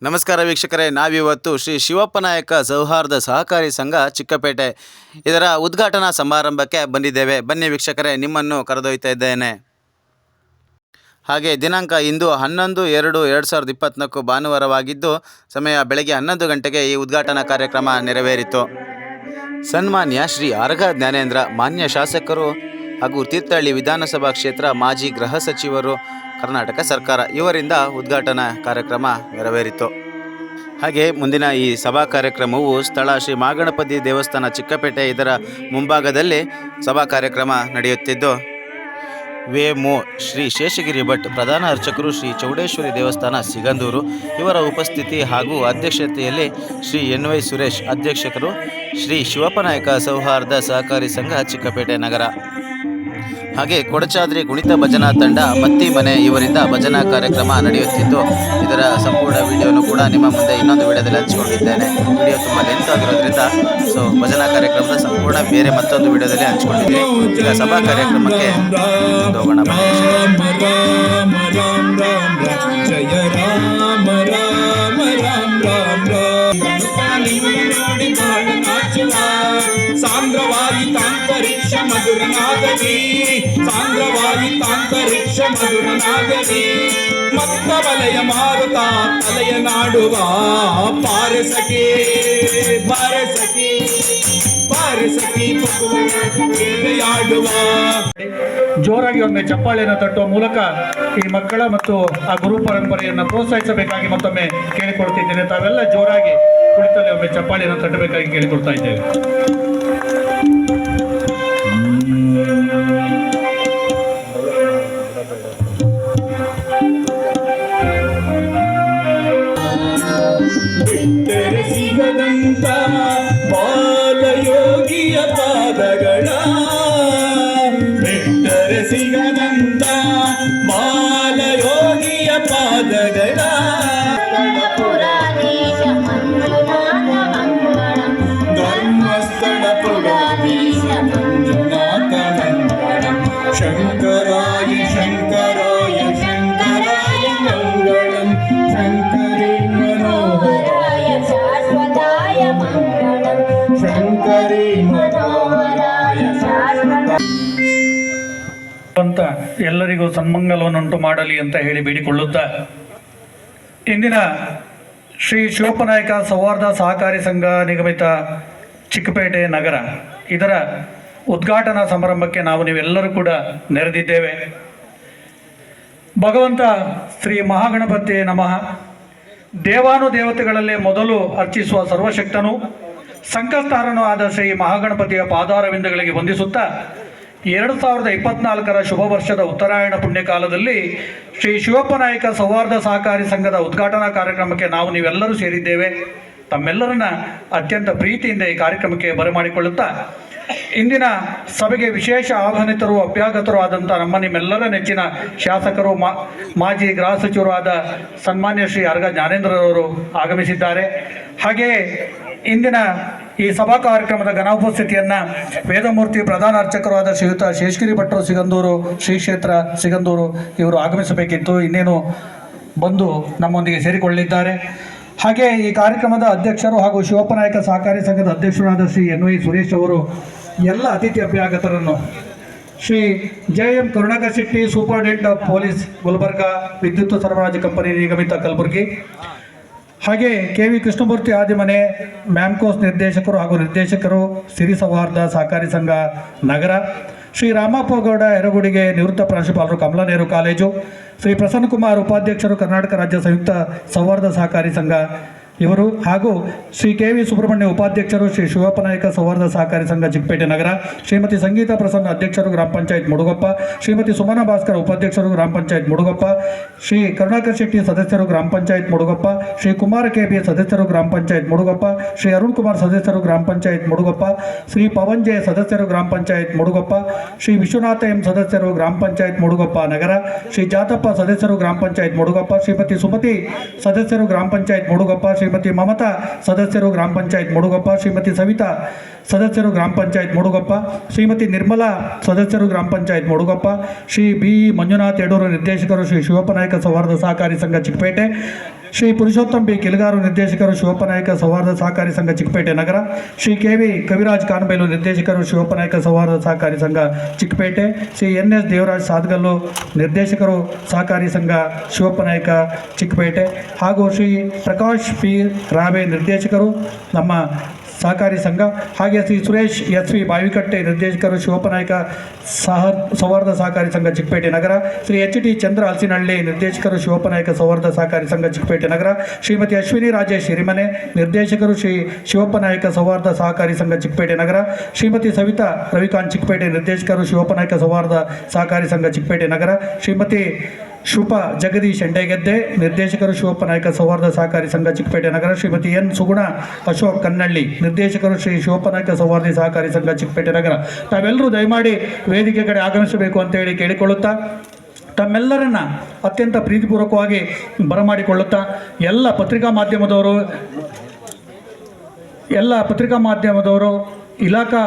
ನಮಸ್ಕಾರ ವೀಕ್ಷಕರೇ, ನಾವಿವತ್ತು ಶ್ರೀ ಶಿವಪ್ಪ ನಾಯಕ ಸೌಹಾರ್ದ ಸಹಕಾರಿ ಸಂಘ ಚಿಕ್ಕಪೇಟೆ ಇದರ ಉದ್ಘಾಟನಾ ಸಮಾರಂಭಕ್ಕೆ ಬಂದಿದ್ದೇವೆ. ಬನ್ನಿ ವೀಕ್ಷಕರೇ, ನಿಮ್ಮನ್ನು ಕರೆದೊಯ್ತಾ ಇದ್ದೇನೆ. ಹಾಗೆ ದಿನಾಂಕ ಇಂದು 11/2/2024 ಭಾನುವಾರವಾಗಿದ್ದು, ಸಮಯ ಬೆಳಗ್ಗೆ 11 ಗಂಟೆಗೆ ಈ ಉದ್ಘಾಟನಾ ಕಾರ್ಯಕ್ರಮ ನೆರವೇರಿತು. ಸನ್ಮಾನ್ಯ ಶ್ರೀ ಆರಗ ಜ್ಞಾನೇಂದ್ರ ಮಾನ್ಯ ಶಾಸಕರು ಹಾಗೂ ತೀರ್ಥಹಳ್ಳಿ ವಿಧಾನಸಭಾ ಕ್ಷೇತ್ರ ಮಾಜಿ ಗೃಹ ಸಚಿವರು, ಕರ್ನಾಟಕ ಸರ್ಕಾರ ಇವರಿಂದ ಉದ್ಘಾಟನಾ ಕಾರ್ಯಕ್ರಮ ನೆರವೇರಿತು. ಹಾಗೆ ಮುಂದಿನ ಈ ಸಭಾ ಕಾರ್ಯಕ್ರಮವು ಸ್ಥಳ ಶ್ರೀ ಮಹಾಗಣಪತಿ ದೇವಸ್ಥಾನ ಚಿಕ್ಕಪೇಟೆ ಇದರ ಮುಂಭಾಗದಲ್ಲಿ ಸಭಾ ಕಾರ್ಯಕ್ರಮ ನಡೆಯುತ್ತಿದ್ದು, ವೇಮೋ ಶ್ರೀ ಶೇಷಗಿರಿ ಭಟ್ ಪ್ರಧಾನ ಅರ್ಚಕರು, ಶ್ರೀ ಚೌಡೇಶ್ವರಿ ದೇವಸ್ಥಾನ ಸಿಗಂದೂರು ಇವರ ಉಪಸ್ಥಿತಿ ಹಾಗೂ ಅಧ್ಯಕ್ಷತೆಯಲ್ಲಿ ಶ್ರೀ NY ಸುರೇಶ್ ಅಧ್ಯಕ್ಷರು, ಶ್ರೀ ಶಿವಪ್ಪ ನಾಯಕ ಸೌಹಾರ್ದ ಸಹಕಾರಿ ಸಂಘ ಚಿಕ್ಕಪೇಟೆ ನಗರ, ಹಾಗೆ ಕೊಡಚಾದ್ರಿ ಕುಣಿತ ಭಜನಾ ತಂಡ ಮತ್ತಿ ಮನೆ ಇವರಿಂದ ಭಜನಾ ಕಾರ್ಯಕ್ರಮ ನಡೆಯುತ್ತಿದ್ದು, ಇದರ ಸಂಪೂರ್ಣ ವಿಡಿಯೋನು ಕೂಡ ನಿಮ್ಮ ಮುಂದೆ ಇನ್ನೊಂದು ವಿಡಿಯೋದಲ್ಲಿ ಹಂಚಿಕೊಂಡಿದ್ದೇನೆ. ವಿಡಿಯೋ ತುಂಬ ಲೆಂತ್ ಆಗಿರೋದ್ರಿಂದ ಭಜನಾ ಕಾರ್ಯಕ್ರಮದ ಸಂಪೂರ್ಣ ಬೇರೆ ಮತ್ತೊಂದು ವಿಡಿಯೋದಲ್ಲಿ ಹಂಚಿಕೊಂಡಿದ್ದೀನಿ. ಈಗ ಸಭಾ ಕಾರ್ಯಕ್ರಮಕ್ಕೆ ಹೋಗೋಣ. ಸಾಂದ್ರವಾಯಿತಾಂತರಿಕ್ಷ ಮಧುರನಾಗಲಿ, ಸಾಂದ್ರವಾಯಿತಾಂತರಿಕ್ಷ ಮಧುರನಾಗಲಿ, ಮತ್ತ ವಲಯ ಮಾರುತ ತಲೆಯ ನಾಡುವ ಪಾರಸಖಿ ಪಾರಸಖಿ ಪಾರಸಖಿ ಆಡುವ. ಜೋರಾಗಿ ಒಮ್ಮೆ ಚಪ್ಪಾಳೆಯನ್ನು ತಟ್ಟುವ ಮೂಲಕ ಈ ಮಕ್ಕಳ ಮತ್ತು ಆ ಗುರು ಪರಂಪರೆಯನ್ನು ಪ್ರೋತ್ಸಾಹಿಸಬೇಕಾಗಿ ಮತ್ತೊಮ್ಮೆ ಕೇಳಿಕೊಳ್ತಿದ್ದೇನೆ. ತಾವೆಲ್ಲ ಜೋರಾಗಿ ಕುಳಿತಲ್ಲಿ ಒಮ್ಮೆ ಚಪ್ಪಾಳೆಯನ್ನು ತಟ್ಟಬೇಕಾಗಿ ಕೇಳಿಕೊಳ್ತಾ ಇದ್ದೇವೆ. ಬಿಟ್ಟರೆ ಸಿಗದಂತ ಬಾಲಯೋಗಿಯ ಪಾದಗಳ, ಬಿಟ್ಟರೆ ಸಿಗದಂತ ಬಾಲಯೋಗಿಯ ಪಾದಗಳ, ಧರ್ಮಸ್ಥಳ ಪುರಾಧೀಶ ಮಂಜುನಾಥ ಮಂಗಳಂ, ಶಂಕರಾಯ ಶಂಕರಾಯ ಶಂಕರಾಯ ಮಂಗಳಂ, ಶಂಕರಿ ಮನೋಹರಾಯ ಶಾಶ್ವತಾಯ ಮಂಗಳಂ, ಶಂಕರಿ ಮನೋಹರಾಯ ಶಾಶ್ವತ ಅಂತ ಎಲ್ಲರಿಗೂ ಸನ್ಮಂಗಲವನ್ನುಂಟು ಮಾಡಲಿ ಅಂತ ಹೇಳಿ ಬೇಡಿಕೊಳ್ಳುತ್ತಾ, ಇಂದಿನ ಶ್ರೀ ಶಿವಪ್ಪ ನಾಯಕ ಸೌಹಾರ್ದ ಸಹಕಾರಿ ಸಂಘ ನಿಗಮಿತ ಚಿಕ್ಕಪೇಟೆ ನಗರ ಇದರ ಉದ್ಘಾಟನಾ ಸಮಾರಂಭಕ್ಕೆ ನೀವೆಲ್ಲರೂ ಕೂಡ ನೆರೆದಿದ್ದೇವೆ. ಭಗವಂತ ಶ್ರೀ ಮಹಾಗಣಪತಿ ನಮಃ. ದೇವಾನುದೇವತೆಗಳಲ್ಲೇ ಮೊದಲು ಅರ್ಚಿಸುವ ಸರ್ವಶಕ್ತನು ಸಂಕಷ್ಟಹಾರನೂ ಆದ ಶ್ರೀ ಮಹಾಗಣಪತಿಯ ಪಾದಾರವಿಂದಗಳಿಗೆ ವಂದಿಸುತ್ತಾ, 2024 ಶುಭ ವರ್ಷದ ಉತ್ತರಾಯಣ ಪುಣ್ಯಕಾಲದಲ್ಲಿ ಶ್ರೀ ಶಿವಪ್ಪ ನಾಯಕ ಸೌಹಾರ್ದ ಸಹಕಾರಿ ಸಂಘದ ಉದ್ಘಾಟನಾ ಕಾರ್ಯಕ್ರಮಕ್ಕೆ ನೀವೆಲ್ಲರೂ ಸೇರಿದ್ದೇವೆ. ತಮ್ಮೆಲ್ಲರನ್ನ ಅತ್ಯಂತ ಪ್ರೀತಿಯಿಂದ ಈ ಕಾರ್ಯಕ್ರಮಕ್ಕೆ ಬರಮಾಡಿಕೊಳ್ಳುತ್ತಾ, ಇಂದಿನ ಸಭೆಗೆ ವಿಶೇಷ ಆಹ್ವಾನಿತರು ಅಭ್ಯಾಗತರು ಆದಂಥ ನಿಮ್ಮೆಲ್ಲರ ನೆಚ್ಚಿನ ಶಾಸಕರು, ಮಾಜಿ ಗೃಹ ಸಚಿವರು ಆದ ಸನ್ಮಾನ್ಯ ಶ್ರೀ ಆರಗ ಜ್ಞಾನೇಂದ್ರರವರು ಆಗಮಿಸಿದ್ದಾರೆ. ಹಾಗೆಯೇ ಇಂದಿನ ಈ ಸಭಾ ಕಾರ್ಯಕ್ರಮದ ಘನ ಉಪಸ್ಥಿತಿಯನ್ನು ವೇದಮೂರ್ತಿ ಪ್ರಧಾನ ಅರ್ಚಕರು ಆದ ಶ್ರೀಯುತ ಶೇಷಗಿರಿ ಭಟ್ರು ಸಿಗಂದೂರು, ಶ್ರೀ ಕ್ಷೇತ್ರ ಸಿಗಂದೂರು ಇವರು ಆಗಮಿಸಬೇಕಿತ್ತು, ಇನ್ನೇನು ಬಂದು ನಮ್ಮೊಂದಿಗೆ ಸೇರಿಕೊಳ್ಳಿದ್ದಾರೆ. ಹಾಗೆ ಈ ಕಾರ್ಯಕ್ರಮದ ಅಧ್ಯಕ್ಷರು ಹಾಗೂ ಶಿವಪ್ಪ ನಾಯಕ ಸಹಕಾರಿ ಸಂಘದ ಅಧ್ಯಕ್ಷರಾದ ಶ್ರೀ NY ಸುರೇಶ್ ಅವರು ಎಲ್ಲ ಅತಿಥಿ ಅಭ್ಯಾಗತರನ್ನು, Shri JM Karunakar Shetty superintendent of police Gulbarga ವಿದ್ಯುತ್ ಸರಬರಾಜು ಕಂಪನಿ ನಿಗಮಿತ ಕಲಬುರಗಿ, ಹಾಗೆ KV ಕೃಷ್ಣಮೂರ್ತಿ ಆದಿಮನೆ ಮ್ಯಾಮ್ಕೋಸ್ ನಿರ್ದೇಶಕರು ಹಾಗೂ ನಿರ್ದೇಶಕರು ಸಿರಿ ಸೌಹಾರ್ದ ಸಹಕಾರಿ ಸಂಘ ನಗರ, ಶ್ರೀ ರಾಮಪ್ಪ ಗೌಡ ಯರಗುಡಿಗೆ ನಿವೃತ್ತ ಪ್ರಾಂಶುಪಾಲರು ಕಮಲಾ ನೆಹರು ಕಾಲೇಜು, ಶ್ರೀ ಪ್ರಸನ್ನಕುಮಾರ್ ಉಪಾಧ್ಯಕ್ಷರು ಕರ್ನಾಟಕ ರಾಜ್ಯ ಸಂಯುಕ್ತ ಸೌಹಾರ್ದ ಸಹಕಾರಿ ಸಂಘ ಇವರು, ಹಾಗೂ ಶ್ರೀ KV ಸುಬ್ರಹ್ಮಣ್ಯ ಉಪಾಧ್ಯಕ್ಷರು ಶ್ರೀ ಶಿವಪ್ಪ ನಾಯಕ ಸೌಹಾರ್ದ ಸಹಕಾರಿ ಸಂಘ ಚಿಕ್ಕಪೇಟೆ ನಗರ, ಶ್ರೀಮತಿ ಸಂಗೀತಾ ಪ್ರಸನ್ನ ಅಧ್ಯಕ್ಷರು ಗ್ರಾಮ ಪಂಚಾಯತ್ ಮುಡುಗೊಪ್ಪ, ಶ್ರೀಮತಿ ಸುಮನಾ ಭಾಸ್ಕರ್ ಉಪಾಧ್ಯಕ್ಷರು ಗ್ರಾಮ ಪಂಚಾಯತ್ ಮುಡುಗೊಪ್ಪ, ಶ್ರೀ ಕರುಣಾಕರ್ ಶೆಟ್ಟಿ ಸದಸ್ಯರು ಗ್ರಾಮ ಪಂಚಾಯತ್ ಮುಡುಗೊಪ್ಪ, ಶ್ರೀ ಕುಮಾರ KB ಸದಸ್ಯರು ಗ್ರಾಮ ಪಂಚಾಯತ್ ಮುಡುಗೊಪ್ಪ, ಶ್ರೀ ಅರುಣ್ ಕುಮಾರ್ ಸದಸ್ಯರು ಗ್ರಾಮ ಪಂಚಾಯತ್ ಮುಡುಗೊಪ್ಪ, ಶ್ರೀ ಪವನ್ ಜೆ ಸದಸ್ಯರು ಗ್ರಾಮ ಪಂಚಾಯತ್ ಮುಡುಗೊಪ್ಪ, ಶ್ರೀ ವಿಶ್ವನಾಥ M ಸದಸ್ಯರು ಗ್ರಾಮ ಪಂಚಾಯತ್ ಮುಡುಗೊಪ್ಪ ನಗರ, ಶ್ರೀ ಜಾತಪ್ಪ ಸದಸ್ಯರು ಗ್ರಾಮ ಪಂಚಾಯತ್ ಮುಡುಗೊಪ್ಪ, ಶ್ರೀಮತಿ ಸುಮತಿ ಸದಸ್ಯರು ಗ್ರಾಮ ಪಂಚಾಯತ್ ಮುಡುಗೊಪ್ಪ, ಶ್ರೀಮತಿ ಮಮತಾ ಸದಸ್ಯರು ಗ್ರಾಮ ಪಂಚಾಯತ್ ಮುಡುಗೊಪ್ಪ, ಶ್ರೀಮತಿ ಸವಿತಾ ಸದಸ್ಯರು ಗ್ರಾಮ ಪಂಚಾಯತ್ ಮುಡುಗೊಪ್ಪ, ಶ್ರೀಮತಿ ನಿರ್ಮಲಾ ಸದಸ್ಯರು ಗ್ರಾಮ ಪಂಚಾಯತ್ ಮುಡುಗೊಪ್ಪ, ಶ್ರೀ ಬಿ ಮಂಜುನಾಥ್ ಯಡೂರು ನಿರ್ದೇಶಕರು ಶ್ರೀ ಶಿವಪ್ಪ ನಾಯಕ ಸೌಹಾರ್ದ ಸಹಕಾರಿ ಸಂಘ ಚಿಕ್ಕಪೇಟೆ, ಶ್ರೀ ಪುರುಷೋತ್ತಮ್ ಬಿ ಕಿಲಗಾರು ನಿರ್ದೇಶಕರು ಶಿವಪ್ಪನಾಯಕ ಸೌಹಾರ್ದ ಸಹಕಾರಿ ಸಂಘ ಚಿಕ್ಕಪೇಟೆ ನಗರ, ಶ್ರೀ ಕೆ.ವಿ. ಕವಿರಾಜ್ ಕಾನಬೇಲು ನಿರ್ದೇಶಕರು ಶಿವಪ್ಪನಾಯಕ ಸೌಹಾರ್ದ ಸಹಕಾರಿ ಸಂಘ ಚಿಕ್ಕಪೇಟೆ, ಶ್ರೀ ಎನ್.ಎಸ್. ದೇವರಾಜ್ ಸಾದ್ಗಲ್ಲು ನಿರ್ದೇಶಕರು ಸಹಕಾರಿ ಸಂಘ ಶಿವಪ್ಪನಾಯಕ ಚಿಕ್ಕಪೇಟೆ ಹಾಗೂ ಶ್ರೀ ಪ್ರಕಾಶ್ ಪಿ ರಾವೆ ನಿರ್ದೇಶಕರು ನಮ್ಮ ಸಹಕಾರಿ ಸಂಘ, ಹಾಗೆ ಶ್ರೀ ಸುರೇಶ್ ಎಸ್ ವಿ ಬಾವಿಕಟ್ಟೆ ನಿರ್ದೇಶಕರು ಶಿವಪ್ಪನಾಯಕ ಸೌಹಾರ್ದ ಸಹಕಾರಿ ಸಂಘ ಚಿಕ್ಕಪೇಟೆ ನಗರ, ಶ್ರೀ ಎಚ್ ಟಿ ಚಂದ್ರ ಹಲಸಿನಹಳ್ಳಿ ನಿರ್ದೇಶಕರು ಶಿವಪ್ಪನಾಯಕ ಸೌಹಾರ್ದ ಸಹಕಾರಿ ಸಂಘ ಚಿಕ್ಕಪೇಟೆ ನಗರ, ಶ್ರೀಮತಿ ಅಶ್ವಿನಿ ರಾಜೇಶ್ ಹಿರಿಮನೆ ನಿರ್ದೇಶಕರು ಶ್ರೀ ಶಿವಪ್ಪನಾಯಕ ಸೌಹಾರ್ದ ಸಹಕಾರಿ ಸಂಘ ಚಿಕ್ಕಪೇಟೆ ನಗರ, ಶ್ರೀಮತಿ ಸವಿತಾ ರವಿಕಾಂತ್ ಚಿಕ್ಕಪೇಟೆ ನಿರ್ದೇಶಕರು ಶಿವಪ್ಪನಾಯಕ ಸೌಹಾರ್ದ ಸಹಕಾರಿ ಸಂಘ ಚಿಕ್ಕಪೇಟೆ ನಗರ, ಶ್ರೀಮತಿ ಶುಭ ಜಗದೀಶ್ ಎಂಡೆಗೆದ್ದೆ ನಿರ್ದೇಶಕರು ಶಿವಪ್ಪನಾಯಕ ಸೌಹಾರ್ದ ಸಹಕಾರಿ ಸಂಘ ಚಿಕ್ಕಪೇಟೆ ನಗರ, ಶ್ರೀಮತಿ ಎನ್ ಸುಗುಣ ಅಶೋಕ್ ಕನ್ನಳ್ಳಿ ನಿರ್ದೇಶಕರು ಶ್ರೀ ಶಿವಪ್ಪನಾಯಕ ಸೌಹಾರ್ದ ಸಹಕಾರಿ ಸಂಘ ಚಿಕ್ಕಪೇಟೆ ನಗರ. ತಾವೆಲ್ಲರೂ ದಯಮಾಡಿ ವೇದಿಕೆ ಕಡೆ ಆಗಮಿಸಬೇಕು ಅಂತೇಳಿ ಕೇಳಿಕೊಳ್ಳುತ್ತಾ, ತಮ್ಮೆಲ್ಲರನ್ನ ಅತ್ಯಂತ ಪ್ರೀತಿಪೂರ್ವಕವಾಗಿ ಬರಮಾಡಿಕೊಳ್ಳುತ್ತಾ ಎಲ್ಲ ಪತ್ರಿಕಾ ಮಾಧ್ಯಮದವರು ಇಲಾಖಾ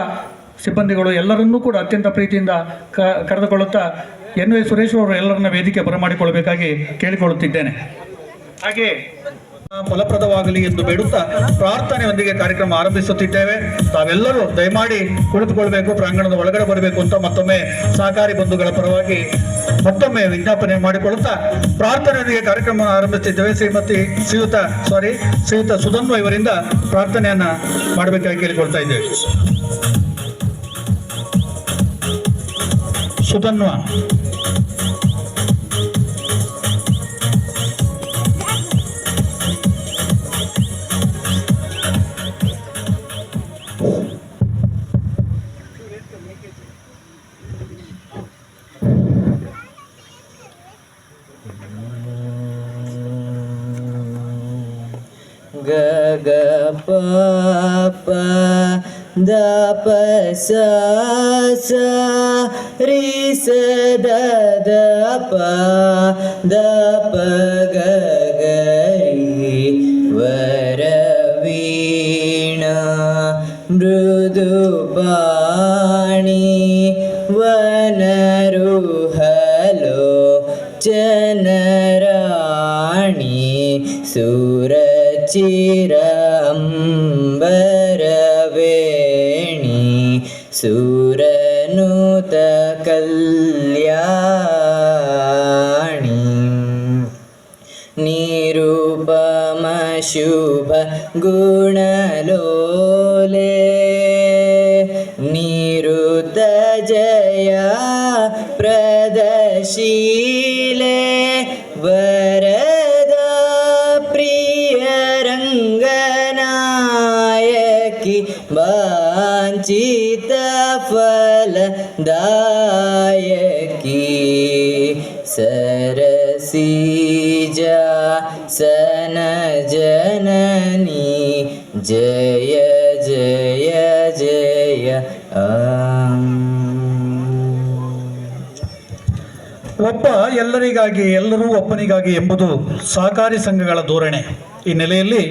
ಸಿಬ್ಬಂದಿಗಳು ಎಲ್ಲರನ್ನೂ ಕೂಡ ಅತ್ಯಂತ ಪ್ರೀತಿಯಿಂದ ಕರೆದುಕೊಳ್ಳುತ್ತಾ ಎನ್.ವೈ. ಸುರೇಶ್ ಅವರು ಎಲ್ಲರನ್ನ ವೇದಿಕೆ ಬರಮಾಡಿಕೊಳ್ಳಬೇಕಾಗಿ ಕೇಳಿಕೊಳ್ಳುತ್ತಿದ್ದೇನೆ. ಹಾಗೆ ಫಲಪ್ರದವಾಗಲಿ ಎಂದು ಬೇಡುತ್ತಾ ಪ್ರಾರ್ಥನೆಯೊಂದಿಗೆ ಕಾರ್ಯಕ್ರಮ ಆರಂಭಿಸುತ್ತಿದ್ದೇವೆ. ತಾವೆಲ್ಲರೂ ದಯಮಾಡಿ ಕುಳಿತುಕೊಳ್ಬೇಕು, ಪ್ರಾಂಗಣದ ಒಳಗಡೆ ಬರಬೇಕು ಅಂತ ಮತ್ತೊಮ್ಮೆ ಸಹಕಾರಿ ಬಂಧುಗಳ ಪರವಾಗಿ ಮತ್ತೊಮ್ಮೆ ವಿಜ್ಞಾಪನೆ ಮಾಡಿಕೊಳ್ಳುತ್ತಾ ಪ್ರಾರ್ಥನೆಯೊಂದಿಗೆ ಕಾರ್ಯಕ್ರಮ ಆರಂಭಿಸುತ್ತಿದ್ದೇವೆ. ಶ್ರೀಯುತ ಸುಧನ್ವ ಇವರಿಂದ ಪ್ರಾರ್ಥನೆಯನ್ನ ಮಾಡಬೇಕಾಗಿ ಕೇಳಿಕೊಳ್ತಾ ಇದ್ದೇವೆ. ಸುಧನ್ವ. ಗ ಗ ಪ ಪ ದ ಪ ಸ ಸ ರಿ ಸ ದ ದ ಪ ದ ಪ ಗ ಗ ರಿ ವರ ವೀಣಾ ಮೃದು ಬಾಣಿ ವನರುಹಲೋ ಜನರಾಣಿ ಸುರಚಿರಂಬರವೇಣಿ ಸುರನುತ ಕಲ್ಯಾಣಿ ನಿರೂಪಮ ಶುಭ ಗುಣಲೋಲೆ ನಿರುತ ಜಯ ಪ್ರದಶೀಲೆ ವರದ ಪ್ರಿಯ ರಂಗನಾಯಕಿ ವಾಂಚಿತ ಫಲದಾಯಕಿ ಸರಸಿಜಾ ಸನ ಜನನಿ ಜಯ ಜಯ ಜಯ ಒಬ್ಬ ಎಲ್ಲರಿಗಾಗಿ ಎಲ್ಲರೂ ಒಬ್ಬನಿಗಾಗಿ ಎಂಬುದು ಸಹಕಾರಿ ಸಂಘಗಳ ಧೋರಣೆ. ಈ ನೆಲೆಯಲ್ಲಿ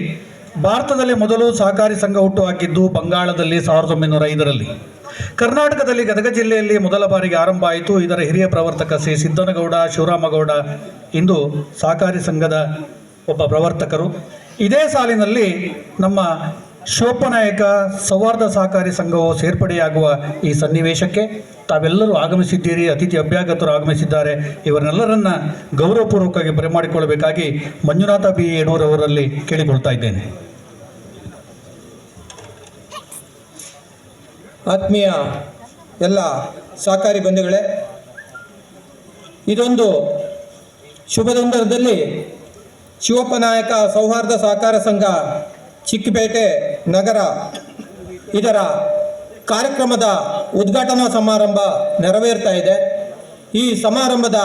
ಭಾರತದಲ್ಲಿ ಮೊದಲು ಸಹಕಾರಿ ಸಂಘ ಹುಟ್ಟುಹಾಕಿದ್ದು ಬಂಗಾಳದಲ್ಲಿ 1905ರಲ್ಲಿ. ಕರ್ನಾಟಕದಲ್ಲಿ ಗದಗ ಜಿಲ್ಲೆಯಲ್ಲಿ ಮೊದಲ ಬಾರಿಗೆ ಆರಂಭ ಆಯಿತು. ಇದರ ಹಿರಿಯ ಪ್ರವರ್ತಕ ಶ್ರೀ ಸಿದ್ದನಗೌಡ ಶಿವರಾಮಗೌಡ ಇಂದು ಸಹಕಾರಿ ಸಂಘದ ಒಬ್ಬ ಪ್ರವರ್ತಕರು. ಇದೇ ಸಾಲಿನಲ್ಲಿ ನಮ್ಮ ಶಿವಪ್ಪನಾಯಕ ಸೌಹಾರ್ದ ಸಹಕಾರಿ ಸಂಘವು ಸೇರ್ಪಡೆಯಾಗುವ ಈ ಸನ್ನಿವೇಶಕ್ಕೆ ತಾವೆಲ್ಲರೂ ಆಗಮಿಸಿದ್ದೀರಿ. ಅತಿಥಿ ಅಭ್ಯಾಗತರು ಆಗಮಿಸಿದ್ದಾರೆ. ಇವರನ್ನೆಲ್ಲರನ್ನ ಗೌರವಪೂರ್ವಕವಾಗಿ ಬರಮಾಡಿಕೊಳ್ಳಬೇಕಾಗಿ ಮಂಜುನಾಥ ಬಿ ಯಡೂರವರಲ್ಲಿ ಕೇಳಿಕೊಳ್ತಾ ಇದ್ದೇನೆ. ಆತ್ಮೀಯ ಎಲ್ಲ ಸಹಕಾರಿ ಬಂಧುಗಳೇ, ಇದೊಂದು ಶುಭದಂದರದಲ್ಲಿ ಶಿವಪ್ಪನಾಯಕ ಸೌಹಾರ್ದ ಸಹಕಾರ ಸಂಘ ಚಿಕ್ಕಪೇಟೆ ನಗರ ಇದರ ಕಾರ್ಯಕ್ರಮದ ಉದ್ಘಾಟನಾ ಸಮಾರಂಭ ನೆರವೇರ್ತಾ ಇದೆ. ಈ ಸಮಾರಂಭದ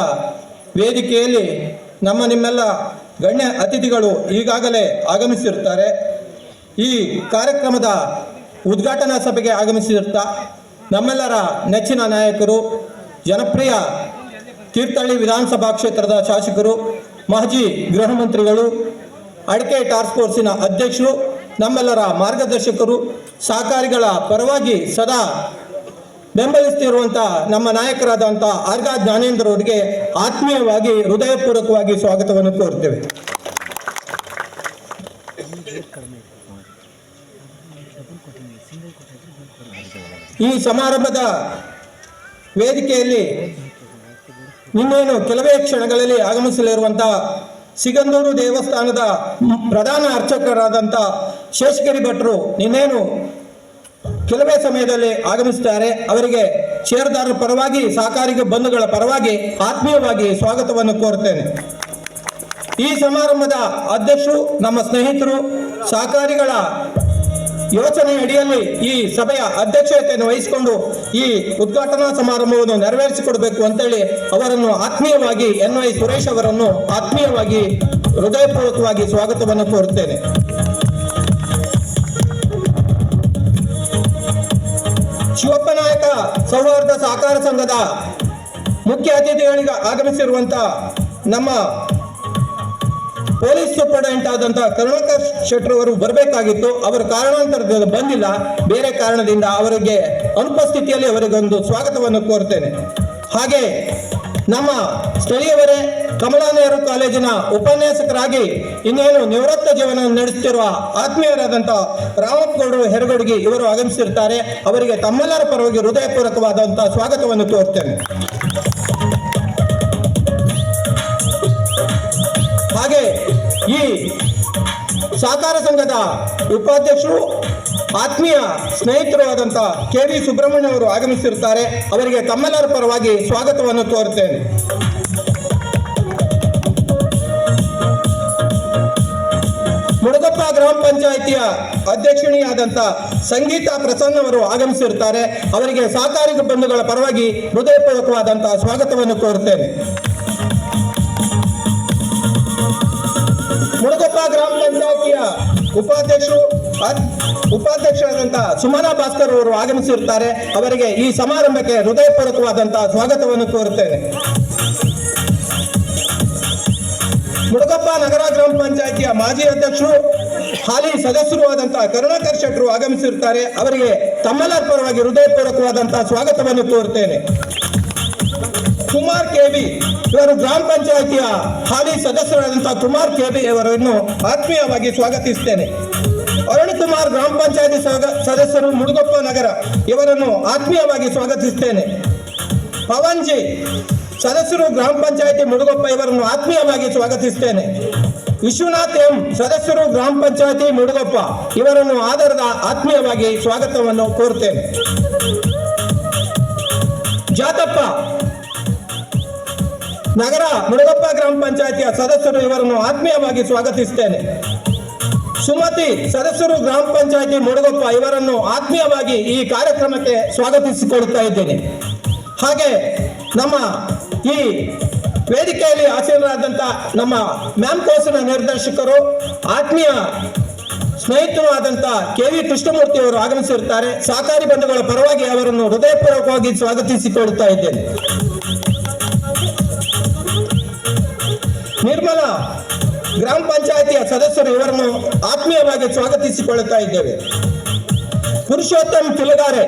ವೇದಿಕೆಯಲ್ಲಿ ನಿಮ್ಮೆಲ್ಲ ಗಣ್ಯ ಅತಿಥಿಗಳು ಈಗಾಗಲೇ ಆಗಮಿಸಿರುತ್ತಾರೆ. ಈ ಕಾರ್ಯಕ್ರಮದ ಉದ್ಘಾಟನಾ ಸಭೆಗೆ ಆಗಮಿಸಿರುತ್ತಾ ನಮ್ಮೆಲ್ಲರ ನೆಚ್ಚಿನ ನಾಯಕರು, ಜನಪ್ರಿಯ ತೀರ್ಥಹಳ್ಳಿ ವಿಧಾನಸಭಾ ಕ್ಷೇತ್ರದ ಶಾಸಕರು, ಮಾಜಿ ಗೃಹ ಮಂತ್ರಿಗಳು, ಅಡಿಕೆ ಟಾಸ್ಕ್ ಫೋರ್ಸಿನ ಅಧ್ಯಕ್ಷರು, ನಮ್ಮೆಲ್ಲರ ಮಾರ್ಗದರ್ಶಕರು, ಸಹಕಾರಿಗಳ ಪರವಾಗಿ ಸದಾ ಬೆಂಬಲಿಸ್ತಿರುವಂಥ ನಮ್ಮ ನಾಯಕರಾದಂಥ ಆರ್ಗ ಜ್ಞಾನೇಂದ್ರ ಅವರಿಗೆ ಆತ್ಮೀಯವಾಗಿ ಹೃದಯಪೂರ್ವಕವಾಗಿ ಸ್ವಾಗತವನ್ನು ಕೋರುತ್ತೇವೆ. ಈ ಸಮಾರಂಭದ ವೇದಿಕೆಯಲ್ಲಿ ಇನ್ನೇನು ಕೆಲವೇ ಕ್ಷಣಗಳಲ್ಲಿ ಆಗಮಿಸಲಿರುವಂತಹ ಸಿಗಂದೂರು ದೇವಸ್ಥಾನದ ಪ್ರಧಾನ ಅರ್ಚಕರಾದಂಥ ಶೇಷಗಿರಿ ಭಟ್ರು ಇನ್ನೇನು ಕೆಲವೇ ಸಮಯದಲ್ಲಿ ಆಗಮಿಸುತ್ತಾರೆ. ಅವರಿಗೆ ಷೇರುದಾರರ ಪರವಾಗಿ, ಸಹಕಾರಿ ಬಂಧುಗಳ ಪರವಾಗಿ ಆತ್ಮೀಯವಾಗಿ ಸ್ವಾಗತವನ್ನು ಕೋರುತ್ತೇನೆ. ಈ ಸಮಾರಂಭದ ಅಧ್ಯಕ್ಷರು ನಮ್ಮ ಸ್ನೇಹಿತರು ಸಹಕಾರಿಗಳ ಯೋಚನೆ ಅಡಿಯಲ್ಲಿ ಈ ಸಭೆಯ ಅಧ್ಯಕ್ಷತೆಯನ್ನು ವಹಿಸಿಕೊಂಡು ಈ ಉದ್ಘಾಟನಾ ಸಮಾರಂಭವನ್ನು ನೆರವೇರಿಸಿಕೊಡಬೇಕು ಅಂತೇಳಿ ಅವರನ್ನು ಆತ್ಮೀಯವಾಗಿ NY ಸುರೇಶ್ ಅವರನ್ನು ಆತ್ಮೀಯವಾಗಿ ಹೃದಯಪೂರ್ವಕವಾಗಿ ಸ್ವಾಗತವನ್ನು ಕೋರುತ್ತೇನೆ. ಶಿವಪ್ಪ ನಾಯಕ ಸೌಹಾರ್ದ ಸಹಕಾರ ಸಂಘದ ಮುಖ್ಯ ಅತಿಥಿಗಳಿಗೆ ಆಗಮಿಸಿರುವಂತಹ ನಮ್ಮ ಪೊಲೀಸ್ ಸೂಪರಿಂಟೆಂಡೆಂಟ್ ಆದಂತಹ ಕರುಣಾಕರ್ ಶೆಟ್ಟರ್ ಅವರು ಬರಬೇಕಾಗಿತ್ತು. ಅವರ ಕಾರಣಾಂತರದಿಂದ ಬಂದಿಲ್ಲ. ಬೇರೆ ಕಾರಣದಿಂದ ಅವರಿಗೆ ಅನುಪಸ್ಥಿತಿಯಲ್ಲಿ ಅವರಿಗೊಂದು ಸ್ವಾಗತವನ್ನು ಕೋರುತ್ತೇನೆ. ಹಾಗೆ ನಮ್ಮ ಸ್ಥಳೀಯವರೇ ಕಮಲಾ ನೆಹರು ಕಾಲೇಜಿನ ಉಪನ್ಯಾಸಕರಾಗಿ ಇನ್ನೇನು ನಿವೃತ್ತ ಜೀವನ ನಡೆಸುತ್ತಿರುವ ಆತ್ಮೀಯರಾದಂತಹ ರಾಮಪ್ಪಗೌಡರು ಹೆರಗಡ್ಗಿ ಇವರು ಆಗಮಿಸಿರ್ತಾರೆ. ಅವರಿಗೆ ತಮ್ಮೆಲ್ಲರ ಪರವಾಗಿ ಹೃದಯಪೂರ್ವಕವಾದಂತಹ ಸ್ವಾಗತವನ್ನು ಕೋರುತ್ತೇನೆ. ಹಾಗೆ ಈ ಸಹಕಾರ ಸಂಘದ ಉಪಾಧ್ಯಕ್ಷರು ಆತ್ಮೀಯ ಸ್ನೇಹಿತರು ಆದಂಥ KV ಸುಬ್ರಹ್ಮಣ್ಯ ಅವರು ಆಗಮಿಸಿರುತ್ತಾರೆ. ಅವರಿಗೆ ತಮ್ಮೆಲ್ಲರ ಪರವಾಗಿ ಸ್ವಾಗತವನ್ನು ಕೋರುತ್ತೇನೆ. ಮುಡುಗಪ್ಪ ಗ್ರಾಮ ಪಂಚಾಯಿತಿಯ ಅಧ್ಯಕ್ಷಿಣಿಯಾದಂಥ ಸಂಗೀತಾ ಪ್ರಸನ್ನ ಅವರು ಆಗಮಿಸಿರುತ್ತಾರೆ. ಅವರಿಗೆ ಸಹಕಾರಿ ಬಂಧುಗಳ ಪರವಾಗಿ ಹೃದಯಪೂರ್ವಕವಾದಂತಹ ಸ್ವಾಗತವನ್ನು ಕೋರುತ್ತೇನೆ. ಮುಡುಗಪ್ಪ ಗ್ರಾಮ ಪಂಚಾಯಿತಿಯ ಉಪಾಧ್ಯಕ್ಷರಾದಂತಹ ಸುಮನಾ ಭಾಸ್ಕರ್ ಅವರು ಆಗಮಿಸಿರುತ್ತಾರೆ. ಅವರಿಗೆ ಈ ಸಮಾರಂಭಕ್ಕೆ ಹೃದಯಪೂರ್ವಕವಾದಂತಹ ಸ್ವಾಗತವನ್ನು ಕೋರುತ್ತೇನೆ. ಮುಡುಗಪ್ಪ ನಗರ ಗ್ರಾಮ ಪಂಚಾಯಿತಿಯ ಮಾಜಿ ಅಧ್ಯಕ್ಷರು ಹಾಲಿ ಸದಸ್ಯರು ಆದಂತಹ ಕರುಣಾಕರ್ ಶೆಟ್ಟರು ಆಗಮಿಸಿರುತ್ತಾರೆ. ಅವರಿಗೆ ತಮ್ಮೆಲ್ಲರ ಪರವಾಗಿ ಹೃದಯಪೂರ್ವಕವಾದಂತಹ ಸ್ವಾಗತವನ್ನು ಕೋರುತ್ತೇನೆ. ಕುಮಾರ್ KV ಇವರು ಗ್ರಾಮ ಪಂಚಾಯಿತಿಯ ಹಾಲಿ ಸದಸ್ಯರಾದಂತಹ ಕುಮಾರ್ KV ಅವರನ್ನು ಆತ್ಮೀಯವಾಗಿ ಸ್ವಾಗತಿಸುತ್ತೇನೆ. ಅರುಣ್ ಕುಮಾರ್ ಗ್ರಾಮ ಪಂಚಾಯಿತಿ ಸದಸ್ಯರು ಮುಡುಗಪ್ಪ ನಗರ ಇವರನ್ನು ಆತ್ಮೀಯವಾಗಿ ಸ್ವಾಗತಿಸುತ್ತೇನೆ. ಪವನ್ ಜಿ ಸದಸ್ಯರು ಗ್ರಾಮ ಪಂಚಾಯಿತಿ ಮುಡುಗಪ್ಪ ಇವರನ್ನು ಆತ್ಮೀಯವಾಗಿ ಸ್ವಾಗತಿಸುತ್ತೇನೆ. ವಿಶ್ವನಾಥ್ M ಸದಸ್ಯರು ಗ್ರಾಮ ಪಂಚಾಯಿತಿ ಮುಡುಗಪ್ಪ ಇವರನ್ನು ಆಧಾರದ ಆತ್ಮೀಯವಾಗಿ ಸ್ವಾಗತವನ್ನು ಕೋರುತ್ತೇನೆ. ಜಾತಪ್ಪ ನಗರ ಮುಡುಗಪ್ಪ ಗ್ರಾಮ ಪಂಚಾಯಿತಿಯ ಸದಸ್ಯರು ಇವರನ್ನು ಆತ್ಮೀಯವಾಗಿ ಸ್ವಾಗತಿಸುತ್ತೇನೆ. ಸುಮತಿ ಸದಸ್ಯರು ಗ್ರಾಮ ಪಂಚಾಯಿತಿ ಮುಡುಗಪ್ಪ ಇವರನ್ನು ಆತ್ಮೀಯವಾಗಿ ಈ ಕಾರ್ಯಕ್ರಮಕ್ಕೆ ಸ್ವಾಗತಿಸಿಕೊಳ್ಳುತ್ತಾ ಇದ್ದೇನೆ. ಹಾಗೆ ನಮ್ಮ ಈ ವೇದಿಕೆಯಲ್ಲಿ ಆಸೀನರಾದಂಥ ನಮ್ಮ ಮ್ಯಾಮ್ಕೋಸ್ನ ನಿರ್ದೇಶಕರು ಆತ್ಮೀಯ ಸ್ನೇಹಿತರು ಆದಂಥ KV ಕೃಷ್ಣಮೂರ್ತಿ ಅವರು ಆಗಮಿಸಿರುತ್ತಾರೆ. ಸಹಕಾರಿ ಬಂಧುಗಳ ಪರವಾಗಿ ಅವರನ್ನು ಹೃದಯಪೂರ್ವಕವಾಗಿ ಸ್ವಾಗತಿಸಿಕೊಳ್ಳುತ್ತಾ ಇದ್ದೇನೆ. ನಿರ್ಮಲಾ ಗ್ರಾಮ ಪಂಚಾಯಿತಿಯ ಸದಸ್ಯರು ಇವರನ್ನು ಆತ್ಮೀಯವಾಗಿ ಸ್ವಾಗತಿಸಿಕೊಳ್ಳುತ್ತಾ ಇದ್ದೇವೆ. ಪುರುಷೋತ್ತಮ್ ತಿಲಗಾರೆ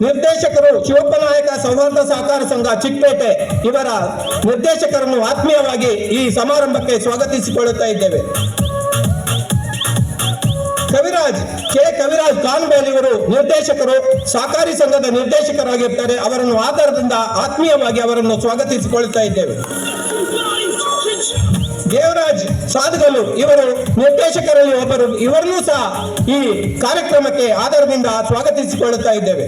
ನಿರ್ದೇಶಕರು ಶಿವಪ್ಪ ನಾಯಕ ಸೌಹಾರ್ದ ಸಹಕಾರ ಸಂಘ ಚಿಕ್ಕಪೇಟೆ ಇವರ ನಿರ್ದೇಶಕರನ್ನು ಆತ್ಮೀಯವಾಗಿ ಈ ಸಮಾರಂಭಕ್ಕೆ ಸ್ವಾಗತಿಸಿಕೊಳ್ಳುತ್ತಾ ಇದ್ದೇವೆ. ಕವಿರಾಜ್ ಕವಿರಾಜ್ ಕಾನ್ಬೇಲ್ ಇವರು ನಿರ್ದೇಶಕರು ಸಹಕಾರಿ ಸಂಘದ ನಿರ್ದೇಶಕರಾಗಿರ್ತಾರೆ. ಅವರನ್ನು ಆಧಾರದಿಂದ ಆತ್ಮೀಯವಾಗಿ ಅವರನ್ನು ಸ್ವಾಗತಿಸಿಕೊಳ್ಳುತ್ತಾ ಇದ್ದೇವೆ. ದೇವರಾಜ್ ಸಾಧಗಲು ಇವರು ನಿರ್ದೇಶಕರಲ್ಲಿ ಒಬ್ಬರು. ಇವರನ್ನೂ ಸಹ ಈ ಕಾರ್ಯಕ್ರಮಕ್ಕೆ ಆಧಾರದಿಂದ ಸ್ವಾಗತಿಸಿಕೊಳ್ಳುತ್ತಾ ಇದ್ದೇವೆ.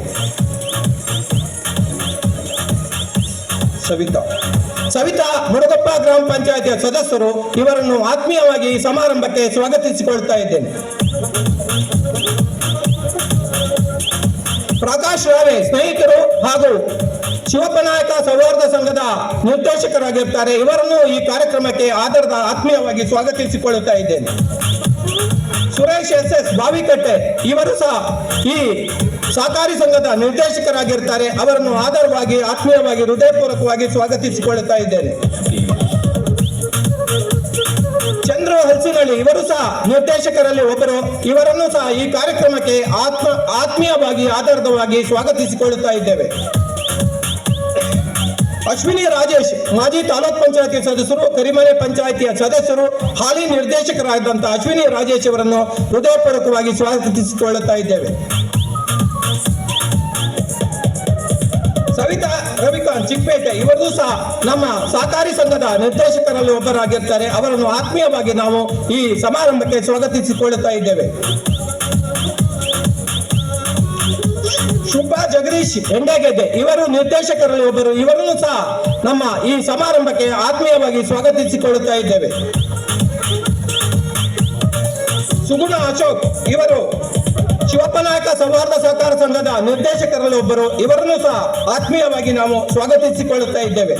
ಸವಿತಾ ಮುಡುಗಪ್ಪ ಗ್ರಾಮ ಪಂಚಾಯಿತಿಯ ಸದಸ್ಯರು ಇವರನ್ನು ಆತ್ಮೀಯವಾಗಿ ಈ ಸಮಾರಂಭಕ್ಕೆ ಸ್ವಾಗತಿಸಿಕೊಳ್ಳುತ್ತಾ ಇದ್ದೇನೆ. ಪ್ರಕಾಶ್ ರಾವೆ ಸ್ನೇಹಿತರು ಹಾಗೂ ಶಿವಪ್ಪ ನಾಯಕ ಸೌಹಾರ್ದ ಸಂಘದ ನಿರ್ದೇಶಕರಾಗಿರ್ತಾರೆ. ಇವರನ್ನು ಈ ಕಾರ್ಯಕ್ರಮಕ್ಕೆ ಆಧಾರದ ಆತ್ಮೀಯವಾಗಿ ಸ್ವಾಗತಿಸಿಕೊಳ್ಳುತ್ತಾ ಇದ್ದೇನೆ. ಸುರೇಶ್ SS ಬಾವಿಕಟ್ಟೆ ಇವರು ಸಹ ಈ ಸಹಕಾರಿ ಸಂಘದ ನಿರ್ದೇಶಕರಾಗಿರ್ತಾರೆ. ಅವರನ್ನು ಆಧಾರವಾಗಿ ಆತ್ಮೀಯವಾಗಿ ಹೃದಯಪೂರ್ವಕವಾಗಿ ಸ್ವಾಗತಿಸಿಕೊಳ್ಳುತ್ತಾ ಇದ್ದೇನೆ. ಚಂದ್ರು ಹಲಸಿನಹಳ್ಳಿ ಇವರು ಸಹ ನಿರ್ದೇಶಕರಲ್ಲಿ ಒಬ್ಬರು. ಇವರನ್ನು ಸಹ ಈ ಕಾರ್ಯಕ್ರಮಕ್ಕೆ ಆತ್ಮೀಯವಾಗಿ ಆಧಾರದವಾಗಿ ಸ್ವಾಗತಿಸಿಕೊಳ್ಳುತ್ತಾ ಇದ್ದೇವೆ. ಅಶ್ವಿನಿ ರಾಜೇಶ್ ಮಾಜಿ ತಾಲೂಕ್ ಪಂಚಾಯತಿ ಸದಸ್ಯರು, ಕರಿಮನೆ ಪಂಚಾಯಿತಿಯ ಸದಸ್ಯರು, ಹಾಲಿ ನಿರ್ದೇಶಕರಾದಂಥ ಅಶ್ವಿನಿ ರಾಜೇಶ್ ಅವರನ್ನು ಹೃದಯಪೂರ್ವಕವಾಗಿ ಸ್ವಾಗತಿಸಿಕೊಳ್ಳುತ್ತಾ ಇದ್ದೇವೆ. ಸವಿತಾ ರವಿಕಾಂತ್ ಚಿಕ್ಕಪೇಟೆ, ಇವರದು ಸಹ ನಮ್ಮ ಸಹಕಾರಿ ಸಂಘದ ನಿರ್ದೇಶಕರಲ್ಲಿ ಒಬ್ಬರಾಗಿರ್ತಾರೆ. ಅವರನ್ನು ಆತ್ಮೀಯವಾಗಿ ನಾವು ಈ ಸಮಾರಂಭಕ್ಕೆ ಸ್ವಾಗತಿಸಿಕೊಳ್ಳುತ್ತಾ ಇದ್ದೇವೆ. ಶುಭಾ ಜಗದೀಶ್ ಎಂಡಗೆದ್ದೆ, ಇವರು ನಿರ್ದೇಶಕರಲ್ಲಿ ಒಬ್ಬರು. ಇವರನ್ನು ಸಹ ನಮ್ಮ ಈ ಸಮಾರಂಭಕ್ಕೆ ಆತ್ಮೀಯವಾಗಿ ಸ್ವಾಗತಿಸಿಕೊಳ್ಳುತ್ತಾ ಇದ್ದೇವೆ. ಸುಗುಣ ಅಶೋಕ್, ಇವರು ಶಿವಪ್ಪನಾಯಕ ಸೌಹಾರ್ದ ಸಹಕಾರ ಸಂಘದ ನಿರ್ದೇಶಕರಲ್ಲಿ ಒಬ್ಬರು. ಇವರನ್ನು ಸಹ ಆತ್ಮೀಯವಾಗಿ ನಾವು ಸ್ವಾಗತಿಸಿಕೊಳ್ಳುತ್ತಾ ಇದ್ದೇವೆ.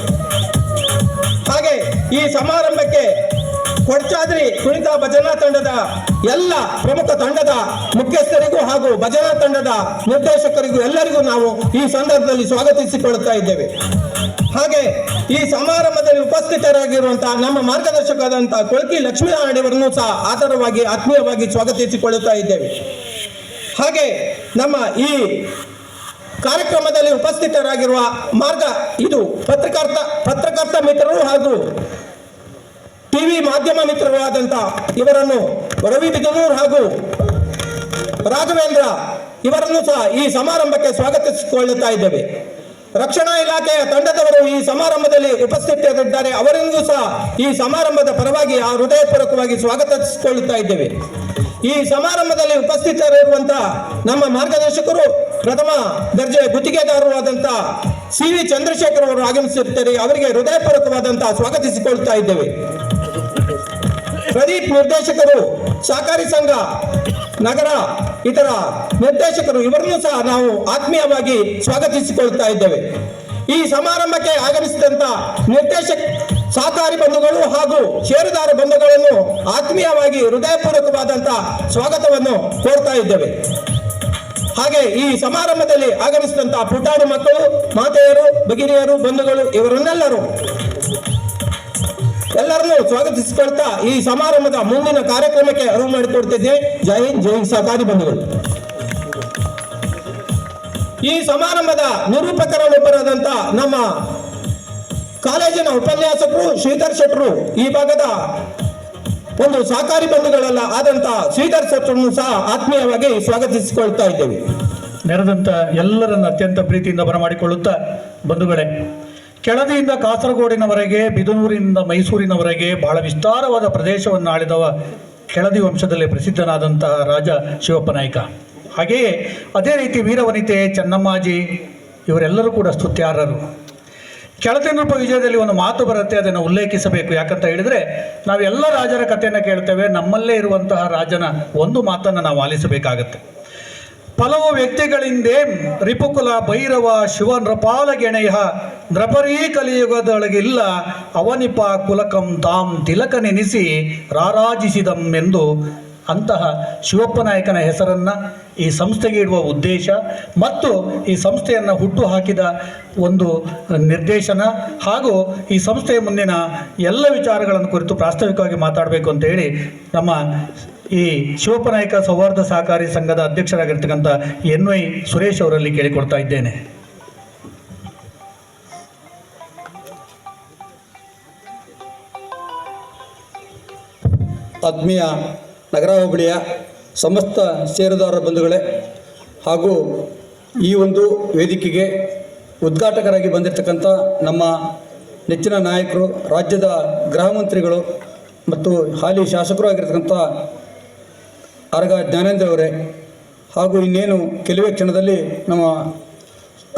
ಹಾಗೆ ಈ ಸಮಾರಂಭಕ್ಕೆ ಕೊಡ್ಚಾದ್ರಿ ಕುಣಿತ ಭಜನಾ ತಂಡದ ಎಲ್ಲ ಪ್ರಮುಖ ತಂಡದ ಮುಖ್ಯಸ್ಥರಿಗೂ ಹಾಗೂ ಭಜನಾ ತಂಡದ ನಿರ್ದೇಶಕರಿಗೂ ಎಲ್ಲರಿಗೂ ನಾವು ಈ ಸಂದರ್ಭದಲ್ಲಿ ಸ್ವಾಗತಿಸಿಕೊಳ್ಳುತ್ತಾ ಇದ್ದೇವೆ. ಹಾಗೆ ಈ ಸಮಾರಂಭದಲ್ಲಿ ಉಪಸ್ಥಿತರಾಗಿರುವಂತಹ ನಮ್ಮ ಮಾರ್ಗದರ್ಶಕರಾದಂತಹ ಕೊಳ್ಕಿ ಲಕ್ಷ್ಮೀನಾರಾಯಣವರನ್ನು ಸಹ ಆದರವಾಗಿ ಆತ್ಮೀಯವಾಗಿ ಸ್ವಾಗತಿಸಿಕೊಳ್ಳುತ್ತಾ ಇದ್ದೇವೆ. ಹಾಗೆ ನಮ್ಮ ಈ ಕಾರ್ಯಕ್ರಮದಲ್ಲಿ ಉಪಸ್ಥಿತರಾಗಿರುವ ಇದು ಪತ್ರಕರ್ತ ಮಿತ್ರರು ಹಾಗೂ ಟಿವಿ ಮಾಧ್ಯಮ ಮಿತ್ರರು ಆದಂಥ ಇವರನ್ನು ರವಿಬಿದನೂರ್ ಹಾಗೂ ರಾಘವೇಂದ್ರ ಇವರನ್ನು ಸಹ ಈ ಸಮಾರಂಭಕ್ಕೆ ಸ್ವಾಗತಿಸಿಕೊಳ್ಳುತ್ತಾ ಇದ್ದೇವೆ. ರಕ್ಷಣಾ ಇಲಾಖೆಯ ತಂಡದವರು ಈ ಸಮಾರಂಭದಲ್ಲಿ ಉಪಸ್ಥಿತರಿದ್ದಾರೆ. ಅವರಿಗೂ ಸಹ ಈ ಸಮಾರಂಭದ ಪರವಾಗಿ ಹೃದಯಪೂರ್ವಕವಾಗಿ ಸ್ವಾಗತಿಸಿಕೊಳ್ಳುತ್ತಾ ಇದ್ದೇವೆ. ಈ ಸಮಾರಂಭದಲ್ಲಿ ಉಪಸ್ಥಿತರಿರುವಂತಹ ನಮ್ಮ ಮಾರ್ಗದರ್ಶಕರು ಪ್ರಥಮ ದರ್ಜೆ ಗುತ್ತಿಗೆದಾರರು ಆದಂತಹ CV ಚಂದ್ರಶೇಖರ್ ಅವರು ಆಗಮಿಸಿರುತ್ತಾರೆ. ಅವರಿಗೆ ಹೃದಯಪೂರ್ವಕವಾದಂತಹ ಸ್ವಾಗತಿಸಿಕೊಳ್ಳುತ್ತಾ ಇದ್ದೇವೆ. ಪ್ರದೀಪ್ ನಿರ್ದೇಶಕರು, ಸಹಕಾರಿ ಸಂಘ ನಗರ ಇತರ ನಿರ್ದೇಶಕರು, ಇವರನ್ನು ಸಹ ನಾವು ಆತ್ಮೀಯವಾಗಿ ಸ್ವಾಗತಿಸಿಕೊಳ್ಳುತ್ತಾ ಇದ್ದೇವೆ. ಈ ಸಮಾರಂಭಕ್ಕೆ ಆಗಮಿಸಿದಂತ ಸಹಕಾರಿ ಬಂಧುಗಳು ಹಾಗೂ ಷೇರುದಾರ ಬಂಧುಗಳನ್ನು ಆತ್ಮೀಯವಾಗಿ ಹೃದಯಪೂರ್ವಕವಾದಂತಹ ಸ್ವಾಗತವನ್ನು ಕೋರ್ತಾ ಇದ್ದೇವೆ. ಹಾಗೆ ಈ ಸಮಾರಂಭದಲ್ಲಿ ಆಗಮಿಸಿದಂತಹ ಪುಟಾಣಿ ಮಕ್ಕಳು, ಮಾತೆಯರು, ಭಗಿನಿಯರು, ಬಂಧುಗಳು ಎಲ್ಲರನ್ನೂ ಸ್ವಾಗತಿಸಿಕೊಳ್ತಾ ಈ ಸಮಾರಂಭದ ಮುಂದಿನ ಕಾರ್ಯಕ್ರಮಕ್ಕೆ ಅನುವು ಮಾಡಿಕೊಡ್ತಿದ್ದೇವೆ. ಜೈ ಹಿಂದ್, ಜೈ ಸಹಕಾರಿ ಬಂಧುಗಳು. ಈ ಸಮಾರಂಭದ ನಿರೂಪಕರೊಬ್ಬರಾದಂಥ ನಮ್ಮ ಕಾಲೇಜಿನ ಉಪನ್ಯಾಸಕರು ಶ್ರೀಧರ್ ಶೆಟ್ಟರು, ಈ ಭಾಗದ ಒಂದು ಸಹಕಾರಿ ಬಂಧುಗಳೆಲ್ಲ ಆದಂತ ಶ್ರೀಧರ್ ಶೆಟ್ಟರನ್ನು ಸಹ ಆತ್ಮೀಯವಾಗಿ ಸ್ವಾಗತಿಸಿಕೊಳ್ತಾ ಇದ್ದೇವೆ. ನೆರೆದಂತ ಎಲ್ಲರನ್ನು ಅತ್ಯಂತ ಪ್ರೀತಿಯಿಂದ ಬರಮಾಡಿಕೊಳ್ಳುತ್ತಾ, ಬಂಧುಗಳೇ, ಕೆಳದಿಯಿಂದ ಕಾಸರಗೋಡಿನವರೆಗೆ, ಬಿದನೂರಿನಿಂದ ಮೈಸೂರಿನವರೆಗೆ ಬಹಳ ವಿಸ್ತಾರವಾದ ಪ್ರದೇಶವನ್ನು ಆಳಿದವ ಕೆಳದಿ ವಂಶದಲ್ಲಿ ಪ್ರಸಿದ್ಧನಾದಂತಹ ರಾಜ ಶಿವಪ್ಪ ನಾಯ್ಕ. ಹಾಗೆಯೇ ಅದೇ ರೀತಿ ವೀರವನಿತೆ ಚೆನ್ನಮ್ಮಾಜಿ ಇವರೆಲ್ಲರೂ ಕೂಡ ಸ್ತುತ್ಯಾರ್ಹರು. ಕೆಳದಿನೂಪ ವಿಜಯದಲ್ಲಿ ಒಂದು ಮಾತು ಬರುತ್ತೆ, ಅದನ್ನು ಉಲ್ಲೇಖಿಸಬೇಕು. ಯಾಕಂತ ಹೇಳಿದರೆ ನಾವೆಲ್ಲ ರಾಜರ ಕಥೆಯನ್ನು ಕೇಳ್ತೇವೆ, ನಮ್ಮಲ್ಲೇ ಇರುವಂತಹ ರಾಜನ ಒಂದು ಮಾತನ್ನು ನಾವು ಆಲಿಸಬೇಕಾಗತ್ತೆ. ಫಲವು ವ್ಯಕ್ತಿಗಳಿಂದೇ ರಿಪುಕುಲ ಭೈರವ ಶಿವ ನೃಪಾಲ ಗೆಣೆಯ ನೃಪರೀ ಕಲಿಯುಗದೊಳಗಿಲ್ಲ ಅವನಿಪ ಕುಲಕಂ ತಾಂ ತಿಲಕ ನೆನೆಸಿ ರಾರಾಜಿಸಿದಂ ಎಂದು ಅಂತಹ ಶಿವಪ್ಪ ನಾಯಕನ ಹೆಸರನ್ನು ಈ ಸಂಸ್ಥೆಗೆ ಇಡುವ ಉದ್ದೇಶ ಮತ್ತು ಈ ಸಂಸ್ಥೆಯನ್ನು ಹುಟ್ಟು ಹಾಕಿದ ಒಂದು ನಿರ್ದೇಶನ ಹಾಗೂ ಈ ಸಂಸ್ಥೆಯ ಮುಂದಿನ ಎಲ್ಲ ವಿಚಾರಗಳನ್ನು ಕುರಿತು ಪ್ರಾಸ್ತಾವಿಕವಾಗಿ ಮಾತಾಡಬೇಕು ಅಂತೇಳಿ ನಮ್ಮ ಈ ಶಿವಪ್ಪ ನಾಯಕ ಸೌಹಾರ್ದ ಸಹಕಾರಿ ಸಂಘದ ಅಧ್ಯಕ್ಷರಾಗಿರ್ತಕ್ಕಂಥ NY ಸುರೇಶ್ ಅವರಲ್ಲಿ ಕೇಳಿಕೊಳ್ತಾ ಇದ್ದೇನೆ. ಆತ್ಮೀಯ ನಗರ ಹೋಬಳಿಯ ಸಮಸ್ತ ಷೇರುದಾರ ಬಂಧುಗಳೇ ಹಾಗೂ ಈ ಒಂದು ವೇದಿಕೆಗೆ ಉದ್ಘಾಟಕರಾಗಿ ಬಂದಿರತಕ್ಕಂಥ ನಮ್ಮ ನೆಚ್ಚಿನ ನಾಯಕರು, ರಾಜ್ಯದ ಗೃಹ ಮಂತ್ರಿಗಳು ಮತ್ತು ಹಾಲಿ ಶಾಸಕರು ಆಗಿರ್ತಕ್ಕಂಥ ಆರಗ ಜ್ಞಾನೇಂದ್ರ ಅವರೇ, ಹಾಗೂ ಇನ್ನೇನು ಕೆಲವೇ ಕ್ಷಣದಲ್ಲಿ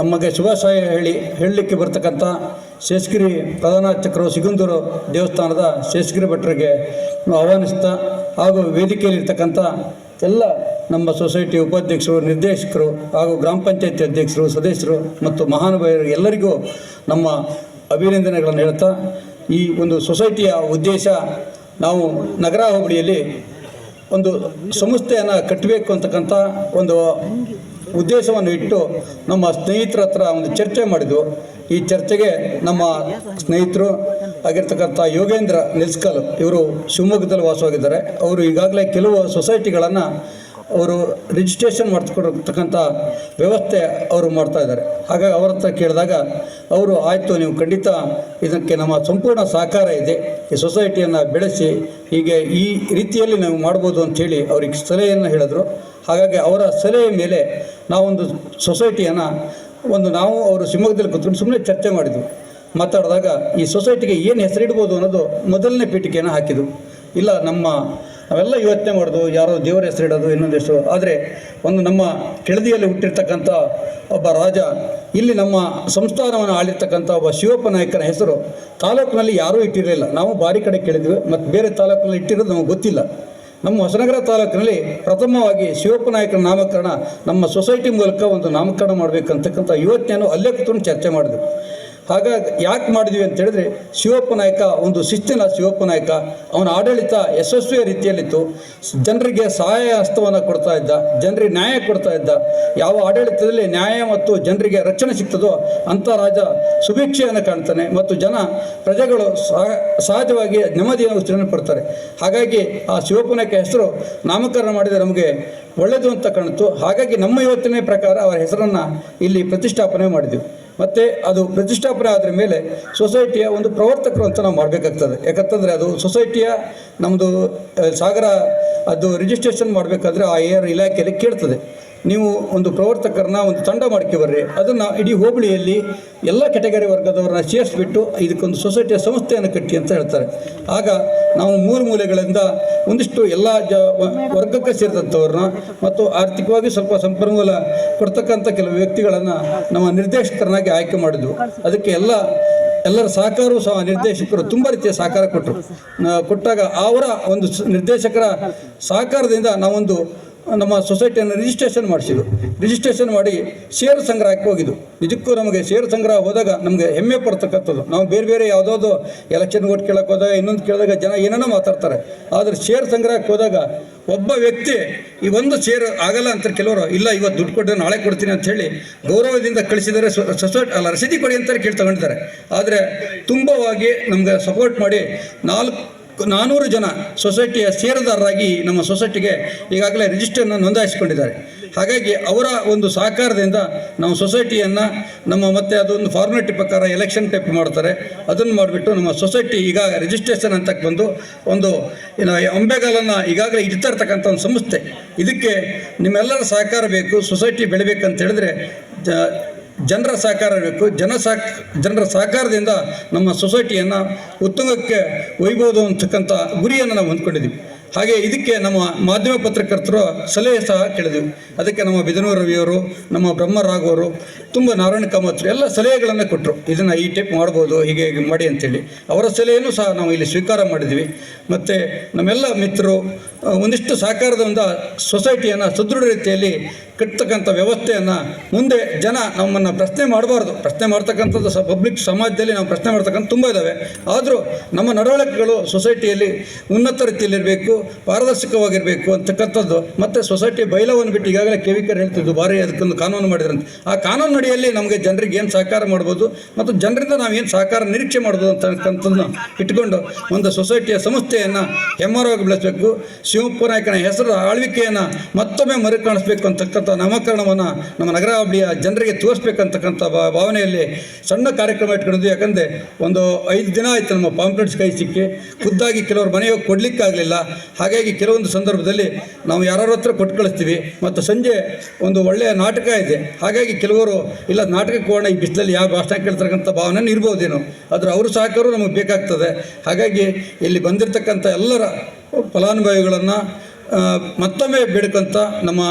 ನಮಗೆ ಶುಭಾಶಯ ಹೇಳಲಿಕ್ಕೆ ಬರ್ತಕ್ಕಂಥ ಶೇಷಗಿರಿ ಪ್ರಧಾನ ಅರ್ಚಕರು ಸಿಗುಂದೂರು ದೇವಸ್ಥಾನದ ಶೇಷಗಿರಿ ಭಟ್ರಿಗೆ ಆಹ್ವಾನಿಸ್ತಾ, ಹಾಗೂ ವೇದಿಕೆಯಲ್ಲಿರ್ತಕ್ಕಂಥ ಎಲ್ಲ ನಮ್ಮ ಸೊಸೈಟಿ ಉಪಾಧ್ಯಕ್ಷರು, ನಿರ್ದೇಶಕರು ಹಾಗೂ ಗ್ರಾಮ ಪಂಚಾಯತಿ ಅಧ್ಯಕ್ಷರು, ಸದಸ್ಯರು ಮತ್ತು ಮಹಾನುಭಾವರು ಎಲ್ಲರಿಗೂ ನಮ್ಮ ಅಭಿನಂದನೆಗಳನ್ನು ಹೇಳ್ತಾ, ಈ ಒಂದು ಸೊಸೈಟಿಯ ಉದ್ದೇಶ ನಾವು ನಗರ ಹೋಬಳಿಯಲ್ಲಿ ಒಂದು ಸಂಸ್ಥೆಯನ್ನು ಕಟ್ಟಬೇಕು ಅಂತಕ್ಕಂಥ ಒಂದು ಉದ್ದೇಶವನ್ನು ಇಟ್ಟು ನಮ್ಮ ಸ್ನೇಹಿತರ ಹತ್ರ ಒಂದು ಚರ್ಚೆ ಮಾಡಿದ್ವು. ಈ ಚರ್ಚೆಗೆ ನಮ್ಮ ಸ್ನೇಹಿತರು ಆಗಿರ್ತಕ್ಕಂಥ ಯೋಗೇಂದ್ರ ನಿಲ್ಸ್ಕಲ್, ಇವರು ಶಿವಮೊಗ್ಗದಲ್ಲಿ ವಾಸವಾಗಿದ್ದಾರೆ. ಅವರು ಈಗಾಗಲೇ ಕೆಲವು ಸೊಸೈಟಿಗಳನ್ನು ಅವರು ರಿಜಿಸ್ಟ್ರೇಷನ್ ಮಾಡಿಸ್ಕೊಡ್ತಕ್ಕಂಥ ವ್ಯವಸ್ಥೆ ಅವರು ಮಾಡ್ತಾ ಇದ್ದಾರೆ. ಹಾಗಾಗಿ ಅವ್ರ ಹತ್ರ ಕೇಳಿದಾಗ ಅವರು ಆಯಿತು, ನೀವು ಖಂಡಿತ ಇದಕ್ಕೆ ನಮ್ಮ ಸಂಪೂರ್ಣ ಸಹಕಾರ ಇದೆ, ಈ ಸೊಸೈಟಿಯನ್ನು ಬೆಳೆಸಿ ಹೀಗೆ ಈ ರೀತಿಯಲ್ಲಿ ನಾವು ಮಾಡ್ಬೋದು ಅಂಥೇಳಿ ಅವ್ರಿಗೆ ಸಲಹೆಯನ್ನು ಹೇಳಿದ್ರು. ಹಾಗಾಗಿ ಅವರ ಸಲಹೆ ಮೇಲೆ ನಾವೊಂದು ಸೊಸೈಟಿಯನ್ನು ನಾವು ಅವರು ಶಿವಮೊಗ್ಗದಲ್ಲಿ ಕೂತ್ಕೊಂಡು ಸುಮ್ಮನೆ ಚರ್ಚೆ ಮಾಡಿದ್ವಿ. ಮಾತಾಡಿದಾಗ ಈ ಸೊಸೈಟಿಗೆ ಏನು ಹೆಸರಿಡ್ಬೋದು ಅನ್ನೋದು ಮೊದಲನೇ ಪೀಠಿಕೆಯನ್ನು ಹಾಕಿದ್ವು. ಇಲ್ಲ, ನಾವೆಲ್ಲ ಯೋಚನೆ ಮಾಡೋದು ಯಾರೋ ದೇವರ ಹೆಸರಿಡೋದು ಇನ್ನೊಂದು ಹೆಸರು, ಆದರೆ ನಮ್ಮ ಕೆಳದಿಯಲ್ಲಿ ಹುಟ್ಟಿರ್ತಕ್ಕಂಥ ಒಬ್ಬ ರಾಜ, ಇಲ್ಲಿ ನಮ್ಮ ಸಂಸ್ಥಾನವನ್ನು ಆಳಿರ್ತಕ್ಕಂಥ ಒಬ್ಬ ಶಿವಪ್ಪ ನಾಯಕನ ಹೆಸರು ತಾಲೂಕಿನಲ್ಲಿ ಯಾರೂ ಇಟ್ಟಿರಲಿಲ್ಲ. ನಾವು ಭಾರಿ ಕಡೆ ಕೇಳಿದ್ವಿ, ಮತ್ತು ಬೇರೆ ತಾಲೂಕಿನಲ್ಲಿ ಇಟ್ಟಿರೋದು ನಮಗೆ ಗೊತ್ತಿಲ್ಲ. ನಮ್ಮ ಹೊಸನಗರ ತಾಲೂಕಿನಲ್ಲಿ ಪ್ರಥಮವಾಗಿ ಶಿವಪ್ಪ ನಾಯಕನ ನಾಮಕರಣ ನಮ್ಮ ಸೊಸೈಟಿ ಮೂಲಕ ಒಂದು ನಾಮಕರಣ ಮಾಡಬೇಕಂತಕ್ಕಂಥ ಯೋಚನೆಯನ್ನು ಅಲ್ಲೇ ಕೂತ್ಕೊಂಡು ಚರ್ಚೆ ಮಾಡಿದ್ವಿ. ಹಾಗಾಗಿ ಯಾಕೆ ಮಾಡಿದ್ವಿ ಅಂತ ಹೇಳಿದ್ರೆ, ಶಿವಪ್ಪ ನಾಯಕ ಒಂದು ಶಿಸ್ತಿನ ಶಿವಪ್ಪ ನಾಯಕ, ಅವನ ಆಡಳಿತ ಯಶಸ್ವಿಯ ರೀತಿಯಲ್ಲಿತ್ತು. ಜನರಿಗೆ ಸಹಾಯ ಹಸ್ತವನ್ನು ಕೊಡ್ತಾ ಇದ್ದ, ಜನರಿಗೆ ನ್ಯಾಯ ಕೊಡ್ತಾ ಇದ್ದ. ಯಾವ ಆಡಳಿತದಲ್ಲಿ ನ್ಯಾಯ ಮತ್ತು ಜನರಿಗೆ ರಕ್ಷಣೆ ಸಿಗ್ತದೋ ಅಂಥ ರಾಜ ಸುಭಿಕ್ಷೆಯನ್ನು ಕಾಣ್ತಾನೆ, ಮತ್ತು ಪ್ರಜೆಗಳು ಸಹಜವಾಗಿ ನೆಮ್ಮದಿಯನ್ನು ಉಸಿರನ್ನು ಪಡ್ತಾರೆ. ಹಾಗಾಗಿ ಆ ಶಿವಪ್ಪ ನಾಯಕ ಹೆಸರು ನಾಮಕರಣ ಮಾಡಿದರೆ ನಮಗೆ ಒಳ್ಳೆಯದು ಅಂತ ಕಾಣಿತು. ಹಾಗಾಗಿ ನಮ್ಮ ಯೋಚನೆ ಪ್ರಕಾರ ಅವರ ಹೆಸರನ್ನು ಇಲ್ಲಿ ಪ್ರತಿಷ್ಠಾಪನೆ ಮಾಡಿದ್ವಿ. ಮತ್ತು ಅದು ಪ್ರತಿಷ್ಠಾಪನೆ ಆದ್ರ ಮೇಲೆ ಸೊಸೈಟಿಯ ಒಂದು ಪ್ರವರ್ತಕರು ಅಂತ ನಾವು ಮಾಡಬೇಕಾಗ್ತದೆ. ಯಾಕಂತಂದರೆ ಅದು ಸೊಸೈಟಿಯ ನಮ್ಮದು ಸಾಗರ ಅದು ರಿಜಿಸ್ಟ್ರೇಷನ್ ಮಾಡಬೇಕಾದ್ರೆ ಆ ಇಲಾಖೆಯಲ್ಲಿ ಕೇಳ್ತದೆ, ನೀವು ಒಂದು ಪ್ರವರ್ತಕರನ್ನ ಒಂದು ತಂಡ ಮಾಡ್ಕೊಬರ್ರಿ, ಅದನ್ನು ಇಡೀ ಹೋಬಳಿಯಲ್ಲಿ ಎಲ್ಲ ಕೆಟಗರಿ ವರ್ಗದವ್ರನ್ನ ಸೇರಿಸ್ಬಿಟ್ಟು ಇದಕ್ಕೊಂದು ಸೊಸೈಟಿಯ ಸಂಸ್ಥೆಯನ್ನು ಕಟ್ಟಿ ಅಂತ ಹೇಳ್ತಾರೆ. ಆಗ ನಾವು ಮೂಲೆಗಳಿಂದ ಒಂದಿಷ್ಟು ಎಲ್ಲ ವರ್ಗಕ್ಕೆ ಸೇರಿದಂಥವ್ರನ್ನ ಮತ್ತು ಆರ್ಥಿಕವಾಗಿ ಸ್ವಲ್ಪ ಸಂಪನ್ಮೂಲ ಕೊಡ್ತಕ್ಕಂಥ ಕೆಲವು ವ್ಯಕ್ತಿಗಳನ್ನು ನಮ್ಮ ನಿರ್ದೇಶಕರನ್ನಾಗಿ ಆಯ್ಕೆ ಮಾಡಿದ್ವು. ಅದಕ್ಕೆ ಎಲ್ಲರ ಸಹಕಾರವೂ ಸಹ ನಿರ್ದೇಶಕರು ತುಂಬ ರೀತಿಯ ಸಹಕಾರ ಕೊಟ್ಟಾಗ ಅವರ ಒಂದು ನಿರ್ದೇಶಕರ ಸಹಕಾರದಿಂದ ನಾವೊಂದು ನಮ್ಮ ಸೊಸೈಟಿಯನ್ನು ರಿಜಿಸ್ಟ್ರೇಷನ್ ಮಾಡಿಸಿದ್ವು. ರಿಜಿಸ್ಟ್ರೇಷನ್ ಮಾಡಿ ಷೇರು ಸಂಗ್ರಹಕ್ಕೆ ಹೋಗಿದ್ದು. ನಿಜಕ್ಕೂ ನಮಗೆ ಷೇರು ಸಂಗ್ರಹ ಹೋದಾಗ ನಮಗೆ ಹೆಮ್ಮೆ ಪಡ್ತಕ್ಕಂಥದ್ದು. ನಾವು ಬೇರೆ ಯಾವುದಾದ್ರು ಎಲೆಕ್ಷನ್ ಓಟ್ ಕೇಳಕ್ಕೆ ಹೋದಾಗ ಇನ್ನೊಂದು ಕೇಳಿದಾಗ ಜನ ಏನೇನೋ ಮಾತಾಡ್ತಾರೆ. ಆದರೆ ಷೇರು ಸಂಗ್ರಹಕ್ಕೆ ಹೋದಾಗ ಒಬ್ಬ ವ್ಯಕ್ತಿ ಈ ಒಂದು ಷೇರು ಆಗಲ್ಲ ಅಂತ ಕೆಲವರು, ಇಲ್ಲ ಇವತ್ತು ದುಡ್ಡು ಕೊಟ್ಟರೆ ನಾಳೆ ಕೊಡ್ತೀನಿ ಅಂತ ಹೇಳಿ ಗೌರವದಿಂದ ಕಳಿಸಿದರೆ ರಸೀದಿ ಕೊಡಿ ಅಂತ ಕೇಳಿ ತಗೊಂಡಿದ್ದಾರೆ. ಆದರೆ ತುಂಬವಾಗಿ ನಮಗೆ ಸಪೋರ್ಟ್ ಮಾಡಿ 400 ಜನ ಸೊಸೈಟಿಯ ಷೇರುದಾರರಾಗಿ ನಮ್ಮ ಸೊಸೈಟಿಗೆ ಈಗಾಗಲೇ ರಿಜಿಸ್ಟರ್ನ ನೋಂದಾಯಿಸಿಕೊಂಡಿದ್ದಾರೆ. ಹಾಗಾಗಿ ಅವರ ಒಂದು ಸಹಕಾರದಿಂದ ನಾವು ಸೊಸೈಟಿಯನ್ನು ಮತ್ತೆ ಅದೊಂದು ಫಾರ್ಮಾಲಿಟಿ ಪ್ರಕಾರ ಎಲೆಕ್ಷನ್ ಟೈಪ್ ಮಾಡ್ತಾರೆ. ಅದನ್ನು ಮಾಡಿಬಿಟ್ಟು ನಮ್ಮ ಸೊಸೈಟಿ ಈಗ ರಿಜಿಸ್ಟ್ರೇಷನ್ ಅಂತ ಬಂದು ಒಂದು ಅಂಬೆಗಾಲನ್ನು ಈಗಾಗಲೇ ಇಡ್ತಾ ಇರ್ತಕ್ಕಂಥ ಒಂದು ಸಂಸ್ಥೆ. ಇದಕ್ಕೆ ನಿಮ್ಮೆಲ್ಲರ ಸಹಕಾರ ಬೇಕು. ಸೊಸೈಟಿ ಬೆಳಿಬೇಕಂತ ಹೇಳಿದ್ರೆ ಜನರ ಸಹಕಾರ ಬೇಕು. ಜನರ ಸಹಕಾರದಿಂದ ನಮ್ಮ ಸೊಸೈಟಿಯನ್ನು ಉತ್ತುಂಗಕ್ಕೆ ಒಯ್ಬೋದು ಅಂತಕ್ಕಂಥ ಗುರಿಯನ್ನು ನಾವು ಹೊಂದ್ಕೊಂಡಿದ್ದೀವಿ. ಹಾಗೆ ಇದಕ್ಕೆ ನಮ್ಮ ಮಾಧ್ಯಮ ಪತ್ರಕರ್ತರು ಸಲಹೆ ಸಹ ಕೇಳಿದ್ವಿ. ಅದಕ್ಕೆ ನಮ್ಮ ಬಿದನೂರು ರವಿಯವರು, ನಮ್ಮ ಬ್ರಹ್ಮರಾಘ್ ಅವರು, ತುಂಬ ನಾರಾಯಣ ಕಾಮತ್ರು ಎಲ್ಲ ಸಲಹೆಗಳನ್ನು ಕೊಟ್ಟರು. ಇದನ್ನು ಈ ಟೈಪ್ ಮಾಡ್ಬೋದು, ಹೀಗೆ ಮಾಡಿ ಅಂತೇಳಿ ಅವರ ಸಲಹೆಯನ್ನು ಸಹ ನಾವು ಇಲ್ಲಿ ಸ್ವೀಕಾರ ಮಾಡಿದ್ವಿ. ಮತ್ತು ನಮ್ಮೆಲ್ಲ ಮಿತ್ರರು ಒಂದಿಷ್ಟು ಸಹಕಾರದಿಂದ ಸೊಸೈಟಿಯನ್ನು ಸದೃಢ ರೀತಿಯಲ್ಲಿ ಕಟ್ತಕ್ಕಂಥ ವ್ಯವಸ್ಥೆಯನ್ನು ಮುಂದೆ ಜನ ನಮ್ಮನ್ನು ಪ್ರಶ್ನೆ ಮಾಡಬಾರ್ದು. ಪ್ರಶ್ನೆ ಮಾಡ್ತಕ್ಕಂಥದ್ದು ಪಬ್ಲಿಕ್ ಸಮಾಜದಲ್ಲಿ ನಾವು ಪ್ರಶ್ನೆ ಮಾಡ್ತಕ್ಕಂಥ ತುಂಬ ಇದ್ದಾವೆ. ಆದರೂ ನಮ್ಮ ನಡವಳಿಕೆಗಳು ಸೊಸೈಟಿಯಲ್ಲಿ ಉನ್ನತ ರೀತಿಯಲ್ಲಿರಬೇಕು, ಪಾರದರ್ಶಕವಾಗಿರಬೇಕು ಅಂತಕ್ಕಂಥದ್ದು. ಮತ್ತು ಸೊಸೈಟಿ ಬೈಲವನ್ನು ಬಿಟ್ಟು ಈಗಾಗಲೇ ಕೆವಿಕರ್ ಹೇಳ್ತಿದ್ದು ಭಾರಿ ಅದಕ್ಕೊಂದು ಕಾನೂನು ಮಾಡಿದ್ರಂತೆ. ಆ ಕಾನೂನು ಅಡಿಯಲ್ಲಿ ನಮಗೆ ಜನರಿಗೆ ಏನು ಸಹಕಾರ ಮಾಡ್ಬೋದು ಮತ್ತು ಜನರಿಂದ ನಾವು ಏನು ಸಹಕಾರ ನಿರೀಕ್ಷೆ ಮಾಡ್ಬೋದು ಅಂತಕ್ಕಂಥದ್ದನ್ನು ಇಟ್ಕೊಂಡು ಒಂದು ಸೊಸೈಟಿಯ ಸಂಸ್ಥೆಯನ್ನು ಹೆಮ್ಮರವಾಗಿ ಬೆಳೆಸಬೇಕು. ಶಿವಪ್ಪ ನಾಯಕನ ಹೆಸರು ಆಳ್ವಿಕೆಯನ್ನು ಮತ್ತೊಮ್ಮೆ ಮರುಕಾಣಿಸ್ಬೇಕು ಅಂತಕ್ಕಂಥ ನಾಮಕರಣವನ್ನು ನಮ್ಮ ನಗರ ಹೋಬಳಿಯ ಜನರಿಗೆ ತೋರಿಸ್ಬೇಕಂತಕ್ಕಂಥ ಭಾವನೆಯಲ್ಲಿ ಸಣ್ಣ ಕಾರ್ಯಕ್ರಮ ಇಟ್ಕೊಂಡಿದ್ವಿ. ಯಾಕಂದರೆ ಒಂದು 5 ದಿನ ಆಯಿತು ನಮ್ಮ ಪಾಂಪ್ಲೆಟ್ಸ್ ಕೈ ಸಿಕ್ಕಿ, ಖುದ್ದಾಗಿ ಕೆಲವರು ಮನೆಗೆ ಕೊಡಲಿಕ್ಕಾಗಲಿಲ್ಲ. ಹಾಗಾಗಿ ಕೆಲವೊಂದು ಸಂದರ್ಭದಲ್ಲಿ ನಾವು ಯಾರ ಹತ್ರ ಕೊಟ್ಟು ಕಳಿಸ್ತೀವಿ. ಮತ್ತು ಸಂಜೆ ಒಂದು ಒಳ್ಳೆಯ ನಾಟಕ ಇದೆ, ಹಾಗಾಗಿ ಕೆಲವರು ಇಲ್ಲ ನಾಟಕಕ್ಕೆ ಹೋಗೋಣ, ಈ ಬಿಸಿಲಲ್ಲಿ ಯಾವ ಭಾಷಣ ಕೇಳ್ತಕ್ಕಂಥ ಭಾವನೆ ಇರ್ಬೋದೇನೋ, ಆದರೆ ಅವರು ಸಹಕಾರ ನಮಗೆ ಬೇಕಾಗ್ತದೆ. ಹಾಗಾಗಿ ಇಲ್ಲಿ ಬಂದಿರತಕ್ಕಂಥ ಎಲ್ಲರ ಫಲಾನುಭವಿಗಳನ್ನು ಮತ್ತೊಮ್ಮೆ ಬೇಡ್ಕೊಂತ ನಮ್ಮ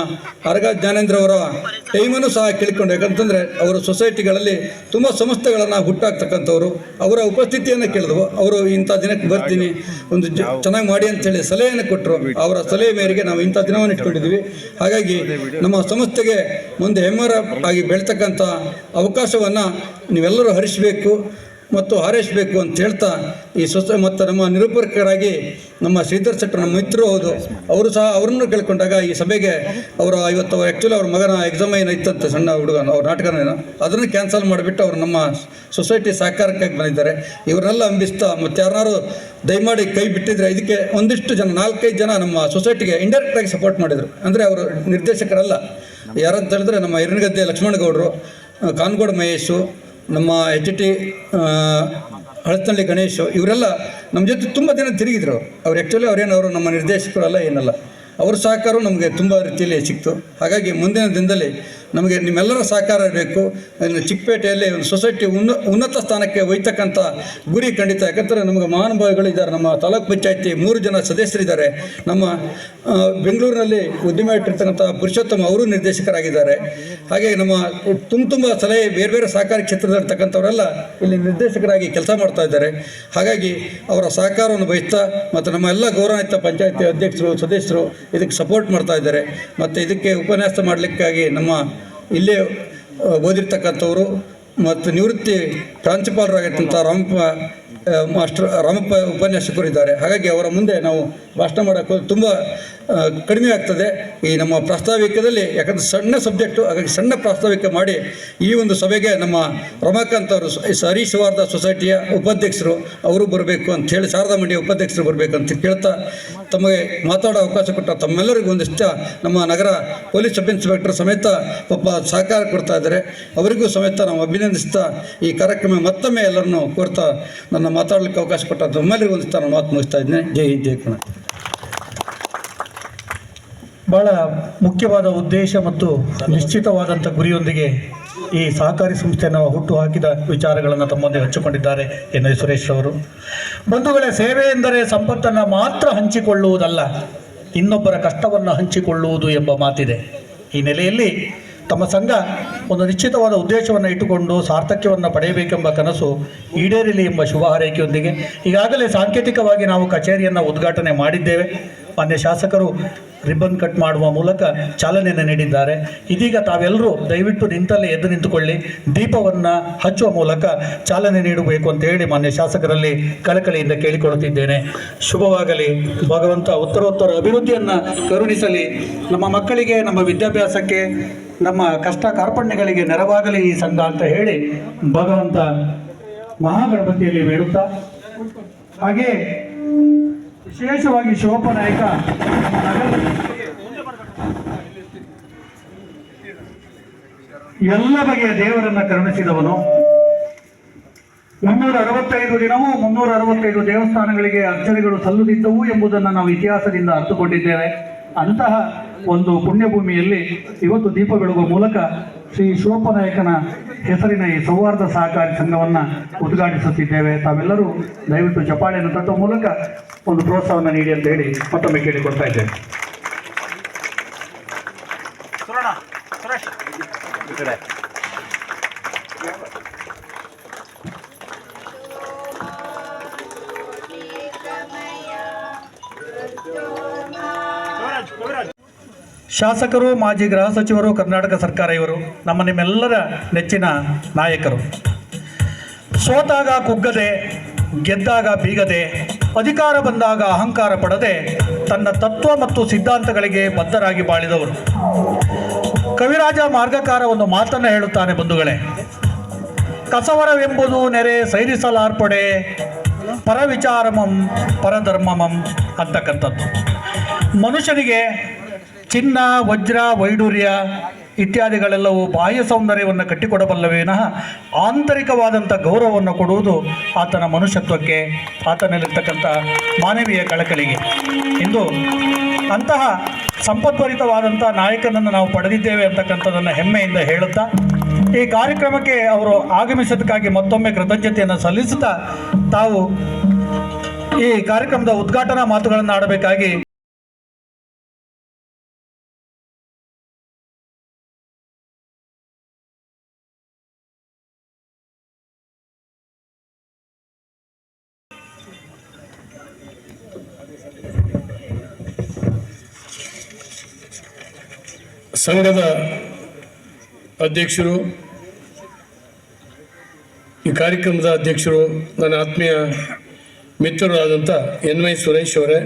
ಅರಗ ಜ್ಞಾನೇಂದ್ರ ಅವರ ಟೈಮನ್ನು ಸಹ ಕೇಳಿಕೊಂಡು, ಯಾಕಂತಂದರೆ ಅವರು ಸೊಸೈಟಿಗಳಲ್ಲಿ ತುಂಬ ಸಂಸ್ಥೆಗಳನ್ನು ಹುಟ್ಟಾಕ್ತಕ್ಕಂಥವ್ರು. ಅವರ ಉಪಸ್ಥಿತಿಯನ್ನು ಕೇಳಿದ್ವು. ಅವರು ಇಂಥ ದಿನಕ್ಕೆ ಬರ್ತೀನಿ, ಒಂದು ಚೆನ್ನಾಗಿ ಮಾಡಿ ಅಂತೇಳಿ ಸಲಹೆಯನ್ನು ಕೊಟ್ಟರು. ಅವರ ಸಲಹೆ ಮೇರೆಗೆ ನಾವು ಇಂಥ ದಿನವನ್ನು ಇಟ್ಕೊಂಡಿದ್ವಿ. ಹಾಗಾಗಿ ನಮ್ಮ ಸಂಸ್ಥೆಗೆ ಮುಂದೆ ಹೆಮ್ಮರ ಆಗಿ ಬೆಳ್ತಕ್ಕಂಥ ಅವಕಾಶವನ್ನು ನೀವೆಲ್ಲರೂ ಹರಿಸಬೇಕು. ಮತ್ತು ಹಾರೈಸಬೇಕು ಅಂತ ಹೇಳ್ತಾ ಈ ಮತ್ತು ನಮ್ಮ ನಿರೂಪಕರಾಗಿ ನಮ್ಮ ಶ್ರೀಧರ್ ಶೆಟ್ಟರ್ ನಮ್ಮ ಮಿತ್ರರು ಹೌದು, ಅವರು ಸಹ ಅವರನ್ನು ಕೇಳ್ಕೊಂಡಾಗ ಈ ಸಭೆಗೆ ಇವತ್ತು ಆ್ಯಕ್ಚುಲಿ ಅವ್ರ ಮಗನ ಎಕ್ಸಾಮ್ ಏನಿತ್ತಂತೆ, ಸಣ್ಣ ಹುಡುಗನ ಅವ್ರ ನಾಟಕನೇನೋ ಅದನ್ನು ಕ್ಯಾನ್ಸಲ್ ಮಾಡಿಬಿಟ್ಟು ಅವರು ನಮ್ಮ ಸೊಸೈಟಿ ಸಹಕಾರಕ್ಕಾಗಿ ಬಂದಿದ್ದಾರೆ. ಇವರನ್ನೆಲ್ಲ ಅಂಬಿಸ್ತಾ ಮತ್ತು ಯಾರು ದಯಮಾಡಿ ಕೈ ಬಿಟ್ಟಿದ್ರೆ ಇದಕ್ಕೆ ಒಂದಿಷ್ಟು ಜನ 4-5 ಜನ ನಮ್ಮ ಸೊಸೈಟಿಗೆ ಇಂಡೈರೆಕ್ಟಾಗಿ ಸಪೋರ್ಟ್ ಮಾಡಿದರು. ಅಂದರೆ ಅವರು ನಿರ್ದೇಶಕರಲ್ಲ, ಯಾರಂತ ಹೇಳಿದ್ರೆ ನಮ್ಮ ಹಿರಣ್ಗದ್ದೆ ಲಕ್ಷ್ಮಣಗೌಡರು, ಕಾನ್ಗೋಡು ಮಹೇಶು, ನಮ್ಮ HT ಹಳತ್ತಳ್ಳಿ ಗಣೇಶು, ಇವರೆಲ್ಲ ನಮ್ಮ ಜೊತೆ ತುಂಬ ದಿನ ತಿರುಗಿದ್ರು. ಅವ್ರು ಆ್ಯಕ್ಚುಲಿ ಅವರು ನಮ್ಮ ನಿರ್ದೇಶಕರಲ್ಲ ಏನಲ್ಲ, ಅವ್ರ ಸಹಕಾರ ನಮಗೆ ತುಂಬ ರೀತಿಯಲ್ಲಿ ಸಿಕ್ತು. ಹಾಗಾಗಿ ಮುಂದಿನ ದಿನದಲ್ಲಿ ನಮಗೆ ನಿಮ್ಮೆಲ್ಲರ ಸಹಕಾರ ಬೇಕು. ಚಿಕ್ಕಪೇಟೆಯಲ್ಲಿ ಒಂದು ಸೊಸೈಟಿ ಉನ್ನತ ಸ್ಥಾನಕ್ಕೆ ಒಯ್ತಕ್ಕಂಥ ಗುರಿ ಖಂಡಿತ. ಯಾಕಂದರೆ ನಮಗೆ ಮಹಾನುಭಾವಿಗಳಿದ್ದಾರೆ. ನಮ್ಮ ತಾಲೂಕ್ ಪಂಚಾಯತಿ 3 ಜನ ಸದಸ್ಯರಿದ್ದಾರೆ. ನಮ್ಮ ಬೆಂಗಳೂರಿನಲ್ಲಿ ಉದ್ಯಮ ಇಟ್ಟಿರ್ತಕ್ಕಂಥ ಪುರುಷೋತ್ತಮ ಅವರು ನಿರ್ದೇಶಕರಾಗಿದ್ದಾರೆ. ಹಾಗೆ ನಮ್ಮ ತುಂಬ ಸಲಹೆ ಬೇರೆ ಬೇರೆ ಸಹಕಾರಿ ಕ್ಷೇತ್ರದಲ್ಲಿರ್ತಕ್ಕಂಥವರೆಲ್ಲ ಇಲ್ಲಿ ನಿರ್ದೇಶಕರಾಗಿ ಕೆಲಸ ಮಾಡ್ತಾ ಇದ್ದಾರೆ. ಹಾಗಾಗಿ ಅವರ ಸಹಕಾರವನ್ನು ಬಯಸ್ತಾ ಮತ್ತು ನಮ್ಮ ಎಲ್ಲ ಗೌರವಾನ್ವಿತ ಪಂಚಾಯತಿ ಅಧ್ಯಕ್ಷರು ಸದಸ್ಯರು ಇದಕ್ಕೆ ಸಪೋರ್ಟ್ ಮಾಡ್ತಾ ಇದ್ದಾರೆ. ಮತ್ತು ಇದಕ್ಕೆ ಉಪನ್ಯಾಸ ಮಾಡಲಿಕ್ಕಾಗಿ ನಮ್ಮ ಇಲ್ಲೇ ಓದಿರ್ತಕ್ಕಂಥವರು ಮತ್ತು ನಿವೃತ್ತಿ ಪ್ರಾಂಶುಪಾಲರಾಗಿರ್ತಂಥ ರಾಮಪ್ಪ ಉಪನ್ಯಾಸಕರು ಇದ್ದಾರೆ. ಹಾಗಾಗಿ ಅವರ ಮುಂದೆ ನಾವು ಭಾಷಣ ಮಾಡೋಕ್ಕೆ ತುಂಬ ಕಡಿಮೆ ಆಗ್ತದೆ ಈ ನಮ್ಮ ಪ್ರಾಸ್ತಾವಿಕದಲ್ಲಿ. ಯಾಕಂದರೆ ಸಣ್ಣ ಸಬ್ಜೆಕ್ಟು, ಹಾಗಾಗಿ ಸಣ್ಣ ಪ್ರಾಸ್ತಾವಿಕ ಮಾಡಿ ಈ ಒಂದು ಸಭೆಗೆ ನಮ್ಮ ರಮಾಕಾಂತ್ ಅವರು ಹರೀಶ್ ಸೌಹಾರ್ದ ಸೊಸೈಟಿಯ ಉಪಾಧ್ಯಕ್ಷರು ಅವರು ಬರಬೇಕು ಅಂತ ಹೇಳಿ, ಶಾರದಾ ಮಂಡಿಯ ಉಪಾಧ್ಯಕ್ಷರು ಬರಬೇಕು ಅಂತ ಕೇಳ್ತಾ ತಮಗೆ ಮಾತಾಡೋ ಅವಕಾಶ ಕೊಟ್ಟ ತಮ್ಮೆಲ್ಲರಿಗೂ ಒಂದಿಷ್ಟ ನಮ್ಮ ನಗರ ಪೊಲೀಸ್ ಸಬ್ ಇನ್ಸ್ಪೆಕ್ಟರ್ ಸಮೇತ ಪಾಪ ಸಹಕಾರ ಕೊಡ್ತಾ ಇದ್ದಾರೆ. ಅವರಿಗೂ ಸಮೇತ ನಾವು ಅಭಿನಂದಿಸ್ತಾ ಈ ಕಾರ್ಯಕ್ರಮ ಮತ್ತೊಮ್ಮೆ ಎಲ್ಲರನ್ನೂ ಕೋರ್ತಾ ನನ್ನ ಮಾತಾಡಲಿಕ್ಕೆ ಅವಕಾಶ ಕೊಟ್ಟ ತಮ್ಮೆಲ್ಲರಿಗೂ ಒಂದಿಷ್ಟ ನಾನು ಮಾತು ಮುಗಿಸ್ತಾ ಇದ್ದೇನೆ. ಜೈ ಹಿಂದ್, ಜೈ ಕನ್ನಡ. ಬಹಳ ಮುಖ್ಯವಾದ ಉದ್ದೇಶ ಮತ್ತು ನಿಶ್ಚಿತವಾದಂಥ ಗುರಿಯೊಂದಿಗೆ ಈ ಸಹಕಾರಿ ಸಂಸ್ಥೆಯನ್ನು ಹುಟ್ಟು ಹಾಕಿದ ವಿಚಾರಗಳನ್ನು ತಮ್ಮೊಂದಿಗೆ ಹಂಚಿಕೊಂಡಿದ್ದಾರೆ ಎನ್ ಸುರೇಶ್ ಅವರು. ಬಂಧುಗಳೇ, ಸೇವೆ ಎಂದರೆ ಸಂಪತ್ತನ್ನು ಮಾತ್ರ ಹಂಚಿಕೊಳ್ಳುವುದಲ್ಲ, ಇನ್ನೊಬ್ಬರ ಕಷ್ಟವನ್ನು ಹಂಚಿಕೊಳ್ಳುವುದು ಎಂಬ ಮಾತಿದೆ. ಈ ನೆಲೆಯಲ್ಲಿ ತಮ್ಮ ಸಂಘ ಒಂದು ನಿಶ್ಚಿತವಾದ ಉದ್ದೇಶವನ್ನು ಇಟ್ಟುಕೊಂಡು ಸಾರ್ಥಕ್ಯವನ್ನು ಪಡೆಯಬೇಕೆಂಬ ಕನಸು ಈಡೇರಲಿ ಎಂಬ ಶುಭ ಹಾರೈಕೆಯೊಂದಿಗೆ ಈಗಾಗಲೇ ಸಾಂಕೇತಿಕವಾಗಿ ನಾವು ಕಚೇರಿಯನ್ನು ಉದ್ಘಾಟನೆ ಮಾಡಿದ್ದೇವೆ. ಮಾನ್ಯ ಶಾಸಕರು ರಿಬ್ಬನ್ ಕಟ್ ಮಾಡುವ ಮೂಲಕ ಚಾಲನೆಯನ್ನು ನೀಡಿದ್ದಾರೆ. ಇದೀಗ ತಾವೆಲ್ಲರೂ ದಯವಿಟ್ಟು ನಿಂತಲ್ಲೇ ಎದ್ದು ನಿಂತುಕೊಳ್ಳಿ, ದೀಪವನ್ನು ಹಚ್ಚುವ ಮೂಲಕ ಚಾಲನೆ ನೀಡಬೇಕು ಅಂತ ಹೇಳಿ ಮಾನ್ಯ ಶಾಸಕರಲ್ಲಿ ಕಳಕಳಿಯಿಂದ ಕೇಳಿಕೊಳ್ಳುತ್ತಿದ್ದೇನೆ. ಶುಭವಾಗಲಿ. ಭಗವಂತ ಉತ್ತರೋತ್ತರ ಅಭಿವೃದ್ಧಿಯನ್ನು ಕರುಣಿಸಲಿ. ನಮ್ಮ ಮಕ್ಕಳಿಗೆ, ನಮ್ಮ ವಿದ್ಯಾಭ್ಯಾಸಕ್ಕೆ, ನಮ್ಮ ಕಷ್ಟ ಕಾರ್ಪಣ್ಯಗಳಿಗೆ ನೆರವಾಗಲಿ ಈ ಸಂಘ ಅಂತ ಹೇಳಿ ಭಗವಂತ ಮಹಾಗಣಪತಿಯಲ್ಲಿ ಬೇಡುತ್ತಾ, ಹಾಗೆ ವಿಶೇಷವಾಗಿ ಶಿವಪ್ಪ ನಾಯಕ ಎಲ್ಲ ಬಗೆಯ ದೇವರನ್ನ ಕರುಣಿಸಿದವನು. 365 ದಿನವೂ 365 ದೇವಸ್ಥಾನಗಳಿಗೆ ಅರ್ಚನೆಗಳು ಸಲ್ಲುತ್ತಿದ್ದವು ಎಂಬುದನ್ನು ನಾವು ಇತಿಹಾಸದಿಂದ ಅರ್ಥಕೊಂಡಿದ್ದೇವೆ. ಅಂತಹ ಒಂದು ಪುಣ್ಯಭೂಮಿಯಲ್ಲಿ ಇವತ್ತು ದೀಪ ಬೆಳಗುವ ಮೂಲಕ ಶ್ರೀ ಶಿವಪ್ಪ ನಾಯಕನ ಹೆಸರಿನ ಈ ಸೌಹಾರ್ದ ಸಹಕಾರಿ ಸಂಘವನ್ನು ಉದ್ಘಾಟಿಸುತ್ತಿದ್ದೇವೆ. ತಾವೆಲ್ಲರೂ ದಯವಿಟ್ಟು ಚಪ್ಪಾಳೆಯನ್ನು ತಟ್ಟುವ ಮೂಲಕ ಒಂದು ಪ್ರೋತ್ಸಾಹವನ್ನು ನೀಡಿ ಅಂತ ಹೇಳಿ ಮತ್ತೊಮ್ಮೆ ಕೇಳಿಕೊಳ್ತಾ ಇದ್ದೇವೆ. ಶಾಸಕರು, ಮಾಜಿ ಗೃಹ ಸಚಿವರು, ಕರ್ನಾಟಕ ಸರ್ಕಾರ ಇವರು ನಿಮ್ಮೆಲ್ಲರ ನೆಚ್ಚಿನ ನಾಯಕರು. ಸೋತಾಗ ಕುಗ್ಗದೆ, ಗೆದ್ದಾಗ ಬೀಗದೆ, ಅಧಿಕಾರ ಬಂದಾಗ ಅಹಂಕಾರ ಪಡದೆ ತನ್ನ ತತ್ವ ಮತ್ತು ಸಿದ್ಧಾಂತಗಳಿಗೆ ಬದ್ಧರಾಗಿ ಬಾಳಿದವರು. ಕವಿರಾಜ ಮಾರ್ಗಕಾರ ಒಂದು ಮಾತನ್ನು ಹೇಳುತ್ತಾನೆ ಬಂಧುಗಳೇ, ಕಸವರವೆಂಬುದು ನೆರೆ ಸೈರಿಸಲಾರ್ಪಡೆ ಪರವಿಚಾರಮಂ ಪರಧರ್ಮಮಂ ಅಂತಕ್ಕಂಥದ್ದು. ಮನುಷ್ಯನಿಗೆ ಚಿನ್ನ, ವಜ್ರ, ವೈಡೂರ್ಯ ಇತ್ಯಾದಿಗಳೆಲ್ಲವೂ ಬಾಹ್ಯ ಸೌಂದರ್ಯವನ್ನು ಕಟ್ಟಿಕೊಡಬಲ್ಲವೇ ವಿನಃ ಆಂತರಿಕವಾದಂಥ ಗೌರವವನ್ನು ಕೊಡುವುದು ಆತನ ಮನುಷ್ಯತ್ವಕ್ಕೆ, ಆತನಲ್ಲಿರ್ತಕ್ಕಂಥ ಮಾನವೀಯ ಕಳಕಳಿಗೆ. ಇಂದು ಅಂತಹ ಸಂಪದ್ಭರಿತವಾದಂಥ ನಾಯಕನನ್ನು ನಾವು ಪಡೆದಿದ್ದೇವೆ ಅಂತಕ್ಕಂಥದ್ದನ್ನು ಹೆಮ್ಮೆಯಿಂದ ಹೇಳುತ್ತಾ, ಈ ಕಾರ್ಯಕ್ರಮಕ್ಕೆ ಅವರು ಆಗಮಿಸೋದಕ್ಕಾಗಿ ಮತ್ತೊಮ್ಮೆ ಕೃತಜ್ಞತೆಯನ್ನು ಸಲ್ಲಿಸುತ್ತಾ ತಾವು ಈ ಕಾರ್ಯಕ್ರಮದ ಉದ್ಘಾಟನಾ ಮಾತುಗಳನ್ನು ಆಡಬೇಕಾಗಿ ಸಂಘದ ಅಧ್ಯಕ್ಷರು ಈ ಕಾರ್ಯಕ್ರಮದ ಅಧ್ಯಕ್ಷರು ನನ್ನ ಆತ್ಮೀಯ ಮಿತ್ರರಾದಂಥ ಎನ್.ವೈ. ಸುರೇಶ್ ಅವರೇ,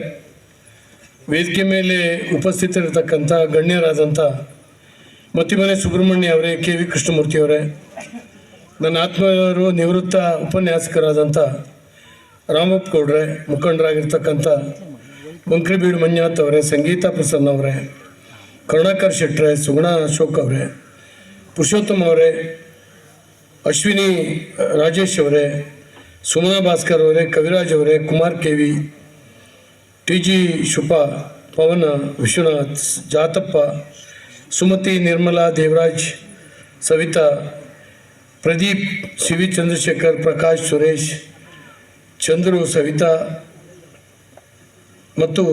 ವೇದಿಕೆ ಮೇಲೆ ಉಪಸ್ಥಿತರಿರ್ತಕ್ಕಂಥ ಗಣ್ಯರಾದಂಥ ಮತ್ತಿಮನೆ ಸುಬ್ರಹ್ಮಣ್ಯ ಅವರೇ, ಕೆ.ವಿ. ಕೃಷ್ಣಮೂರ್ತಿ ಅವರೇ, ನನ್ನ ಆತ್ಮೀಯರು ನಿವೃತ್ತ ಉಪನ್ಯಾಸಕರಾದಂಥ ರಾಮಪ್ಪ ಗೌಡ್ರೆ, ಮುಖಂಡರಾಗಿರ್ತಕ್ಕಂಥ ಬಂಕ್ರಿಬೀಡು ಮಂಜುನಾಥ್ ಅವರೇ, ಸಂಗೀತಾ ಪ್ರಸನ್ನ ಅವರೇ, ಕರುಣಾಕರ್ ಶೆಟ್ಟರೆ, ಸುಗುಣ ಅಶೋಕ್ ಅವರೇ, ಪುರುಷೋತ್ತಮ್ ಅವರೇ, ಅಶ್ವಿನಿ ರಾಜೇಶ್ ಅವರೇ, ಸುಮನಾ ಭಾಸ್ಕರ್ ಅವರೇ, ಕವಿರಾಜ್ ಅವರೇ, ಕುಮಾರ್ ಕೆ.ವಿ., ಟಿ.ಜಿ. ಶುಪಾ, ಪವನ, ವಿಶ್ವನಾಥ್, ಜಾತಪ್ಪ, ಸುಮತಿ, ನಿರ್ಮಲಾ, ದೇವರಾಜ್, ಸವಿತಾ, ಪ್ರದೀಪ್, ಸಿ.ವಿ. ಚಂದ್ರಶೇಖರ್, ಪ್ರಕಾಶ್, ಸುರೇಶ್, ಚಂದ್ರು, ಸವಿತಾ ಮತ್ತು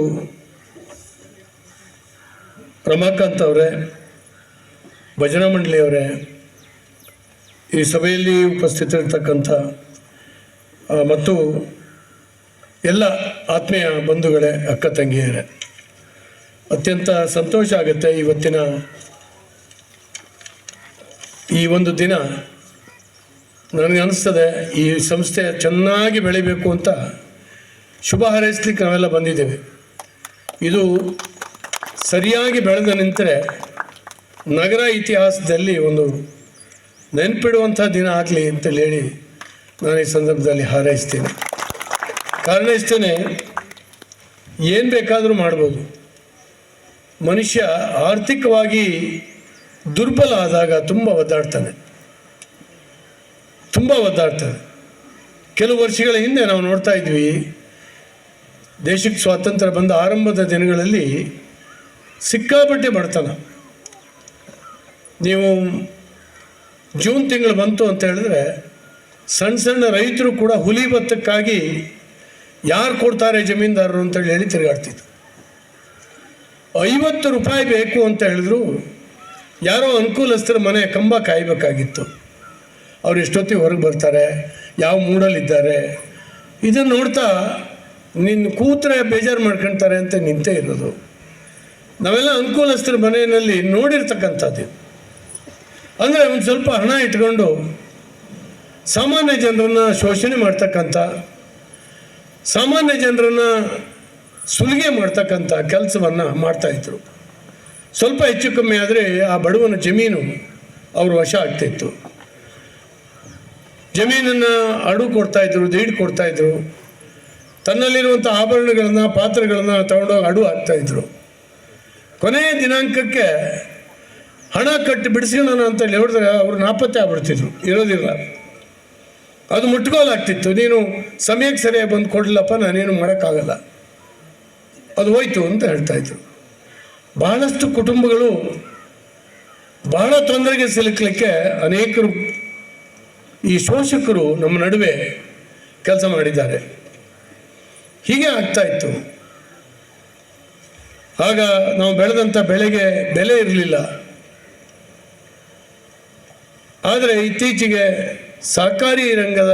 ರಮಾಕಾಂತ್ ಅವರೇ, ಭಜನಾ ಮಂಡಳಿಯವರೇ, ಈ ಸಭೆಯಲ್ಲಿ ಉಪಸ್ಥಿತರಿರ್ತಕ್ಕಂಥ ಮತ್ತು ಎಲ್ಲ ಆತ್ಮೀಯ ಬಂಧುಗಳೇ, ಅಕ್ಕ ತಂಗಿಯರೇ, ಅತ್ಯಂತ ಸಂತೋಷ ಆಗುತ್ತೆ ಇವತ್ತಿನ ಈ ಒಂದು ದಿನ. ನನಗೆ ಅನಿಸ್ತದೆ ಈ ಸಂಸ್ಥೆ ಚೆನ್ನಾಗಿ ಬೆಳಿಬೇಕು ಅಂತ ಶುಭ ಹಾರೈಸ್ಲಿಕ್ಕೆ ನಾವೆಲ್ಲ ಬಂದಿದ್ದೇವೆ. ಇದು ಸರಿಯಾಗಿ ಬೆಳೆದು ನಿಂತರೆ ನಗರ ಇತಿಹಾಸದಲ್ಲಿ ಒಂದು ನೆನಪಿಡುವಂಥ ದಿನ ಆಗಲಿ ಅಂತೇಳಿ ಹೇಳಿ ನಾನು ಈ ಸಂದರ್ಭದಲ್ಲಿ ಹಾರೈಸ್ತೀನಿ. ಕಾರಣ ಇಷ್ಟೇ, ಏನು ಬೇಕಾದರೂ ಮಾಡ್ಬೋದು. ಮನುಷ್ಯ ಆರ್ಥಿಕವಾಗಿ ದುರ್ಬಲ ಆದಾಗ ತುಂಬ ಒದ್ದಾಡ್ತಾನೆ. ಕೆಲವು ವರ್ಷಗಳ ಹಿಂದೆ ನಾವು ನೋಡ್ತಾ ಇದ್ವಿ, ದೇಶಕ್ಕೆ ಸ್ವಾತಂತ್ರ್ಯ ಬಂದ ಆರಂಭದ ದಿನಗಳಲ್ಲಿ ಸಿಕ್ಕಾಪಟ್ಟೆ ಬಡತನ. ನೀವು ಜೂನ್ ತಿಂಗಳು ಬಂತು ಅಂತ ಹೇಳಿದ್ರೆ ಸಣ್ಣ ಸಣ್ಣ ರೈತರು ಕೂಡ ಹುಲಿ ಭತ್ತಕ್ಕಾಗಿ ಯಾರು ಕೊಡ್ತಾರೆ ಜಮೀನ್ದಾರರು ಅಂತೇಳಿ ಹೇಳಿ ತಿರುಗಾಡ್ತಿದ್ರು. 50 ರೂಪಾಯಿ ಬೇಕು ಅಂತ ಹೇಳಿದ್ರು ಯಾರೋ ಅನುಕೂಲಸ್ಥರ ಮನೆ ಕಂಬ ಕಾಯಬೇಕಾಗಿತ್ತು. ಅವ್ರು ಎಷ್ಟೊತ್ತಿಗೆ ಹೊರಗೆ ಬರ್ತಾರೆ, ಯಾವ ಮೂಡಲ್ಲಿದ್ದಾರೆ, ಇದನ್ನು ನೋಡ್ತಾ ನಿನ್ನ ಕೂತ್ರೆ ಬೇಜಾರು ಮಾಡ್ಕೊಳ್ತಾರೆ ಅಂತ ನಿಂತೇ ಇರೋದು. ನಾವೆಲ್ಲ ಅನುಕೂಲಸ್ಥರ ಮನೆಯಲ್ಲಿ ನೋಡಿರ್ತಕ್ಕಂಥದ್ದು. ಅಂದರೆ ಒಂದು ಸ್ವಲ್ಪ ಹಣ ಇಟ್ಕೊಂಡು ಸಾಮಾನ್ಯ ಜನರನ್ನು ಶೋಷಣೆ ಮಾಡ್ತಕ್ಕಂಥ, ಸಾಮಾನ್ಯ ಜನರನ್ನು ಸುಲಿಗೆ ಮಾಡ್ತಕ್ಕಂಥ ಕೆಲಸವನ್ನು ಮಾಡ್ತಾಯಿದ್ರು. ಸ್ವಲ್ಪ ಹೆಚ್ಚು ಕಮ್ಮಿ ಆದರೆ ಆ ಬಡವನ ಜಮೀನು ಅವ್ರ ವಶ ಆಗ್ತಾಯಿತ್ತು. ಜಮೀನನ್ನು ಅಡು ಕೊಡ್ತಾಯಿದ್ರು, ದೀಡ್ ಕೊಡ್ತಾಯಿದ್ರು. ತನ್ನಲ್ಲಿರುವಂಥ ಆಭರಣಗಳನ್ನು, ಪಾತ್ರೆಗಳನ್ನು ತಗೊಂಡೋಗಿ ಅಡು ಹಾಕ್ತಾಯಿದ್ರು. ಕೊನೆಯ ದಿನಾಂಕಕ್ಕೆ ಹಣ ಕಟ್ಟಿ ಬಿಡಿಸ್ಕೊಳ್ಳೋಣ ಅಂತ ಹೇಳಿದ್ರೆ ಅವರು ನಾಪತ್ತೆ ಆಗ್ಬಿಡ್ತಿದ್ರು, ಇರೋದಿಲ್ಲ. ಅದು ಮುಟ್ಕೋಲಾಗ್ತಿತ್ತು. ನೀನು ಸಮಯಕ್ಕೆ ಸರಿಯಾಗಿ ಬಂದು ಕೊಡಲಪ್ಪ, ನಾನೇನು ಮಾಡೋಕ್ಕಾಗಲ್ಲ, ಅದು ಹೋಯ್ತು ಅಂತ ಹೇಳ್ತಾಯಿದ್ರು. ಬಹಳಷ್ಟು ಕುಟುಂಬಗಳು ಬಹಳ ತೊಂದರೆಗೆ ಸಿಲುಕಲಿಕ್ಕೆ ಅನೇಕರು ಈ ಶೋಷಕರು ನಮ್ಮ ನಡುವೆ ಕೆಲಸ ಮಾಡಿದ್ದಾರೆ. ಹೀಗೆ ಆಗ್ತಾಯಿತ್ತು. ಆಗ ನಾವು ಬೆಳೆದಂಥ ಬೆಳೆಗೆ ಬೆಲೆ ಇರಲಿಲ್ಲ. ಆದರೆ ಇತ್ತೀಚೆಗೆ ಸಹಕಾರಿ ರಂಗದ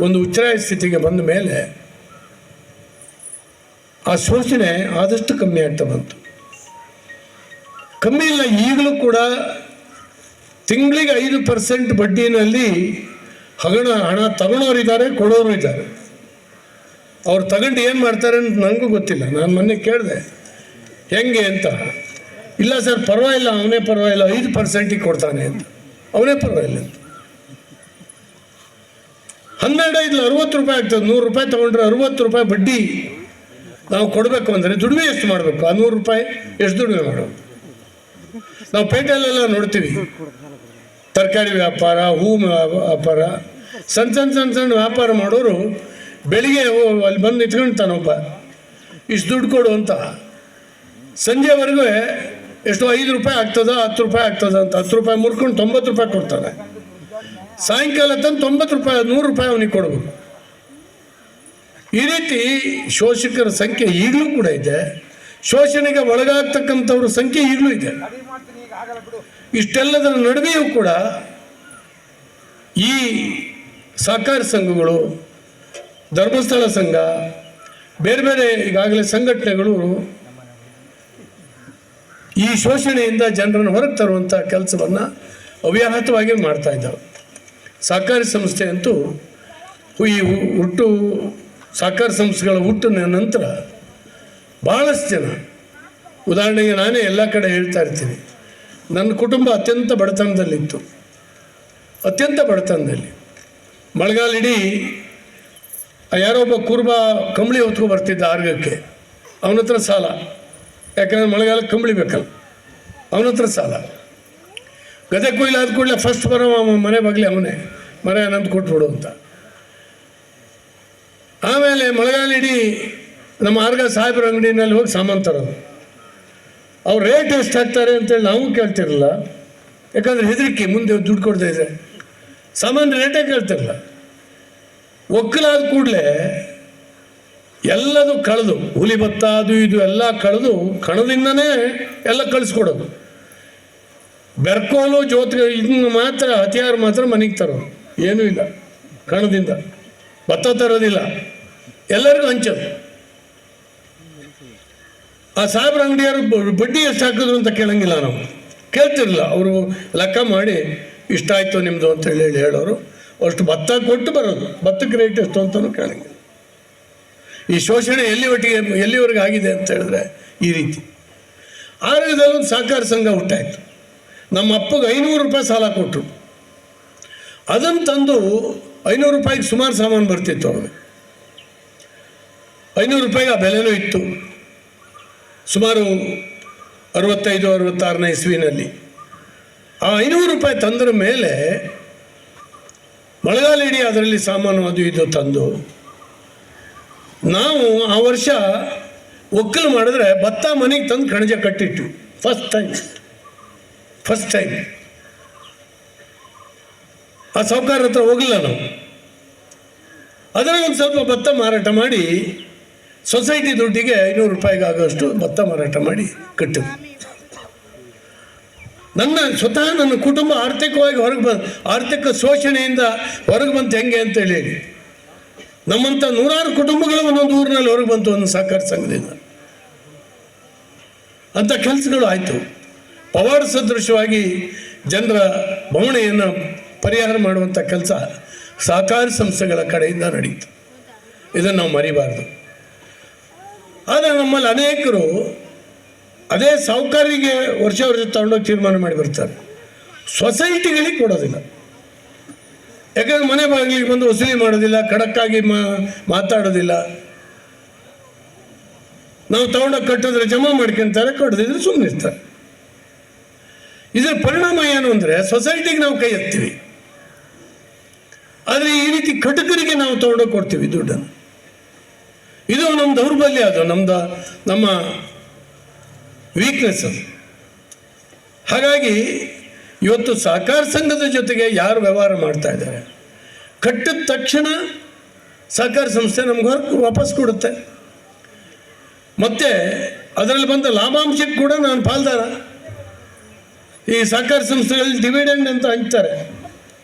ಒಂದು ಉಚ್ಛ್ರಾಯ ಸ್ಥಿತಿಗೆ ಬಂದ ಮೇಲೆ ಆ ಶೋಷಣೆ ಆದಷ್ಟು ಕಮ್ಮಿ ಆಗ್ತಾ ಬಂತು. ಕಮ್ಮಿ ಇಲ್ಲ, ಈಗಲೂ ಕೂಡ ತಿಂಗಳಿಗೆ 5% ಬಡ್ಡಿನಲ್ಲಿ ಹಣ ತಗೊಳೋರಿದ್ದಾರೆ, ಕೊಡೋರು ಇದ್ದಾರೆ. ಅವ್ರು ತಗೊಂಡು ಏನು ಮಾಡ್ತಾರೆ ಅಂತ ನನಗೂ ಗೊತ್ತಿಲ್ಲ. ನಾನು ಮೊನ್ನೆ ಕೇಳಿದೆ ಹೆಂಗೆ ಅಂತ. ಇಲ್ಲ ಸರ್ ಪರವಾಗಿಲ್ಲ, ಅವನೇ ಪರವಾಗಿಲ್ಲ, 5% ಕೊಡ್ತಾನೆ ಅಂತ. ಅವನೇ ಪರವಾಗಿಲ್ಲ ಅಂತ. 12 60 ರೂಪಾಯಿ ಆಗ್ತದೆ. 100 ರೂಪಾಯಿ ತೊಗೊಂಡ್ರೆ 60 ರೂಪಾಯಿ ಬಡ್ಡಿ ನಾವು ಕೊಡಬೇಕು ಅಂದರೆ ದುಡಿಮೆ ಎಷ್ಟು ಮಾಡಬೇಕು? ಆ 100 ರೂಪಾಯಿ ಎಷ್ಟು ದುಡಿಮೆ ಮಾಡಬೇಕು? ನಾವು ಪೇಟೆಯಲ್ಲೆಲ್ಲ ನೋಡ್ತೀವಿ, ತರಕಾರಿ ವ್ಯಾಪಾರ, ಹೂ ವ್ಯಾಪಾರ, ಸಣ್ಣ ವ್ಯಾಪಾರ ಮಾಡೋರು ಬೆಳಿಗ್ಗೆ ಅಲ್ಲಿ ಬಂದು ನಿಂತ್ಕೊಳ್ತಾನೊಬ್ಬ, ಇಷ್ಟು ದುಡ್ಡು ಕೊಡು ಅಂತ. ಸಂಜೆವರೆಗೂ ಎಷ್ಟು 5 ರೂಪಾಯಿ ಆಗ್ತದ, 10 ರೂಪಾಯಿ ಆಗ್ತದ ಅಂತ 10 ರೂಪಾಯಿ ಮುರ್ಕೊಂಡು 90 ರೂಪಾಯಿ ಕೊಡ್ತಾನೆ. ಸಾಯಂಕಾಲ ತಂದು 90 ರೂಪಾಯಿ 100 ರೂಪಾಯಿ ಅವನಿಗೆ ಕೊಡಬೇಕು. ಈ ರೀತಿ ಶೋಷಕರ ಸಂಖ್ಯೆ ಈಗಲೂ ಕೂಡ ಇದೆ. ಶೋಷಣೆಗೆ ಒಳಗಾಗ್ತಕ್ಕಂಥವ್ರ ಸಂಖ್ಯೆ ಈಗಲೂ ಇದೆ. ಇಷ್ಟೆಲ್ಲದರ ನಡುವೆಯೂ ಕೂಡ ಈ ಸಹಕಾರಿ ಸಂಘಗಳು, ಧರ್ಮಸ್ಥಳ ಸಂಘ, ಬೇರೆ ಬೇರೆ ಈಗಾಗಲೇ ಸಂಘಟನೆಗಳು ಈ ಶೋಷಣೆಯಿಂದ ಜನರನ್ನು ಹೊರಗೆ ತರುವಂಥ ಕೆಲಸವನ್ನು ಅವ್ಯಾಹತವಾಗಿ ಮಾಡ್ತಾ ಇದ್ದಾವೆ. ಸಹಕಾರಿ ಸಂಸ್ಥೆ ಅಂತೂ ಈ ಹುಟ್ಟು ಸಹಕಾರಿ ಸಂಸ್ಥೆಗಳ ಹುಟ್ಟಿನ ನಂತರ ಭಾಳಷ್ಟು ಜನ, ಉದಾಹರಣೆಗೆ ನಾನೇ ಎಲ್ಲ ಕಡೆ ಹೇಳ್ತಾ ಇರ್ತೀನಿ, ನನ್ನ ಕುಟುಂಬ ಅತ್ಯಂತ ಬಡತನದಲ್ಲಿತ್ತು. ಅತ್ಯಂತ ಬಡತನದಲ್ಲಿ ಮಳೆಗಾಲ ಇಡೀ ಯಾರೋ ಒಬ್ಬ ಕುರುಬ ಕಂಬಳಿ ಹೊತ್ಕೊ ಬರ್ತಿದ್ದ ಆರ್ಗಕ್ಕೆ, ಅವನ ಹತ್ರ ಸಾಲ, ಯಾಕಂದರೆ ಮಳೆಗಾಲ ಕಂಬಳಿ ಬೇಕಲ್ಲ, ಅವನ ಹತ್ರ ಸಾಲ. ಗದೆ ಕೊಯ್ಲಾದ ಕೂಡಲೇ ಫಸ್ಟ್ ಬರೋ ಮನೆ ಬಾಗಿಲಿ ಅವನೇ, ಮನೆ ನಂದು ಕೊಟ್ಬಿಡು ಅಂತ. ಆಮೇಲೆ ಮಳೆಗಾಲ ಇಡೀ ನಮ್ಮ ಆರ್ಗ ಸಾಹೇಬ್ರ ಅಂಗಡಿನಲ್ಲಿ ಹೋಗಿ ಸಾಮಾನು ತರೋದು. ಅವ್ರು ರೇಟ್ ಎಷ್ಟು ಹಾಕ್ತಾರೆ ಅಂತೇಳಿ ನಾವು ಕೇಳ್ತಿರಲಿಲ್ಲ, ಯಾಕಂದರೆ ಹೆದರಿಕೆ, ಮುಂದೆ ದುಡ್ಡು ಕೊಡ್ತಾ ಇದ್ರೆ ಸಾಮಾನ್ಯ ರೇಟೇ ಕೇಳ್ತಿರಲಿಲ್ಲ. ಒಕ್ಕಲಾದ ಕೂಡಲೇ ಎಲ್ಲದು ಕಳೆದು, ಹುಲಿ ಭತ್ತ ಅದು ಇದು ಎಲ್ಲ ಕಳೆದು ಕಣದಿಂದನೇ ಎಲ್ಲ ಕಳಿಸ್ಕೊಡೋದು. ಬೆರ್ಕೋಲು ಜೋತ್ಗೆ ಇದನ್ನು ಮಾತ್ರ ಹತಿಯಾರು ಮಾತ್ರ ಮನೆಗೆ ತರೋದು, ಏನೂ ಇಲ್ಲ. ಕಣದಿಂದ ಭತ್ತ ತರೋದಿಲ್ಲ, ಎಲ್ಲರಿಗೂ ಹಂಚೋದು. ಆ ಸಾಹೇಬ್ರ ಅಂಗಡಿಯವರು ಬಡ್ಡಿ ಎಷ್ಟು ಹಾಕಿದ್ರು ಅಂತ ಕೇಳಂಗಿಲ್ಲ, ನಾವು ಕೇಳ್ತಿರಲಿಲ್ಲ. ಅವರು ಲೆಕ್ಕ ಮಾಡಿ ಇಷ್ಟ ಆಯಿತು ನಿಮ್ಮದು ಅಂತ ಹೇಳೋರು. ಅಷ್ಟು ಭತ್ತ ಕೊಟ್ಟು ಬರೋದು, ಭತ್ತಕ್ಕೆ ರೇಟ್ ಎಷ್ಟು ಅಂತಲೂ ಕೇಳಂಗಿಲ್ಲ. ಈ ಶೋಷಣೆ ಎಲ್ಲಿವರೆಗೆ ಆಗಿದೆ ಅಂತ ಹೇಳಿದ್ರೆ ಈ ರೀತಿ. ಆರೋಗ್ಯದಲ್ಲಿ ಒಂದು ಸಹಕಾರ ಸಂಘ ಹುಟ್ಟಾಯಿತು. ನಮ್ಮ ಅಪ್ಪಗೆ 500 ರೂಪಾಯಿ ಸಾಲ ಕೊಟ್ಟರು. ಅದನ್ನು ತಂದು 500 ರೂಪಾಯಿಗೆ ಸುಮಾರು ಸಾಮಾನು ಬರ್ತಿತ್ತು ಅವಾಗ. 500 ರೂಪಾಯಿಗೆ ಆ ಬೆಲೆನೂ ಇತ್ತು. ಸುಮಾರು 65-66ನೇ ಇಸ್ವಿನಲ್ಲಿ ಆ 500 ರೂಪಾಯಿ ತಂದ್ರ ಮೇಲೆ ಮಳೆಗಾಲ ಇಡೀ ಅದರಲ್ಲಿ ಸಾಮಾನು ಅದು ಇದು ತಂದು ನಾವು ಆ ವರ್ಷ ಒಕ್ಕಲು ಮಾಡಿದ್ರೆ ಭತ್ತ ಮನೆಗೆ ತಂದು ಕಣಜ ಕಟ್ಟಿಟ್ಟು ಫಸ್ಟ್ ಟೈಮ್ ಆ ಸಾಹುಕಾರ ಹತ್ರ ಹೋಗಲಿಲ್ಲ ನಾವು. ಅದರ ಒಂದು ಸ್ವಲ್ಪ ಭತ್ತ ಮಾರಾಟ ಮಾಡಿ ಸೊಸೈಟಿ ದುಡ್ಡಿಗೆ 500 ರೂಪಾಯಿಗೆ ಆಗೋಷ್ಟು ಭತ್ತ ಮಾರಾಟ ಮಾಡಿ ಕಟ್ಟಿದ್ವಿ. ಸ್ವತಃ ನನ್ನ ಕುಟುಂಬ ಆರ್ಥಿಕವಾಗಿ ಆರ್ಥಿಕ ಶೋಷಣೆಯಿಂದ ಹೊರಗೆ ಬಂತು. ಹೆಂಗೆ ಅಂತೇಳಿ ನಮ್ಮಂಥ 100 ಕುಟುಂಬಗಳು ಒಂದೊಂದು ಊರಿನಲ್ಲಿ ಹೊರಗೆ ಬಂತು ಒಂದು ಸಹಕಾರ ಸಂಘದಿಂದ. ಅಂಥ ಕೆಲಸಗಳು ಆಯಿತು. ಪವಾಡ ಸದೃಶವಾಗಿ ಜನರ ಬವಣೆಯನ್ನು ಪರಿಹಾರ ಮಾಡುವಂಥ ಕೆಲಸ ಸಹಕಾರಿ ಸಂಸ್ಥೆಗಳ ಕಡೆಯಿಂದ ನಡೀತು. ಇದನ್ನು ನಾವು ಮರಿಬಾರ್ದು. ಆದರೆ ನಮ್ಮಲ್ಲಿ ಅನೇಕರು ಅದೇ ಸಾಹುಕಾರಿಗೆ ವರ್ಷ ತಗೊಂಡೋಗಿ ತೀರ್ಮಾನ ಮಾಡಿ ಬರ್ತಾರೆ, ಸೊಸೈಟಿಗಳಿಗೆ ಕೊಡೋದಿಲ್ಲ. ಯಾಕಂದರೆ ಮನೆ ಬಾಗಿಲಿಗೆ ಬಂದು ವಸೂಲಿ ಮಾಡೋದಿಲ್ಲ, ಖಡಕ್ಕಾಗಿ ಮಾತಾಡೋದಿಲ್ಲ. ನಾವು ತಗೊಂಡೋಗಿ ಕಟ್ಟಿದ್ರೆ ಜಮಾ ಮಾಡ್ಕೊತಾರೆ, ಕೊಡದಿದ್ರೆ ಸುಮ್ಮನೆ ಇರ್ತಾರೆ. ಇದರ ಪರಿಣಾಮ ಏನು ಅಂದರೆ ಸೊಸೈಟಿಗೆ ನಾವು ಕೈ ಎತ್ತೀವಿ, ಆದರೆ ಈ ರೀತಿ ಕಟಕರಿಗೆ ನಾವು ತಗೊಂಡೋಗಿ ಕೊಡ್ತೀವಿ ದುಡ್ಡನ್ನು. ಇದು ನಮ್ಮ ದೌರ್ಬಲ್ಯ, ಅದು ನಮ್ಮ ವೀಕ್ನೆಸ್ ಅದು. ಹಾಗಾಗಿ ಇವತ್ತು ಸಹಕಾರ ಸಂಘದ ಜೊತೆಗೆ ಯಾರು ವ್ಯವಹಾರ ಮಾಡ್ತಾ ಇದ್ದಾರೆ, ಕಟ್ಟಿದ ತಕ್ಷಣ ಸಹಕಾರ ಸಂಸ್ಥೆ ನಮ್ಗೆ ವಾಪಸ್ ಕೊಡುತ್ತೆ. ಮತ್ತು ಅದರಲ್ಲಿ ಬಂದ ಲಾಭಾಂಶಕ್ಕೆ ಕೂಡ ನಾನು ಪಾಲ್ದಾರ. ಈ ಸಹಕಾರ ಸಂಸ್ಥೆಗಳಲ್ಲಿ ಡಿವಿಡೆಂಡ್ ಅಂತ ಹಂಚ್ತಾರೆ.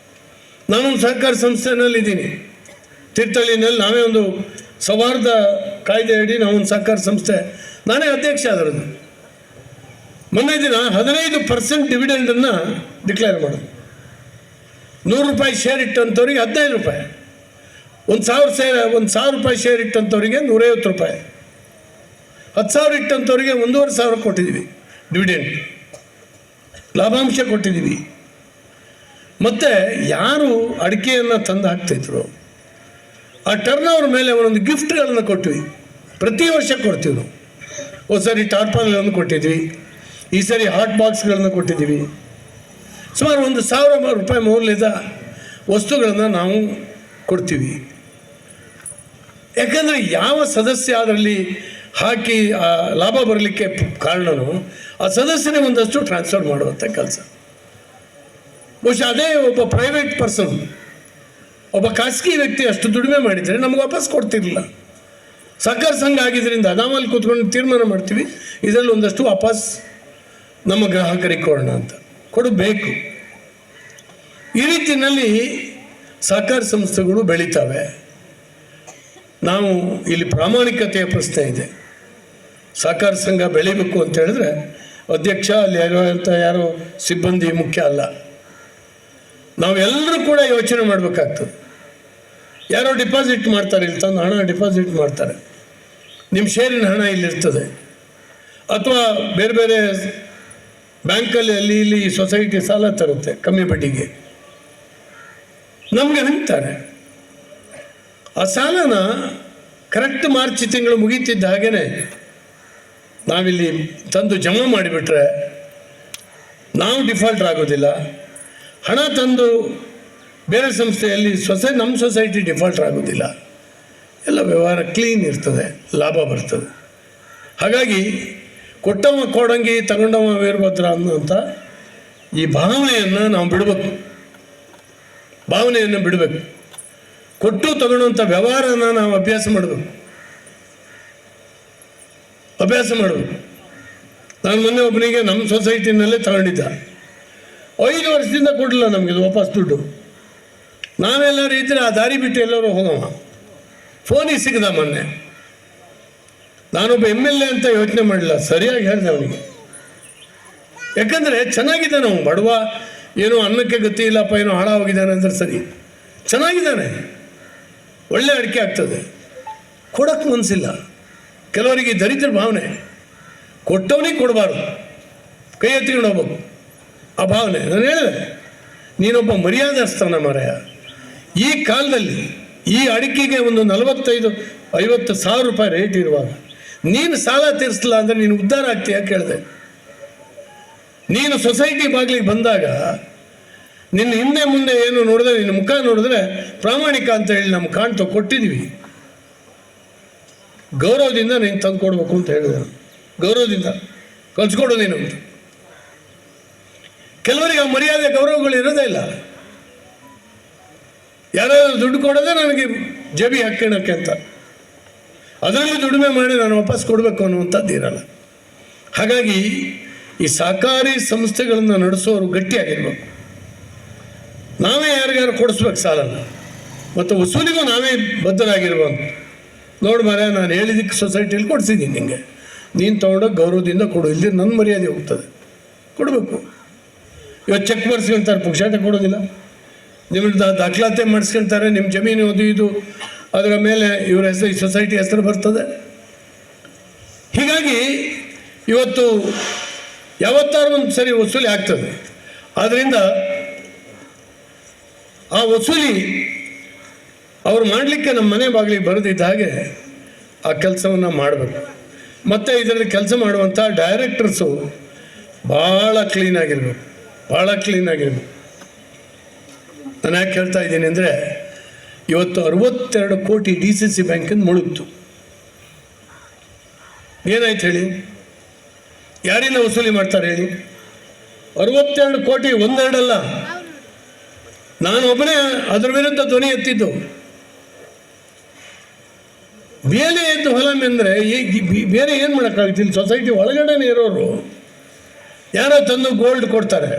ನಾನೊಂದು ಸಹಕಾರ ಸಂಸ್ಥೆನಲ್ಲಿದ್ದೀನಿ ತೀರ್ಥಹಳ್ಳಿನಲ್ಲಿ. ನಾವೇ ಒಂದು ಸೌಹಾರ್ದ ಕಾಯ್ದೆ ಅಡಿ ನಾವೊಂದು ಸಹಕಾರ ಸಂಸ್ಥೆ, ನಾನೇ ಅಧ್ಯಕ್ಷ ಅದರದ್ದು. ಮೊನ್ನೆ ದಿನ 15% ಡಿವಿಡೆಂಡನ್ನು ಡಿಕ್ಲೇರ್ ಮಾಡೋದು. 100 ರೂಪಾಯಿ ಶೇರ್ ಇಟ್ಟಂಥವ್ರಿಗೆ 15 ರೂಪಾಯಿ, 1,000 ರೂಪಾಯಿ ಶೇರ್ ಇಟ್ಟಂಥವ್ರಿಗೆ 150 ರೂಪಾಯಿ, 10,000 ಇಟ್ಟಂಥವ್ರಿಗೆ 1,500 ಕೊಟ್ಟಿದ್ದೀವಿ ಡಿವಿಡೆಂಡ್, ಲಾಭಾಂಶ ಕೊಟ್ಟಿದ್ದೀವಿ. ಮತ್ತು ಯಾರು ಅಡಿಕೆಯನ್ನು ತಂದು ಹಾಕ್ತಿದ್ರು ಆ ಟರ್ನ್ ಓವರ್ ಮೇಲೆ ಒಂದೊಂದು ಗಿಫ್ಟ್ಗಳನ್ನು ಕೊಟ್ಟಿವಿ. ಪ್ರತಿ ವರ್ಷ ಕೊಡ್ತೀವಿ ನಾವು. ಒಂದು ಸರಿ ಟಾರ್ಪಾಲ್ಗಳನ್ನು ಕೊಟ್ಟಿದ್ವಿ, ಈ ಸರಿ ಹಾಟ್ ಬಾಕ್ಸ್ಗಳನ್ನು ಕೊಟ್ಟಿದ್ದೀವಿ. ಸುಮಾರು 1,000 ರೂಪಾಯಿ ಮೌಲ್ಯದ ವಸ್ತುಗಳನ್ನು ನಾವು ಕೊಡ್ತೀವಿ. ಯಾಕಂದರೆ ಯಾವ ಸದಸ್ಯ ಅದರಲ್ಲಿ ಹಾಕಿ ಆ ಲಾಭ ಬರಲಿಕ್ಕೆ ಕಾರಣನೋ ಆ ಸದಸ್ಯನೇ ಒಂದಷ್ಟು ಟ್ರಾನ್ಸ್ಫರ್ ಮಾಡುವಂಥ ಕೆಲಸ. ಬಹುಶಃ ಅದೇ ಒಬ್ಬ ಪ್ರೈವೇಟ್ ಪರ್ಸನ್, ಒಬ್ಬ ಖಾಸಗಿ ವ್ಯಕ್ತಿ ಅಷ್ಟು ದುಡಿಮೆ ಮಾಡಿದರೆ ನಮ್ಗೆ ವಾಪಸ್ ಕೊಡ್ತಿರಲಿಲ್ಲ. ಸಹಕಾರ ಸಂಘ ಆಗಿದ್ದರಿಂದ ನಾವಲ್ಲಿ ಕೂತ್ಕೊಂಡು ತೀರ್ಮಾನ ಮಾಡ್ತೀವಿ, ಇದರಲ್ಲಿ ಒಂದಷ್ಟು ವಾಪಸ್ ನಮ್ಮ ಗ್ರಾಹಕರಿಗೆ ಕೊಡೋಣ ಅಂತ, ಕೊಡಬೇಕು. ಈ ರೀತಿಯಲ್ಲಿ ಸಹಕಾರ ಸಂಸ್ಥೆಗಳು ಬೆಳೀತವೆ. ನಾವು ಇಲ್ಲಿ ಪ್ರಾಮಾಣಿಕತೆಯ ಪ್ರಶ್ನೆ ಇದೆ. ಸಹಕಾರ ಸಂಘ ಬೆಳಿಬೇಕು ಅಂತ ಹೇಳಿದ್ರೆ ಅಧ್ಯಕ್ಷ ಅಲ್ಲಿ ಇರುವಂಥ ಯಾರೋ ಸಿಬ್ಬಂದಿ ಮುಖ್ಯ ಅಲ್ಲ. ನಾವೆಲ್ಲರೂ ಕೂಡ ಯೋಚನೆ ಮಾಡಬೇಕಾಗ್ತದೆ. ಯಾರೋ ಡಿಪಾಸಿಟ್ ಮಾಡ್ತಾರೆ, ಇಲ್ಲಿ ತಂದು ಹಣ ಡಿಪಾಸಿಟ್ ಮಾಡ್ತಾರೆ, ನಿಮ್ಮ ಶೇರಿನ ಹಣ ಇಲ್ಲಿರ್ತದೆ, ಅಥವಾ ಬೇರೆ ಬೇರೆ ಬ್ಯಾಂಕಲ್ಲಿ ಅಲ್ಲಿ ಇಲ್ಲಿ ಸೊಸೈಟಿ ಸಾಲ ತರುತ್ತೆ ಕಮ್ಮಿ ಬಡ್ಡಿಗೆ, ನಮಗೆ ಹಂಚ್ತಾರೆ. ಆ ಸಾಲನ ಕರೆಕ್ಟ್ ಮಾರ್ಚ್ ತಿಂಗಳು ಮುಗೀತಿದ್ದ ಹಾಗೇ ನಾವಿಲ್ಲಿ ತಂದು ಜಮಾ ಮಾಡಿಬಿಟ್ರೆ ನಾವು ಡಿಫಾಲ್ಟರ್ ಆಗೋದಿಲ್ಲ. ಹಣ ತಂದು ಬೇರೆ ಸಂಸ್ಥೆಯಲ್ಲಿ ನಮ್ಮ ಸೊಸೈಟಿ ಡಿಫಾಲ್ಟರ್ ಆಗೋದಿಲ್ಲ. ಎಲ್ಲ ವ್ಯವಹಾರ ಕ್ಲೀನ್ ಇರ್ತದೆ, ಲಾಭ ಬರ್ತದೆ. ಹಾಗಾಗಿ ಕೊಟ್ಟವ ಕೊಡಂಗಿ ತಗೊಂಡವ ವೀರಭದ್ರ ಅನ್ನೋಂಥ ಈ ಭಾವನೆಯನ್ನು ನಾವು ಬಿಡಬೇಕು. ಭಾವನೆಯನ್ನು ಬಿಡಬೇಕು. ಕೊಟ್ಟು ತಗೊಳ್ಳೋಂಥ ವ್ಯವಹಾರನ ನಾವು ಅಭ್ಯಾಸ ಮಾಡಬೇಕು. ನಾನು ಮೊನ್ನೆ ಒಬ್ಬನಿಗೆ ನಮ್ಮ ಸೊಸೈಟಿನಲ್ಲೇ ತಗೊಂಡಿದ್ದ, 5 ವರ್ಷದಿಂದ ಕೊಡಲಿಲ್ಲ ನಮಗಿದು ವಾಪಸ್ ದುಡ್ಡು. ನಾವೆಲ್ಲರೂ ಇದ್ದರೆ ಆ ದಾರಿ ಬಿಟ್ಟು ಎಲ್ಲರೂ ಹೋಗವ. ಫೋನಿಗೆ ಸಿಗದ ಮೊನ್ನೆ. ನಾನೊಬ್ಬ MLA ಅಂತ ಯೋಚನೆ ಮಾಡಲಿಲ್ಲ, ಸರಿಯಾಗಿ ಹೇಳಿದೆ ಅವನಿಗೆ. ಯಾಕಂದರೆ ಚೆನ್ನಾಗಿದ್ದಾನೆ ಅವನು, ಬಡವ, ಏನೋ ಅನ್ನಕ್ಕೆ ಗತಿ ಇಲ್ಲಪ್ಪ, ಏನೋ ಹಾಳಾಗಿದ್ದಾನೆ ಅಂದರೆ ಸರಿ, ಚೆನ್ನಾಗಿದ್ದಾನೆ, ಒಳ್ಳೆ ಅಡಿಕೆ ಆಗ್ತದೆ, ಕೊಡೋಕ್ಕೆ ಮನಸ್ಸಿಲ್ಲ. ಕೆಲವರಿಗೆ ದರಿದ್ರ ಭಾವನೆ, ಕೊಟ್ಟವನಿಗೆ ಕೊಡಬಾರ್ದು, ಕೈ ಎತ್ತಿಕೊಂಡು ಹೋಗ್ಬೇಕು, ಆ ಭಾವನೆ. ನಾನು ಹೇಳಿದೆ, ನೀನೊಬ್ಬ ಮರ್ಯಾದಸ್ಥಾನ ಮಾರಾಯ. ಈ ಕಾಲದಲ್ಲಿ ಈ ಅಡಿಕೆಗೆ ಒಂದು 45-50 ಸಾವಿರ ರೂಪಾಯಿ ರೇಟ್ ಇರುವಾಗ ನೀನು ಸಾಲ ತೀರಿಸಲಿಲ್ಲ ಅಂದರೆ ನೀನು ಉದ್ಧಾರ ಆಗ್ತೀಯ ಕೇಳಿದೆ. ನೀನು ಸೊಸೈಟಿ ಬಾಗಿಲಿಗೆ ಬಂದಾಗ ನಿನ್ನ ಹಿಂದೆ ಮುಂದೆ ಏನು ನೋಡಿದ್ರೆ, ನಿನ್ನ ಮುಖ ನೋಡಿದ್ರೆ ಪ್ರಾಮಾಣಿಕ ಅಂತ ಹೇಳಿ ನಮ್ಗೆ ಕಾಣ್ತು, ಕೊಟ್ಟಿದ್ದೀವಿ. ಗೌರವದಿಂದ ನೀನು ತಂದು ಕೊಡಬೇಕು ಅಂತ ಹೇಳಿದೆ. ಗೌರವದಿಂದ ಕಲ್ಸ್ಕೊಡು ನೀನು ಅಂತ. ಕೆಲವರಿಗೆ ಆ ಮರ್ಯಾದೆ ಗೌರವಗಳು ಇರೋದೇ ಇಲ್ಲ. ಯಾರಾದರೂ ದುಡ್ಡು ಕೊಡೋದೇ ನನಗೆ ಜಬಿ ಹಾಕೋಣಕ್ಕೆ ಅಂತ, ಅದರಲ್ಲಿ ದುಡಿಮೆ ಮಾಡಿ ನಾನು ವಾಪಸ್ ಕೊಡಬೇಕು ಅನ್ನುವಂಥದ್ದು ಇರಲ್ಲ. ಹಾಗಾಗಿ ಈ ಸಹಕಾರಿ ಸಂಸ್ಥೆಗಳನ್ನು ನಡೆಸೋರು ಗಟ್ಟಿಯಾಗಿರ್ಬೇಕು. ನಾವೇ ಯಾರಿಗಾರು ಕೊಡಿಸ್ಬೇಕು ಸಾಲನ, ಮತ್ತು ವಸೂಲಿಗೂ ನಾವೇ ಬದ್ಧರಾಗಿರ್ಬೋದು. ನೋಡಿ ಮಾರ್ರೆ, ನಾನು ಹೇಳಿದ್ದಕ್ಕೆ ಸೊಸೈಟಿಯಲ್ಲಿ ಕೊಡಿಸಿದ್ದೀನಿ ನಿಮಗೆ, ನೀನು ತೊಗೊಂಡೋಗಿ ಗೌರವದಿಂದ ಕೊಡು, ಇಲ್ಲಿ ನನ್ನ ಮರ್ಯಾದೆ ಹೋಗ್ತದೆ, ಕೊಡಬೇಕು. ಇವತ್ತು ಚೆಕ್ ಮಾಡಿಸ್ಕೊಳ್ತಾರೆ, ಪುಕ್ಷಾಟ ಕೊಡೋದಿಲ್ಲ. ನಿಮ್ಮದು ದಾಖಲಾತಿ ಮಾಡಿಸ್ಕೊಳ್ತಾರೆ, ನಿಮ್ಮ ಜಮೀನು ಅದು ಇದು, ಅದರ ಮೇಲೆ ಇವರ ಹೆಸರು, ಈ ಸೊಸೈಟಿ ಹೆಸರು ಬರ್ತದೆ. ಹೀಗಾಗಿ ಇವತ್ತು ಯಾವತ್ತಾರು ಒಂದು ಸರಿ ವಸೂಲಿ ಆಗ್ತದೆ. ಆದ್ದರಿಂದ ಆ ವಸೂಲಿ ಅವ್ರು ಮಾಡಲಿಕ್ಕೆ ನಮ್ಮ ಮನೆ ಬಾಗಿಲಿಗೆ ಬರೆದಿದ್ದ ಹಾಗೆ ಆ ಕೆಲಸವನ್ನು ಮಾಡಬೇಕು. ಮತ್ತು ಇದರಲ್ಲಿ ಕೆಲಸ ಮಾಡುವಂಥ ಡೈರೆಕ್ಟರ್ಸು ಭಾಳ ಕ್ಲೀನಾಗಿರ್ಬೇಕು. ನಾನು ಯಾಕೆ ಹೇಳ್ತಾ ಇದ್ದೀನಿ ಅಂದರೆ, ಇವತ್ತು 62 ಕೋಟಿ DCC ಬ್ಯಾಂಕಿಂದ ಮುಳುಗ್ತು. ಏನಾಯ್ತು ಹೇಳಿ? ಯಾರಿಂದ ವಸೂಲಿ ಮಾಡ್ತಾರೆ ಹೇಳಿ? 62 ಕೋಟಿ, ಒಂದೆರಡಲ್ಲ. ನಾನು ಒಬ್ಬನೇ ಅದರ ವಿರುದ್ಧ ಧ್ವನಿ ಎತ್ತಿದ್ದು. ಬೇಲೆ ಎದ್ದು ಹೊಲಮೆ ಅಂದರೆ ಬೇರೆ ಏನು ಮಾಡೋಕ್ಕಾಗುತ್ತೆ? ಇಲ್ಲಿ ಸೊಸೈಟಿ ಒಳಗಡೆನೇ ಇರೋರು ಯಾರೋ ತಂದು ಗೋಲ್ಡ್ ಕೊಡ್ತಾರೆ,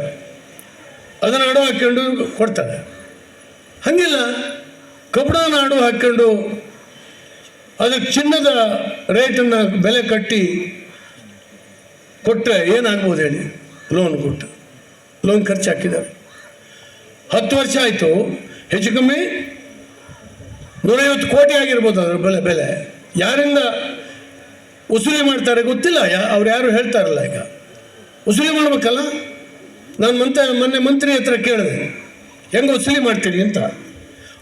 ಅದನ್ನು ಅಡು ಹಾಕ್ಕೊಂಡು ಕೊಡ್ತಾರೆ. ಹಾಗಿಲ್ಲ, ಕಬ್ಬಣನ ಅಡು ಹಾಕ್ಕೊಂಡು ಅದಕ್ಕೆ ಚಿನ್ನದ ರೇಟನ್ನು ಬೆಲೆ ಕಟ್ಟಿ ಕೊಟ್ಟರೆ ಏನಾಗ್ಬೋದು ಹೇಳಿ? ಲೋನ್ ಕೊಟ್ಟು ಲೋನ್ ಖರ್ಚು ಹಾಕಿದ್ದಾರೆ. 10 ವರ್ಷ ಆಯಿತು, ಹೆಚ್ಚು ಕಮ್ಮಿ 150 ಕೋಟಿ ಆಗಿರ್ಬೋದು ಅದರ ಬೆಲೆ. ಯಾರಿಂದ ವಸೂಲಿ ಮಾಡ್ತಾರೆ ಗೊತ್ತಿಲ್ಲ, ಅವ್ರು ಯಾರು ಹೇಳ್ತಾರಲ್ಲ. ಈಗ ವಸೂಲಿ ಮಾಡ್ಬೇಕಲ್ಲ. ನಾನು ಮೊನ್ನೆ ಮಂತ್ರಿ ಹತ್ರ ಕೇಳಿದೆ, ಹೆಂಗೆ ವಸೂಲಿ ಮಾಡ್ತೀರಿ ಅಂತ.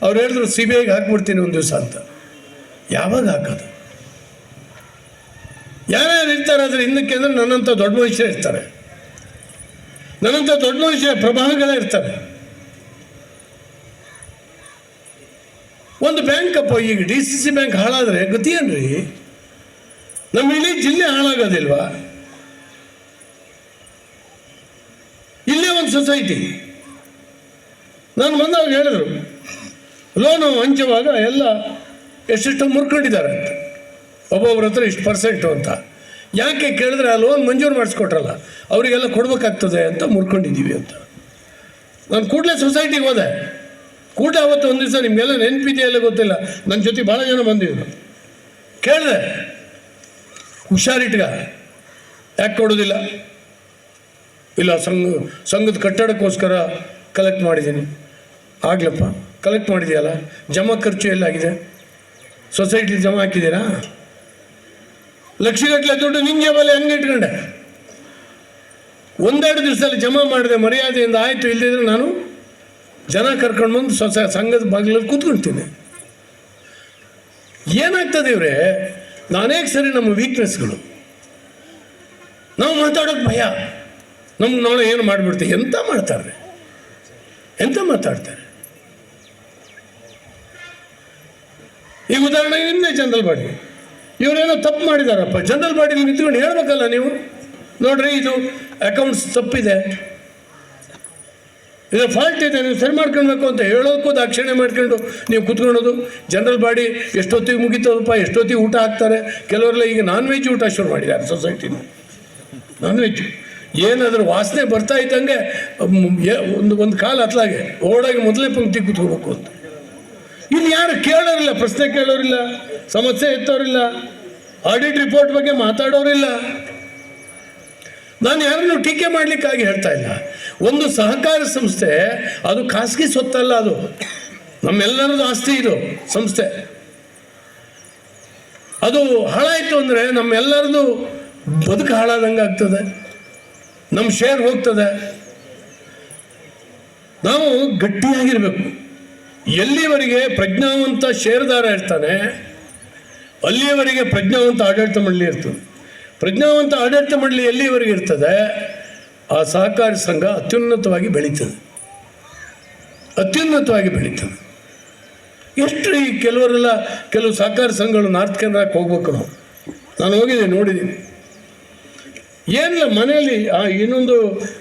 ಅವ್ರು ಹೇಳಿದ್ರು CBIಗೆ ಹಾಕ್ಬಿಡ್ತೀನಿ ಒಂದು ದಿವಸ ಅಂತ. ಯಾವಾಗ ಹಾಕೋದು? ಯಾರ್ಯಾರು ಇರ್ತಾರೆ ಅದ್ರ ಹಿಂದಕ್ಕೆ ಅಂದರೆ ನನ್ನಂಥ ದೊಡ್ಡ ಮನುಷ್ಯರೇ ಇರ್ತಾರೆ, ನನ್ನಂಥ ದೊಡ್ಡ ಮನುಷ್ಯ ಪ್ರಭಾವಿಗಳೇ ಇರ್ತಾರೆ. ಒಂದು ಬ್ಯಾಂಕಪ್ಪ, ಈಗ DCC ಬ್ಯಾಂಕ್ ಹಾಳಾದರೆ ಗತಿ ಏನ್ರಿ? ನಮ್ಮ ಇಡೀ ಜಿಲ್ಲೆ ಹಾಳಾಗೋದಿಲ್ವಾ? ಇಲ್ಲೇ ಒಂದು ಸೊಸೈಟಿ, ನಾನು ಬಂದಾಗ ಹೇಳಿದ್ರು ಲೋನು ಹಂಚುವಾಗ ಎಲ್ಲ ಎಷ್ಟೆಷ್ಟು ಮುರ್ಕೊಂಡಿದ್ದಾರೆ ಅಂತ, ಒಬ್ಬೊಬ್ರ ಹತ್ರ ಇಷ್ಟು % ಅಂತ. ಯಾಕೆ ಕೇಳಿದ್ರೆ ಆ ಲೋನ್ ಮಂಜೂರು ಮಾಡಿಸ್ಕೊಟ್ರಲ್ಲ, ಅವರಿಗೆಲ್ಲ ಕೊಡಬೇಕಾಗ್ತದೆ ಅಂತ ಮುರ್ಕೊಂಡಿದ್ದೀವಿ ಅಂತ. ನಾನು ಕೂಡಲೇ ಸೊಸೈಟಿಗೆ ಹೋದೆ. ಕೂಡಲೇ ಅವತ್ತು ಒಂದು ದಿವಸ, ನಿಮಗೆಲ್ಲ ನೆನಪಿದೆಯಲ್ಲ ಗೊತ್ತಿಲ್ಲ, ನನ್ನ ಜೊತೆ ಭಾಳ ಜನ ಬಂದಿದ್ರು. ಕೇಳಿದೆ, ಹುಷಾರಿಟ್ಗ, ಯಾಕೆ ಕೊಡೋದಿಲ್ಲ? ಇಲ್ಲ, ಸಂಘದ ಕಟ್ಟಡಕ್ಕೋಸ್ಕರ ಕಲೆಕ್ಟ್ ಮಾಡಿದ್ದೀನಿ. ಆಗ್ಲಪ್ಪ, ಕಲೆಕ್ಟ್ ಮಾಡಿದೆಯಲ್ಲ, ಜಮಾ ಖರ್ಚು ಎಲ್ಲಾಗಿದೆ? ಸೊಸೈಟಿ ಜಮಾ ಹಾಕಿದ್ದೀರಾ? ಲಕ್ಷಗಟ್ಟಲೆ ದುಡ್ಡು ನಿನ್ನ ಜೇಬಲ್ಲಿ ಹಂಗೆ ಇಟ್ಕೊಂಡೆ. ಒಂದೆರಡು ದಿವಸದಲ್ಲಿ ಜಮಾ ಮಾಡಿದೆ, ಮರ್ಯಾದೆಯಿಂದ ಆಯಿತು. ಇಲ್ಲದಿದ್ರೆ ನಾನು ಜನ ಕರ್ಕೊಂಡು ಬಂದು ಸಂಘದ ಬಾಗಿಲಲ್ಲಿ ಕೂತ್ಕೊಳ್ತೀನಿ. ಏನಾಗ್ತದೆ ಇವರೇ, ಅನೇಕ ಸರಿ ನಮ್ಮ ವೀಕ್ನೆಸ್ಗಳು, ನಾವು ಮಾತಾಡೋಕೆ ಭಯ, ನಮ್ಗೆ ನಾಳೆ ಏನು ಮಾಡಿಬಿಡ್ತೀವಿ. ಎಂತ ಮಾಡ್ತಾರೆ, ಎಂತ ಮಾತಾಡ್ತಾರೆ. ಈಗ ಉದಾಹರಣೆಗೆ ನಿನ್ನೆ ಜನರಲ್ ಬಾಡಿ ಇವರೇನೋ ತಪ್ಪು ಮಾಡಿದಾರಪ್ಪ, ಜನರಲ್ ಬಾಡಿಲಿ ನಿಂತ್ಕೊಂಡು ಹೇಳ್ಬೇಕಲ್ಲ ನೀವು, ನೋಡ್ರಿ ಇದು ಅಕೌಂಟ್ಸ್ ತಪ್ಪಿದೆ, ಇದು ಫಾಲ್ಟ್ ಇದೆ, ನೀವು ಸರಿ ಮಾಡ್ಕೊಳ್ಬೇಕು ಅಂತ ಹೇಳೋದಕ್ಕೂ ದಾಕ್ಷಿಣ್ಯ ಮಾಡ್ಕೊಂಡು ನೀವು ಕೂತ್ಕೊಳ್ಳೋದು. ಜನರಲ್ ಬಾಡಿ ಎಷ್ಟೊತ್ತಿಗೆ ಮುಗಿತದಪ್ಪ, ಎಷ್ಟೊತ್ತಿಗೆ ಊಟ ಹಾಕ್ತಾರೆ. ಕೆಲವರೆಲ್ಲ ಈಗ ನಾನ್ ವೆಜ್ ಊಟ ಶುರು ಮಾಡಿದ್ದಾರೆ ಸೊಸೈಟಿನ. ನಾನ್ ವೆಜ್ ಏನಾದರೂ ವಾಸನೆ ಬರ್ತಾ ಇದ್ದಂಗೆ ಒಂದು ಕಾಲ ಹತ್ಲಾಗೆ ಓಡಾಗಿ ಮೊದಲೇ ಪಂಕ್ತಿ ಕೂತ್ಕೋಬೇಕು ಅಂತ. ಇಲ್ಲಿ ಯಾರು ಕೇಳೋರಿಲ್ಲ, ಪ್ರಶ್ನೆ ಕೇಳೋರಿಲ್ಲ, ಸಮಸ್ಯೆ ಎತ್ತೋರಿಲ್ಲ, ಆಡಿಟ್ ರಿಪೋರ್ಟ್ ಬಗ್ಗೆ ಮಾತಾಡೋರಿಲ್ಲ. ನಾನು ಯಾರನ್ನು ಟೀಕೆ ಮಾಡಲಿಕ್ಕಾಗಿ ಹೇಳ್ತಾ ಇಲ್ಲ. ಒಂದು ಸಹಕಾರ ಸಂಸ್ಥೆ ಅದು ಖಾಸಗಿ ಸೊತ್ತಲ್ಲ, ಅದು ನಮ್ಮೆಲ್ಲರದ್ದು ಆಸ್ತಿ. ಇದು ಸಂಸ್ಥೆ ಅದು ಹಾಳಾಯಿತು ಅಂದರೆ ನಮ್ಮೆಲ್ಲರದು ಬದುಕು ಹಾಳಾದಂಗೆ ಆಗ್ತದೆ, ನಮ್ಮ ಶೇರ್ ಹೋಗ್ತದೆ. ನಾವು ಗಟ್ಟಿಯಾಗಿರಬೇಕು. ಎಲ್ಲಿವರೆಗೆ ಪ್ರಜ್ಞಾವಂತ ಷೇರುದಾರ ಇರ್ತಾನೆ ಅಲ್ಲಿಯವರೆಗೆ ಪ್ರಜ್ಞಾವಂತ ಆಡಳಿತ ಮಂಡಳಿ ಇರ್ತದೆ. ಪ್ರಜ್ಞಾವಂತ ಆಡಳಿತ ಮಂಡಳಿ ಎಲ್ಲಿವರೆಗೆ ಇರ್ತದೆ ಆ ಸಹಕಾರಿ ಸಂಘ ಅತ್ಯುನ್ನತವಾಗಿ ಬೆಳೀತದೆ, ಅತ್ಯುನ್ನತವಾಗಿ ಬೆಳೀತದೆ. ಎಷ್ಟು ಈ ಕೆಲವು ಸಹಕಾರಿ ಸಂಘಗಳು ನಾರ್ತ್ ಕೆನರಾಕ್ಕೆ ಹೋಗ್ಬೇಕು. ನಾನು ಹೋಗಿದ್ದೀನಿ, ನೋಡಿದ್ದೀನಿ. ಏನಿಲ್ಲ, ಮನೆಯಲ್ಲಿ ಇನ್ನೊಂದು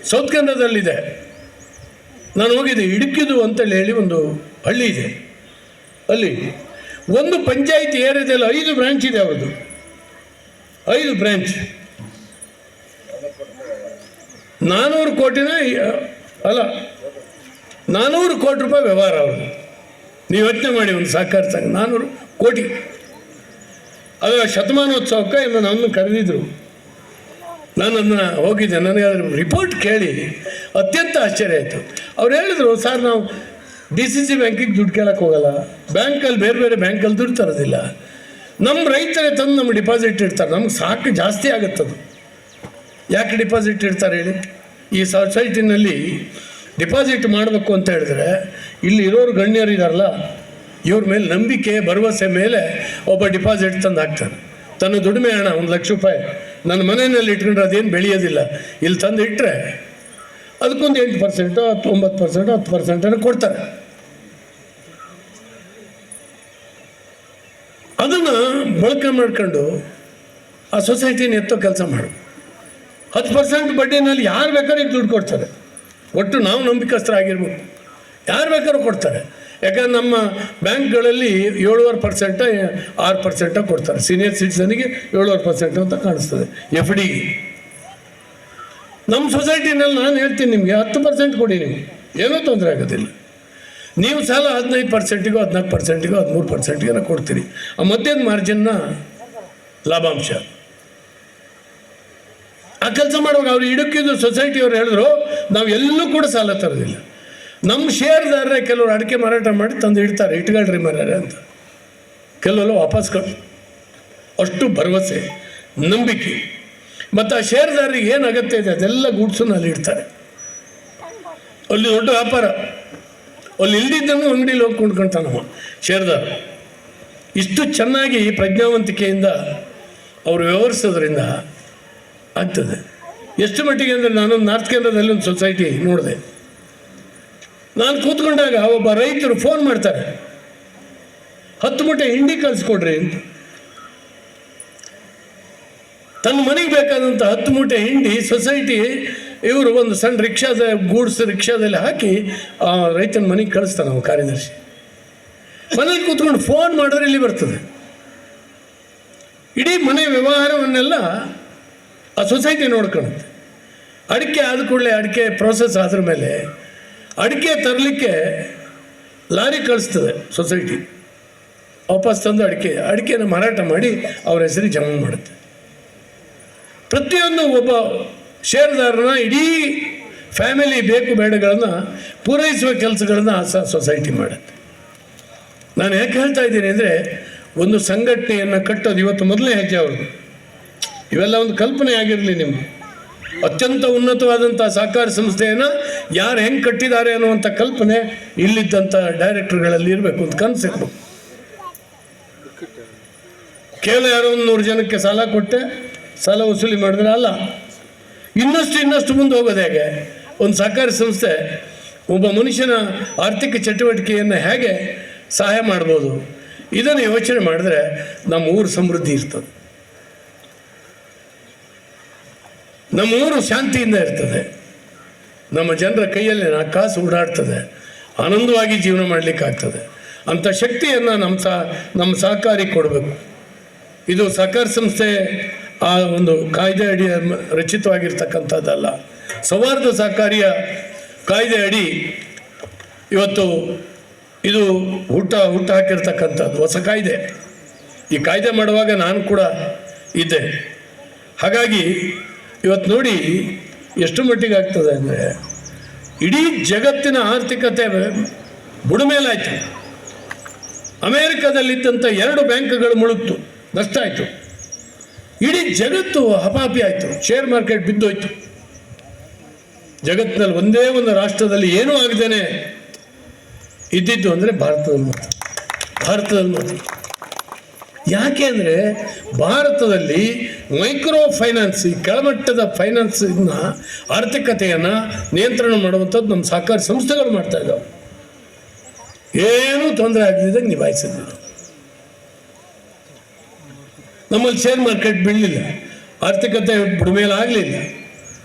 ಸೌತ್ ಕೆನರಾದಲ್ಲಿದೆ, ನಾನು ಹೋಗಿದ್ದೆ. ಇಡುಕಿದು ಅಂತೇಳಿ ಹೇಳಿ ಒಂದು ಹಳ್ಳಿ ಇದೆ. ಅಲ್ಲಿ ಒಂದು ಪಂಚಾಯಿತಿ ಏರಿಯಾದಲ್ಲಿ 5 ಬ್ರಾಂಚ್ ಇದೆ ಅವ್ರದ್ದು. 5 ಬ್ರಾಂಚ್, 400 ಕೋಟಿನ ಅಲ್ಲ 400 ಕೋಟಿ ರೂಪಾಯಿ ವ್ಯವಹಾರ ಅವ್ರದ್ದು. ನೀವು ಯೋಚನೆ ಮಾಡಿ, ಒಂದು ಸಹಕಾರ ಸಂಘ 400 ಕೋಟಿ. ಅದು ಶತಮಾನೋತ್ಸವಕ್ಕೆ ನಮ್ಮನ್ನು ಕರೆದಿದ್ರು. ನಾನು ಅದನ್ನು ಹೋಗಿದ್ದೆ. ನನಗೆ ಅದ್ರ ರಿಪೋರ್ಟ್ ಕೇಳಿ ಅತ್ಯಂತ ಆಶ್ಚರ್ಯ ಆಯಿತು. ಅವ್ರು ಹೇಳಿದ್ರು, ಸರ್ ನಾವು DCC ಬ್ಯಾಂಕಿಗೆ ದುಡ್ಡು ಕೇಳಕ್ಕೆ ಹೋಗಲ್ಲ, ಬ್ಯಾಂಕಲ್ಲಿ ಬೇರೆ ಬೇರೆ ಬ್ಯಾಂಕಲ್ಲಿ ದುಡ್ಡು ತರೋದಿಲ್ಲ, ನಮ್ಮ ರೈತರೇ ತಂದು ನಮ್ಮ ಡಿಪಾಸಿಟ್ ಇಡ್ತಾರೆ, ನಮ್ಗೆ ಸಾಕು ಜಾಸ್ತಿ ಆಗುತ್ತದು. ಯಾಕೆ ಡಿಪಾಸಿಟ್ ಇಡ್ತಾರೆ ಹೇಳಿ? ಈ ಸೊಸೈಟಿನಲ್ಲಿ ಡಿಪಾಸಿಟ್ ಮಾಡಬೇಕು ಅಂತ ಹೇಳಿದ್ರೆ ಇಲ್ಲಿ ಇರೋರು ಗಣ್ಯರು ಇದ್ದಾರಲ್ಲ, ಇವ್ರ ಮೇಲೆ ನಂಬಿಕೆ ಭರವಸೆ ಮೇಲೆ ಒಬ್ಬ ಡಿಪಾಸಿಟ್ ತಂದು ಹಾಕ್ತಾನೆ. ತನ್ನ ದುಡಿಮೆ ಹಣ 1 ಲಕ್ಷ ರೂಪಾಯಿ ನನ್ನ ಮನೆಯಲ್ಲಿ ಇಟ್ಕೊಂಡ್ರೆ ಅದೇನು ಬೆಳೆಯೋದಿಲ್ಲ. ಇಲ್ಲಿ ತಂದು ಇಟ್ಟರೆ ಅದಕ್ಕೊಂದು 8%, 9%, 10% ಕೊಡ್ತಾರೆ. ಅದನ್ನು ಬಳಕೆ ಮಾಡ್ಕೊಂಡು ಆ ಸೊಸೈಟಿನ ಎತ್ತೋ ಕೆಲಸ ಮಾಡು. 10% ಬಡ್ಡಿನಲ್ಲಿ ಯಾರು ಬೇಕಾದ್ರೂ ಈಗ ದುಡ್ಡು ಕೊಡ್ತಾರೆ. ಒಟ್ಟು ನಾವು ನಂಬಿಕಸ್ಥರಾಗಿರ್ಬೇಕು, ಯಾರು ಬೇಕಾದ್ರೂ ಕೊಡ್ತಾರೆ. ಯಾಕಂದ್ರೆ ನಮ್ಮ ಬ್ಯಾಂಕ್ಗಳಲ್ಲಿ 7.5%, 6% ಕೊಡ್ತಾರೆ. ಸೀನಿಯರ್ ಸಿಟಿಸನಿಗೆ 7.5% ಅಂತ ಕಾಣಿಸ್ತದೆ FD. ನಮ್ಮ ಸೊಸೈಟಿನಲ್ಲಿ ನಾನು ಹೇಳ್ತೀನಿ ನಿಮಗೆ 10% ಕೊಡಿ, ನೀವು ಏನೂ ತೊಂದರೆ ಆಗೋದಿಲ್ಲ. ನೀವು ಸಾಲ 15%ಗೋ 14%ಗೋ 13%ಗೋ ಕೊಡ್ತೀರಿ. ಆ ಮಧ್ಯದ ಮಾರ್ಜಿನ್ನ ಲಾಭಾಂಶ. ಆ ಕೆಲಸ ಮಾಡುವಾಗ ಅವ್ರು ಇಡುಕಿದ್ದು ಸೊಸೈಟಿಯವ್ರು ಹೇಳಿದ್ರು, ನಾವು ಎಲ್ಲೂ ಕೂಡ ಸಾಲ ತರೋದಿಲ್ಲ. ನಮ್ಮ ಷೇರ್ದಾರರೇ ಕೆಲವರು ಅಡಿಕೆ ಮಾರಾಟ ಮಾಡಿ ತಂದು ಇಡ್ತಾರೆ, ಇಟ್ಕೊಳ್ರಿ ಮಾರಾರೆ ಅಂತ. ಕೆಲವರು ವಾಪಸ್ ಕೊಟ್ಟು, ಅಷ್ಟು ಭರವಸೆ, ನಂಬಿಕೆ. ಮತ್ತು ಆ ಷೇರ್ದಾರರಿಗೆ ಏನು ಅಗತ್ಯ ಇದೆ ಅದೆಲ್ಲ ಗೂಡ್ಸನ್ನು ಅಲ್ಲಿ ಇಡ್ತಾರೆ. ಅಲ್ಲಿ ದೊಡ್ಡ ವ್ಯಾಪಾರ. ಅಲ್ಲಿ ಇಲ್ದಿದ್ದನ್ನು ಅಂಗಡಿಲಿ ಹೋಗಿ ಕೊಂಡ್ಕೊಳ್ತಾನವ ಷೇರ್ದಾರ. ಇಷ್ಟು ಚೆನ್ನಾಗಿ ಪ್ರಜ್ಞಾವಂತಿಕೆಯಿಂದ ಅವರು ವ್ಯವಹರಿಸೋದ್ರಿಂದ ಆಗ್ತದೆ. ಎಷ್ಟು ಮಟ್ಟಿಗೆ ಅಂದರೆ ನಾನೊಂದು ನಾರ್ತ್ ಕೇಂದ್ರದಲ್ಲಿ ಒಂದು ಸೊಸೈಟಿ ನೋಡಿದೆ. ನಾನು ಕೂತ್ಕೊಂಡಾಗ ಒಬ್ಬ ರೈತರು ಫೋನ್ ಮಾಡ್ತಾರೆ, 10 ಮೂಟೆ ಹಿಂಡಿ ಕಳಿಸ್ಕೊಡ್ರಿ ಅಂತ. ತನ್ನ ಮನೆಗೆ ಬೇಕಾದಂಥ 10 ಮೂಟೆ ಹಿಂಡಿ ಸೊಸೈಟಿ ಇವರು ಒಂದು ಸಣ್ಣ ರಿಕ್ಷಾದ ಗೂಡ್ಸ್ ರಿಕ್ಷಾದಲ್ಲಿ ಹಾಕಿ ಆ ರೈತನ ಮನೆಗೆ ಕಳಿಸ್ತಾನೆ ನಾವು ಕಾರ್ಯದರ್ಶಿ. ಮನೇಲಿ ಕೂತ್ಕೊಂಡು ಫೋನ್ ಮಾಡಿದ್ರೆ ಇಲ್ಲಿ ಬರ್ತದೆ. ಇಡೀ ಮನೆ ವ್ಯವಹಾರವನ್ನೆಲ್ಲ ಆ ಸೊಸೈಟಿ ನೋಡ್ಕೊಳ್ಳುತ್ತೆ. ಅಡಿಕೆ ಆದ ಕೂಡಲೇ ಅಡಿಕೆ ಪ್ರೋಸೆಸ್ ಆದ್ರ ಮೇಲೆ ಅಡಿಕೆ ತರಲಿಕ್ಕೆ ಲಾರಿ ಕಳಿಸ್ತದೆ ಸೊಸೈಟಿ. ವಾಪಸ್ ತಂದು ಅಡಿಕೆನ ಮಾರಾಟ ಮಾಡಿ ಅವ್ರ ಹೆಸರಿಗೆ ಜಮಾ ಮಾಡುತ್ತೆ. ಪ್ರತಿಯೊಂದು ಒಬ್ಬ ಷೇರುದಾರನ ಇಡೀ ಫ್ಯಾಮಿಲಿ ಬೇಕು ಬೇಡಗಳನ್ನು ಪೂರೈಸುವ ಕೆಲಸಗಳನ್ನು ಸೊಸೈಟಿ ಮಾಡುತ್ತೆ. ನಾನು ಯಾಕೆ ಹೇಳ್ತಾ ಇದ್ದೀನಿ ಅಂದರೆ, ಒಂದು ಸಂಘಟನೆಯನ್ನು ಕಟ್ಟೋದು ಇವತ್ತು ಮೊದಲನೇ ಹೆಜ್ಜೆ ಅವ್ರದ್ದು. ಇವೆಲ್ಲ ಒಂದು ಕಲ್ಪನೆ ಆಗಿರಲಿ ನಿಮಗೆ. ಅತ್ಯಂತ ಉನ್ನತವಾದಂಥ ಸಹಕಾರ ಸಂಸ್ಥೆಯನ್ನು ಯಾರು ಹೆಂಗೆ ಕಟ್ಟಿದ್ದಾರೆ ಅನ್ನುವಂಥ ಕಲ್ಪನೆ ಇಲ್ಲಿದ್ದಂಥ ಡೈರೆಕ್ಟರ್ಗಳಲ್ಲಿ ಇರಬೇಕು, ಒಂದು ಕನಸಿರ್ಬೇಕು. ಕೇವಲ ಯಾರೋ ಒಂದು 100 ಜನಕ್ಕೆ ಸಾಲ ಕೊಟ್ಟೆ, ಸಾಲ ವಸೂಲಿ ಮಾಡಿದ್ರೆ ಅಲ್ಲ, ಇನ್ನಷ್ಟು ಮುಂದೆ ಹೋಗೋದು ಹೇಗೆ? ಒಂದು ಸಹಕಾರಿ ಸಂಸ್ಥೆ ಒಬ್ಬ ಮನುಷ್ಯನ ಆರ್ಥಿಕ ಚಟುವಟಿಕೆಯನ್ನು ಹೇಗೆ ಸಹಾಯ ಮಾಡ್ಬೋದು, ಇದನ್ನು ಯೋಚನೆ ಮಾಡಿದ್ರೆ ನಮ್ಮ ಊರು ಸಮೃದ್ಧಿ ಇರ್ತದೆ, ನಮ್ಮ ಊರು ಶಾಂತಿಯಿಂದ ಇರ್ತದೆ, ನಮ್ಮ ಜನರ ಕೈಯಲ್ಲಿ 4 ಕಾಸು ಓಡಾಡ್ತದೆ, ಆನಂದವಾಗಿ ಜೀವನ ಮಾಡಲಿಕ್ಕಾಗ್ತದೆ. ಅಂಥ ಶಕ್ತಿಯನ್ನು ನಮ್ಮ ಸಹಕಾರಿ ಕೊಡಬೇಕು. ಇದು ಸಹಕಾರ ಸಂಸ್ಥೆ ಆ ಒಂದು ಕಾಯ್ದೆ ಅಡಿ ರಚಿತವಾಗಿರ್ತಕ್ಕಂಥದ್ದಲ್ಲ. ಸೌಹಾರ್ದ ಸಹಕಾರಿಯ ಕಾಯ್ದೆ ಅಡಿ ಇವತ್ತು ಇದು ಹುಟ್ಟು ಹಾಕಿರ್ತಕ್ಕಂಥದ್ದು ಹೊಸ ಕಾಯ್ದೆ. ಈ ಕಾಯ್ದೆ ಮಾಡುವಾಗ ನಾನು ಕೂಡ ಇದ್ದೆ. ಹಾಗಾಗಿ ಇವತ್ತು ನೋಡಿ ಎಷ್ಟು ಮಟ್ಟಿಗೆ ಆಗ್ತದೆ ಅಂದರೆ, ಇಡೀ ಜಗತ್ತಿನ ಆರ್ಥಿಕತೆ ಬುಡಮೇಲಾಯಿತು. ಅಮೇರಿಕಾದಲ್ಲಿದ್ದಂಥ 2 ಬ್ಯಾಂಕ್ಗಳು ಮುಳುಗ್ತು, ನಷ್ಟ ಆಯಿತು. ಇಡೀ ಜಗತ್ತು ಹಪಾಪಿ ಆಯಿತು, ಶೇರ್ ಮಾರ್ಕೆಟ್ ಬಿದ್ದೋಯ್ತು. ಜಗತ್ತಿನಲ್ಲಿ ಒಂದೇ ಒಂದು ರಾಷ್ಟ್ರದಲ್ಲಿ ಏನೂ ಆಗದೇನೆ ಇದ್ದಿದ್ದು ಅಂದರೆ ಭಾರತದಲ್ಲಿ ಮಾತ್ರ. ಯಾಕೆ ಅಂದರೆ ಭಾರತದಲ್ಲಿ ಮೈಕ್ರೋ ಫೈನಾನ್ಸ್, ಈ ಕೆಳಮಟ್ಟದ ಫೈನಾನ್ಸಿನ ಆರ್ಥಿಕತೆಯನ್ನು ನಿಯಂತ್ರಣ ಮಾಡುವಂಥದ್ದು ನಮ್ಮ ಸಹಕಾರಿ ಸಂಸ್ಥೆಗಳು ಮಾಡ್ತಾ ಇದ್ದಾವೆ. ಏನೂ ತೊಂದರೆ ಆಗದಿದ್ದಾಗ ನಿಭಾಯಿಸಿದ್ರು. ನಮ್ಮಲ್ಲಿ ಶೇರ್ ಮಾರ್ಕೆಟ್ ಬೀಳಲಿಲ್ಲ, ಆರ್ಥಿಕತೆ ಬುಡಮೇಲೆ ಆಗಲಿಲ್ಲ.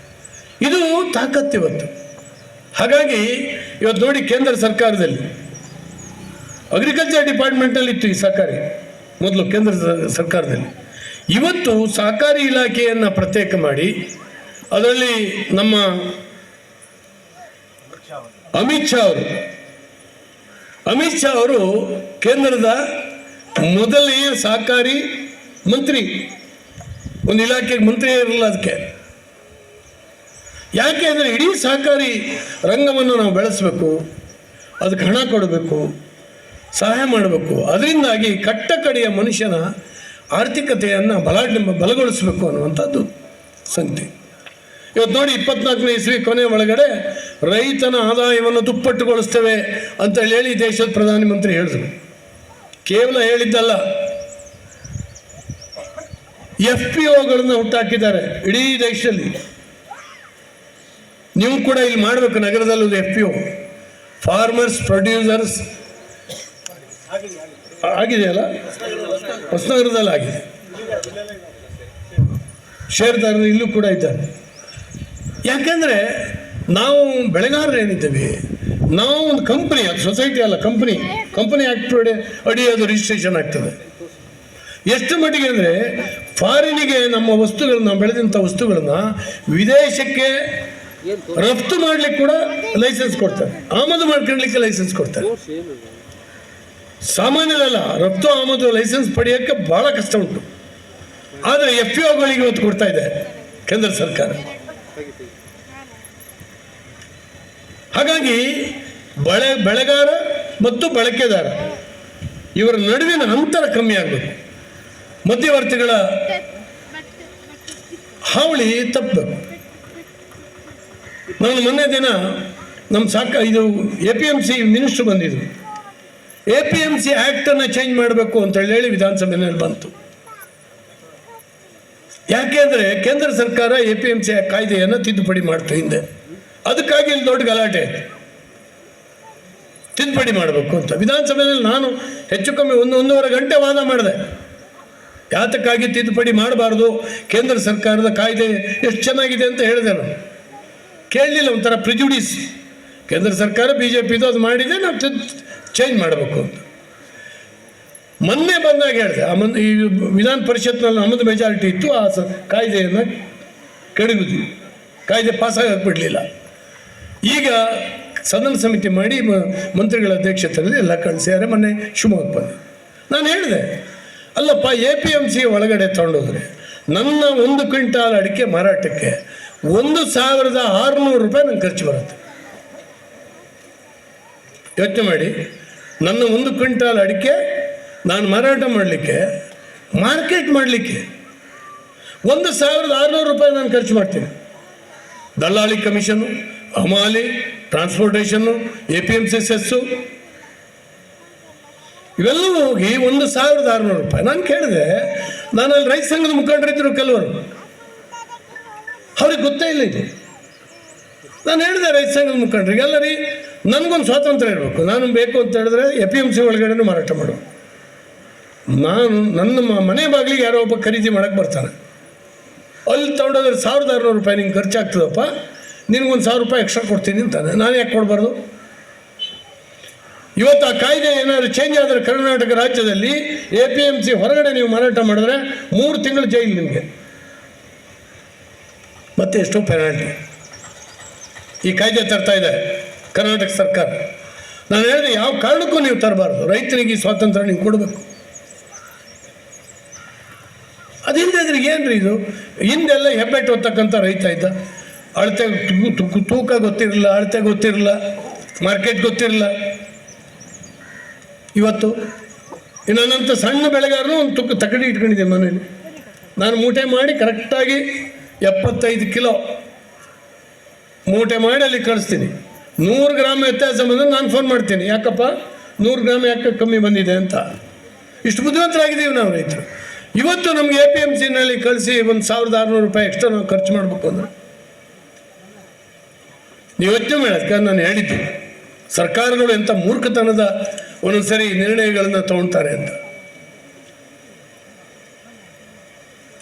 ಇದು ತಾಕತ್ತಿವತ್ತು. ಹಾಗಾಗಿ ಇವತ್ತು ನೋಡಿ, ಕೇಂದ್ರ ಸರ್ಕಾರದಲ್ಲಿ ಅಗ್ರಿಕಲ್ಚರ್ ಡಿಪಾರ್ಟ್ಮೆಂಟಲ್ಲಿ ಇತ್ತು ಈ ಸಹಕಾರಿ ಮೊದಲು ಕೇಂದ್ರ ಸರ್ಕಾರದಲ್ಲಿ. ಇವತ್ತು ಸಹಕಾರಿ ಇಲಾಖೆಯನ್ನು ಪ್ರತ್ಯೇಕ ಮಾಡಿ ಅದರಲ್ಲಿ ನಮ್ಮ ಅಮಿತ್ ಶಾ ಅವರು ಕೇಂದ್ರದ ಮೊದಲನೆಯ ಸಹಕಾರಿ ಮಂತ್ರಿ. ಒಂದು ಇಲಾಖೆಗೆ ಮಂತ್ರಿ ಇರಲ್ಲ ಅದಕ್ಕೆ. ಯಾಕೆ ಅಂದರೆ ಇಡೀ ಸಹಕಾರಿ ರಂಗವನ್ನು ನಾವು ಬೆಳೆಸಬೇಕು, ಅದಕ್ಕೆ ಹಣ ಕೊಡಬೇಕು, ಸಹಾಯ ಮಾಡಬೇಕು. ಅದರಿಂದಾಗಿ ಕಟ್ಟಕಡೆಯ ಮನುಷ್ಯನ ಆರ್ಥಿಕತೆಯನ್ನು ಬಲಗೊಳಿಸಬೇಕು ಅನ್ನುವಂಥದ್ದು ಸಂಗತಿ. ಇವತ್ತು ನೋಡಿ, 24ನೇ ಇಸ್ವಿ ಕೊನೆ ಒಳಗಡೆ ರೈತನ ಆದಾಯವನ್ನು ದುಪ್ಪಟ್ಟುಗೊಳಿಸ್ತೇವೆ ಅಂತ ಹೇಳಿ ದೇಶದ ಪ್ರಧಾನಮಂತ್ರಿ ಹೇಳಿದ್ರು. ಕೇವಲ ಹೇಳಿದ್ದಲ್ಲ, FPOಗಳನ್ನು ಹುಟ್ಟಾಕಿದ್ದಾರೆ ಇಡೀ ದೇಶದಲ್ಲಿ. ನೀವು ಕೂಡ ಇಲ್ಲಿ ಮಾಡಬೇಕು, ನಗರದಲ್ಲಿ ಒಂದು FPO, ಫಾರ್ಮರ್ಸ್ ಪ್ರೊಡ್ಯೂಸರ್ಸ್ ಆಗಿದೆಯಲ್ಲ, ಹೊಸನಗರದಲ್ಲಿ ಆಗಿದೆ. ಷೇರ್ದಾರರು ಇಲ್ಲೂ ಕೂಡ ಇದ್ದಾರೆ. ಯಾಕೆಂದರೆ ನಾವು ಬೆಳೆಗಾರರು ಏನಿದ್ದೇವೆ, ನಾವು ಒಂದು ಕಂಪನಿ, ಅದು ಸೊಸೈಟಿ ಅಲ್ಲ, ಕಂಪನಿ ಆ್ಯಕ್ಟ್ ಅಡಿ ಅದು ರಿಜಿಸ್ಟ್ರೇಷನ್ ಆಗ್ತದೆ. ಎಷ್ಟು ಮಟ್ಟಿಗೆ ಅಂದರೆ, ಫಾರಿನಿಗೆ ನಮ್ಮ ವಸ್ತುಗಳನ್ನ, ಬೆಳೆದಂಥ ವಸ್ತುಗಳನ್ನ ವಿದೇಶಕ್ಕೆ ರಫ್ತು ಮಾಡಲಿಕ್ಕೆ ಕೂಡ ಲೈಸೆನ್ಸ್ ಕೊಡ್ತಾರೆ, ಆಮದು ಮಾಡ್ಕೊಳ್ಳಿಕ್ಕೆ ಲೈಸೆನ್ಸ್ ಕೊಡ್ತಾರೆ. ಸಾಮಾನ್ಯದಲ್ಲ, ರಫ್ತು ಆಮದು ಲೈಸೆನ್ಸ್ ಪಡೆಯೋಕ್ಕೆ ಭಾಳ ಕಷ್ಟ ಉಂಟು. ಆದರೆ FPOಗಳಿಗೆ ಇವತ್ತು ಕೊಡ್ತಾ ಇದೆ ಕೇಂದ್ರ ಸರ್ಕಾರ. ಹಾಗಾಗಿ ಬೆಳೆಗಾರ ಮತ್ತು ಬಳಕೆದಾರ ಇವರ ನಡುವಿನ ಅಂತರ ಕಮ್ಮಿ ಆಗಬೇಕು, ಮಧ್ಯವರ್ತಿಗಳ ಹಾವಳಿ ತಪ್ಪಬೇಕು. ನಾನು ಮೊನ್ನೆ ದಿನ ನಮ್ಮ ಇದು APMC ಮಿನಿಸ್ಟ್ರು ಬಂದಿದ್ರು. APMC ಆ್ಯಕ್ಟನ್ನು ಚೇಂಜ್ ಮಾಡಬೇಕು ಅಂತ ಹೇಳಿ ವಿಧಾನಸಭೆಯಲ್ಲಿ ಬಂತು. ಯಾಕೆ ಅಂದರೆ ಕೇಂದ್ರ ಸರ್ಕಾರ APMC ಕಾಯ್ದೆಯನ್ನು ತಿದ್ದುಪಡಿ ಮಾಡ್ತು ಹಿಂದೆ. ಅದಕ್ಕಾಗಿ ಇಲ್ಲಿ ದೊಡ್ಡ ಗಲಾಟೆ ತಿದ್ದುಪಡಿ ಮಾಡಬೇಕು ಅಂತ ವಿಧಾನಸಭೆಯಲ್ಲಿ ನಾನು ಹೆಚ್ಚು ಕಮ್ಮಿ 1.5 ಗಂಟೆ ವಾದ ಮಾಡಿದೆ. ಯಾತಕ್ಕಾಗಿ ತಿದ್ದುಪಡಿ ಮಾಡಬಾರ್ದು, ಕೇಂದ್ರ ಸರ್ಕಾರದ ಕಾಯ್ದೆ ಎಷ್ಟು ಚೆನ್ನಾಗಿದೆ ಅಂತ ಹೇಳಿದೆ. ನಾನು ಕೇಳಲಿಲ್ಲ, ಒಂಥರ ಪ್ರಿಜುಡಿಸ್. ಕೇಂದ್ರ ಸರ್ಕಾರ BJPದು ಅದು ಮಾಡಿದೆ, ನಾವು ಚೇಂಜ್ ಮಾಡಬೇಕು ಅಂತ ಮೊನ್ನೆ ಬಂದಾಗ ಹೇಳಿದೆ. ಈ ವಿಧಾನ ಪರಿಷತ್ನಲ್ಲಿ ನಮ್ಮದು ಮೆಜಾರಿಟಿ ಇತ್ತು, ಆ ಕಾಯ್ದೆಯನ್ನು ಕೆಡಗಿದ್ವಿ, ಕಾಯ್ದೆ ಪಾಸಾಗಕ್ಕೆ ಬಿಡಲಿಲ್ಲ. ಈಗ ಸದನ ಸಮಿತಿ ಮಾಡಿ ಮಂತ್ರಿಗಳ ಅಧ್ಯಕ್ಷತೆಯಲ್ಲಿ ಎಲ್ಲ ಕಳಿಸಿದ್ದಾರೆ. ಮೊನ್ನೆ ಶಿವಮೊಗ್ಗ ಬಂದೆ. ನಾನು ಹೇಳಿದೆ, ಅಲ್ಲಪ್ಪ, APMC ಒಳಗಡೆ ತಗೊಂಡೋದ್ರೆ ನನ್ನ 1 ಕ್ವಿಂಟಾಲ್ ಅಡಿಕೆ ಮಾರಾಟಕ್ಕೆ 1600 ರೂಪಾಯಿ ನಂಗೆ ಖರ್ಚು ಬರುತ್ತೆ. ಯೋಚನೆ ಮಾಡಿ, ನನ್ನ 1 ಕ್ವಿಂಟಾಲ್ ಅಡಿಕೆ ನಾನು ಮಾರಾಟ ಮಾಡಲಿಕ್ಕೆ, ಮಾರ್ಕೆಟ್ ಮಾಡಲಿಕ್ಕೆ 1600 ರೂಪಾಯಿ ನಾನು ಖರ್ಚು ಮಾಡ್ತೀನಿ. ದಲ್ಲಾಳಿ ಕಮಿಷನ್ನು, ಹಮಾಲಿ, ಟ್ರಾನ್ಸ್ಪೋರ್ಟೇಷನ್ನು, APMC ಸೆಸ್ಸು ಇವೆಲ್ಲವೂ ಹೋಗಿ 1600 ರೂಪಾಯಿ. ನಾನು ಕೇಳಿದೆ, ನಾನು ಅಲ್ಲಿ ರೈತ ಸಂಘದ ಮುಖಂಡರಿದ್ದರು ಕೆಲವರು, ಅವ್ರಿಗೆ ಗೊತ್ತೇ ಇಲ್ಲ ಇದು. ನಾನು ಹೇಳಿದೆ ರೈತ ಸಂಘದ ಮುಖಂಡರಿಗೆ, ಎಲ್ಲ ರೀ ನನಗೊಂದು ಸ್ವಾತಂತ್ರ್ಯ ಇರಬೇಕು, ನಾನು ಬೇಕು ಅಂತ ಹೇಳಿದ್ರೆ APMC ಒಳಗಡೆ ಮಾರಾಟ ಮಾಡು. ನನ್ನ ಮನೆ ಬಾಗಿಲಿಗೆ ಯಾರೋ ಒಬ್ಬ ಖರೀದಿ ಮಾಡೋಕ್ಕೆ ಬರ್ತಾನೆ, ಅಲ್ಲಿ ತೊಗೊಂಡೋದ್ರೆ 1600 ರೂಪಾಯಿ ನಿಂಗೆ ಖರ್ಚಾಗ್ತದಪ್ಪ, ನಿನಗೊಂದು 1000 ರೂಪಾಯಿ ಎಕ್ಸ್ಟ್ರಾ ಕೊಡ್ತೀನಿ ಅಂತಾನೆ. ನಾನು ಯಾಕೆ ಕೊಡಬಾರ್ದು? ಇವತ್ತು ಆ ಕಾಯ್ದೆ ಏನಾದರೂ ಚೇಂಜ್ ಆದರೆ ಕರ್ನಾಟಕ ರಾಜ್ಯದಲ್ಲಿ APMC ಹೊರಗಡೆ ನೀವು ಮಾರಾಟ ಮಾಡಿದ್ರೆ 3 ತಿಂಗಳು ಜೈಲು ನಿಮಗೆ, ಮತ್ತೆ ಎಷ್ಟೋ ಪೆನಾಲ್ಟಿ. ಈ ಕಾಯ್ದೆ ತರ್ತಾ ಇದೆ ಕರ್ನಾಟಕ ಸರ್ಕಾರ. ನಾನು ಹೇಳಿದೆ, ಯಾವ ಕಾರಣಕ್ಕೂ ನೀವು ತರಬಾರ್ದು, ರೈತನಿಗೆ ಈ ಸ್ವಾತಂತ್ರ್ಯ ನೀವು ಕೊಡಬೇಕು. ಅದಿಲ್ಲದೆ ಇದ್ರೆ ಏನು ರೀ ಇದು? ಹಿಂದೆಲ್ಲ ಹೆಬ್ಬೆಟ್ಟು ಹೊತ್ತಕ್ಕಂಥ ರೈತ ಇದ್ದ, ಅಳತೆ ತೂಕ ಗೊತ್ತಿರಲಿಲ್ಲ, ಅಳತೆ ಗೊತ್ತಿರಲಿಲ್ಲ, ಮಾರ್ಕೆಟ್ ಗೊತ್ತಿರಲಿಲ್ಲ. ಇವತ್ತು ನನ್ನಂಥ ಸಣ್ಣ ಬೆಳೆಗಾರನು ಒಂದು ತಕಡಿ ಇಟ್ಕೊಂಡಿದ್ದೆ ಮನೇಲಿ. ನಾನು ಮೂಟೆ ಮಾಡಿ ಕರೆಕ್ಟಾಗಿ 75 ಕಿಲೋ ಮೂಟೆ ಮಾಡಿ ಅಲ್ಲಿ ಕಳಿಸ್ತೀನಿ. 100 ಗ್ರಾಮ್ ವ್ಯತ್ಯಾಸ ಬಂದರೆ ನಾನು ಫೋನ್ ಮಾಡ್ತೀನಿ, ಯಾಕಪ್ಪ 100 ಗ್ರಾಮ್ ಯಾಕೆ ಕಮ್ಮಿ ಬಂದಿದೆ ಅಂತ. ಇಷ್ಟು ಬುದ್ಧಿವಂತರಾಗಿದ್ದೀವಿ ನಾವು ರೈತರು. ಇವತ್ತು ನಮಗೆ APMCನಲ್ಲಿ ಕಳಿಸಿ 1600 ರೂಪಾಯಿ ಎಕ್ಸ್ಟ್ರಾ ನಾವು ಖರ್ಚು ಮಾಡಬೇಕು ಅಂದರೆ ನೀವು ಯೋಚನೆ ಮಾಡೋದಕ್ಕೆ ನಾನು ಹೇಳಿದ್ದೆ, ಸರ್ಕಾರಗಳು ಎಂಥ ಮೂರ್ಖತನದ ಒಂದೊಂದ್ಸರಿ ನಿರ್ಣಯಗಳನ್ನು ತಗೊಳ್ತಾರೆ ಅಂತ.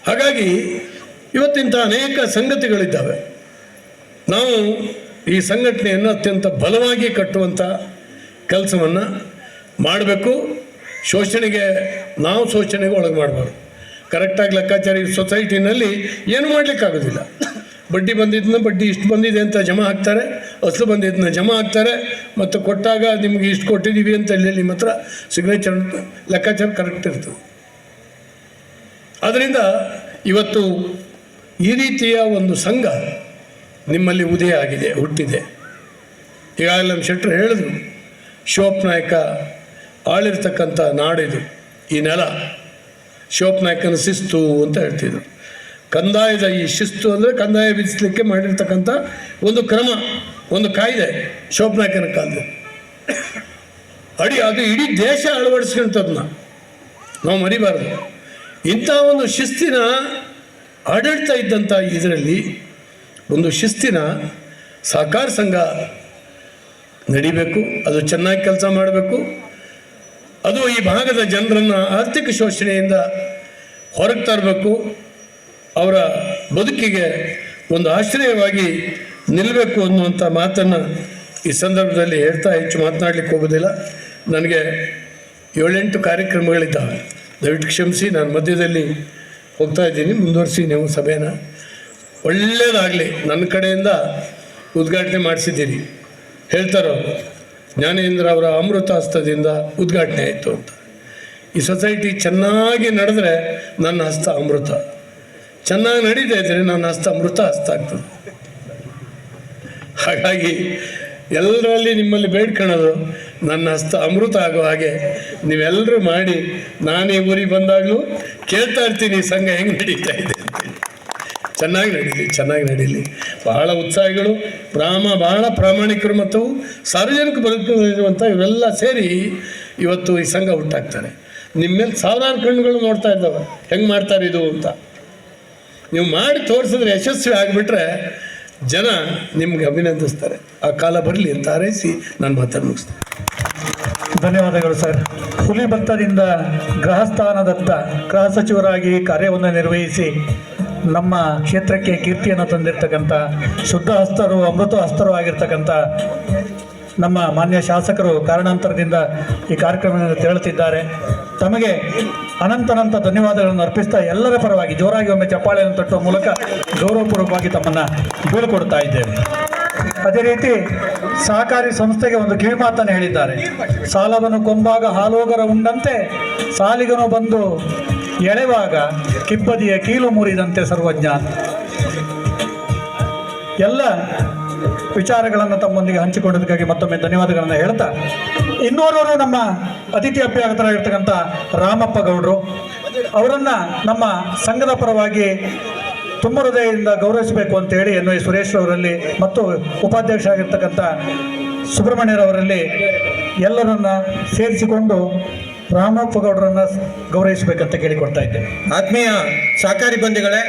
ಹಾಗಾಗಿ ಇವತ್ತಿಂಥ ಅನೇಕ ಸಂಗತಿಗಳಿದ್ದಾವೆ. ನಾವು ಈ ಸಂಘಟನೆಯನ್ನು ಅತ್ಯಂತ ಬಲವಾಗಿ ಕಟ್ಟುವಂಥ ಕೆಲಸವನ್ನು ಮಾಡಬೇಕು. ನಾವು ಶೋಷಣೆಗೆ ಒಳಗೆ ಮಾಡಬಾರ್ದು. ಕರೆಕ್ಟಾಗಿ ಲೆಕ್ಕಾಚಾರ ಈ ಸೊಸೈಟಿನಲ್ಲಿ ಏನು ಮಾಡಲಿಕ್ಕಾಗೋದಿಲ್ಲ. ಬಡ್ಡಿ ಬಂದಿದ್ದನ್ನ ಬಡ್ಡಿ ಇಷ್ಟು ಬಂದಿದೆ ಅಂತ ಜಮಾ ಹಾಕ್ತಾರೆ, ಅಸಲು ಬಂದಿದ್ದನ್ನ ಜಮಾ ಹಾಕ್ತಾರೆ, ಮತ್ತು ಕೊಟ್ಟಾಗ ನಿಮ್ಗೆ ಇಷ್ಟು ಕೊಟ್ಟಿದ್ದೀವಿ ಅಂತ ಹೇಳಿ ನಿಮ್ಮ ಹತ್ರ ಸಿಗ್ನೇಚರ್ ಲೆಕ್ಕಾಚಾರ ಕರೆಕ್ಟ್ ಇರ್ತದೆ. ಆದ್ದರಿಂದ ಇವತ್ತು ಈ ರೀತಿಯ ಒಂದು ಸಂಘ ನಿಮ್ಮಲ್ಲಿ ಉದಯ ಆಗಿದೆ, ಹುಟ್ಟಿದೆ. ಈಗಾಗಲೇ ನಮ್ಮ ಶೆಟ್ಟರು ಹೇಳಿದ್ರು, ಶಿವಪ್ಪ ನಾಯಕ ಆಳಿರ್ತಕ್ಕಂಥ ನಾಡಿದು, ಈ ನೆಲ ಶಿವಪ್ಪ ನಾಯಕನ ಶಿಸ್ತು ಅಂತ ಹೇಳ್ತಿದ್ರು. ಕಂದಾಯದ ಈ ಶಿಸ್ತು ಅಂದರೆ ಕಂದಾಯ ವಿಧಿಸಲಿಕ್ಕೆ ಮಾಡಿರ್ತಕ್ಕಂಥ ಒಂದು ಕ್ರಮ, ಒಂದು ಕಾಯ್ದೆ ಶಿವಪ್ಪ ನಾಯಕನ ಕಾಲದಲ್ಲಿ. ಅದು ಇಡೀ ದೇಶ ಅಳವಡಿಸ್ಕೊಂಥದ್ದನ್ನ ನಾವು ಮರಿಬಾರ್ದು. ಇಂಥ ಒಂದು ಶಿಸ್ತಿನ ಆಡಳಿತ ಇದ್ದಂಥ ಇದರಲ್ಲಿ ಒಂದು ಶಿಸ್ತಿನ ಸಹಕಾರ ಸಂಘ ನಡಿಬೇಕು. ಅದು ಚೆನ್ನಾಗಿ ಕೆಲಸ ಮಾಡಬೇಕು. ಅದು ಈ ಭಾಗದ ಜನರನ್ನು ಆರ್ಥಿಕ ಶೋಷಣೆಯಿಂದ ಹೊರಗೆ ತರಬೇಕು. ಅವರ ಬದುಕಿಗೆ ಒಂದು ಆಶ್ರಯವಾಗಿ ನಿಲ್ಲಬೇಕು ಅನ್ನುವಂಥ ಮಾತನ್ನು ಈ ಸಂದರ್ಭದಲ್ಲಿ ಹೇಳ್ತಾ ಹೆಚ್ಚು ಮಾತನಾಡಲಿಕ್ಕೆ ಹೋಗೋದಿಲ್ಲ. ನನಗೆ 7-8 ಕಾರ್ಯಕ್ರಮಗಳಿದ್ದಾವೆ, ದಯವಿಟ್ಟು ಕ್ಷಮಿಸಿ. ನಾನು ಮಧ್ಯದಲ್ಲಿ ಹೋಗ್ತಾ ಇದ್ದೀನಿ, ಮುಂದುವರಿಸಿ ನೀವು ಸಭೆನ. ಒಳ್ಳೆಯದಾಗಲಿ, ನನ್ನ ಕಡೆಯಿಂದ ಉದ್ಘಾಟನೆ ಮಾಡಿಸಿದ್ದೀರಿ. ಹೇಳ್ತಾರೋ ಜ್ಞಾನೇಂದ್ರ ಅವರ ಅಮೃತ ಹಸ್ತದಿಂದ ಉದ್ಘಾಟನೆ ಆಯಿತು ಅಂತ. ಈ ಸೊಸೈಟಿ ಚೆನ್ನಾಗಿ ನಡೆದ್ರೆ ನನ್ನ ಹಸ್ತ ಅಮೃತ, ಚೆನ್ನಾಗಿ ನಡೀತಾ ಇದ್ದರೆ ನನ್ನ ಹಸ್ತ ಅಮೃತ ಹಸ್ತ ಆಗ್ತದೆ. ಹಾಗಾಗಿ ಎಲ್ಲರಲ್ಲಿ ನಿಮ್ಮಲ್ಲಿ ಬೇಡ್ಕೊಳ್ಳೋದು ನನ್ನ ಹಸ್ತ ಅಮೃತ ಆಗೋ ಹಾಗೆ ನೀವೆಲ್ಲರೂ ಮಾಡಿ. ನಾನೇ ಊರಿಗೆ ಬಂದಾಗಲೂ ಕೇಳ್ತಾ ಇರ್ತೀನಿ ಈ ಸಂಘ ಹೆಂಗೆ ನಡೀತಾ ಇದೆ ಅಂತೇಳಿ. ಚೆನ್ನಾಗಿ ನಡೀಲಿ. ಬಹಳ ಉತ್ಸಾಹಿಗಳು, ಬಹಳ ಪ್ರಾಮಾಣಿಕರು ಮತ್ತು ಸಾರ್ವಜನಿಕ ಬದುಕಿರುವಂಥ ಇವರೆಲ್ಲ ಸೇರಿ ಇವತ್ತು ಈ ಸಂಘ ಹುಟ್ಟಾಕ್ತಾರೆ. ನಿಮ್ಮ ಮೇಲೆ ಸಾವಿರಾರು ಕಣ್ಣುಗಳು ನೋಡ್ತಾ ಇದ್ದಾವೆ, ಹೆಂಗೆ ಮಾಡ್ತಾರೆ ಇದು ಅಂತ. ನೀವು ಮಾಡಿ ತೋರಿಸಿದ್ರೆ ಯಶಸ್ವಿ ಆಗಿಬಿಟ್ರೆ ಜನ ನಿಮ್ಗೆ ಅಭಿನಂದಿಸ್ತಾರೆ. ಆ ಕಾಲ ಬರಲಿ ಅಂತ ಹಾರೈಸಿ ನಾನು ಮಾತನ್ನು ಮುಗಿಸ್ತೇನೆ. ಧನ್ಯವಾದಗಳು ಸರ್. ಹುಲಿ ಭತ್ತದಿಂದ ಗೃಹಸ್ಥಾನದತ್ತ ಗೃಹ ಸಚಿವರಾಗಿ ಕಾರ್ಯವನ್ನು ನಿರ್ವಹಿಸಿ ನಮ್ಮ ಕ್ಷೇತ್ರಕ್ಕೆ ಕೀರ್ತಿಯನ್ನು ತಂದಿರತಕ್ಕಂಥ ಶುದ್ಧ ಹಸ್ತರು, ಅಮೃತ ಹಸ್ತರು ಆಗಿರ್ತಕ್ಕಂಥ ನಮ್ಮ ಮಾನ್ಯ ಶಾಸಕರು ಕಾರಣಾಂತರದಿಂದ ಈ ಕಾರ್ಯಕ್ರಮವನ್ನು ತೆರಳುತ್ತಿದ್ದಾರೆ. ತಮಗೆ ಅನಂತ ಧನ್ಯವಾದಗಳನ್ನು ಅರ್ಪಿಸ್ತಾ ಎಲ್ಲರ ಪರವಾಗಿ ಜೋರಾಗಿ ಒಮ್ಮೆ ಚಪ್ಪಾಳೆಯನ್ನು ತಟ್ಟುವ ಮೂಲಕ ಗೌರವಪೂರ್ವಕವಾಗಿ ತಮ್ಮನ್ನು ಬೀಳ್ಕೊಡ್ತಾ ಇದ್ದೇವೆ. ಅದೇ ರೀತಿ ಸಹಕಾರಿ ಸಂಸ್ಥೆಗೆ ಒಂದು ಕಿವಿಮಾತನ್ನು ಹೇಳಿದ್ದಾರೆ. ಸಾಲವನ್ನು ಕೊಂಬಾಗ ಹಾಲೋಗರ ಉಂಡಂತೆ ಸಾಲಿಗನು ಬಂದು ಎಳೆವಾಗ ಕಿಬ್ಬದಿಯ ಕೀಲು ಮುರಿದಂತೆ ಸರ್ವಜ್ಞ. ಎಲ್ಲ ವಿಚಾರಗಳನ್ನು ತಮ್ಮೊಂದಿಗೆ ಹಂಚಿಕೊಂಡದಕ್ಕಾಗಿ ಮತ್ತೊಮ್ಮೆ ಧನ್ಯವಾದಗಳನ್ನು ಹೇಳ್ತಾ, ಇನ್ನೋರ್ವರು ನಮ್ಮ ಅತಿಥಿ ಅಭ್ಯಾಗತರಾಗಿರ್ತಕ್ಕಂಥ ರಾಮಪ್ಪ ಗೌಡರು ಅವರನ್ನು ನಮ್ಮ ಸಂಘದ ಪರವಾಗಿ ತುಂಬ ಹೃದಯದಿಂದ ಗೌರವಿಸಬೇಕು ಅಂತೇಳಿ ಎನ್ ವೈ ಸುರೇಶ್ ಅವರಲ್ಲಿ ಮತ್ತು ಉಪಾಧ್ಯಕ್ಷ ಆಗಿರ್ತಕ್ಕಂಥ ಸುಬ್ರಹ್ಮಣ್ಯರವರಲ್ಲಿ ಎಲ್ಲರನ್ನ ಸೇರಿಸಿಕೊಂಡು ರಾಮಪ್ಪ ಗೌಡರನ್ನು ಗೌರವಿಸಬೇಕಂತ ಕೇಳಿಕೊಡ್ತಾ ಇದ್ದೇನೆ. ಆತ್ಮೀಯ ಸಹಕಾರಿ ಬಂಧುಗಳೇ,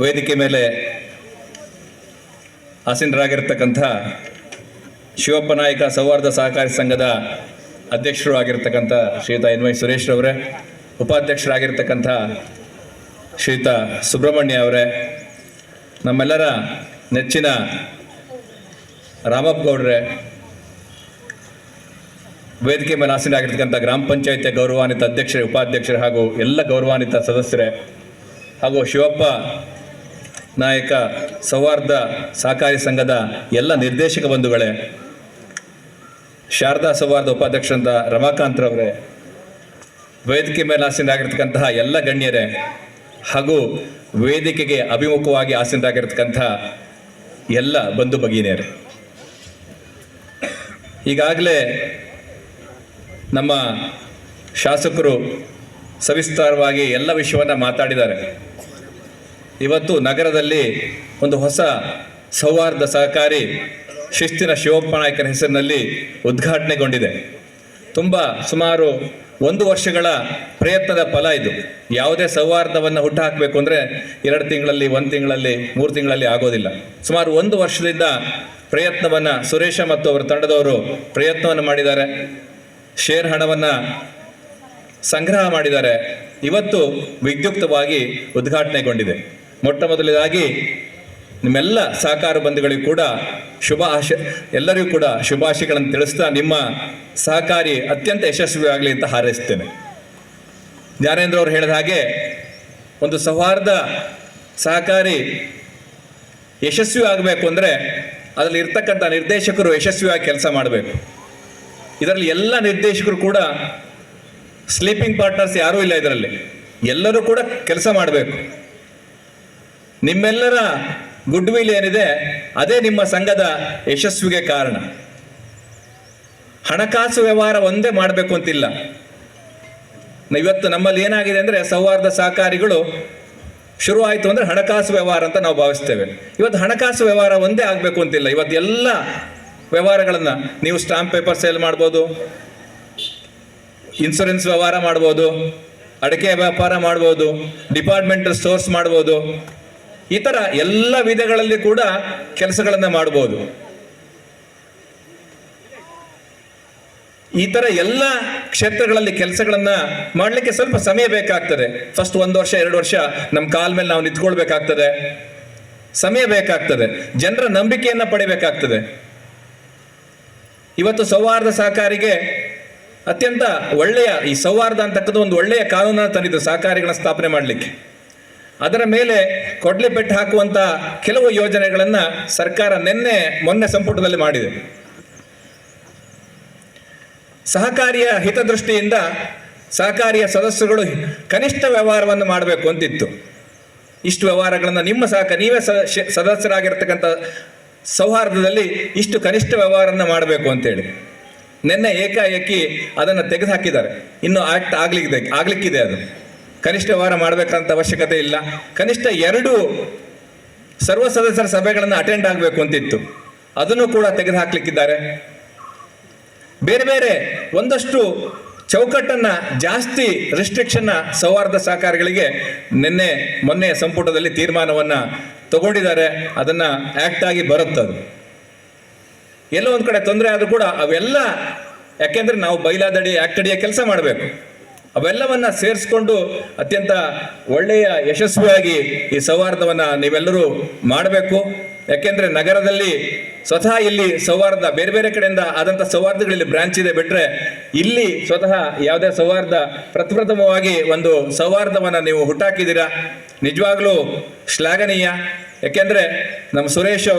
ವೇದಿಕೆ ಮೇಲೆ ಆಸೀನರಾಗಿರ್ತಕ್ಕಂಥ ಶಿವಪ್ಪ ನಾಯಕ ಸೌಹಾರ್ದ ಸಹಕಾರಿ ಸಂಘದ ಅಧ್ಯಕ್ಷರು ಆಗಿರ್ತಕ್ಕಂಥ ಶ್ರೀಯುತ ಎನ್ ವೈ ಸುರೇಶ್ ಅವರೇ, ಉಪಾಧ್ಯಕ್ಷರಾಗಿರ್ತಕ್ಕಂಥ ಶ್ರೀಯುತ ಸುಬ್ರಹ್ಮಣ್ಯ ಅವರೇ, ನಮ್ಮೆಲ್ಲರ ನೆಚ್ಚಿನ ರಾಮಪ್ಪ ಗೌಡ್ರೆ, ವೇದಿಕೆ ಮೇಲೆ ಆಸೀನರಾಗಿರ್ತಕ್ಕಂಥ ಗ್ರಾಮ ಪಂಚಾಯತಿಯ ಗೌರವಾನ್ವಿತ ಅಧ್ಯಕ್ಷರೇ, ಉಪಾಧ್ಯಕ್ಷರೇ ಹಾಗೂ ಎಲ್ಲ ಗೌರವಾನ್ವಿತ ಸದಸ್ಯರೇ ಹಾಗೂ ಶಿವಪ್ಪ ನಾಯಕ ಸೌಹಾರ್ದ ಸಹಕಾರಿ ಸಂಘದ ಎಲ್ಲ ನಿರ್ದೇಶಕ ಬಂಧುಗಳೇ, ಶಾರದಾ ಸೌಹಾರ್ದ ಉಪಾಧ್ಯಕ್ಷರಂತ ರಮಾಕಾಂತ್ರವರೇ, ವೇದಿಕೆ ಮೇಲೆ ಆಸೀನರಾಗಿರ್ತಕ್ಕಂತಹ ಎಲ್ಲ ಗಣ್ಯರೇ ಹಾಗೂ ವೇದಿಕೆಗೆ ಅಭಿಮುಖವಾಗಿ ಆಸೀನರಾಗಿರ್ತಕ್ಕಂಥ ಎಲ್ಲ ಬಂಧು ಭಗಿನಿಯರೇ, ಈಗಾಗಲೇ ನಮ್ಮ ಶಾಸಕರು ಸವಿಸ್ತಾರವಾಗಿ ಎಲ್ಲ ವಿಷಯವನ್ನು ಮಾತಾಡಿದ್ದಾರೆ. ಇವತ್ತು ನಗರದಲ್ಲಿ ಒಂದು ಹೊಸ ಸೌಹಾರ್ದ ಸಹಕಾರಿ ಶಿಸ್ತಿನ ಶಿವಪ್ಪ ನಾಯಕನ ಹೆಸರಿನಲ್ಲಿ ಉದ್ಘಾಟನೆಗೊಂಡಿದೆ. ಸುಮಾರು 1 ವರ್ಷಗಳ ಪ್ರಯತ್ನದ ಫಲ ಇದು. ಯಾವುದೇ ಸೌಹಾರ್ದವನ್ನು ಹುಟ್ಟುಹಾಕಬೇಕು ಅಂದರೆ 2 ತಿಂಗಳಲ್ಲಿ, 1 ತಿಂಗಳಲ್ಲಿ, 3 ತಿಂಗಳಲ್ಲಿ ಆಗೋದಿಲ್ಲ. ಸುಮಾರು 1 ವರ್ಷದಿಂದ ಪ್ರಯತ್ನವನ್ನು ಸುರೇಶ ಮತ್ತು ಅವರ ತಂಡದವರು ಪ್ರಯತ್ನವನ್ನು ಮಾಡಿದ್ದಾರೆ. ಶೇರ್ ಹಣವನ್ನು ಸಂಗ್ರಹ ಮಾಡಿದ್ದಾರೆ. ಇವತ್ತು ವಿದ್ಯುಕ್ತವಾಗಿ ಉದ್ಘಾಟನೆಗೊಂಡಿದೆ. ಮೊಟ್ಟ ಮೊದಲನೇದಾಗಿ ನಿಮ್ಮೆಲ್ಲ ಸಹಕಾರ ಬಂಧುಗಳಿಗೂ ಕೂಡ ಎಲ್ಲರಿಗೂ ಕೂಡ ಶುಭಾಶಯಗಳನ್ನು ತಿಳಿಸ್ತಾ ನಿಮ್ಮ ಸಹಕಾರಿ ಅತ್ಯಂತ ಯಶಸ್ವಿಯಾಗಲಿ ಅಂತ ಹಾರೈಸ್ತೇನೆ. ಜ್ಞಾನೇಂದ್ರ ಅವರು ಹೇಳಿದ ಹಾಗೆ ಒಂದು ಸೌಹಾರ್ದ ಸಹಕಾರಿ ಯಶಸ್ವಿ ಆಗಬೇಕು ಅಂದರೆ ಅದರಲ್ಲಿ ಇರ್ತಕ್ಕಂಥ ನಿರ್ದೇಶಕರು ಯಶಸ್ವಿಯಾಗಿ ಕೆಲಸ ಮಾಡಬೇಕು. ಇದರಲ್ಲಿ ಎಲ್ಲ ನಿರ್ದೇಶಕರು ಕೂಡ ಸ್ಲೀಪಿಂಗ್ ಪಾರ್ಟ್ನರ್ಸ್ ಯಾರೂ ಇಲ್ಲ. ಇದರಲ್ಲಿ ಎಲ್ಲರೂ ಕೂಡ ಕೆಲಸ ಮಾಡಬೇಕು. ನಿಮ್ಮೆಲ್ಲರ ಗುಡ್ ವಿಲ್ ಏನಿದೆ ಅದೇ ನಿಮ್ಮ ಸಂಘದ ಯಶಸ್ವಿಗೆ ಕಾರಣ. ಹಣಕಾಸು ವ್ಯವಹಾರ ಒಂದೇ ಮಾಡಬೇಕು ಅಂತಿಲ್ಲ. ಇವತ್ತು ನಮ್ಮಲ್ಲಿ ಏನಾಗಿದೆ ಅಂದರೆ ಸೌಹಾರ್ದ ಸಹಕಾರಿಗಳು ಶುರು ಆಯಿತು ಅಂದರೆ ಹಣಕಾಸು ವ್ಯವಹಾರ ಅಂತ ನಾವು ಭಾವಿಸ್ತೇವೆ. ಇವತ್ತು ಹಣಕಾಸು ವ್ಯವಹಾರ ಒಂದೇ ಆಗಬೇಕು ಅಂತಿಲ್ಲ. ಇವತ್ತು ಎಲ್ಲ ವ್ಯವಹಾರಗಳನ್ನು ನೀವು ಸ್ಟಾಂಪ್ ಪೇಪರ್ ಸೇಲ್ ಮಾಡ್ಬೋದು, ಇನ್ಶೂರೆನ್ಸ್ ವ್ಯವಹಾರ ಮಾಡ್ಬೋದು, ಅಡಿಕೆ ವ್ಯಾಪಾರ ಮಾಡ್ಬೋದು, ಡಿಪಾರ್ಟ್ಮೆಂಟಲ್ ಸ್ಟೋರ್ಸ್ ಮಾಡ್ಬೋದು, ಈ ಥರ ಎಲ್ಲ ವಿಧಗಳಲ್ಲಿ ಕೂಡ ಕೆಲಸಗಳನ್ನು ಮಾಡ್ಬೋದು. ಈ ಥರ ಎಲ್ಲ ಕ್ಷೇತ್ರಗಳಲ್ಲಿ ಕೆಲಸಗಳನ್ನು ಮಾಡಲಿಕ್ಕೆ ಸ್ವಲ್ಪ ಸಮಯ ಬೇಕಾಗ್ತದೆ. ಫಸ್ಟ್ 1 ವರ್ಷ 2 ವರ್ಷ ನಮ್ಮ ಕಾಲ ಮೇಲೆ ನಾವು ನಿಂತ್ಕೊಳ್ಬೇಕಾಗ್ತದೆ. ಸಮಯ ಬೇಕಾಗ್ತದೆ, ಜನರ ನಂಬಿಕೆಯನ್ನು ಪಡಿಬೇಕಾಗ್ತದೆ. ಇವತ್ತು ಸೌಹಾರ್ದ ಸಹಕಾರಿಗೆ ಅತ್ಯಂತ ಒಳ್ಳೆಯ ಈ ಸೌಹಾರ್ದ ಅಂತಕ್ಕಂಥ ಒಂದು ಒಳ್ಳೆಯ ಕಾನೂನನ್ನು ತಂದಿದ್ದು ಸಹಕಾರಿಗಳನ್ನ ಸ್ಥಾಪನೆ ಮಾಡಲಿಕ್ಕೆ. ಅದರ ಮೇಲೆ ಕೊಡ್ಲಿ ಪೆಟ್ಟು ಹಾಕುವಂಥ ಕೆಲವು ಯೋಜನೆಗಳನ್ನು ಸರ್ಕಾರ ಮೊನ್ನೆ ಸಂಪುಟದಲ್ಲಿ ಮಾಡಿದೆ. ಸಹಕಾರಿಯ ಹಿತದೃಷ್ಟಿಯಿಂದ ಸಹಕಾರಿಯ ಸದಸ್ಯರುಗಳು ಕನಿಷ್ಠ ವ್ಯವಹಾರವನ್ನು ಮಾಡಬೇಕು ಅಂತಿತ್ತು. ಇಷ್ಟು ವ್ಯವಹಾರಗಳನ್ನು ನೀವೇ ಸದಸ್ಯರಾಗಿರ್ತಕ್ಕಂಥ ಸೌಹಾರ್ದದಲ್ಲಿ ಇಷ್ಟು ಕನಿಷ್ಠ ವ್ಯವಹಾರವನ್ನು ಮಾಡಬೇಕು ಅಂತೇಳಿ ನಿನ್ನೆ ಏಕಾಏಕಿ ಅದನ್ನು ತೆಗೆದುಹಾಕಿದ್ದಾರೆ. ಇನ್ನೂ ಆಕ್ಟ್ ಆಗ್ಲಿಕ್ಕಿದೆ. ಅದು ಕನಿಷ್ಠ ವ್ಯವಹಾರ ಮಾಡಬೇಕಂತ ಅವಶ್ಯಕತೆ ಇಲ್ಲ. ಕನಿಷ್ಠ 2 ಸರ್ವ ಸದಸ್ಯರ ಸಭೆಗಳನ್ನು ಅಟೆಂಡ್ ಆಗಬೇಕು ಅಂತಿತ್ತು, ಅದನ್ನು ಕೂಡ ತೆಗೆದುಹಾಕ್ಲಿಕ್ಕಿದ್ದಾರೆ. ಬೇರೆ ಬೇರೆ ಒಂದಷ್ಟು ಚೌಕಟ್ಟನ್ನು ಜಾಸ್ತಿ ರೆಸ್ಟ್ರಿಕ್ಷನ್ನ ಸೌಹಾರ್ದ ಸಹಕಾರಿಗಳಿಗೆ ಮೊನ್ನೆ ಸಂಪುಟದಲ್ಲಿ ತೀರ್ಮಾನವನ್ನು ತಗೊಂಡಿದ್ದಾರೆ. ಅದನ್ನು ಆ್ಯಕ್ಟ್ ಆಗಿ ಬರುತ್ತದು. ಎಲ್ಲೋ ಒಂದು ಕಡೆ ತೊಂದರೆ ಆದರೂ ಕೂಡ ಅವೆಲ್ಲ, ಯಾಕೆಂದರೆ ನಾವು ಬೈಲಾದಡಿ ಆ್ಯಕ್ಟ್ ಅಡಿಯ ಕೆಲಸ ಮಾಡಬೇಕು, ಅವೆಲ್ಲವನ್ನ ಸೇರಿಸ್ಕೊಂಡು ಅತ್ಯಂತ ಒಳ್ಳೆಯ ಯಶಸ್ವಿಯಾಗಿ ಈ ಸೌಹಾರ್ದವನ್ನು ನೀವೆಲ್ಲರೂ ಮಾಡಬೇಕು. ಯಾಕೆಂದರೆ ನಗರದಲ್ಲಿ ಸ್ವತಃ ಇಲ್ಲಿ ಸೌಹಾರ್ದ ಬೇರೆ ಬೇರೆ ಕಡೆಯಿಂದ ಆದಂಥ ಸೌಹಾರ್ದಗಳಲ್ಲಿ ಬ್ರಾಂಚ್ ಇದೆ ಬಿಟ್ಟರೆ ಇಲ್ಲಿ ಸ್ವತಃ ಯಾವುದೇ ಸೌಹಾರ್ದ ಪ್ರಪ್ರಥಮವಾಗಿ ಒಂದು ಸೌಹಾರ್ದವನ್ನು ನೀವು ಹುಟ್ಟಾಕಿದ್ದೀರಾ. ನಿಜವಾಗ್ಲೂ ಶ್ಲಾಘನೀಯ. ಯಾಕೆಂದರೆ ನಮ್ಮ ಸುರೇಶ್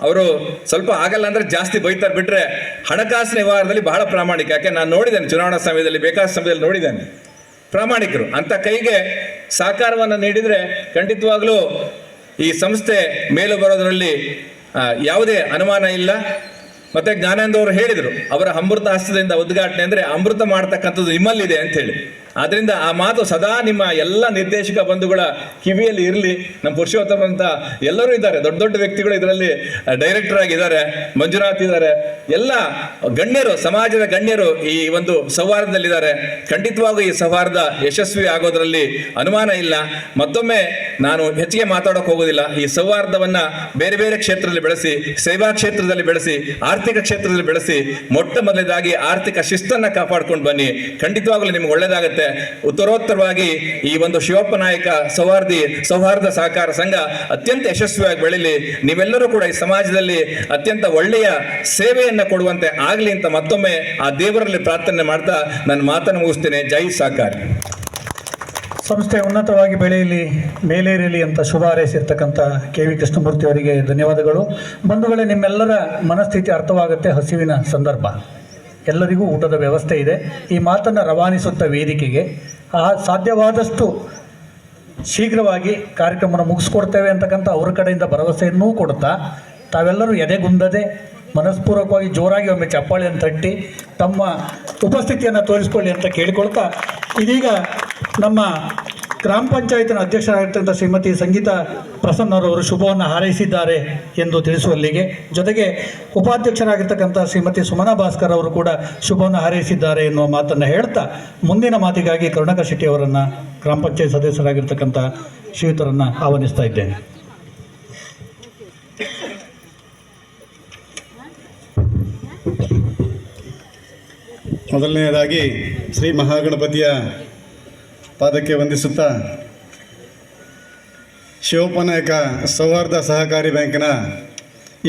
ಅವರು ಸ್ವಲ್ಪ ಆಗಲ್ಲ ಅಂದರೆ ಜಾಸ್ತಿ ಬೈತಾರೆ ಬಿಟ್ಟರೆ ಹಣಕಾಸಿನ ವ್ಯವಹಾರದಲ್ಲಿ ಬಹಳ ಪ್ರಾಮಾಣಿಕ. ಯಾಕೆ ನಾನು ನೋಡಿದ್ದೇನೆ, ಚುನಾವಣಾ ಸಮಯದಲ್ಲಿ ಬೇಕಾದ ಸಮಯದಲ್ಲಿ ನೋಡಿದ್ದೇನೆ. ಪ್ರಾಮಾಣಿಕರು ಅಂತ ಕೈಗೆ ಸಹಕಾರವನ್ನು ನೀಡಿದರೆ ಖಂಡಿತವಾಗ್ಲೂ ಈ ಸಂಸ್ಥೆ ಮೇಲು ಬರೋದರಲ್ಲಿ ಯಾವುದೇ ಅನುಮಾನ ಇಲ್ಲ. ಮತ್ತೆ ಜ್ಞಾನೇಂದ್ರ ಅವರು ಹೇಳಿದರು, ಅವರ ಅಮೃತ ಹಸ್ತದಿಂದ ಉದ್ಘಾಟನೆ ಅಂದರೆ ಅಮೃತ ಮಾಡ್ತಕ್ಕಂಥದ್ದು ನಿಮ್ಮಲ್ಲಿದೆ ಅಂತ ಹೇಳಿ. ಆದ್ರಿಂದ ಆ ಮಾತು ಸದಾ ನಿಮ್ಮ ಎಲ್ಲ ನಿರ್ದೇಶಕ ಬಂಧುಗಳ ಕಿವಿಯಲ್ಲಿ ಇರಲಿ. ನಮ್ಮ ಪುರುಷೋತ್ತಮ ಅಂತ ಎಲ್ಲರೂ ಇದ್ದಾರೆ, ದೊಡ್ಡ ದೊಡ್ಡ ವ್ಯಕ್ತಿಗಳು ಇದರಲ್ಲಿ ಡೈರೆಕ್ಟರ್ ಆಗಿದ್ದಾರೆ, ಮಂಜುನಾಥ್ ಇದ್ದಾರೆ, ಎಲ್ಲ ಗಣ್ಯರು, ಸಮಾಜದ ಗಣ್ಯರು ಈ ಒಂದು ಸೌಹಾರ್ದದಲ್ಲಿದ್ದಾರೆ. ಖಂಡಿತವಾಗೂ ಈ ಸೌಹಾರ್ದ ಯಶಸ್ವಿ ಆಗೋದ್ರಲ್ಲಿ ಅನುಮಾನ ಇಲ್ಲ. ಮತ್ತೊಮ್ಮೆ ನಾನು ಹೆಚ್ಚಿಗೆ ಮಾತಾಡೋಕೆ ಹೋಗೋದಿಲ್ಲ. ಈ ಸೌಹಾರ್ದವನ್ನ ಬೇರೆ ಬೇರೆ ಕ್ಷೇತ್ರದಲ್ಲಿ ಬೆಳೆಸಿ, ಸೇವಾ ಕ್ಷೇತ್ರದಲ್ಲಿ ಬೆಳೆಸಿ, ಆರ್ಥಿಕ ಕ್ಷೇತ್ರದಲ್ಲಿ ಬೆಳೆಸಿ, ಮೊಟ್ಟ ಮೊದಲನೇದಾಗಿ ಆರ್ಥಿಕ ಶಿಸ್ತನ್ನ ಕಾಪಾಡ್ಕೊಂಡು ಬನ್ನಿ. ಖಂಡಿತವಾಗ್ಲೂ ನಿಮ್ಗೆ ಒಳ್ಳೇದಾಗುತ್ತೆ. ಉತ್ತರೋತ್ತರವಾಗಿ ಈ ಒಂದು ಶಿವಪ್ಪ ನಾಯಕ ಸೌಹಾರ್ದ ಸಹಕಾರ ಸಂಘ ಅತ್ಯಂತ ಯಶಸ್ವಿಯಾಗಿ ಬೆಳೀಲಿ. ನೀವೆಲ್ಲರೂ ಕೂಡ ಈ ಸಮಾಜದಲ್ಲಿ ಅತ್ಯಂತ ಒಳ್ಳೆಯ ಸೇವೆಯನ್ನ ಕೊಡುವಂತೆ ಆಗಲಿ ಅಂತ ಮತ್ತೊಮ್ಮೆ ಆ ದೇವರಲ್ಲಿ ಪ್ರಾರ್ಥನೆ ಮಾಡ್ತಾ ನನ್ನ ಮಾತನ್ನು ಮುಗಿಸ್ತೇನೆ. ಜೈ ಸಹಕಾರಿ. ಸಂಸ್ಥೆ ಉನ್ನತವಾಗಿ ಬೆಳೆಯಲಿ, ಮೇಲೇರಲಿ ಅಂತ ಶುಭ ಹಾರೈಸಿರ್ತಕ್ಕಂಥ ಕೆ.ವಿ. ಕೃಷ್ಣಮೂರ್ತಿ ಅವರಿಗೆ ಧನ್ಯವಾದಗಳು. ಬಂಧುಗಳೇ, ನಿಮ್ಮೆಲ್ಲರ ಮನಸ್ಥಿತಿ ಅರ್ಥವಾಗುತ್ತೆ. ಹಸಿವಿನ ಸಂದರ್ಭ, ಎಲ್ಲರಿಗೂ ಊಟದ ವ್ಯವಸ್ಥೆ ಇದೆ. ಈ ಮಾತನ್ನು ರವಾನಿಸುತ್ತ ವೇದಿಕೆಗೆ ಸಾಧ್ಯವಾದಷ್ಟು ಶೀಘ್ರವಾಗಿ ಕಾರ್ಯಕ್ರಮವನ್ನು ಮುಗಿಸ್ಕೊಡ್ತೇವೆ ಅಂತಕ್ಕಂಥ ಅವ್ರ ಕಡೆಯಿಂದ ಭರವಸೆಯನ್ನೂ ಕೊಡ್ತಾ, ತಾವೆಲ್ಲರೂ ಎದೆಗುಂದದೆ ಮನಸ್ಪೂರ್ವಕವಾಗಿ ಜೋರಾಗಿ ಒಮ್ಮೆ ಚಪ್ಪಾಳೆಯನ್ನು ತಟ್ಟಿ ತಮ್ಮ ಉಪಸ್ಥಿತಿಯನ್ನು ತೋರಿಸ್ಕೊಳ್ಳಿ ಅಂತ ಕೇಳಿಕೊಳ್ತಾ, ಇದೀಗ ನಮ್ಮ ಗ್ರಾಮ ಪಂಚಾಯತ್ನ ಅಧ್ಯಕ್ಷರಾಗಿರ್ತಕ್ಕಂಥ ಶ್ರೀಮತಿ ಸಂಗೀತಾ ಪ್ರಸನ್ನರವರು ಶುಭವನ್ನು ಹಾರೈಸಿದ್ದಾರೆ ಎಂದು ತಿಳಿಸುವಲ್ಲಿಗೆ, ಜೊತೆಗೆ ಉಪಾಧ್ಯಕ್ಷರಾಗಿರ್ತಕ್ಕಂಥ ಶ್ರೀಮತಿ ಸುಮನಾ ಭಾಸ್ಕರ್ ಅವರು ಕೂಡ ಶುಭವನ್ನು ಹಾರೈಸಿದ್ದಾರೆ ಎನ್ನುವ ಮಾತನ್ನು ಹೇಳ್ತಾ, ಮುಂದಿನ ಮಾತಿಗಾಗಿ ಕರುಣಾಕರ್ ಶೆಟ್ಟಿ ಅವರನ್ನು ಗ್ರಾಮ ಪಂಚಾಯತ್ ಸದಸ್ಯರಾಗಿರ್ತಕ್ಕಂಥ ಶ್ರೀಯುತರನ್ನು ಆಹ್ವಾನಿಸ್ತಾ ಇದ್ದೇನೆ. ಮೊದಲನೆಯದಾಗಿ ಶ್ರೀ ಮಹಾಗಣಪತಿಯ ಪಾದಕ್ಕೆ ವಂದಿಸುತ್ತಾ, ಶಿವಪ್ಪ ನಾಯಕ ಸೌಹಾರ್ದ ಸಹಕಾರಿ ಬ್ಯಾಂಕಿನ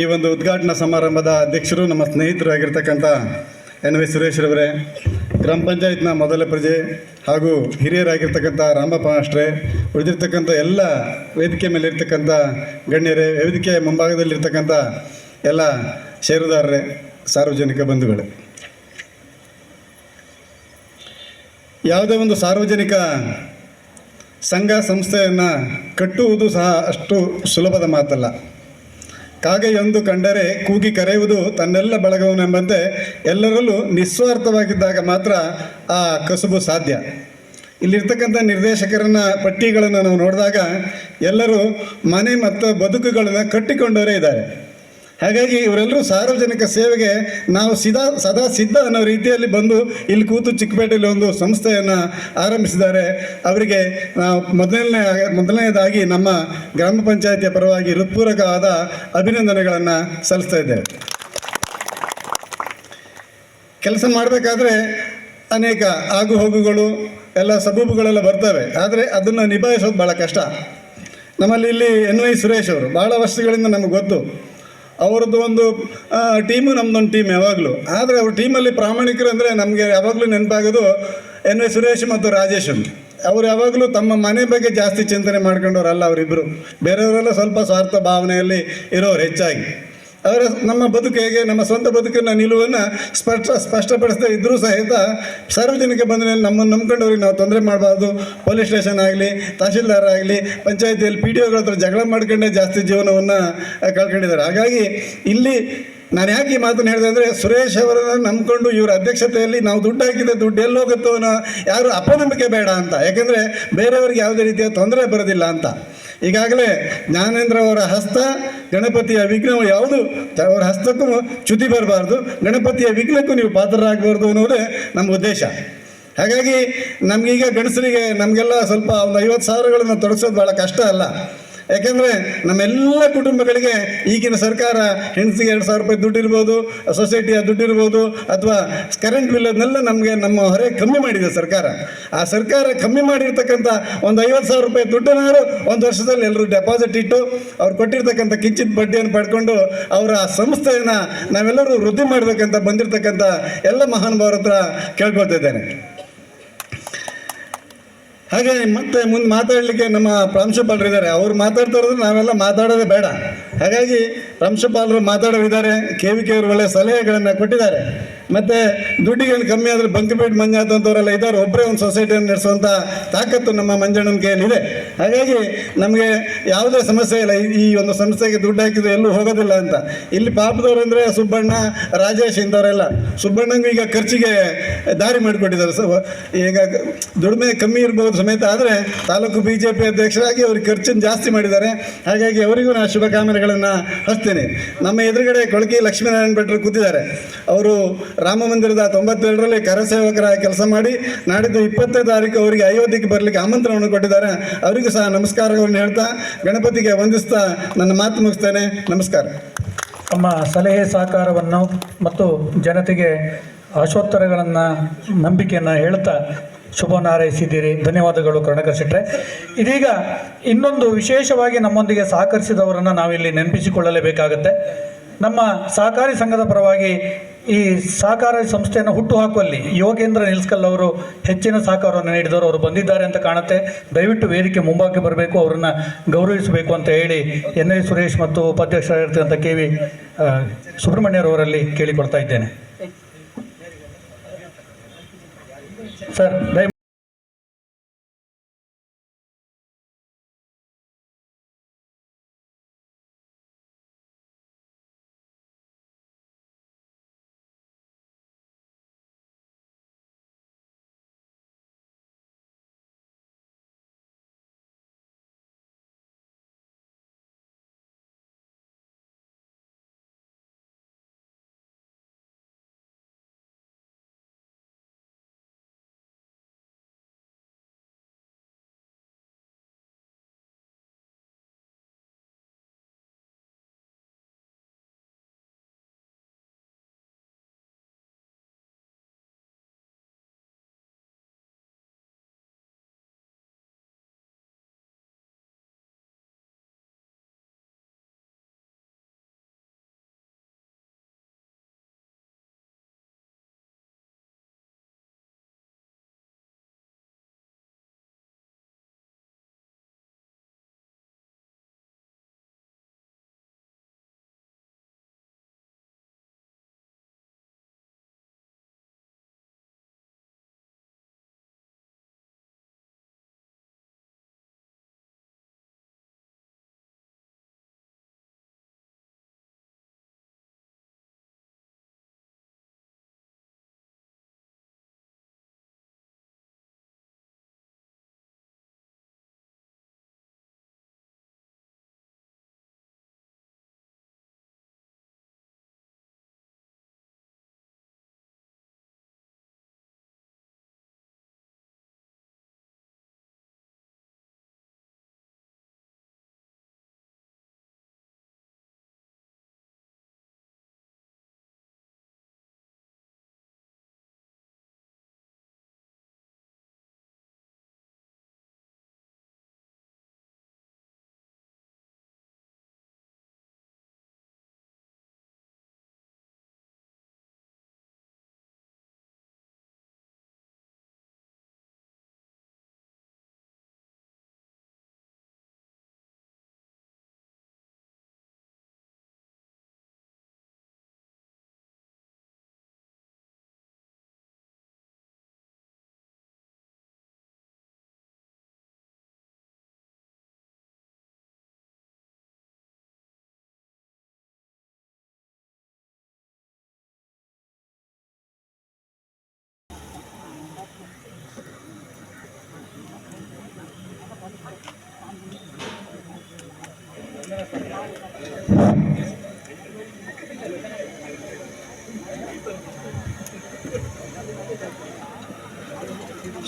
ಈ ಒಂದು ಉದ್ಘಾಟನಾ ಸಮಾರಂಭದ ಅಧ್ಯಕ್ಷರು ನಮ್ಮ ಸ್ನೇಹಿತರು ಆಗಿರ್ತಕ್ಕಂಥ ಎನ್.ವಿ. ಸುರೇಶ್ರವರೇ, ಗ್ರಾಮ ಪಂಚಾಯತ್ನ ಮೊದಲ ಪ್ರಜೆ ಹಾಗೂ ಹಿರಿಯರಾಗಿರ್ತಕ್ಕಂಥ ರಾಮಪ್ಪ ಮಾಸ್ಟ್ರೆ, ಉಳಿದಿರ್ತಕ್ಕಂಥ ಎಲ್ಲ ವೇದಿಕೆ ಮೇಲಿರ್ತಕ್ಕಂಥ ಗಣ್ಯರೇ, ವೇದಿಕೆಯ ಮುಂಭಾಗದಲ್ಲಿರ್ತಕ್ಕಂಥ ಎಲ್ಲ ಷೇರುದಾರರೇ, ಸಾರ್ವಜನಿಕ ಬಂಧುಗಳೇ, ಯಾವುದೇ ಒಂದು ಸಾರ್ವಜನಿಕ ಸಂಘ ಸಂಸ್ಥೆಯನ್ನು ಕಟ್ಟುವುದು ಸಹ ಅಷ್ಟು ಸುಲಭದ ಮಾತಲ್ಲ. ಕಾಗೆಯೊಂದು ಕಂಡರೆ ಕೂಗಿ ಕರೆಯುವುದು ತನ್ನೆಲ್ಲ ಬಳಗವನೆಂಬಂತೆ ಎಲ್ಲರಲ್ಲೂ ನಿಸ್ವಾರ್ಥವಾಗಿದ್ದಾಗ ಮಾತ್ರ ಆ ಕಸುಬು ಸಾಧ್ಯ. ಇಲ್ಲಿರ್ತಕ್ಕಂಥ ನಿರ್ದೇಶಕರನ್ನ ಪಟ್ಟಿಗಳನ್ನು ನಾವು ನೋಡಿದಾಗ ಎಲ್ಲರೂ ಮನೆ ಮತ್ತು ಬದುಕುಗಳನ್ನು ಕಟ್ಟಿಕೊಂಡವರೇ ಇದ್ದಾರೆ. ಹಾಗಾಗಿ ಇವರೆಲ್ಲರೂ ಸಾರ್ವಜನಿಕ ಸೇವೆಗೆ ನಾವು ಸದಾ ಸಿದ್ಧ ಅನ್ನೋ ರೀತಿಯಲ್ಲಿ ಬಂದು ಇಲ್ಲಿ ಕೂತು ಚಿಕ್ಕಪೇಟೆಯಲ್ಲಿ ಒಂದು ಸಂಸ್ಥೆಯನ್ನು ಆರಂಭಿಸಿದ್ದಾರೆ. ಅವರಿಗೆ ನಾವು ಮೊದಲನೆಯದಾಗಿ ನಮ್ಮ ಗ್ರಾಮ ಪಂಚಾಯತಿಯ ಪರವಾಗಿ ಹೃತ್ಪೂರ್ವಕವಾದ ಅಭಿನಂದನೆಗಳನ್ನು ಸಲ್ಲಿಸ್ತಾ ಇದ್ದೇವೆ. ಕೆಲಸ ಮಾಡಬೇಕಾದ್ರೆ ಅನೇಕ ಆಗು ಹೋಗುಗಳು ಎಲ್ಲ ಸಬೂಬುಗಳೆಲ್ಲ ಬರ್ತವೆ, ಆದರೆ ಅದನ್ನು ನಿಭಾಯಿಸೋದು ಭಾಳ ಕಷ್ಟ. ನಮ್ಮಲ್ಲಿ ಇಲ್ಲಿ ಎನ್ ವೈ ಸುರೇಶ್ ಅವರು ಭಾಳ ವರ್ಷಗಳಿಂದ ನಮಗೆ ಗೊತ್ತು. ಅವ್ರದ್ದು ಒಂದು ಟೀಮು ನಮ್ಮದೊಂದು ಟೀಮ್ ಯಾವಾಗಲೂ. ಆದರೆ ಅವ್ರ ಟೀಮಲ್ಲಿ ಪ್ರಾಮಾಣಿಕರು ಅಂದರೆ ನಮಗೆ ಯಾವಾಗಲೂ ನೆನಪಾಗೋದು ಎನ್ ವೈ ಸುರೇಶ್ ಮತ್ತು ರಾಜೇಶ್ ಅಂತ. ಅವ್ರು ಯಾವಾಗಲೂ ತಮ್ಮ ಮನೆ ಬಗ್ಗೆ ಜಾಸ್ತಿ ಚಿಂತನೆ ಮಾಡ್ಕೊಂಡವ್ರಲ್ಲ ಅವರಿಬ್ಬರು. ಬೇರೆಯವರೆಲ್ಲ ಸ್ವಲ್ಪ ಸ್ವಾರ್ಥ ಭಾವನೆಯಲ್ಲಿ ಇರೋರು ಹೆಚ್ಚಾಗಿ. ಅವರ ನಮ್ಮ ಬದುಕು ಹೇಗೆ, ನಮ್ಮ ಸ್ವಂತ ಬದುಕಿನ ನಿಲುವನ್ನು ಸ್ಪಷ್ಟಪಡಿಸದೇ ಇದ್ದರೂ ಸಹಿತ ಸಾರ್ವಜನಿಕ ಬಂದ ಮೇಲೆ ನಮ್ಮನ್ನು ನಂಬ್ಕೊಂಡವ್ರಿಗೆ ನಾವು ತೊಂದರೆ ಮಾಡಬಾರ್ದು. ಪೊಲೀಸ್ ಸ್ಟೇಷನ್ ಆಗಲಿ, ತಹಶೀಲ್ದಾರ್ ಆಗಲಿ, ಪಂಚಾಯತಿಯಲ್ಲಿ ಪಿ ಡಿ ಒಗಳ ಹತ್ರ ಜಗಳ ಮಾಡ್ಕೊಂಡೇ ಜಾಸ್ತಿ ಜೀವನವನ್ನು ಕಳ್ಕೊಂಡಿದ್ದಾರೆ. ಹಾಗಾಗಿ ಇಲ್ಲಿ ನಾನು ಯಾಕೆ ಈ ಮಾತನ್ನು ಹೇಳಿದೆ ಅಂದರೆ, ಸುರೇಶ್ ಅವರನ್ನು ನಂಬ್ಕೊಂಡು ಇವರ ಅಧ್ಯಕ್ಷತೆಯಲ್ಲಿ ನಾವು ದುಡ್ಡು ಹಾಕಿದ ದುಡ್ಡು ಎಲ್ಲಿ ಹೋಗುತ್ತೋ ಯಾರು ಅಪನಂಬಿಕೆ ಬೇಡ ಅಂತ. ಯಾಕೆಂದರೆ ಬೇರೆಯವರಿಗೆ ಯಾವುದೇ ರೀತಿಯ ತೊಂದರೆ ಬರೋದಿಲ್ಲ ಅಂತ. ಈಗಾಗಲೇ ಜ್ಞಾನೇಂದ್ರ ಅವರ ಹಸ್ತ ಗಣಪತಿಯ ವಿಘ್ನವು ಯಾವುದು, ಅವರ ಹಸ್ತಕ್ಕೂ ಚ್ಯುತಿ ಬರಬಾರ್ದು, ಗಣಪತಿಯ ವಿಘ್ನಕ್ಕೂ ನೀವು ಪಾತ್ರರಾಗಬಾರ್ದು ಅನ್ನೋದೇ ನಮ್ಮ ಉದ್ದೇಶ. ಹಾಗಾಗಿ ನಮಗೀಗ ಗಂಡಸರಿಗೆ ನಮಗೆಲ್ಲ ಸ್ವಲ್ಪ ಒಂದು 50,000ಗಳನ್ನು ತೊಡಗಿಸೋದು ಭಾಳ ಕಷ್ಟ ಅಲ್ಲ. ಯಾಕೆಂದರೆ ನಮ್ಮೆಲ್ಲ ಕುಟುಂಬಗಳಿಗೆ ಈಗಿನ ಸರ್ಕಾರ ಹೆಣ್ಸಿಗೆ 2,000 ರೂಪಾಯಿ ದುಡ್ಡಿರ್ಬೋದು, ಸೊಸೈಟಿಯ ದುಡ್ಡಿರ್ಬೋದು, ಅಥವಾ ಕರೆಂಟ್ ಬಿಲ್ ಅದನ್ನೆಲ್ಲ ನಮಗೆ ನಮ್ಮ ಹೊರೆ ಕಮ್ಮಿ ಮಾಡಿದೆ ಸರ್ಕಾರ. ಆ ಸರ್ಕಾರ ಕಮ್ಮಿ ಮಾಡಿರ್ತಕ್ಕಂಥ ಒಂದು 50,000 ರೂಪಾಯಿ ದುಡ್ಡನ್ನಾರು ಒಂದು ವರ್ಷದಲ್ಲಿ ಎಲ್ಲರೂ ಡೆಪಾಸಿಟ್ ಇಟ್ಟು ಅವ್ರು ಕೊಟ್ಟಿರ್ತಕ್ಕಂಥ ಕಿಂಚಿತ್ ಬಡ್ಡಿಯನ್ನು ಪಡ್ಕೊಂಡು ಅವರ ಸಂಸ್ಥೆಯನ್ನು ನಾವೆಲ್ಲರೂ ವೃದ್ಧಿ ಮಾಡಬೇಕಂತ ಬಂದಿರತಕ್ಕಂಥ ಎಲ್ಲ ಮಹಾನುಭಾವರ ಹತ್ರ ಕೇಳ್ಕೊಳ್ತಿದ್ದೇನೆ. ಹಾಗೆ ಮತ್ತೆ ಮುಂದೆ ಮಾತಾಡಲಿಕ್ಕೆ ನಮ್ಮ ಪ್ರಾಂಶುಪಾಲರಿದ್ದಾರೆ. ಅವ್ರು ಮಾತಾಡ್ತಾ ಇರೋದು ನಾವೆಲ್ಲ ಮಾತಾಡೋದೇ ಬೇಡ. ಹಾಗಾಗಿ ಪ್ರಾಂಶುಪಾಲರು ಮಾತಾಡೋರಿದ್ದಾರೆ, KVK ಅವರು ಒಳ್ಳೆಯ ಸಲಹೆಗಳನ್ನು ಕೊಟ್ಟಿದ್ದಾರೆ. ಮತ್ತು ದುಡ್ಡಿಗೇನು ಕಮ್ಮಿ ಆದರೆ ಬಂಕಿಪೇಟ್ ಮಂಜಾತ್ ಅಂತವರೆಲ್ಲ ಇದ್ದಾರೆ. ಒಬ್ಬರೇ ಒಂದು ಸೊಸೈಟಿಯನ್ನು ನಡೆಸುವಂಥ ತಾಕತ್ತು ನಮ್ಮ ಮಂಜಣ್ಣನ ಕೈಯಲ್ಲಿದೆ. ಹಾಗಾಗಿ ನಮಗೆ ಯಾವುದೇ ಸಮಸ್ಯೆ ಇಲ್ಲ. ಈ ಒಂದು ಸಂಸ್ಥೆಗೆ ದುಡ್ಡು ಹಾಕಿದ್ರೆ ಎಲ್ಲೂ ಹೋಗೋದಿಲ್ಲ ಅಂತ. ಇಲ್ಲಿ ಪಾಪದವರು ಅಂದರೆ ಸುಬ್ಬಣ್ಣ, ರಾಜೇಶ್ ಇಂಥವರೆಲ್ಲ. ಸುಬ್ಬಣ್ಣಂಗೂ ಈಗ ಖರ್ಚಿಗೆ ದಾರಿ ಮಾಡಿಕೊಟ್ಟಿದ್ದಾರೆ. ಈಗ ದುಡಿಮೆ ಕಮ್ಮಿ ಇರ್ಬೋದು ಸಮೇತ, ಆದರೆ ತಾಲೂಕು BJP ಅಧ್ಯಕ್ಷರಾಗಿ ಅವ್ರಿಗೆ ಖರ್ಚನ್ನು ಜಾಸ್ತಿ ಮಾಡಿದ್ದಾರೆ. ಹಾಗಾಗಿ ಅವರಿಗೂ ನಾನು ಶುಭಕಾಮನೆಗಳನ್ನು ಹಚ್ತೇನೆ. ನಮ್ಮ ಎದುರುಗಡೆ ಕೊಳಕಿ ಲಕ್ಷ್ಮೀನಾರಾಯಣ ಭಟ್ರು ಕೂತಿದ್ದಾರೆ. ಅವರು ರಾಮ ಮಂದಿರದ 92ರಲ್ಲಿ ಕರಸೇವಕರಾಗಿ ಕೆಲಸ ಮಾಡಿ ನಾಡಿದ್ದು 20ನೇ ತಾರೀಕು ಅವರಿಗೆ ಅಯೋಧ್ಯೆಗೆ ಬರಲಿಕ್ಕೆ ಆಮಂತ್ರಣವನ್ನು ಕೊಟ್ಟಿದ್ದಾರೆ. ಅವರಿಗೂ ಸಹ ನಮಸ್ಕಾರಗಳನ್ನು ಹೇಳ್ತಾ ಗಣಪತಿಗೆ ವಂದಿಸ್ತಾ ನನ್ನ ಮಾತು ಮುಗಿಸ್ತೇನೆ. ನಮಸ್ಕಾರ. ನಮ್ಮ ಸಲಹೆ ಸಹಕಾರವನ್ನು ಮತ್ತು ಜನತೆಗೆ ಆಶೋತ್ತರಗಳನ್ನು, ನಂಬಿಕೆಯನ್ನು ಹೇಳ್ತಾ ಶುಭ ಹಾರೈಸಿದ್ದೀರಿ. ಧನ್ಯವಾದಗಳು ಕರುಣಾಕರ್ ಶೆಟ್ಟರೆ. ಇದೀಗ ಇನ್ನೊಂದು ವಿಶೇಷವಾಗಿ ನಮ್ಮೊಂದಿಗೆ ಸಹಕರಿಸಿದವರನ್ನು ನಾವಿಲ್ಲಿ ನೆನಪಿಸಿಕೊಳ್ಳಲೇಬೇಕಾಗತ್ತೆ. ನಮ್ಮ ಸಹಕಾರಿ ಸಂಘದ ಪರವಾಗಿ ಈ ಸಹಕಾರಿ ಸಂಸ್ಥೆಯನ್ನು ಹುಟ್ಟುಹಾಕುವಲ್ಲಿ ಯೋಗೇಂದ್ರ ನಿಲ್ಸ್ಕಲ್ ಅವರು ಹೆಚ್ಚಿನ ಸಹಕಾರವನ್ನು ನೀಡಿದವರು. ಅವರು ಬಂದಿದ್ದಾರೆ ಅಂತ ಕಾಣುತ್ತೆ. ದಯವಿಟ್ಟು ವೇದಿಕೆ ಮುಂಭಾಗಕ್ಕೆ ಬರಬೇಕು, ಅವರನ್ನು ಗೌರವಿಸಬೇಕು ಅಂತ ಹೇಳಿ NI ಸುರೇಶ್ ಮತ್ತು ಉಪಾಧ್ಯಕ್ಷರಾಗಿರ್ತಕ್ಕಂಥ KV ಸುಬ್ರಹ್ಮಣ್ಯರವರಲ್ಲಿ ಕೇಳಿಕೊಳ್ತಾ ಇದ್ದೇನೆ. ಸರ್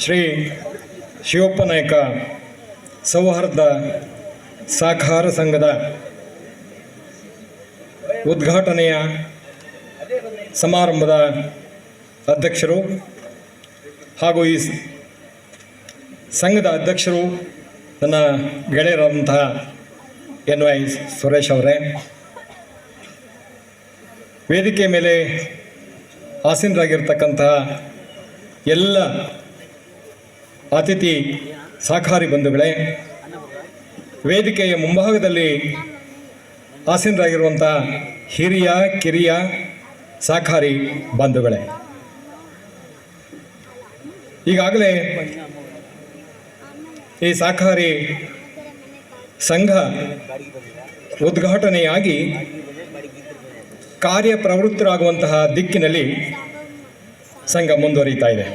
ಶ್ರೀ ಶಿವಪ್ಪ ನಾಯಕ ಸೌಹಾರ್ದ ಸಹಕಾರ ಸಂಘದ ಉದ್ಘಾಟನೆಯ ಸಮಾರಂಭದ ಅಧ್ಯಕ್ಷರು ಹಾಗೂ ಈ ಸಂಘದ ಅಧ್ಯಕ್ಷರು ನನ್ನ ಗೆಳೆಯರಾದಂತಹ NY ಸುರೇಶ್ ಅವರೇ, ವೇದಿಕೆ ಮೇಲೆ ಆಸೀನರಾಗಿರ್ತಕ್ಕಂತಹ ಎಲ್ಲ ಅತಿಥಿ ಸಹಕಾರಿ ಬಂಧುಗಳೇ, ವೇದಿಕೆಯ ಮುಂಭಾಗದಲ್ಲಿ ಆಸೀನರಾಗಿರುವಂಥ ಹಿರಿಯ ಕಿರಿಯ ಸಹಕಾರಿ ಬಂಧುಗಳೇ, ಈಗಾಗಲೇ ಈ ಸಹಕಾರಿ ಸಂಘ ಉದ್ಘಾಟನೆಯಾಗಿ ಕಾರ್ಯಪ್ರವೃತ್ತರಾಗುವಂತಹ ದಿಕ್ಕಿನಲ್ಲಿ ಸಂಘ ಮುಂದುವರಿತಾ ಇದೆ.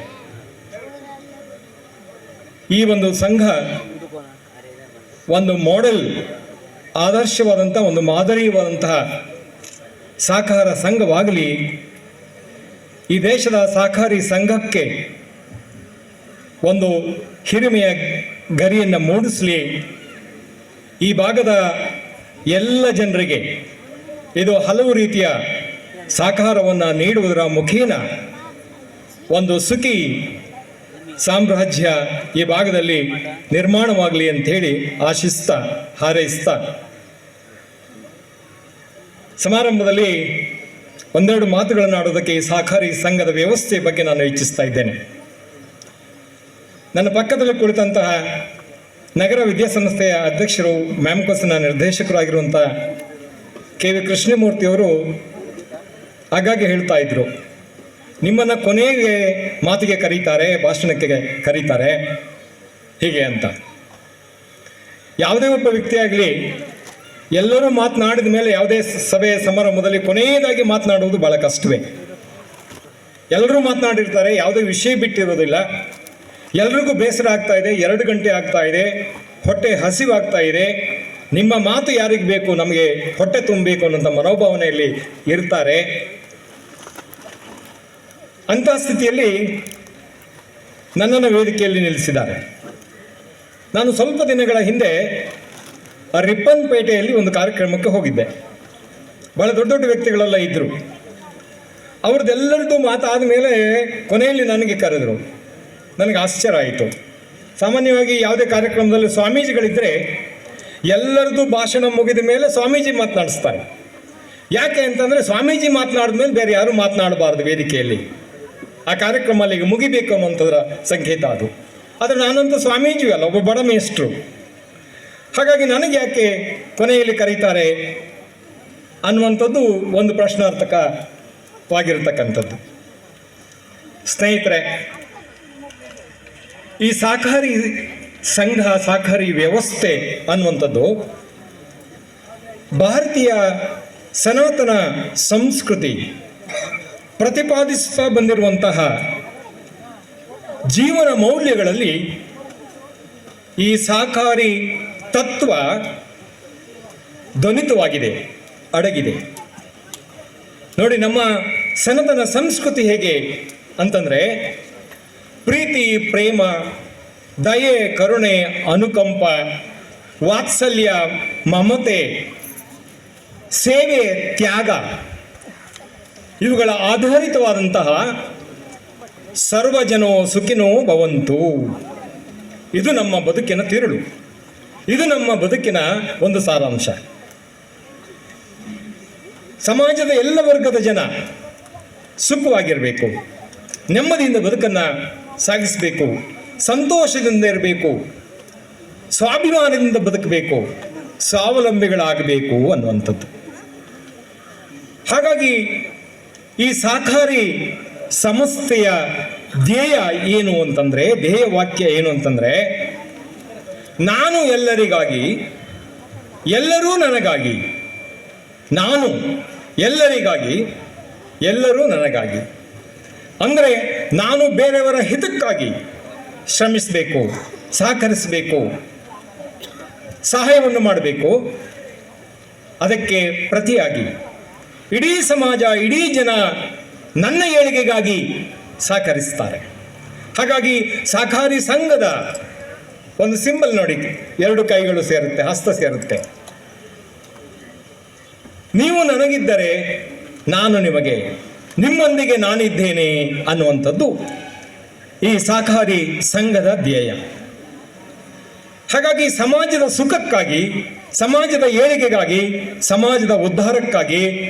ಈ ಒಂದು ಸಂಘ ಒಂದು ಮಾಡೆಲ್, ಆದರ್ಶವಾದಂಥ ಒಂದು ಮಾದರಿಯಾದಂತಹ ಸಹಕಾರ ಸಂಘವಾಗಲಿ, ಈ ದೇಶದ ಸಹಕಾರಿ ಸಂಘಕ್ಕೆ ಒಂದು ಹಿರಿಮೆಯ ಗರಿಯನ್ನು ಮೂಡಿಸಲಿ, ಈ ಭಾಗದ ಎಲ್ಲ ಜನರಿಗೆ ಇದು ಹಲವು ರೀತಿಯ ಸಹಕಾರವನ್ನು ನೀಡುವುದರ ಮುಖೇನ ಒಂದು ಸುಖಿ ಸಾಮ್ರಾಜ್ಯ ಈ ಭಾಗದಲ್ಲಿ ನಿರ್ಮಾಣವಾಗಲಿ ಅಂಥೇಳಿ ಆಶಿಸ್ತಾ ಹಾರೈಸ್ತಾ, ಸಮಾರಂಭದಲ್ಲಿ ಒಂದೆರಡು ಮಾತುಗಳನ್ನು ಆಡೋದಕ್ಕೆ ಈ ಸಹಕಾರಿ ಸಂಘದ ವ್ಯವಸ್ಥೆ ಬಗ್ಗೆ ನಾನು ಇಚ್ಛಿಸ್ತಾ ಇದ್ದೇನೆ. ನನ್ನ ಪಕ್ಕದಲ್ಲಿ ಕುಳಿತಂತಹ ನಗರ ವಿದ್ಯಾಸಂಸ್ಥೆಯ ಅಧ್ಯಕ್ಷರು, ಮ್ಯಾಮ್ಕೋಸ್ನ ನಿರ್ದೇಶಕರಾಗಿರುವಂಥ KV ಕೃಷ್ಣಮೂರ್ತಿಯವರು ಆಗಾಗ್ಗೆ ಹೇಳ್ತಾ ಇದ್ರು, ನಿಮ್ಮನ್ನು ಕೊನೆಗೆ ಮಾತಿಗೆ ಕರೀತಾರೆ, ಭಾಷಣಕ್ಕೆ ಕರೀತಾರೆ ಹೀಗೆ ಅಂತ. ಯಾವುದೇ ಒಬ್ಬ ವ್ಯಕ್ತಿಯಾಗಲಿ ಎಲ್ಲರೂ ಮಾತನಾಡಿದ ಮೇಲೆ ಯಾವುದೇ ಸಭೆ ಸಮಾರಂಭದಲ್ಲಿ ಕೊನೆಯದಾಗಿ ಮಾತನಾಡುವುದು ಭಾಳ ಕಷ್ಟವೇ. ಎಲ್ಲರೂ ಮಾತನಾಡಿರ್ತಾರೆ, ಯಾವುದೇ ವಿಷಯ ಬಿಟ್ಟಿರೋದಿಲ್ಲ. ಎಲ್ರಿಗೂ ಬೇಸರ ಆಗ್ತಾ ಇದೆ, 2 ಗಂಟೆ ಆಗ್ತಾ ಇದೆ, ಹೊಟ್ಟೆ ಹಸಿವಾಗ್ತಾ ಇದೆ, ನಿಮ್ಮ ಮಾತು ಯಾರಿಗೆ ಬೇಕು, ನಮಗೆ ಹೊಟ್ಟೆ ತುಂಬಬೇಕು ಅನ್ನೋಂಥ ಮನೋಭಾವನೆಯಲ್ಲಿ ಇರ್ತಾರೆ. ಅಂಥ ಸ್ಥಿತಿಯಲ್ಲಿ ನನ್ನನ್ನು ವೇದಿಕೆಯಲ್ಲಿ ನಿಲ್ಲಿಸಿದ್ದಾರೆ. ನಾನು ಸ್ವಲ್ಪ ದಿನಗಳ ಹಿಂದೆ ರಿಪ್ಪನ್ಪೇಟೆಯಲ್ಲಿ ಒಂದು ಕಾರ್ಯಕ್ರಮಕ್ಕೆ ಹೋಗಿದ್ದೆ. ಭಾಳ ದೊಡ್ಡ ದೊಡ್ಡ ವ್ಯಕ್ತಿಗಳೆಲ್ಲ ಇದ್ದರು. ಅವ್ರದ್ದೆಲ್ಲರದ್ದು ಮಾತಾದ ಮೇಲೆ ಕೊನೆಯಲ್ಲಿ ನನಗೆ ಕರೆದರು. ನನಗೆ ಆಶ್ಚರ್ಯ ಆಯಿತು. ಸಾಮಾನ್ಯವಾಗಿ ಯಾವುದೇ ಕಾರ್ಯಕ್ರಮದಲ್ಲಿ ಸ್ವಾಮೀಜಿಗಳಿದ್ದರೆ ಎಲ್ಲರದ್ದು ಭಾಷಣ ಮುಗಿದ ಮೇಲೆ ಸ್ವಾಮೀಜಿ ಮಾತನಾಡಿಸ್ತಾರೆ. ಯಾಕೆ ಅಂತಂದರೆ ಸ್ವಾಮೀಜಿ ಮಾತನಾಡಿದ ಮೇಲೆ ಬೇರೆ ಯಾರೂ ಮಾತನಾಡಬಾರ್ದು ವೇದಿಕೆಯಲ್ಲಿ, ಆ ಕಾರ್ಯಕ್ರಮ ಅಲ್ಲಿಗೆ ಮುಗಿಬೇಕು ಅನ್ನೋಂಥದ್ರ ಸಂಕೇತ ಅದು. ಆದರೆ ನಾನಂತೂ ಸ್ವಾಮೀಜಿ ಅಲ್ಲ, ಒಬ್ಬ ಬಡ ಮೇಷ್ಟ್ರು. ಹಾಗಾಗಿ ನನಗೆ ಯಾಕೆ ಕೊನೆಯಲ್ಲಿ ಕರೀತಾರೆ ಅನ್ನುವಂಥದ್ದು ಒಂದು ಪ್ರಶ್ನಾರ್ಥಕವಾಗಿರ್ತಕ್ಕಂಥದ್ದು. ಸ್ನೇಹಿತರೆ, ಈ ಸಹಕಾರಿ ಸಂಘ, ಸಹಕಾರಿ ವ್ಯವಸ್ಥೆ ಅನ್ನುವಂಥದ್ದು ಭಾರತೀಯ ಸನಾತನ ಸಂಸ್ಕೃತಿ ಪ್ರತಿಪಾದಿಸ್ತಾ ಬಂದಿರುವಂತಹ ಜೀವನ ಮೌಲ್ಯಗಳಲ್ಲಿ ಈ ಸಹಕಾರಿ ತತ್ವ ಧ್ವನಿತವಾಗಿದೆ, ಅಡಗಿದೆ. ನೋಡಿ, ನಮ್ಮ ಸನಾತನ ಸಂಸ್ಕೃತಿ ಹೇಗೆ ಅಂತಂದರೆ ಪ್ರೀತಿ, ಪ್ರೇಮ, ದಯೆ, ಕರುಣೆ, ಅನುಕಂಪ, ವಾತ್ಸಲ್ಯ, ಮಮತೆ, ಸೇವೆ, ತ್ಯಾಗ ಇವುಗಳ ಆಧಾರಿತವಾದಂತಹ ಸರ್ವಜನೋ ಸುಖಿನೋ ಭವಂತು. ಇದು ನಮ್ಮ ಬದುಕಿನ ತಿರುಳು, ಇದು ನಮ್ಮ ಬದುಕಿನ ಒಂದು ಸಾರಾಂಶ. ಸಮಾಜದ ಎಲ್ಲ ವರ್ಗದ ಜನ ಸುಖವಾಗಿರಬೇಕು, ನೆಮ್ಮದಿಯಿಂದ ಬದುಕನ್ನು ಸಾಗಿಸಬೇಕು, ಸಂತೋಷದಿಂದ ಇರಬೇಕು, ಸ್ವಾಭಿಮಾನದಿಂದ ಬದುಕಬೇಕು, ಸ್ವಾವಲಂಬಿಗಳಾಗಬೇಕು ಅನ್ನುವಂಥದ್ದು. ಹಾಗಾಗಿ ಈ ಸಹಕಾರಿ ಸಂಸ್ಥೆಯ ಧ್ಯೇಯ ಏನು ಅಂತಂದರೆ, ಧ್ಯೇಯ ವಾಕ್ಯ ಏನು ಅಂತಂದರೆ, ನಾನು ಎಲ್ಲರಿಗಾಗಿ, ಎಲ್ಲರೂ ನನಗಾಗಿ, ನಾನು ಎಲ್ಲರಿಗಾಗಿ, ಎಲ್ಲರೂ ನನಗಾಗಿ. ಅಂದರೆ ನಾನು ಬೇರೆಯವರ ಹಿತಕ್ಕಾಗಿ ಶ್ರಮಿಸಬೇಕು, ಸಹಕರಿಸಬೇಕು, ಸಹಾಯವನ್ನು ಮಾಡಬೇಕು. ಅದಕ್ಕೆ ಪ್ರತಿಯಾಗಿ ಇಡೀ ಸಮಾಜ, ಇಡೀ ಜನ ನನ್ನ ಏಳಿಗೆಗಾಗಿ ಸಹಕರಿಸ್ತಾರೆ. ಹಾಗಾಗಿ ಸಹಕಾರಿ ಸಂಘದ ಒಂದು ಸಿಂಬಲ್ ನೋಡಿ, 2 ಕೈಗಳು ಸೇರುತ್ತೆ, ಹಸ್ತ ಸೇರುತ್ತೆ. ನೀವು ನನಗಿದ್ದರೆ ನಾನು ನಿಮಗೆ, ನಿಮ್ಮೊಂದಿಗೆ ನಾನಿದ್ದೇನೆ ಅನ್ನುವಂಥದ್ದು ಈ ಸಹಕಾರಿ ಸಂಘದ ಧ್ಯೇಯ. ಹಾಗಾಗಿ ಸಮಾಜದ ಸುಖಕ್ಕಾಗಿ, ಸಮಾಜದ ಏಳಿಗೆಗಾಗಿ, ಸಮಾಜದ ಉದ್ಧಾರಕ್ಕಾಗಿ,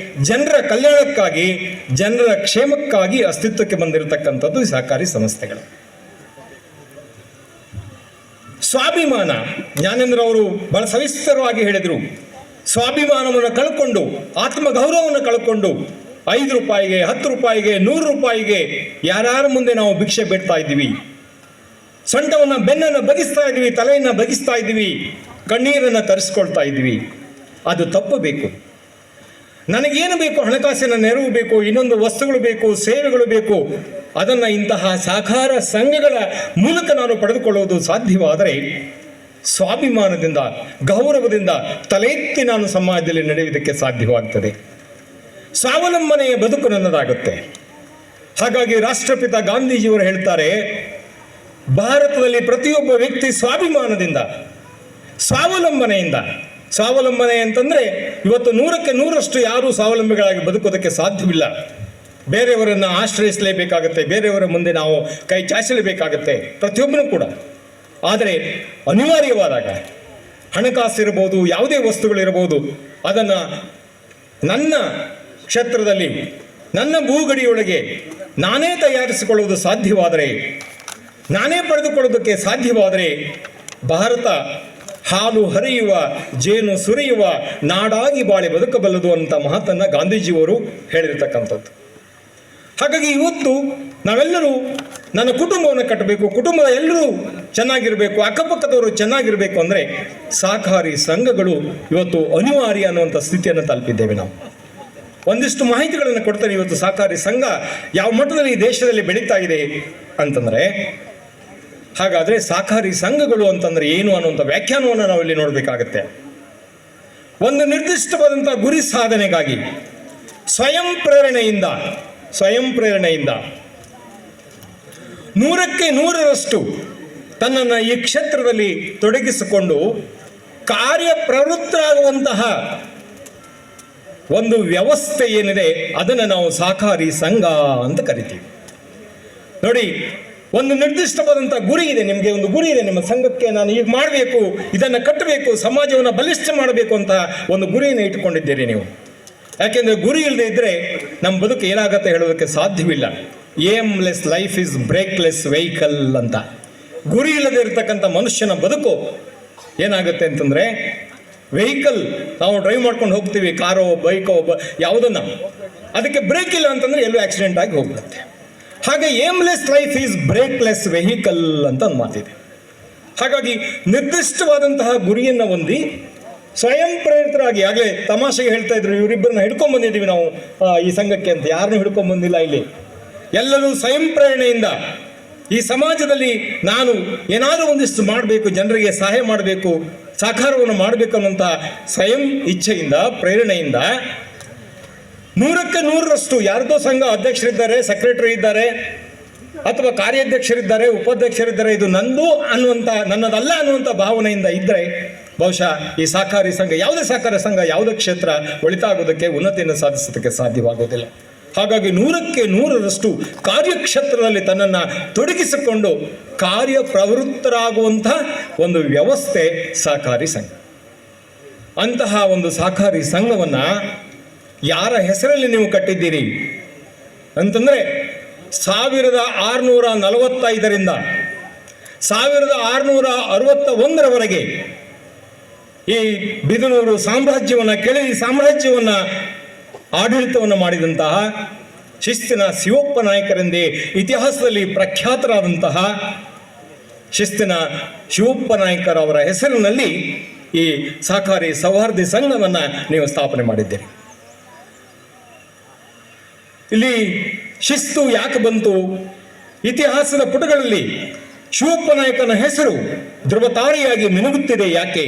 ಜನರ ಕಲ್ಯಾಣಕ್ಕಾಗಿ, ಜನರ ಕ್ಷೇಮಕ್ಕಾಗಿ ಅಸ್ತಿತ್ವಕ್ಕೆ ಬಂದಿರತಕ್ಕಂಥದ್ದು ಈ ಸಹಕಾರಿ ಸಂಸ್ಥೆಗಳು. ಸ್ವಾಭಿಮಾನ, ಜ್ಞಾನೇಂದ್ರ ಅವರು ಬಹಳ ಸವಿಸ್ತರವಾಗಿ ಹೇಳಿದರು. ಸ್ವಾಭಿಮಾನವನ್ನು ಕಳ್ಕೊಂಡು, ಆತ್ಮಗೌರವವನ್ನು ಕಳ್ಕೊಂಡು 5 ರೂಪಾಯಿಗೆ, 10 ರೂಪಾಯಿಗೆ, 100 ರೂಪಾಯಿಗೆ ಯಾರ್ಯಾರ ಮುಂದೆ ನಾವು ಭಿಕ್ಷೆ ಬಿಡ್ತಾ ಇದ್ದೀವಿ, ಸೊಂಟವನ್ನು, ಬೆನ್ನನ್ನು ಬಗ್ಗಿಸ್ತಾ ಇದ್ದೀವಿ, ತಲೆಯನ್ನು ಬಗ್ಗಿಸ್ತಾ ಇದ್ದೀವಿ, ಕಣ್ಣೀರನ್ನು ತರಿಸ್ಕೊಳ್ತಾ ಇದ್ದೀವಿ. ಅದು ತಪ್ಪಬೇಕು. ನನಗೇನು ಬೇಕು, ಹಣಕಾಸಿನ ನೆರವು ಬೇಕು, ಇನ್ನೊಂದು ವಸ್ತುಗಳು ಬೇಕು, ಸೇವೆಗಳು ಬೇಕು, ಅದನ್ನು ಇಂತಹ ಸಹಕಾರ ಸಂಘಗಳ ಮೂಲಕ ನಾನು ಪಡೆದುಕೊಳ್ಳುವುದು ಸಾಧ್ಯವಾದರೆ ಸ್ವಾಭಿಮಾನದಿಂದ, ಗೌರವದಿಂದ ತಲೆ ಎತ್ತಿ ನಾನು ಸಮಾಜದಲ್ಲಿ ನಡೆಯುವುದಕ್ಕೆ ಸಾಧ್ಯವಾಗ್ತದೆ. ಸ್ವಾವಲಂಬನೆಯ ಬದುಕು ನನ್ನದಾಗುತ್ತೆ. ಹಾಗಾಗಿ ರಾಷ್ಟ್ರಪಿತ ಗಾಂಧೀಜಿಯವರು ಹೇಳ್ತಾರೆ, ಭಾರತದಲ್ಲಿ ಪ್ರತಿಯೊಬ್ಬ ವ್ಯಕ್ತಿ ಸ್ವಾಭಿಮಾನದಿಂದ, ಸ್ವಾವಲಂಬನೆಯಿಂದ, ಸ್ವಾವಲಂಬನೆ ಅಂತಂದರೆ ಇವತ್ತು 100ಕ್ಕೆ 100ರಷ್ಟು ಯಾರೂ ಸ್ವಾವಲಂಬಿಗಳಾಗಿ ಬದುಕೋದಕ್ಕೆ ಸಾಧ್ಯವಿಲ್ಲ. ಬೇರೆಯವರನ್ನು ಆಶ್ರಯಿಸಲೇಬೇಕಾಗತ್ತೆ, ಬೇರೆಯವರ ಮುಂದೆ ನಾವು ಕೈ ಚಾಚಲೇಬೇಕಾಗತ್ತೆ, ಪ್ರತಿಯೊಬ್ಬರೂ ಕೂಡ. ಆದರೆ ಅನಿವಾರ್ಯವಾದಾಗ ಹಣಕಾಸಿರ್ಬೋದು, ಯಾವುದೇ ವಸ್ತುಗಳಿರ್ಬೋದು, ಅದನ್ನು ನನ್ನ ಕ್ಷೇತ್ರದಲ್ಲಿ, ನನ್ನ ಭೂಗಡಿಯೊಳಗೆ ನಾನೇ ತಯಾರಿಸಿಕೊಳ್ಳುವುದು ಸಾಧ್ಯವಾದರೆ, ನಾನೇ ಪಡೆದುಕೊಳ್ಳೋದಕ್ಕೆ ಸಾಧ್ಯವಾದರೆ ಭಾರತ ಹಾಲು ಹರಿಯುವ, ಜೇನು ಸುರಿಯುವ ನಾಡಾಗಿ ಬಾಳಿ ಬದುಕಬಲ್ಲದು ಅಂತ ಮಾತನ್ನು ಗಾಂಧೀಜಿಯವರು ಹೇಳಿರ್ತಕ್ಕಂಥದ್ದು. ಹಾಗಾಗಿ ಇವತ್ತು ನಾವೆಲ್ಲರೂ ನನ್ನ ಕುಟುಂಬವನ್ನು ಕಟ್ಟಬೇಕು, ಕುಟುಂಬದ ಎಲ್ಲರೂ ಚೆನ್ನಾಗಿರಬೇಕು, ಅಕ್ಕಪಕ್ಕದವರು ಚೆನ್ನಾಗಿರಬೇಕು ಅಂದರೆ ಸಹಕಾರಿ ಸಂಘಗಳು ಇವತ್ತು ಅನಿವಾರ್ಯ ಅನ್ನುವಂಥ ಸ್ಥಿತಿಯನ್ನು ತಲುಪಿದ್ದೇವೆ ನಾವು. ಒಂದಿಷ್ಟು ಮಾಹಿತಿಗಳನ್ನು ಕೊಡ್ತೇನೆ. ಇವತ್ತು ಸಹಕಾರಿ ಸಂಘ ಯಾವ ಮಟ್ಟದಲ್ಲಿ ಈ ದೇಶದಲ್ಲಿ ಬೆಳೀತಾ ಇದೆ ಅಂತಂದರೆ, ಹಾಗಾದರೆ ಸಹಕಾರಿ ಸಂಘಗಳು ಅಂತಂದರೆ ಏನು ಅನ್ನುವಂಥ ವ್ಯಾಖ್ಯಾನವನ್ನು ನಾವಿಲ್ಲಿ ನೋಡಬೇಕಾಗತ್ತೆ. ಒಂದು ನಿರ್ದಿಷ್ಟವಾದಂಥ ಗುರಿ ಸಾಧನೆಗಾಗಿ ಸ್ವಯಂ ಪ್ರೇರಣೆಯಿಂದ 100ಕ್ಕೆ 100ರಷ್ಟು ತನ್ನನ್ನು ಈ ಕ್ಷೇತ್ರದಲ್ಲಿ ತೊಡಗಿಸಿಕೊಂಡು ಕಾರ್ಯಪ್ರವೃತ್ತರಾಗುವಂತಹ ಒಂದು ವ್ಯವಸ್ಥೆ ಏನಿದೆ ಅದನ್ನು ನಾವು ಸಹಕಾರಿ ಸಂಘ ಅಂತ ಕರಿತೀವಿ. ನೋಡಿ, ಒಂದು ನಿರ್ದಿಷ್ಟವಾದಂಥ ಗುರಿ ಇದೆ, ನಿಮಗೆ ಒಂದು ಗುರಿ ಇದೆ, ನಿಮ್ಮ ಸಂಘಕ್ಕೆ ನಾನು ಈಗ ಮಾಡಬೇಕು, ಇದನ್ನು ಕಟ್ಟಬೇಕು, ಸಮಾಜವನ್ನು ಬಲಿಷ್ಠ ಮಾಡಬೇಕು ಅಂತ ಒಂದು ಗುರಿಯನ್ನು ಇಟ್ಟುಕೊಂಡಿದ್ದೀರಿ ನೀವು. ಯಾಕೆಂದರೆ ಗುರಿ ಇಲ್ಲದೆ ಇದ್ದರೆ ನಮ್ಮ ಬದುಕು ಏನಾಗುತ್ತೆ ಹೇಳೋದಕ್ಕೆ ಸಾಧ್ಯವಿಲ್ಲ. ಏಮ್ಲೆಸ್ ಲೈಫ್ ಇಸ್ ಬ್ರೇಕ್ಲೆಸ್ ವೆಹಿಕಲ್ ಅಂತ. ಗುರಿ ಇಲ್ಲದೆ ಇರತಕ್ಕಂಥ ಮನುಷ್ಯನ ಬದುಕು ಏನಾಗುತ್ತೆ ಅಂತಂದರೆ, ವೆಹಿಕಲ್ ನಾವು ಡ್ರೈವ್ ಮಾಡ್ಕೊಂಡು ಹೋಗ್ತೀವಿ, ಕಾರೋ ಬೈಕೋ ಯಾವುದನ್ನು, ಅದಕ್ಕೆ ಬ್ರೇಕ್ ಇಲ್ಲ ಅಂತಂದರೆ ಎಲ್ಲೂ ಆಕ್ಸಿಡೆಂಟ್ ಆಗಿ ಹೋಗ್ಬಿಡುತ್ತೆ. ಹಾಗೆ ಏಮ್ಲೆಸ್ ಲೈಫ್ ಈಸ್ ಬ್ರೇಕ್ಲೆಸ್ ವೆಹಿಕಲ್ ಅಂತ ಒಂದು ಮಾತಿದೆ. ಹಾಗಾಗಿ ನಿರ್ದಿಷ್ಟವಾದಂತಹ ಗುರಿಯನ್ನು ಹೊಂದಿ ಸ್ವಯಂ ಪ್ರೇರಿತರಾಗಿ, ಆಗಲೇ ತಮಾಷೆಗೆ ಹೇಳ್ತಾ ಇದ್ರು, ಇವರಿಬ್ಬರನ್ನ ಹಿಡ್ಕೊಂಡು ಬಂದಿದ್ದೀವಿ ನಾವು ಈ ಸಂಘಕ್ಕೆ ಅಂತ. ಯಾರನ್ನೂ ಹಿಡ್ಕೊಂಡು ಬಂದಿಲ್ಲ ಇಲ್ಲಿ, ಎಲ್ಲರೂ ಸ್ವಯಂ ಪ್ರೇರಣೆಯಿಂದ ಈ ಸಮಾಜದಲ್ಲಿ ನಾನು ಏನಾದರೂ ಒಂದಿಷ್ಟು ಮಾಡಬೇಕು, ಜನರಿಗೆ ಸಹಾಯ ಮಾಡಬೇಕು, ಸಹಕಾರವನ್ನು ಮಾಡಬೇಕು ಅನ್ನೋಂಥ ಸ್ವಯಂ ಇಚ್ಛೆಯಿಂದ, ಪ್ರೇರಣೆಯಿಂದ 100ಕ್ಕೆ 100ರಷ್ಟು ಯಾರ್ದೋ ಸಂಘ ಅಧ್ಯಕ್ಷರಿದ್ದಾರೆ, ಸೆಕ್ರೆಟರಿ ಇದ್ದಾರೆ, ಅಥವಾ ಕಾರ್ಯಾಧ್ಯಕ್ಷರಿದ್ದಾರೆ, ಉಪಾಧ್ಯಕ್ಷರಿದ್ದಾರೆ, ಇದು ನಂದು ಅನ್ನುವಂಥ, ನನ್ನದಲ್ಲ ಅನ್ನುವಂಥ ಭಾವನೆಯಿಂದ ಇದ್ದರೆ ಬಹುಶಃ ಈ ಸಹಕಾರಿ ಸಂಘ, ಯಾವುದೇ ಸಹಕಾರಿ ಸಂಘ, ಯಾವುದೇ ಕ್ಷೇತ್ರ ಒಳಿತಾಗೋದಕ್ಕೆ, ಉನ್ನತಿಯನ್ನು ಸಾಧಿಸೋದಕ್ಕೆ ಸಾಧ್ಯವಾಗೋದಿಲ್ಲ. ಹಾಗಾಗಿ 100ಕ್ಕೆ 100ರಷ್ಟು ಕಾರ್ಯಕ್ಷೇತ್ರದಲ್ಲಿ ತನ್ನನ್ನು ತೊಡಗಿಸಿಕೊಂಡು ಕಾರ್ಯಪ್ರವೃತ್ತರಾಗುವಂಥ ಒಂದು ವ್ಯವಸ್ಥೆ ಸಹಕಾರಿ ಸಂಘ. ಅಂತಹ ಒಂದು ಸಹಕಾರಿ ಸಂಘವನ್ನು ಯಾರ ಹೆಸರಲ್ಲಿ ನೀವು ಕಟ್ಟಿದ್ದೀರಿ ಅಂತಂದರೆ 1645ರಿಂದ 1661ರವರೆಗೆ ಈ ಬಿದನೂರು ಸಾಮ್ರಾಜ್ಯವನ್ನು, ಕೆಳದಿ ಸಾಮ್ರಾಜ್ಯವನ್ನು ಆಡಳಿತವನ್ನು ಮಾಡಿದಂತಹ ಶಿಸ್ತಿನ ಶಿವಪ್ಪ ನಾಯಕರೆಂದೇ ಇತಿಹಾಸದಲ್ಲಿ ಪ್ರಖ್ಯಾತರಾದಂತಹ ಶಿಸ್ತಿನ ಶಿವಪ್ಪ ನಾಯಕರವರ ಹೆಸರಿನಲ್ಲಿ ಈ ಸಹಕಾರಿ ಸೌಹಾರ್ದ ಸಂಘವನ್ನು ನೀವು ಸ್ಥಾಪನೆ ಮಾಡಿದ್ದೀರಿ. ಇಲ್ಲಿ ಶಿಸ್ತು ಯಾಕೆ ಬಂತು? ಇತಿಹಾಸದ ಪುಟಗಳಲ್ಲಿ ಶಿವಪ್ಪ ನಾಯಕನ ಹೆಸರು ಧ್ರುವತಾರಿಯಾಗಿ ಮಿನುಗುತ್ತಿದೆ. ಯಾಕೆ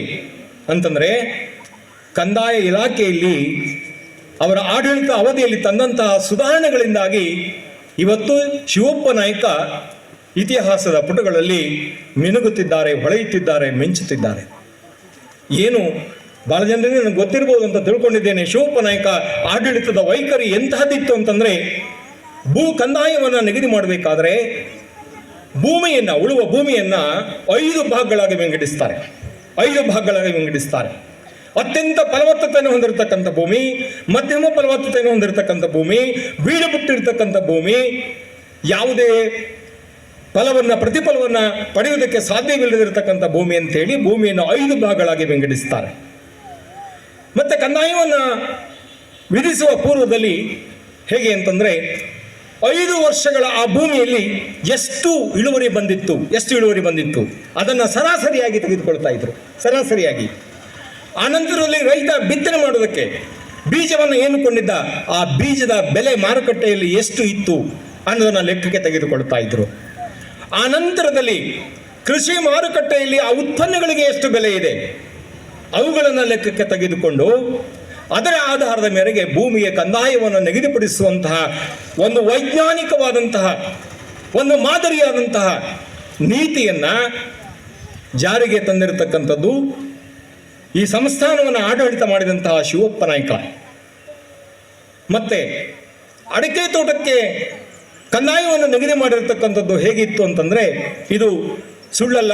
ಅಂತಂದರೆ, ಕಂದಾಯ ಇಲಾಖೆಯಲ್ಲಿ ಅವರ ಆಡಳಿತ ಅವಧಿಯಲ್ಲಿ ತಂದಂತಹ ಸುಧಾರಣೆಗಳಿಂದಾಗಿ ಇವತ್ತು ಶಿವಪ್ಪ ನಾಯ್ಕ ಇತಿಹಾಸದ ಪುಟಗಳಲ್ಲಿ ಮಿನುಗುತ್ತಿದ್ದಾರೆ, ಹೊಳೆಯುತ್ತಿದ್ದಾರೆ, ಮಿಂಚುತ್ತಿದ್ದಾರೆ. ಏನು ಬಹಳ ಜನರಿಗೆ ನನಗೆ ಗೊತ್ತಿರ್ಬೋದು ಅಂತ ತಿಳ್ಕೊಂಡಿದ್ದೇನೆ. ಶಿವಪ್ಪ ನಾಯ್ಕ ಆಡಳಿತದ ವೈಖರಿ ಎಂತಹದ್ದಿತ್ತು ಅಂತಂದರೆ, ಭೂ ಕಂದಾಯವನ್ನು ನಿಗದಿ ಮಾಡಬೇಕಾದ್ರೆ ಭೂಮಿಯನ್ನು, ಉಳುವ ಭೂಮಿಯನ್ನು 5 ಭಾಗಗಳಾಗಿ ವಿಂಗಡಿಸ್ತಾರೆ. 5 ಭಾಗಗಳಾಗಿ ವಿಂಗಡಿಸ್ತಾರೆ. ಅತ್ಯಂತ ಫಲವತ್ತತೆಯನ್ನು ಹೊಂದಿರತಕ್ಕಂಥ ಭೂಮಿ, ಮಧ್ಯಮ ಫಲವತ್ತತೆಯನ್ನು ಹೊಂದಿರತಕ್ಕಂಥ ಭೂಮಿ, ಬೀಡು ಬಿಟ್ಟಿರ್ತಕ್ಕಂಥ ಭೂಮಿ, ಯಾವುದೇ ಪ್ರತಿಫಲವನ್ನು ಪಡೆಯುವುದಕ್ಕೆ ಸಾಧ್ಯವಿಲ್ಲದಿರತಕ್ಕಂಥ ಭೂಮಿ ಅಂತೇಳಿ ಭೂಮಿಯನ್ನು 5 ಭಾಗಗಳಾಗಿ ವಿಂಗಡಿಸ್ತಾರೆ. ಮತ್ತೆ ಕಂದಾಯವನ್ನು ವಿಧಿಸುವ ಪೂರ್ವದಲ್ಲಿ ಹೇಗೆ ಅಂತಂದರೆ, 5 ವರ್ಷಗಳ ಆ ಭೂಮಿಯಲ್ಲಿ ಎಷ್ಟು ಇಳುವರಿ ಬಂದಿತ್ತು ಅದನ್ನು ಸರಾಸರಿಯಾಗಿ ತೆಗೆದುಕೊಳ್ತಾ ಇದ್ರು, ಸರಾಸರಿಯಾಗಿ. ಆನಂತರದಲ್ಲಿ ರೈತ ಬಿತ್ತನೆ ಮಾಡೋದಕ್ಕೆ ಬೀಜವನ್ನು ಏನು ಕೊಂಡಿದ್ದ, ಆ ಬೀಜದ ಬೆಲೆ ಮಾರುಕಟ್ಟೆಯಲ್ಲಿ ಎಷ್ಟು ಇತ್ತು ಅನ್ನೋದನ್ನು ಲೆಕ್ಕಕ್ಕೆ ತೆಗೆದುಕೊಳ್ತಾ ಇದ್ರು. ಆ ನಂತರದಲ್ಲಿ ಕೃಷಿ ಮಾರುಕಟ್ಟೆಯಲ್ಲಿ ಆ ಉತ್ಪನ್ನಗಳಿಗೆ ಎಷ್ಟು ಬೆಲೆ ಇದೆ ಅವುಗಳನ್ನು ಲೆಕ್ಕಕ್ಕೆ ತೆಗೆದುಕೊಂಡು ಅದರ ಆಧಾರದ ಮೇರೆಗೆ ಭೂಮಿಯ ಕಂದಾಯವನ್ನು ನಿಗದಿಪಡಿಸುವಂತಹ ಒಂದು ವೈಜ್ಞಾನಿಕವಾದಂತಹ, ಒಂದು ಮಾದರಿಯಾದಂತಹ ನೀತಿಯನ್ನು ಜಾರಿಗೆ ತಂದಿರತಕ್ಕಂಥದ್ದು ಈ ಸಂಸ್ಥಾನವನ್ನು ಆಡಳಿತ ಮಾಡಿದಂತಹ ಶಿವಪ್ಪ ನಾಯ್ಕ. ಮತ್ತೆ ಅಡಿಕೆ ತೋಟಕ್ಕೆ ಕಂದಾಯವನ್ನು ನಿಗದಿ ಮಾಡಿರ್ತಕ್ಕಂಥದ್ದು ಹೇಗಿತ್ತು ಅಂತಂದರೆ, ಇದು ಸುಳ್ಳಲ್ಲ,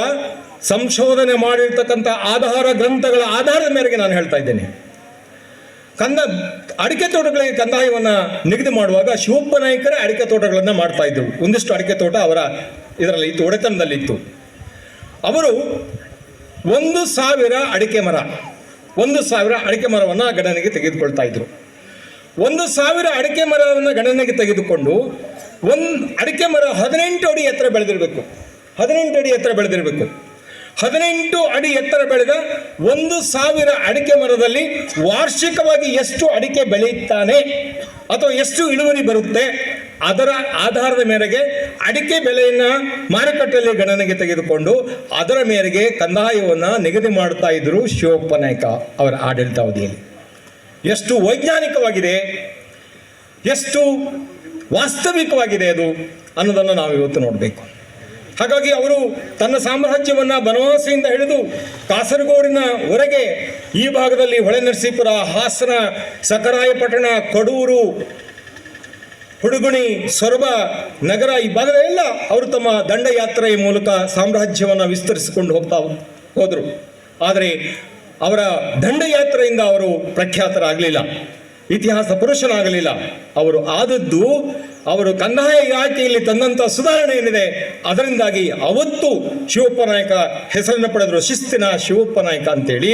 ಸಂಶೋಧನೆ ಮಾಡಿರ್ತಕ್ಕಂಥ ಆಧಾರ ಗ್ರಂಥಗಳ ಆಧಾರದ ಮೇರೆಗೆ ನಾನು ಹೇಳ್ತಾ ಇದ್ದೇನೆ. ಅಡಿಕೆ ತೋಟಗಳಿಗೆ ಕಂದಾಯವನ್ನು ನಿಗದಿ ಮಾಡುವಾಗ ಶಿವಪ್ಪ ನಾಯ್ಕರೇ ಅಡಿಕೆ ತೋಟಗಳನ್ನು ಮಾಡ್ತಾ ಇದ್ರು. ಒಂದಿಷ್ಟು ಅಡಿಕೆ ತೋಟ ಅವರ ಇದರಲ್ಲಿ ಇತ್ತು, ಒಡೆತನದಲ್ಲಿತ್ತು. ಅವರು 1,000 ಅಡಿಕೆ ಮರವನ್ನು ಗಣನೆಗೆ ತೆಗೆದುಕೊಳ್ತಾ ಇದ್ರು. 1,000 ಅಡಿಕೆ ಮರವನ್ನು ಗಣನೆಗೆ ತೆಗೆದುಕೊಂಡು ಅಡಿಕೆ ಮರ 18 ಅಡಿ ಎತ್ತರ ಬೆಳೆದಿರಬೇಕು. 18 ಅಡಿ ಎತ್ತರ ಬೆಳೆದ 1,000 ಅಡಿಕೆ ಮರದಲ್ಲಿ ವಾರ್ಷಿಕವಾಗಿ ಎಷ್ಟು ಅಡಿಕೆ ಬೆಳೆಯುತ್ತಾನೆ ಅಥವಾ ಎಷ್ಟು ಇಳುವರಿ ಬರುತ್ತೆ ಅದರ ಆಧಾರದ ಮೇರೆಗೆ ಅಡಿಕೆ ಬೆಲೆಯನ್ನು ಮಾರುಕಟ್ಟೆಯಲ್ಲಿ ಗಣನೆಗೆ ತೆಗೆದುಕೊಂಡು ಅದರ ಮೇರೆಗೆ ಕಂದಾಯವನ್ನು ನಿಗದಿ ಮಾಡ್ತಾ ಇದ್ರು ಶಿವಪ್ಪ ನಾಯ್ಕ ಅವರ ಆಡಳಿತಾವಧಿಯಲ್ಲಿ. ಎಷ್ಟು ವೈಜ್ಞಾನಿಕವಾಗಿದೆ, ಎಷ್ಟು ವಾಸ್ತವಿಕವಾಗಿದೆ ಅದು ಅನ್ನೋದನ್ನು ನಾವು ಇವತ್ತು ನೋಡಬೇಕು. ಹಾಗಾಗಿ ಅವರು ತನ್ನ ಸಾಮ್ರಾಜ್ಯವನ್ನು ಬನವಾಸಿಯಿಂದ ಹಿಡಿದು ಕಾಸರಗೋಡಿನವರೆಗೆ ಈ ಭಾಗದಲ್ಲಿ ಹೊಳೆನರಸೀಪುರ, ಹಾಸನ, ಸಕರಾಯಪಟ್ಟಣ, ಕಡೂರು, ಹುಡುಗುಣಿ, ಸೊರಬ ನಗರ ಈ ಭಾಗದೆಲ್ಲ ಅವರು ತಮ್ಮ ದಂಡಯಾತ್ರೆಯ ಮೂಲಕ ಸಾಮ್ರಾಜ್ಯವನ್ನು ವಿಸ್ತರಿಸಿಕೊಂಡು ಹೋದರು. ಆದರೆ ಅವರ ದಂಡಯಾತ್ರೆಯಿಂದ ಅವರು ಪ್ರಖ್ಯಾತರಾಗಲಿಲ್ಲ, ಇತಿಹಾಸ ಪುರುಷನಾಗಲಿಲ್ಲ. ಅವರು ಆದದ್ದು ಅವರು ಕಂದಾಯ ಇಲಾಖೆಯಲ್ಲಿ ತಂದಂಥ ಸುಧಾರಣೆ ಏನಿದೆ ಅದರಿಂದಾಗಿ ಅವತ್ತು ಶಿವಪ್ಪ ನಾಯ್ಕ ಹೆಸರನ್ನು ಪಡೆದರು, ಶಿಸ್ತಿನ ಶಿವಪ್ಪ ನಾಯ್ಕ ಅಂತೇಳಿ.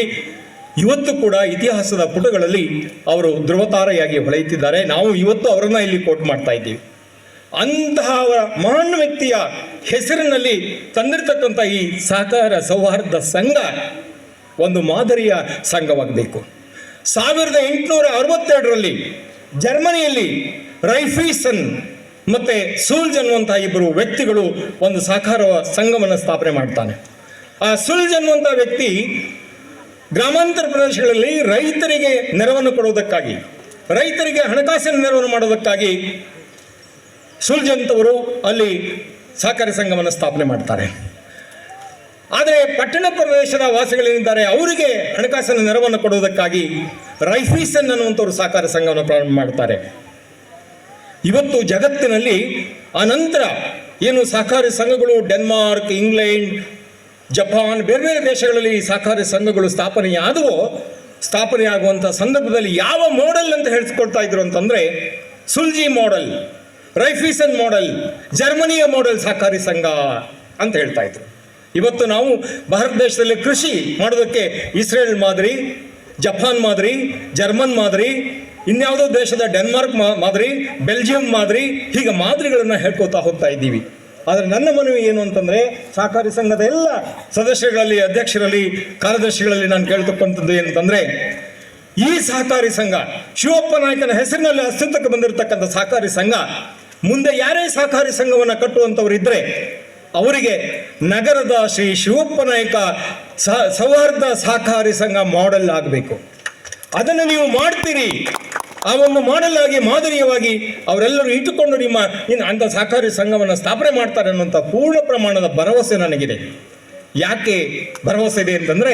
ಇವತ್ತು ಕೂಡ ಇತಿಹಾಸದ ಪುಟಗಳಲ್ಲಿ ಅವರು ಧ್ರುವತಾರೆಯಾಗಿ ಹೊಳೆಯುತ್ತಿದ್ದಾರೆ. ನಾವು ಇವತ್ತು ಅವರನ್ನು ಇಲ್ಲಿ ಕೋಟ್ ಮಾಡ್ತಾ ಇದ್ದೀವಿ. ಅಂತಹ ಮಹಾನ್ ವ್ಯಕ್ತಿಯ ಹೆಸರಿನಲ್ಲಿ ತಂದಿರತಕ್ಕಂಥ ಈ ಸಹಕಾರ ಸೌಹಾರ್ದ ಸಂಘ ಒಂದು ಮಾದರಿಯ ಸಂಘವಾಗಬೇಕು. 1862ರಲ್ಲಿ ಜರ್ಮನಿಯಲ್ಲಿ ರೈಫೀಸನ್ ಮತ್ತು ಸೂಲ್ಜ್ ಅನ್ನುವಂಥ ಇಬ್ಬರು ವ್ಯಕ್ತಿಗಳು ಒಂದು ಸಹಕಾರ ಸಂಘವನ್ನು ಸ್ಥಾಪನೆ ಮಾಡ್ತಾನೆ. ಆ ಸೂಲ್ಜ್ ಅನ್ನುವಂಥ ವ್ಯಕ್ತಿ ಗ್ರಾಮಾಂತರ ಪ್ರದೇಶಗಳಲ್ಲಿ ರೈತರಿಗೆ ನೆರವನ್ನು ಕೊಡುವುದಕ್ಕಾಗಿ, ರೈತರಿಗೆ ಹಣಕಾಸಿನ ನೆರವನ್ನು ಮಾಡೋದಕ್ಕಾಗಿ ಸೂಲ್ಜ್ ಅಂತವರು ಅಲ್ಲಿ ಸಹಕಾರಿ ಸಂಘವನ್ನು ಸ್ಥಾಪನೆ ಮಾಡ್ತಾರೆ. ಆದರೆ ಪಟ್ಟಣ ಪ್ರದೇಶದ ವಾಸಿಗಳೇನಿದ್ದಾರೆ ಅವರಿಗೆ ಹಣಕಾಸಿನ ನೆರವನ್ನು ಕೊಡುವುದಕ್ಕಾಗಿ ರೈಫೀಸನ್ ಅನ್ನುವಂಥವ್ರು ಸಹಕಾರ ಸಂಘವನ್ನು ಪ್ರಾರಂಭ ಮಾಡ್ತಾರೆ. ಇವತ್ತು ಜಗತ್ತಿನಲ್ಲಿ ಆ ನಂತರ ಏನು ಸಹಕಾರಿ ಸಂಘಗಳು ಡೆನ್ಮಾರ್ಕ್, ಇಂಗ್ಲೆಂಡ್, ಜಪಾನ್ ಬೇರೆ ಬೇರೆ ದೇಶಗಳಲ್ಲಿ ಸಹಕಾರಿ ಸಂಘಗಳು ಸ್ಥಾಪನೆಯಾಗುವಂಥ ಸಂದರ್ಭದಲ್ಲಿ ಯಾವ ಮಾಡೆಲ್ ಅಂತ ಹೇಳಿಸ್ಕೊಳ್ತಾ ಇದ್ರು ಅಂತಂದರೆ ಸುಲ್ಜಿ ಮಾಡೆಲ್, ರೈಫೀಸನ್ ಮಾಡೆಲ್, ಜರ್ಮನಿಯ ಮಾಡೆಲ್ ಸಹಕಾರಿ ಸಂಘ ಅಂತ ಹೇಳ್ತಾ ಇದ್ರು. ಇವತ್ತು ನಾವು ಭಾರತ ದೇಶದಲ್ಲಿ ಕೃಷಿ ಮಾಡೋದಕ್ಕೆ ಇಸ್ರೇಲ್ ಮಾದರಿ, ಜಪಾನ್ ಮಾದರಿ, ಜರ್ಮನ್ ಮಾದರಿ, ಇನ್ಯಾವುದೋ ದೇಶದ ಡೆನ್ಮಾರ್ಕ್ ಮಾದರಿ, ಬೆಲ್ಜಿಯಂ ಮಾದರಿ, ಹೀಗೆ ಮಾದರಿಗಳನ್ನು ಹೇಳ್ಕೊತಾ ಹೋಗ್ತಾ ಇದ್ದೀವಿ. ಆದರೆ ನನ್ನ ಮನವಿ ಏನು ಅಂತಂದರೆ ಸಹಕಾರಿ ಸಂಘದ ಎಲ್ಲ ಸದಸ್ಯರಲ್ಲಿ, ಅಧ್ಯಕ್ಷರಲ್ಲಿ, ಕಾರ್ಯದರ್ಶಿಗಳಲ್ಲಿ ನಾನು ಕೇಳ್ತಕ್ಕಂಥದ್ದು ಏನಂತಂದರೆ, ಈ ಸಹಕಾರಿ ಸಂಘ ಶಿವಪ್ಪ ನಾಯ್ಕನ ಹೆಸರಿನಲ್ಲಿ ಅಸ್ತಿತ್ವಕ್ಕೆ ಬಂದಿರತಕ್ಕಂಥ ಸಹಕಾರಿ ಸಂಘ ಮುಂದೆ ಯಾರೇ ಸಹಕಾರಿ ಸಂಘವನ್ನು ಕಟ್ಟುವಂಥವ್ರು ಇದ್ದರೆ ಅವರಿಗೆ ನಗರದ ಶ್ರೀ ಶಿವಪ್ಪ ನಾಯ್ಕ ಸೌಹಾರ್ದ ಸಹಕಾರಿ ಸಂಘ ಮಾಡೆಲ್ ಆಗಬೇಕು. ಅದನ್ನು ನೀವು ಮಾಡ್ತೀರಿ. ಆ ಒಂದು ಮಾಡಲಾಗಿ ಮಾದರಿಯವಾಗಿ ಅವರೆಲ್ಲರೂ ಇಟ್ಟುಕೊಂಡು ಇನ್ನು ಅಂಥ ಸಹಕಾರಿ ಸಂಘವನ್ನು ಸ್ಥಾಪನೆ ಮಾಡ್ತಾರೆ ಅನ್ನುವಂಥ ಪೂರ್ಣ ಪ್ರಮಾಣದ ಭರವಸೆ ನನಗಿದೆ. ಯಾಕೆ ಭರವಸೆ ಇದೆ ಅಂತಂದರೆ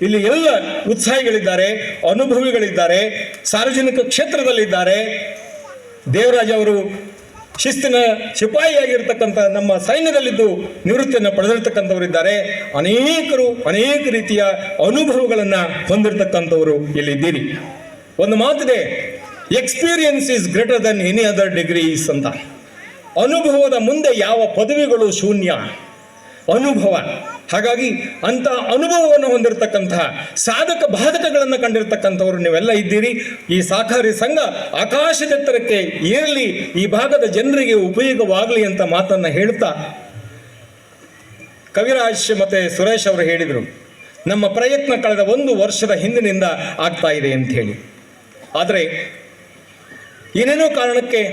ಇಲ್ಲಿ ಎಲ್ಲ ಉತ್ಸಾಹಿಗಳಿದ್ದಾರೆ, ಅನುಭವಿಗಳಿದ್ದಾರೆ, ಸಾರ್ವಜನಿಕ ಕ್ಷೇತ್ರದಲ್ಲಿದ್ದಾರೆ. ದೇವರಾಜ್ ಅವರು ಶಿಸ್ತಿನ ಸಿಪಾಯಿಯಾಗಿರ್ತಕ್ಕಂಥ ನಮ್ಮ ಸೈನ್ಯದಲ್ಲಿದ್ದು ನಿವೃತ್ತಿಯನ್ನು ಪಡೆದಿರ್ತಕ್ಕಂಥವರಿದ್ದಾರೆ. ಅನೇಕರು ಅನೇಕ ರೀತಿಯ ಅನುಭವಗಳನ್ನು ಹೊಂದಿರತಕ್ಕಂಥವರು ಇಲ್ಲಿದ್ದೀರಿ. ಒಂದು ಮಾತಿದೆ, experience is greater than any other degrees ಅಂತ. ಅನುಭವದ ಮುಂದೆ ಯಾವ ಪದವಿಗಳು ಶೂನ್ಯ, ಅನುಭವ. ಹಾಗಾಗಿ ಅಂಥ ಅನುಭವವನ್ನು ಹೊಂದಿರತಕ್ಕಂತಹ ಸಾಧಕ ಬಾಧಕಗಳನ್ನು ಕಂಡಿರ್ತಕ್ಕಂಥವ್ರು ನೀವೆಲ್ಲ ಇದ್ದೀರಿ. ಈ ಸಹಕಾರಿ ಸಂಘ ಆಕಾಶದೆತ್ತರಕ್ಕೆ ಏರಲಿ, ಈ ಭಾಗದ ಜನರಿಗೆ ಉಪಯೋಗವಾಗಲಿ ಅಂತ ಮಾತನ್ನು ಹೇಳ್ತಾ, ಕವಿರಾಜ್ ಮತ್ತು ಸುರೇಶ್ ಅವರು ಹೇಳಿದರು, ನಮ್ಮ ಪ್ರಯತ್ನ ಕಳೆದ 1 ವರ್ಷದ ಹಿಂದಿನಿಂದ ಆಗ್ತಾ ಇದೆ ಅಂತ ಹೇಳಿ. ಆದರೆ ಏನೇನೋ ಕಾರಣಕ್ಕೆ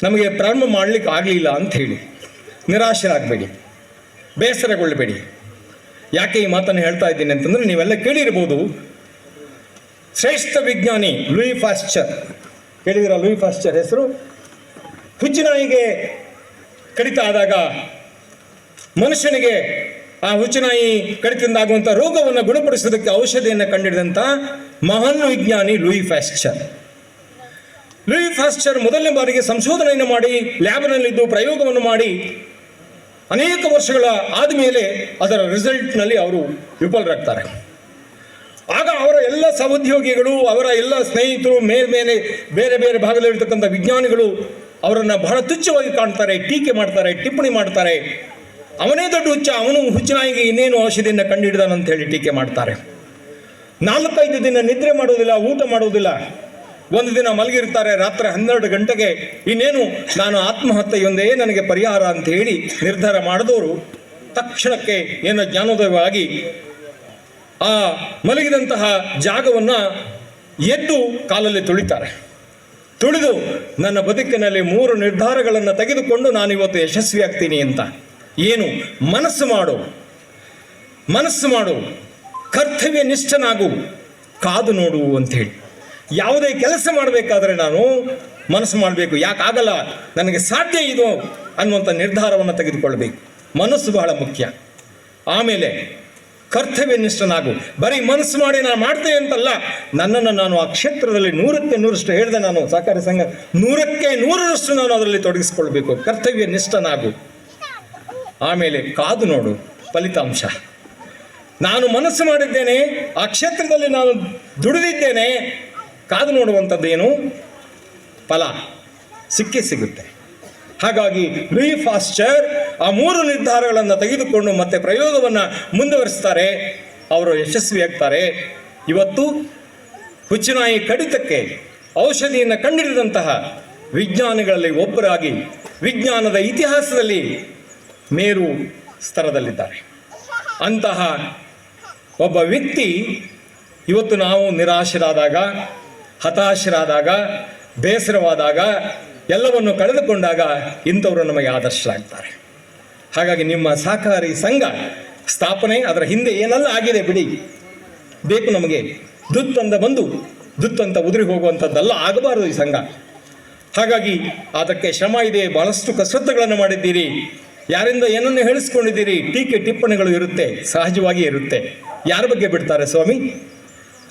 ನಮಗೆ ಪ್ರಾರಂಭ ಮಾಡಲಿಕ್ಕೆ ಆಗಲಿಲ್ಲ ಅಂತ ಹೇಳಿ ನಿರಾಶರಾಗಬೇಡಿ, ಬೇಸರಗೊಳ್ಳಬೇಡಿ. ಯಾಕೆ ಈ ಮಾತನ್ನು ಹೇಳ್ತಾ ಇದ್ದೀನಿ ಅಂತಂದರೆ, ನೀವೆಲ್ಲ ಕೇಳಿರ್ಬೋದು, ಶ್ರೇಷ್ಠ ವಿಜ್ಞಾನಿ ಲೂಯಿ ಪಾಶ್ಚರ್, ಕೇಳಿದಿರ ಲೂಯಿ ಪಾಶ್ಚರ್ ಹೆಸರು? ಹುಚ್ಚುನಾಯಿಗೆ ಕಡಿತ ಆದಾಗ ಮನುಷ್ಯನಿಗೆ ಆ ಹುಚ್ಚುನಾಯಿ ಕಡಿತದಿಂದಾಗುವಂಥ ರೋಗವನ್ನು ಗುಣಪಡಿಸೋದಕ್ಕೆ ಔಷಧಿಯನ್ನು ಕಂಡಿಡಿದಂಥ ಮಹಾನ್ ವಿಜ್ಞಾನಿ ಲೂಯಿ ಪಾಶ್ಚರ್. ಲೂಯಿ ಪಾಶ್ಚರ್ ಮೊದಲನೇ ಬಾರಿಗೆ ಸಂಶೋಧನೆಯನ್ನು ಮಾಡಿ ಲ್ಯಾಬ್ನಲ್ಲಿದ್ದು ಪ್ರಯೋಗವನ್ನು ಮಾಡಿ ಅನೇಕ ವರ್ಷಗಳ ಆದಮೇಲೆ ಅದರ ರಿಸಲ್ಟ್ನಲ್ಲಿ ಅವರು ವಿಫಲರಾಗ್ತಾರೆ. ಆಗ ಅವರ ಎಲ್ಲ ಸಹೋದ್ಯೋಗಿಗಳು, ಅವರ ಎಲ್ಲ ಸ್ನೇಹಿತರು, ಮೇಲೆ ಬೇರೆ ಬೇರೆ ಭಾಗದಲ್ಲಿರ್ತಕ್ಕಂಥ ವಿಜ್ಞಾನಿಗಳು ಅವರನ್ನು ಬಹಳ ತುಚ್ಛವಾಗಿ ಕಾಣ್ತಾರೆ, ಟೀಕೆ ಮಾಡ್ತಾರೆ, ಟಿಪ್ಪಣಿ ಮಾಡ್ತಾರೆ. ಅವನೇ ದೊಡ್ಡ ಹುಚ್ಚ, ಅವನು ಹುಚ್ಚನಾಯಿಗೆ ಇನ್ನೇನು ಔಷಧಿಯನ್ನು ಕಂಡುಹಿಡಿದಾನಂತ ಹೇಳಿ ಟೀಕೆ ಮಾಡ್ತಾರೆ. 4-5 ದಿನ ನಿದ್ರೆ ಮಾಡೋದಿಲ್ಲ, ಊಟ ಮಾಡೋದಿಲ್ಲ. ಒಂದು ದಿನ ಮಲಗಿರ್ತಾರೆ, ರಾತ್ರಿ 12 ಗಂಟೆಗೆ ಇನ್ನೇನು ನಾನು ಆತ್ಮಹತ್ಯೆಯೊಂದೇ ನನಗೆ ಪರಿಹಾರ ಅಂತ ಹೇಳಿ ನಿರ್ಧಾರ ಮಾಡಿದವರು ತಕ್ಷಣಕ್ಕೆ ಏನೋ ಜ್ಞಾನೋದಯವಾಗಿ ಆ ಮಲಗಿದಂತಹ ಜಾಗವನ್ನು ಎದ್ದು ಕಾಲಲ್ಲಿ ತುಳಿತಾರೆ. ತುಳಿದು ನನ್ನ ಬದುಕಿನಲ್ಲಿ 3 ನಿರ್ಧಾರಗಳನ್ನು ತೆಗೆದುಕೊಂಡು ನಾನು ಇವತ್ತು ಯಶಸ್ವಿ ಆಗ್ತೀನಿ ಅಂತ. ಏನು? ಮನಸ್ಸು ಮಾಡು, ಕರ್ತವ್ಯ ನಿಷ್ಠನಾಗು, ಕಾದು ನೋಡು ಅಂಥೇಳಿ. ಯಾವುದೇ ಕೆಲಸ ಮಾಡಬೇಕಾದ್ರೆ ನಾನು ಮನಸ್ಸು ಮಾಡಬೇಕು, ಯಾಕಾಗಲ್ಲ, ನನಗೆ ಸಾಧ್ಯ ಇದು ಅನ್ನುವಂಥ ನಿರ್ಧಾರವನ್ನು ತೆಗೆದುಕೊಳ್ಬೇಕು. ಮನಸ್ಸು ಬಹಳ ಮುಖ್ಯ. ಆಮೇಲೆ ಕರ್ತವ್ಯ ನಿಷ್ಠನಾಗು. ಬರೀ ಮನಸ್ಸು ಮಾಡಿ ನಾನು ಮಾಡ್ತೇನೆ ಅಂತಲ್ಲ, ನನ್ನನ್ನು ನಾನು ಆ ಕ್ಷೇತ್ರದಲ್ಲಿ 100ಕ್ಕೆ 100ರಷ್ಟು ಹೇಳಿದೆ. ನಾನು ಸಹಕಾರಿ ಸಂಘ 100ಕ್ಕೆ 100ರಷ್ಟು ನಾನು ಅದರಲ್ಲಿ ತೊಡಗಿಸ್ಕೊಳ್ಬೇಕು. ಕರ್ತವ್ಯ ನಿಷ್ಠನಾಗು. ಆಮೇಲೆ ಕಾದು ನೋಡು ಫಲಿತಾಂಶ. ನಾನು ಮನಸ್ಸು ಮಾಡಿದ್ದೇನೆ, ಆ ಕ್ಷೇತ್ರದಲ್ಲಿ ನಾನು ದುಡಿದಿದ್ದೇನೆ, ಕಾದು ನೋಡುವಂಥದ್ದೇನು? ಫಲ ಸಿಕ್ಕೇ ಸಿಗುತ್ತೆ. ಹಾಗಾಗಿ ಲೂಯಿ ಪಾಶ್ಚರ್ ಆ 3 ನಿರ್ಧಾರಗಳನ್ನು ತೆಗೆದುಕೊಂಡು ಮತ್ತೆ ಪ್ರಯೋಗವನ್ನು ಮುಂದುವರಿಸ್ತಾರೆ. ಅವರು ಯಶಸ್ವಿಯಾಗ್ತಾರೆ. ಇವತ್ತು ಹುಚ್ಚುನಾಯಿ ಕಡಿತಕ್ಕೆ ಔಷಧಿಯನ್ನು ಕಂಡುಹಿಡಿದಂತಹ ವಿಜ್ಞಾನಿಗಳಲ್ಲಿ ಒಬ್ಬರಾಗಿ ವಿಜ್ಞಾನದ ಇತಿಹಾಸದಲ್ಲಿ ಮೇರು ಸ್ತರದಲ್ಲಿದ್ದಾರೆ. ಅಂತಹ ಒಬ್ಬ ವ್ಯಕ್ತಿ ಇವತ್ತು ನಾವು ನಿರಾಶರಾದಾಗ, ಹತಾಶರಾದಾಗ, ಬೇಸರವಾದಾಗ, ಎಲ್ಲವನ್ನು ಕಳೆದುಕೊಂಡಾಗ ಇಂಥವರು ನಮಗೆ ಆದರ್ಶರಾಗ್ತಾರೆ. ಹಾಗಾಗಿ ನಿಮ್ಮ ಸಹಕಾರಿ ಸಂಘ ಸ್ಥಾಪನೆ, ಅದರ ಹಿಂದೆ ಏನೆಲ್ಲ ಆಗಿದೆ ಬಿಡಿ, ಬೇಕು ನಮಗೆ. ದುತ್ತಂದ ಬಂದು ದುತ್ತಂತ ಉದುರಿ ಹೋಗುವಂಥದ್ದೆಲ್ಲ ಆಗಬಾರದು ಈ ಸಂಘ. ಹಾಗಾಗಿ ಅದಕ್ಕೆ ಶ್ರಮ ಇದೆ, ಬಹಳಷ್ಟು ಕಸರತ್ತುಗಳನ್ನು ಮಾಡಿದ್ದೀರಿ, ಯಾರಿಂದ ಏನನ್ನು ಹೇಳಿಸ್ಕೊಂಡಿದ್ದೀರಿ. ಟೀಕೆ ಟಿಪ್ಪಣಿಗಳು ಇರುತ್ತೆ, ಸಹಜವಾಗಿ ಇರುತ್ತೆ. ಯಾರ ಬಗ್ಗೆ ಬಿಡ್ತಾರೆ ಸ್ವಾಮಿ?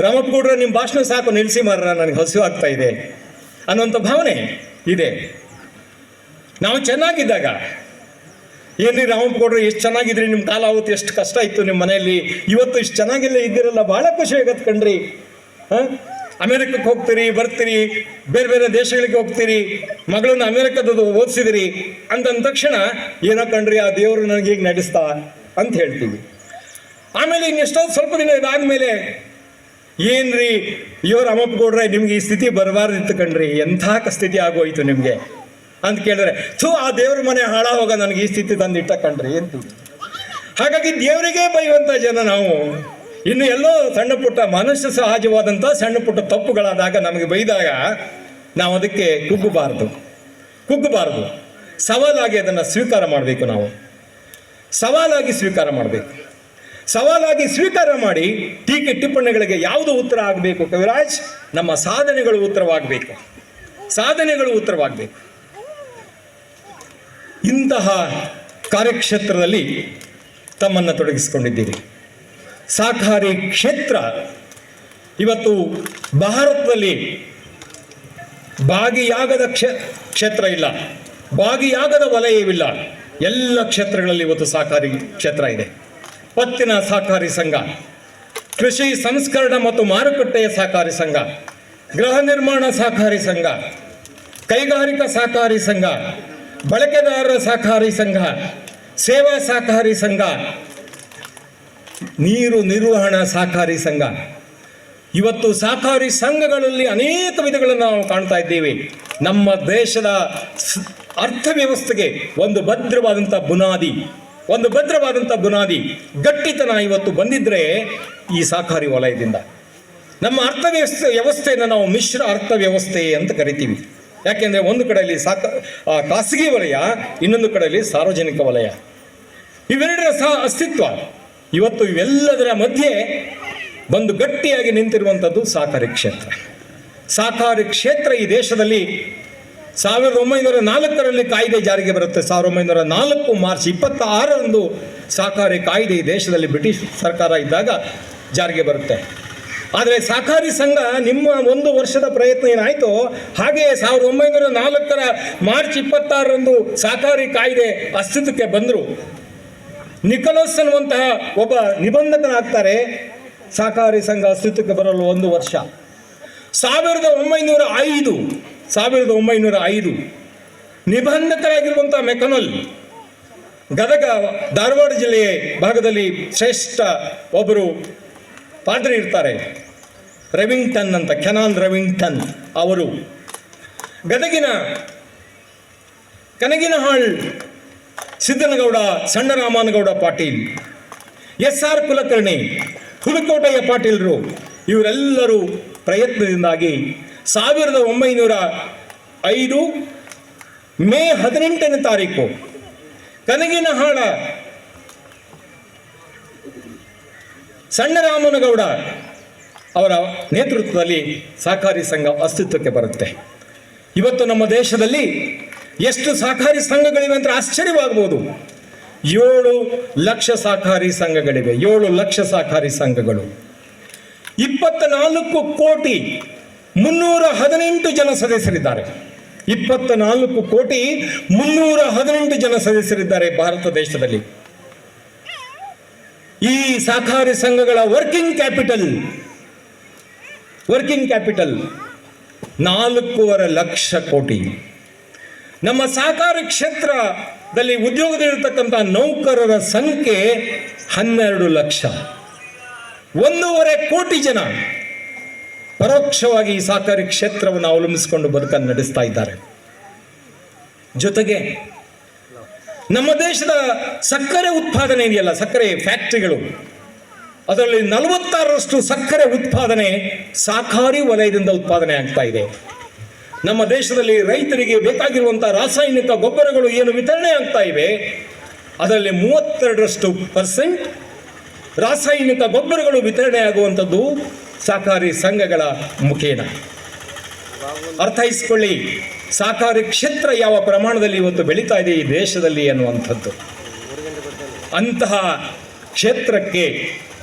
ರಾಮಪ್ಪ ಗೌಡ್ರ ನಿಮ್ಮ ಭಾಷಣ ಸಾಕು, ನಿಲ್ಲಿಸಿ ಮಾರ್ರ, ನನಗೆ ಹಸಿವು ಆಗ್ತಾ ಇದೆ ಅನ್ನುವಂಥ ಭಾವನೆ ಇದೆ. ನಾವು ಚೆನ್ನಾಗಿದ್ದಾಗ, ಏನ್ರಿ ರಾಮಪ್ಪ ಗೌಡ್ರು ಎಷ್ಟು ಚೆನ್ನಾಗಿದ್ರಿ, ನಿಮ್ಮ ಕಾಲ ಆವತ್ತು ಎಷ್ಟು ಕಷ್ಟ ಇತ್ತು ನಿಮ್ಮ ಮನೆಯಲ್ಲಿ, ಇವತ್ತು ಇಷ್ಟು ಚೆನ್ನಾಗಿಲ್ಲ ಇದ್ದಿರಲ್ಲ, ಭಾಳ ಖುಷಿ ಆಗತ್ತೆ ಕಣ್ರಿ. ಅಮೇರಿಕಕ್ಕೆ ಹೋಗ್ತೀರಿ, ಬರ್ತೀರಿ, ಬೇರೆ ಬೇರೆ ದೇಶಗಳಿಗೆ ಹೋಗ್ತೀರಿ, ಮಗಳನ್ನು ಅಮೇರಿಕದ್ದು ಓದಿಸಿದಿರಿ ಅಂದಂದ ತಕ್ಷಣ ಏನೋ ಕಣ್ರಿ, ಆ ದೇವರು ನನಗೆ ಈಗ ನಡೆಸ್ತಾ ಅಂತ ಹೇಳ್ತೀವಿ. ಆಮೇಲೆ ಇನ್ನೆಷ್ಟೋ ಸ್ವಲ್ಪ ದಿನ ಇದಾದ್ಮೇಲೆ, ಏನ್ರಿ ಇವ್ರು ರಾಮಪ್ಪ ಗೌಡ್ರೆ ನಿಮ್ಗೆ ಈ ಸ್ಥಿತಿ ಬರಬಾರ್ದಿತ್ತು ಕಣ್ರಿ, ಎಂಥ ಸ್ಥಿತಿ ಆಗೋಯ್ತು ನಿಮಗೆ ಅಂತ ಕೇಳಿದ್ರೆ, ಆ ದೇವ್ರ ಮನೆ ಹಾಳ ಹೋಗ ನನಗೆ ಈ ಸ್ಥಿತಿ ತಂದಿಟ್ಟ ಕಣ್ರಿ ಅಂತೀವಿ. ಹಾಗಾಗಿ ದೇವರಿಗೆ ಬೈಯುವಂಥ ಜನ ನಾವು. ಇನ್ನು ಎಲ್ಲೋ ಸಣ್ಣ ಪುಟ್ಟ ಮನುಷ್ಯ ಸಹಜವಾದಂಥ ಸಣ್ಣ ಪುಟ್ಟ ತಪ್ಪುಗಳಾದಾಗ ನಮಗೆ ಬೈದಾಗ ನಾವು ಅದಕ್ಕೆ ಕುಗ್ಗಬಾರ್ದು. ಸವಾಲಾಗಿ ಅದನ್ನು ಸ್ವೀಕಾರ ಮಾಡಬೇಕು. ನಾವು ಸವಾಲಾಗಿ ಸ್ವೀಕಾರ ಮಾಡಬೇಕು. ಸವಾಲಾಗಿ ಸ್ವೀಕಾರ ಮಾಡಿ ಟೀಕೆ ಟಿಪ್ಪಣಿಗಳಿಗೆ ಯಾವುದು ಉತ್ತರ ಆಗಬೇಕು ಕವಿರಾಜ್? ನಮ್ಮ ಸಾಧನೆಗಳು ಉತ್ತರವಾಗಬೇಕು, ಸಾಧನೆಗಳು ಉತ್ತರವಾಗಬೇಕು. ಇಂತಹ ಕಾರ್ಯಕ್ಷೇತ್ರದಲ್ಲಿ ತಮ್ಮನ್ನು ತೊಡಗಿಸಿಕೊಂಡಿದ್ದೀರಿ. ಸಹಕಾರಿ ಕ್ಷೇತ್ರ ಇವತ್ತು ಭಾರತದಲ್ಲಿ ಭಾಗಿಯಾಗದ ಕ್ಷೇತ್ರ ಇಲ್ಲ, ಭಾಗಿಯಾಗದ ವಲಯವಿಲ್ಲ. ಎಲ್ಲ ಕ್ಷೇತ್ರಗಳಲ್ಲಿ ಇವತ್ತು ಸಹಕಾರಿ ಕ್ಷೇತ್ರ ಇದೆ. ಪತ್ತಿನ ಸಹಕಾರಿ ಸಂಘ, ಕೃಷಿ ಸಂಸ್ಕರಣಾ ಮತ್ತು ಮಾರುಕಟ್ಟೆಯ ಸಹಕಾರಿ ಸಂಘ, ಗೃಹ ನಿರ್ಮಾಣ ಸಹಕಾರಿ ಸಂಘ, ಕೈಗಾರಿಕಾ ಸಹಕಾರಿ ಸಂಘ, ಬಳಕೆದಾರರ ಸಹಕಾರಿ ಸಂಘ, ಸೇವಾ ಸಹಕಾರಿ ಸಂಘ, ನೀರು ನಿರ್ವಹಣಾ ಸಹಕಾರಿ ಸಂಘ. ಇವತ್ತು ಸಹಕಾರಿ ಸಂಘಗಳಲ್ಲಿ ಅನೇಕ ವಿಧಗಳನ್ನು ನಾವು ಕಾಣ್ತಾ ಇದ್ದೇವೆ. ನಮ್ಮ ದೇಶದ ಅರ್ಥವ್ಯವಸ್ಥೆಗೆ ಒಂದು ಭದ್ರವಾದಂಥ ಬುನಾದಿ, ಗಟ್ಟಿತನ ಇವತ್ತು ಬಂದಿದ್ದರೆ ಈ ಸಹಕಾರಿ ವಲಯದಿಂದ. ನಮ್ಮ ವ್ಯವಸ್ಥೆಯನ್ನು ನಾವು ಮಿಶ್ರ ಅರ್ಥವ್ಯವಸ್ಥೆ ಅಂತ ಕರಿತೀವಿ. ಯಾಕೆಂದರೆ ಒಂದು ಕಡೆಯಲ್ಲಿ ಖಾಸಗಿ ವಲಯ, ಇನ್ನೊಂದು ಕಡೆಯಲ್ಲಿ ಸಾರ್ವಜನಿಕ ವಲಯ. ಇವೆರಡರ ಅಸ್ತಿತ್ವ ಇವತ್ತು ಇವೆಲ್ಲದರ ಮಧ್ಯೆ ಬಂದು ಗಟ್ಟಿಯಾಗಿ ನಿಂತಿರುವಂಥದ್ದು ಸಹಕಾರಿ ಕ್ಷೇತ್ರ. ಸಹಕಾರಿ ಕ್ಷೇತ್ರ ಈ ದೇಶದಲ್ಲಿ 1904ರಲ್ಲಿ ಕಾಯ್ದೆ ಜಾರಿಗೆ ಬರುತ್ತೆ. 1904 ಮಾರ್ಚ್ 26ರಂದು ಸಹಕಾರಿ ಕಾಯ್ದೆ ಈ ದೇಶದಲ್ಲಿ ಬ್ರಿಟಿಷ್ ಸರ್ಕಾರ ಇದ್ದಾಗ ಜಾರಿಗೆ ಬರುತ್ತೆ. ಆದರೆ ಸಹಕಾರಿ ಸಂಘ ನಿಮ್ಮ 1 ವರ್ಷದ ಪ್ರಯತ್ನ ಏನಾಯಿತು, ಹಾಗೆ 1904 ಮಾರ್ಚ್ 26ರಂದು ಸಹಕಾರಿ ಕಾಯ್ದೆ ಅಸ್ತಿತ್ವಕ್ಕೆ ಬಂದರು. ನಿಕೋಲಸ್ ಅನ್ನುವಂತಹ ಒಬ್ಬ ನಿಬಂಧಕನಾಗ್ತಾರೆ. ಸಹಕಾರಿ ಸಂಘ ಅಸ್ತಿತ್ವಕ್ಕೆ ಬರಲು 1 ವರ್ಷ. 1905 ನಿಬಂಧಕರಾಗಿರುವಂಥ ಮೆಕನಲ್, ಗದಗ ಧಾರವಾಡ ಜಿಲ್ಲೆಯ ಭಾಗದಲ್ಲಿ ಶ್ರೇಷ್ಠ ಒಬ್ಬರು ಪಾದ್ರಿ ಇರ್ತಾರೆ, ರೆವಿಂಗ್ಟನ್ ಅಂತ, ಕೆನಾನ್ ರೆವಿಂಗ್ಟನ್ ಅವರು. ಗದಗಿನ ಕನಗಿನಹಾಳ್ ಸಿದ್ದನಗೌಡ, ಸಣ್ಣರಾಮನಗೌಡ ಪಾಟೀಲ್, SR ಕುಲಕರ್ಣಿ, ಹುಲಕೋಟೆಯ ಪಾಟೀಲರು, ಇವರೆಲ್ಲರೂ ಪ್ರಯತ್ನದಿಂದಾಗಿ 1905 ಮೇ 18ನೇ ತಾರೀಕು ಕನಗಿನಹಾಳ ಸಣ್ಣರಾಮನಗೌಡ ಅವರ ನೇತೃತ್ವದಲ್ಲಿ ಸಹಕಾರಿ ಸಂಘ ಅಸ್ತಿತ್ವಕ್ಕೆ ಬರುತ್ತೆ. ಇವತ್ತು ನಮ್ಮ ದೇಶದಲ್ಲಿ ಎಷ್ಟು ಸಹಕಾರಿ ಸಂಘಗಳಿವೆ ಅಂತ ಆಶ್ಚರ್ಯವಾಗಬಹುದು. 7 ಲಕ್ಷ ಸಹಕಾರಿ ಸಂಘಗಳಿವೆ. 7 ಲಕ್ಷ ಸಹಕಾರಿ ಸಂಘಗಳು, 24 ಕೋಟಿ 318 ಜನ ಸದಸ್ಯರಿದ್ದಾರೆ. 24 ಕೋಟಿ 318 ಜನ ಸದಸ್ಯರಿದ್ದಾರೆ ಭಾರತ ದೇಶದಲ್ಲಿ. ಈ ಸಹಕಾರಿ ಸಂಘಗಳ ವರ್ಕಿಂಗ್ ಕ್ಯಾಪಿಟಲ್ 4.5 ಲಕ್ಷ ಕೋಟಿ. ನಮ್ಮ ಸಹಕಾರಿ ಕ್ಷೇತ್ರದಲ್ಲಿ ಉದ್ಯೋಗದಲ್ಲಿರ್ತಕ್ಕಂಥ ನೌಕರರ ಸಂಖ್ಯೆ 12 ಲಕ್ಷ. 1.5 ಕೋಟಿ ಜನ ಪರೋಕ್ಷವಾಗಿ ಈ ಸಹಕಾರಿ ಕ್ಷೇತ್ರವನ್ನು ಅವಲಂಬಿಸಿಕೊಂಡು ಬದುಕನ್ನು ನಡೆಸ್ತಾ ಇದ್ದಾರೆ. ಜೊತೆಗೆ ನಮ್ಮ ದೇಶದ ಸಕ್ಕರೆ ಉತ್ಪಾದನೆ ಇದೆಯಲ್ಲ, ಸಕ್ಕರೆ ಫ್ಯಾಕ್ಟರಿಗಳು, ಅದರಲ್ಲಿ 46ರಷ್ಟು ಸಕ್ಕರೆ ಉತ್ಪಾದನೆ ಸಹಕಾರಿ ವಲಯದಿಂದ ಉತ್ಪಾದನೆ ಆಗ್ತಾ ಇದೆ. ನಮ್ಮ ದೇಶದಲ್ಲಿ ರೈತರಿಗೆ ಬೇಕಾಗಿರುವಂಥ ರಾಸಾಯನಿಕ ಗೊಬ್ಬರಗಳು ಏನು ವಿತರಣೆ ಆಗ್ತಾ ಇವೆ, ಅದರಲ್ಲಿ 32% ರಾಸಾಯನಿಕ ಗೊಬ್ಬರಗಳು ವಿತರಣೆ ಆಗುವಂಥದ್ದು ಸಹಕಾರಿ ಸಂಘಗಳ ಮುಖೇನ. ಅರ್ಥೈಸಿಕೊಳ್ಳಿ, ಸಹಕಾರಿ ಕ್ಷೇತ್ರ ಯಾವ ಪ್ರಮಾಣದಲ್ಲಿ ಇವತ್ತು ಬೆಳೀತಾ ಇದೆ ಈ ದೇಶದಲ್ಲಿ ಅನ್ನುವಂಥದ್ದು. ಅಂತಹ ಕ್ಷೇತ್ರಕ್ಕೆ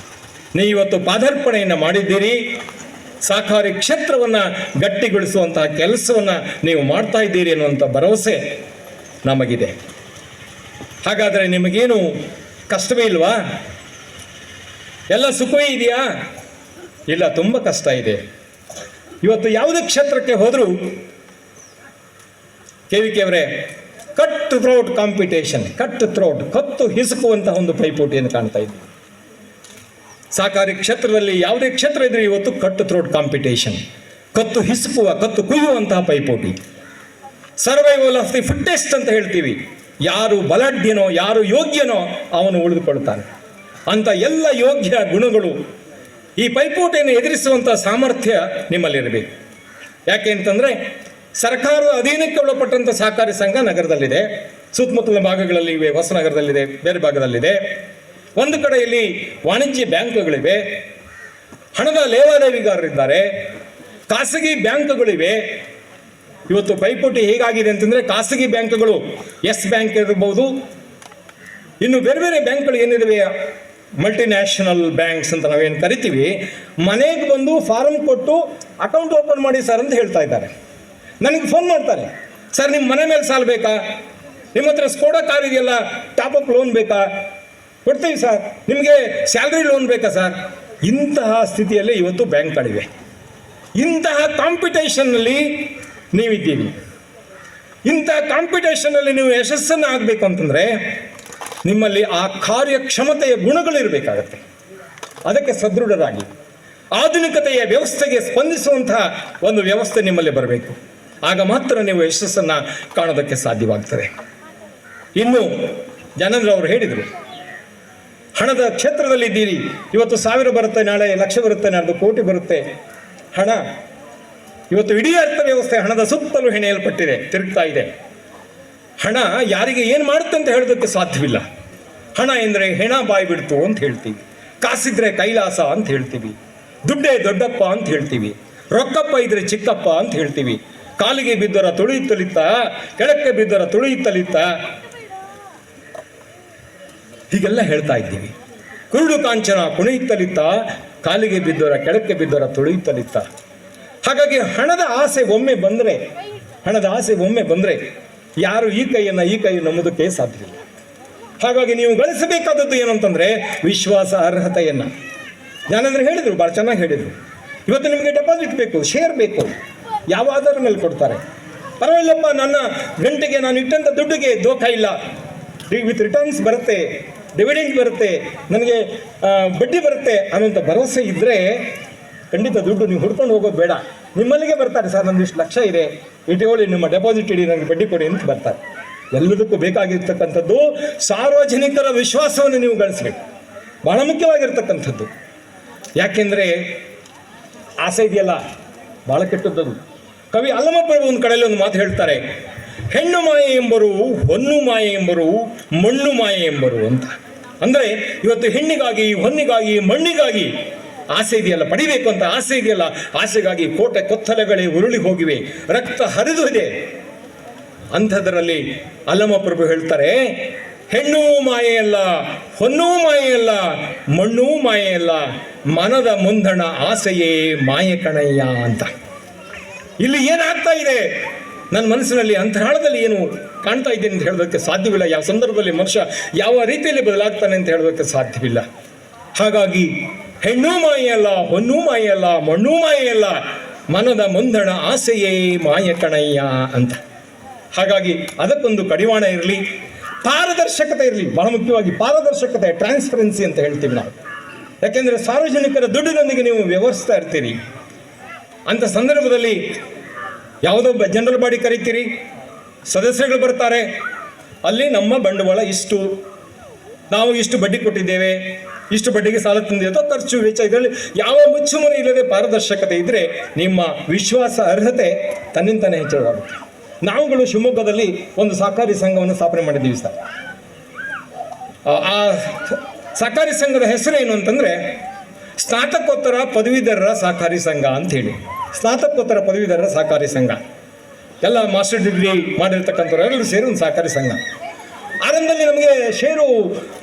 ನೀವತ್ತು ಪಾದಾರ್ಪಣೆಯನ್ನು ಮಾಡಿದ್ದೀರಿ. ಸಹಕಾರಿ ಕ್ಷೇತ್ರವನ್ನು ಗಟ್ಟಿಗೊಳಿಸುವಂತಹ ಕೆಲಸವನ್ನು ನೀವು ಮಾಡ್ತಾ ಇದ್ದೀರಿ ಅನ್ನುವಂಥ ಭರವಸೆ ನಮಗಿದೆ. ಹಾಗಾದರೆ ನಿಮಗೇನು ಕಷ್ಟವೇ ಇಲ್ವಾ? ಎಲ್ಲ ಸುಖವೇ ಇದೆಯಾ? ಇಲ್ಲ, ತುಂಬ ಕಷ್ಟ ಇದೆ. ಇವತ್ತು ಯಾವುದೇ ಕ್ಷೇತ್ರಕ್ಕೆ ಹೋದರೂ KVK ಅವರೇ, ಕಟ್ ಥ್ರೋಟ್ ಕಾಂಪಿಟೇಷನ್, ಕತ್ತು ಹಿಸುಕುವಂತಹ ಒಂದು ಪೈಪೋಟಿಯನ್ನು ಕಾಣ್ತಾ ಇದ್ದೀವಿ. ಸಹಕಾರಿ ಕ್ಷೇತ್ರದಲ್ಲಿ ಯಾವುದೇ ಕ್ಷೇತ್ರ ಇದ್ರೆ ಇವತ್ತು ಕಟ್ ಥ್ರೋಟ್ ಕಾಂಪಿಟೇಷನ್, ಕತ್ತು ಕುಯ್ಯುವಂತಹ ಪೈಪೋಟಿ. ಸರ್ವೈವಲ್ ಆಫ್ ದಿ ಫಿಟ್ಟೆಸ್ಟ್ ಅಂತ ಹೇಳ್ತೀವಿ. ಯಾರು ಬಲಾಢ್ಯನೋ, ಯಾರು ಯೋಗ್ಯನೋ ಅವನು ಉಳಿದುಕೊಳ್ತಾನೆ. ಅಂತ ಎಲ್ಲ ಯೋಗ್ಯ ಗುಣಗಳು ಈ ಪೈಪೋಟಿಯನ್ನು ಎದುರಿಸುವಂಥ ಸಾಮರ್ಥ್ಯ ನಿಮ್ಮಲ್ಲಿರಬೇಕು. ಯಾಕೆ ಅಂತಂದರೆ ಸರ್ಕಾರದ ಅಧೀನಕ್ಕೆ ಒಳಪಟ್ಟಂಥ ಸಹಕಾರಿ ಸಂಘ ನಗರದಲ್ಲಿದೆ, ಸುತ್ತಮುತ್ತಲಿನ ಭಾಗಗಳಲ್ಲಿ ಇವೆ, ಹೊಸನಗರದಲ್ಲಿದೆ, ಬೇರೆ ಭಾಗದಲ್ಲಿದೆ. ಒಂದು ಕಡೆಯಲ್ಲಿ ವಾಣಿಜ್ಯ ಬ್ಯಾಂಕ್ಗಳಿವೆ, ಹಣದ ಲೇವಾದೇವಿಗಾರರಿದ್ದಾರೆ, ಖಾಸಗಿ ಬ್ಯಾಂಕ್ಗಳಿವೆ. ಇವತ್ತು ಪೈಪೋಟಿ ಹೇಗಾಗಿದೆ ಅಂತಂದರೆ ಖಾಸಗಿ ಬ್ಯಾಂಕ್ಗಳು ಎಸ್ ಬ್ಯಾಂಕ್ ಇರಬಹುದು, ಇನ್ನು ಬೇರೆ ಬೇರೆ ಬ್ಯಾಂಕ್ಗಳು ಏನಿವೆ ಮಲ್ಟಿನ್ಯಾಷನಲ್ ಬ್ಯಾಂಕ್ಸ್ ಅಂತ ನಾವೇನು ಕರಿತೀವಿ, ಮನೆಗೆ ಬಂದು ಫಾರಮ್ ಕೊಟ್ಟು ಅಕೌಂಟ್ ಓಪನ್ ಮಾಡಿ ಸರ್ ಅಂತ ಹೇಳ್ತಾ ಇದ್ದಾರೆ. ನನಗೆ ಫೋನ್ ಮಾಡ್ತಾರೆ, ಸರ್ ನಿಮ್ಮ ಮನೆ ಮೇಲೆ ಸಾಲ ಬೇಕಾ, ನಿಮ್ಮ ಹತ್ರ ಸ್ಕೋಡಾ ಕಾರ್ ಇದೆಯಲ್ಲ ಟಾಪಪ್ ಲೋನ್ ಬೇಕಾ, ಕೊಡ್ತೀವಿ ಸರ್. ನಿಮಗೆ ಸ್ಯಾಲ್ರಿ ಲೋನ್ ಬೇಕಾ ಸರ್. ಇಂತಹ ಸ್ಥಿತಿಯಲ್ಲೇ ಇವತ್ತು ಬ್ಯಾಂಕ್ಗಳಿವೆ. ಇಂತಹ ಕಾಂಪಿಟೇಷನ್ನಲ್ಲಿ ನೀವಿದ್ದೀರಿ. ಇಂಥ ಕಾಂಪಿಟೇಷನ್ನಲ್ಲಿ ನೀವು ಯಶಸ್ಸನ್ನು ಆಗಬೇಕು ಅಂತಂದರೆ ನಿಮ್ಮಲ್ಲಿ ಆ ಕಾರ್ಯಕ್ಷಮತೆಯ ಗುಣಗಳಿರಬೇಕಾಗತ್ತೆ. ಅದಕ್ಕೆ ಸದೃಢರಾಗಿ ಆಧುನಿಕತೆಯ ವ್ಯವಸ್ಥೆಗೆ ಸ್ಪಂದಿಸುವಂತಹ ಒಂದು ವ್ಯವಸ್ಥೆ ನಿಮ್ಮಲ್ಲಿ ಬರಬೇಕು. ಆಗ ಮಾತ್ರ ನೀವು ಯಶಸ್ಸನ್ನು ಕಾಣೋದಕ್ಕೆ ಸಾಧ್ಯವಾಗ್ತದೆ. ಇನ್ನು ಜನರು ಅವರು ಹೇಳಿದರು, ಹಣದ ಕ್ಷೇತ್ರದಲ್ಲಿದ್ದೀರಿ, ಇವತ್ತು 1000 ಬರುತ್ತೆ, ನಾಳೆ ಲಕ್ಷ ಬರುತ್ತೆ, ನಾಳೆ ಕೋಟಿ ಬರುತ್ತೆ. ಹಣ ಇವತ್ತು ಇಡೀ ಅರ್ಥವ್ಯವಸ್ಥೆ ಹಣದ ಸುತ್ತಲೂ ಹೆಣೆಯಲ್ಪಟ್ಟಿದೆ, ತಿರುಗ್ತಾ ಇದೆ. ಹಣ ಯಾರಿಗೆ ಏನು ಮಾಡುತ್ತೆ ಅಂತ ಹೇಳೋದಕ್ಕೆ ಸಾಧ್ಯವಿಲ್ಲ. ಹಣ ಎಂದರೆ ಹೆಣ ಬಾಯಿ ಬಿಡ್ತು ಅಂತ ಹೇಳ್ತೀವಿ, ಕಾಸಿದ್ರೆ ಕೈಲಾಸ ಅಂತ ಹೇಳ್ತೀವಿ, ದುಡ್ಡೇ ದೊಡ್ಡಪ್ಪ ಅಂತ ಹೇಳ್ತೀವಿ, ರೊಕ್ಕಪ್ಪ ಇದ್ರೆ ಚಿಕ್ಕಪ್ಪ ಅಂತ ಹೇಳ್ತೀವಿ. ಕಾಲಿಗೆ ಬಿದ್ದರ ತುಳಿಯುತ್ತಲಿತ್ತ, ಕೆಳಕ್ಕೆ ಬಿದ್ದರ ತುಳಿಯುತ್ತಲಿತ್ತ, ಹೀಗೆಲ್ಲ ಹೇಳ್ತಾ ಇದ್ದೀವಿ. ಕುರುಡು ಕಾಂಚನ ಕುಣಿಯುತ್ತಲಿತ್ತ, ಕಾಲಿಗೆ ಬಿದ್ದರ ಕೆಳಕ್ಕೆ ಬಿದ್ದರ ತುಳಿಯುತ್ತಲಿತ್ತ. ಹಾಗಾಗಿ ಹಣದ ಆಸೆ ಒಮ್ಮೆ ಬಂದರೆ ಯಾರು ಈ ಕೈಯನ್ನು ನಂಬುವುದಕ್ಕೆ ಸಾಧ್ಯವಿಲ್ಲ. ಹಾಗಾಗಿ ನೀವು ಗಳಿಸಬೇಕಾದದ್ದು ಏನಂತಂದರೆ ವಿಶ್ವಾಸ ಅರ್ಹತೆಯನ್ನು. ನಾನಂದ್ರೆ ಹೇಳಿದರು, ಭಾಳ ಚೆನ್ನಾಗಿ ಹೇಳಿದರು. ಇವತ್ತು ನಿಮಗೆ ಡೆಪಾಸಿಟ್ ಬೇಕು, ಶೇರ್ ಬೇಕು, ಯಾವ ಆಧಾರ ಮೇಲೆ ಕೊಡ್ತಾರೆ? ಪರವಾಗಿಲ್ಲಪ್ಪ, ನನ್ನ ಗಂಟೆಗೆ ನಾನು ಇಟ್ಟಂಥ ದುಡ್ಡಿಗೆ ದೋಖ ಇಲ್ಲ, ವಿತ್ ರಿಟರ್ನ್ಸ್ ಬರುತ್ತೆ, ಡಿವಿಡೆಂಡ್ ಬರುತ್ತೆ, ನನಗೆ ಬಡ್ಡಿ ಬರುತ್ತೆ ಅನ್ನೋಂಥ ಭರವಸೆ ಇದ್ದರೆ ಖಂಡಿತ ದುಡ್ಡು ನೀವು ಹುಡ್ಕೊಂಡು ಹೋಗೋದು ಬೇಡ. ನಿಮ್ಮಲ್ಲಿಗೆ ಬರ್ತಾರೆ, ಸರ್ ನಮ್ದು ಇಷ್ಟು ಲಕ್ಷ ಇದೆ, ಇಟ್ಟುಕೊಳ್ಳಿ, ನಿಮ್ಮ ಡೆಪಾಸಿಟ್ ಇಡಿ, ನನಗೆ ಬಡ್ಡಿ ಕೊಡಿ ಅಂತ ಬರ್ತಾರೆ. ಎಲ್ಲದಕ್ಕೂ ಬೇಕಾಗಿರ್ತಕ್ಕಂಥದ್ದು ಸಾರ್ವಜನಿಕರ ವಿಶ್ವಾಸವನ್ನು ನೀವು ಗಳಿಸಬೇಕು, ಬಹಳ ಮುಖ್ಯವಾಗಿರ್ತಕ್ಕಂಥದ್ದು. ಯಾಕೆಂದರೆ ಆಸೆ ಇದೆಯಲ್ಲ ಭಾಳ ಕೆಟ್ಟದ್ದದು. ಕವಿ ಅಲ್ಲಮಪ್ರಭು ಒಂದು ಕಡೆಯಲ್ಲಿ ಒಂದು ಮಾತು ಹೇಳ್ತಾರೆ, ಹೆಣ್ಣು ಮಾಯೆ ಎಂಬರು, ಹೊನ್ನು ಮಾಯೆ ಎಂಬರು, ಮಣ್ಣು ಮಾಯೆ ಎಂಬರು ಅಂತ. ಅಂದರೆ ಇವತ್ತು ಹೆಣ್ಣಿಗಾಗಿ, ಹೊನ್ನಿಗಾಗಿ, ಮಣ್ಣಿಗಾಗಿ ಆಸೆ ಇದೆಯಲ್ಲ, ಪಡಿಬೇಕು ಅಂತ ಆಸೆ ಇದೆಯಲ್ಲ, ಆಸೆಗಾಗಿ ಕೋಟೆ ಕೊತ್ತಲೆಗಳೇ ಉರುಳಿ ಹೋಗಿವೆ, ರಕ್ತ ಹರಿದು ಇದೆ. ಅಂಥದ್ರಲ್ಲಿ ಅಲ್ಲಮಪ್ರಭು ಹೇಳ್ತಾರೆ, ಹೆಣ್ಣು ಮಾಯೆಯಲ್ಲ, ಹೊನ್ನೂ ಮಾಯೆಯಲ್ಲ, ಮಣ್ಣೂ ಮಾಯೆಯಲ್ಲ, ಮನದ ಮುಂದಣ ಆಸೆಯೇ ಮಾಯೆ ಕಣಯ್ಯ ಅಂತ. ಇಲ್ಲಿ ಏನಾಗ್ತಾ ಇದೆ ನನ್ನ ಮನಸ್ಸಿನಲ್ಲಿ, ಅಂತರಾಳದಲ್ಲಿ ಏನು ಕಾಣ್ತಾ ಇದ್ದೇನೆ ಅಂತ ಹೇಳೋದಕ್ಕೆ ಸಾಧ್ಯವಿಲ್ಲ. ಯಾವ ಸಂದರ್ಭದಲ್ಲಿ ಮನುಷ್ಯ ಯಾವ ರೀತಿಯಲ್ಲಿ ಬದಲಾಗ್ತಾನೆ ಅಂತ ಹೇಳೋದಕ್ಕೆ ಸಾಧ್ಯವಿಲ್ಲ. ಹಾಗಾಗಿ ಹೆಣ್ಣೂ ಮಾಯೆಯಲ್ಲ, ಹೊನ್ನೂ ಮಾಯೆಯಲ್ಲ, ಮಣ್ಣೂ ಮಾಯೆಯಲ್ಲ, ಮನದ ಮುಂದಣ ಆಸೆಯೇ ಮಾಯ ಕಣಯ್ಯ ಅಂತ. ಹಾಗಾಗಿ ಅದಕ್ಕೊಂದು ಕಡಿವಾಣ ಇರಲಿ, ಪಾರದರ್ಶಕತೆ ಇರಲಿ. ಬಹಳ ಮುಖ್ಯವಾಗಿ ಪಾರದರ್ಶಕತೆ, ಟ್ರಾನ್ಸ್ಪರೆನ್ಸಿ ಅಂತ ಹೇಳ್ತೀವಿ ನಾವು. ಯಾಕೆಂದರೆ ಸಾರ್ವಜನಿಕರ ದುಡ್ಡಿನೊಂದಿಗೆ ನೀವು ವ್ಯವಹರಿಸ್ತಾ ಇರ್ತೀರಿ. ಅಂಥ ಸಂದರ್ಭದಲ್ಲಿ ಯಾವುದೋ ಜನರಲ್ ಬಾಡಿ ಕರಿತೀರಿ, ಸದಸ್ಯರುಗಳು ಬರ್ತಾರೆ, ಅಲ್ಲಿ ನಮ್ಮ ಬಂಡವಾಳ ಇಷ್ಟು, ನಾವು ಇಷ್ಟು ಬಡ್ಡಿ ಕೊಟ್ಟಿದ್ದೇವೆ, ಇಷ್ಟು ಬಡ್ಡಿಗೆ ಸಾಲ ತಂದಿದೆ ಅಥವಾ ಖರ್ಚು ವೆಚ್ಚ, ಇದರಲ್ಲಿ ಯಾವ ಮುಚ್ಚುಮರೆ ಇಲ್ಲದೆ ಪಾರದರ್ಶಕತೆ ಇದ್ದರೆ ನಿಮ್ಮ ವಿಶ್ವಾಸ ಅರ್ಹತೆ ತನ್ನಿಂತಾನೇ ಹೆಚ್ಚಳವಾಗುತ್ತೆ. ನಾವುಗಳು ಶಿವಮೊಗ್ಗದಲ್ಲಿ ಒಂದು ಸಹಕಾರಿ ಸಂಘವನ್ನು ಸ್ಥಾಪನೆ ಮಾಡಿದ್ದೀವಿ ಸರ್. ಆ ಸಹಕಾರಿ ಸಂಘದ ಹೆಸರೇನು ಅಂತಂದರೆ ಸ್ನಾತಕೋತ್ತರ ಪದವೀಧರರ ಸಹಕಾರಿ ಸಂಘ ಅಂಥೇಳಿ. ಸ್ನಾತಕೋತ್ತರ ಪದವೀಧರರ ಸಹಕಾರಿ ಸಂಘ, ಎಲ್ಲ ಮಾಸ್ಟರ್ ಡಿಗ್ರಿ ಮಾಡಿರ್ತಕ್ಕಂಥವ್ರು ಎಲ್ಲರೂ ಸೇರಿ ಒಂದು ಸಹಕಾರಿ ಸಂಘ. ಆರಂಭದಲ್ಲಿ ನಮಗೆ ಷೇರು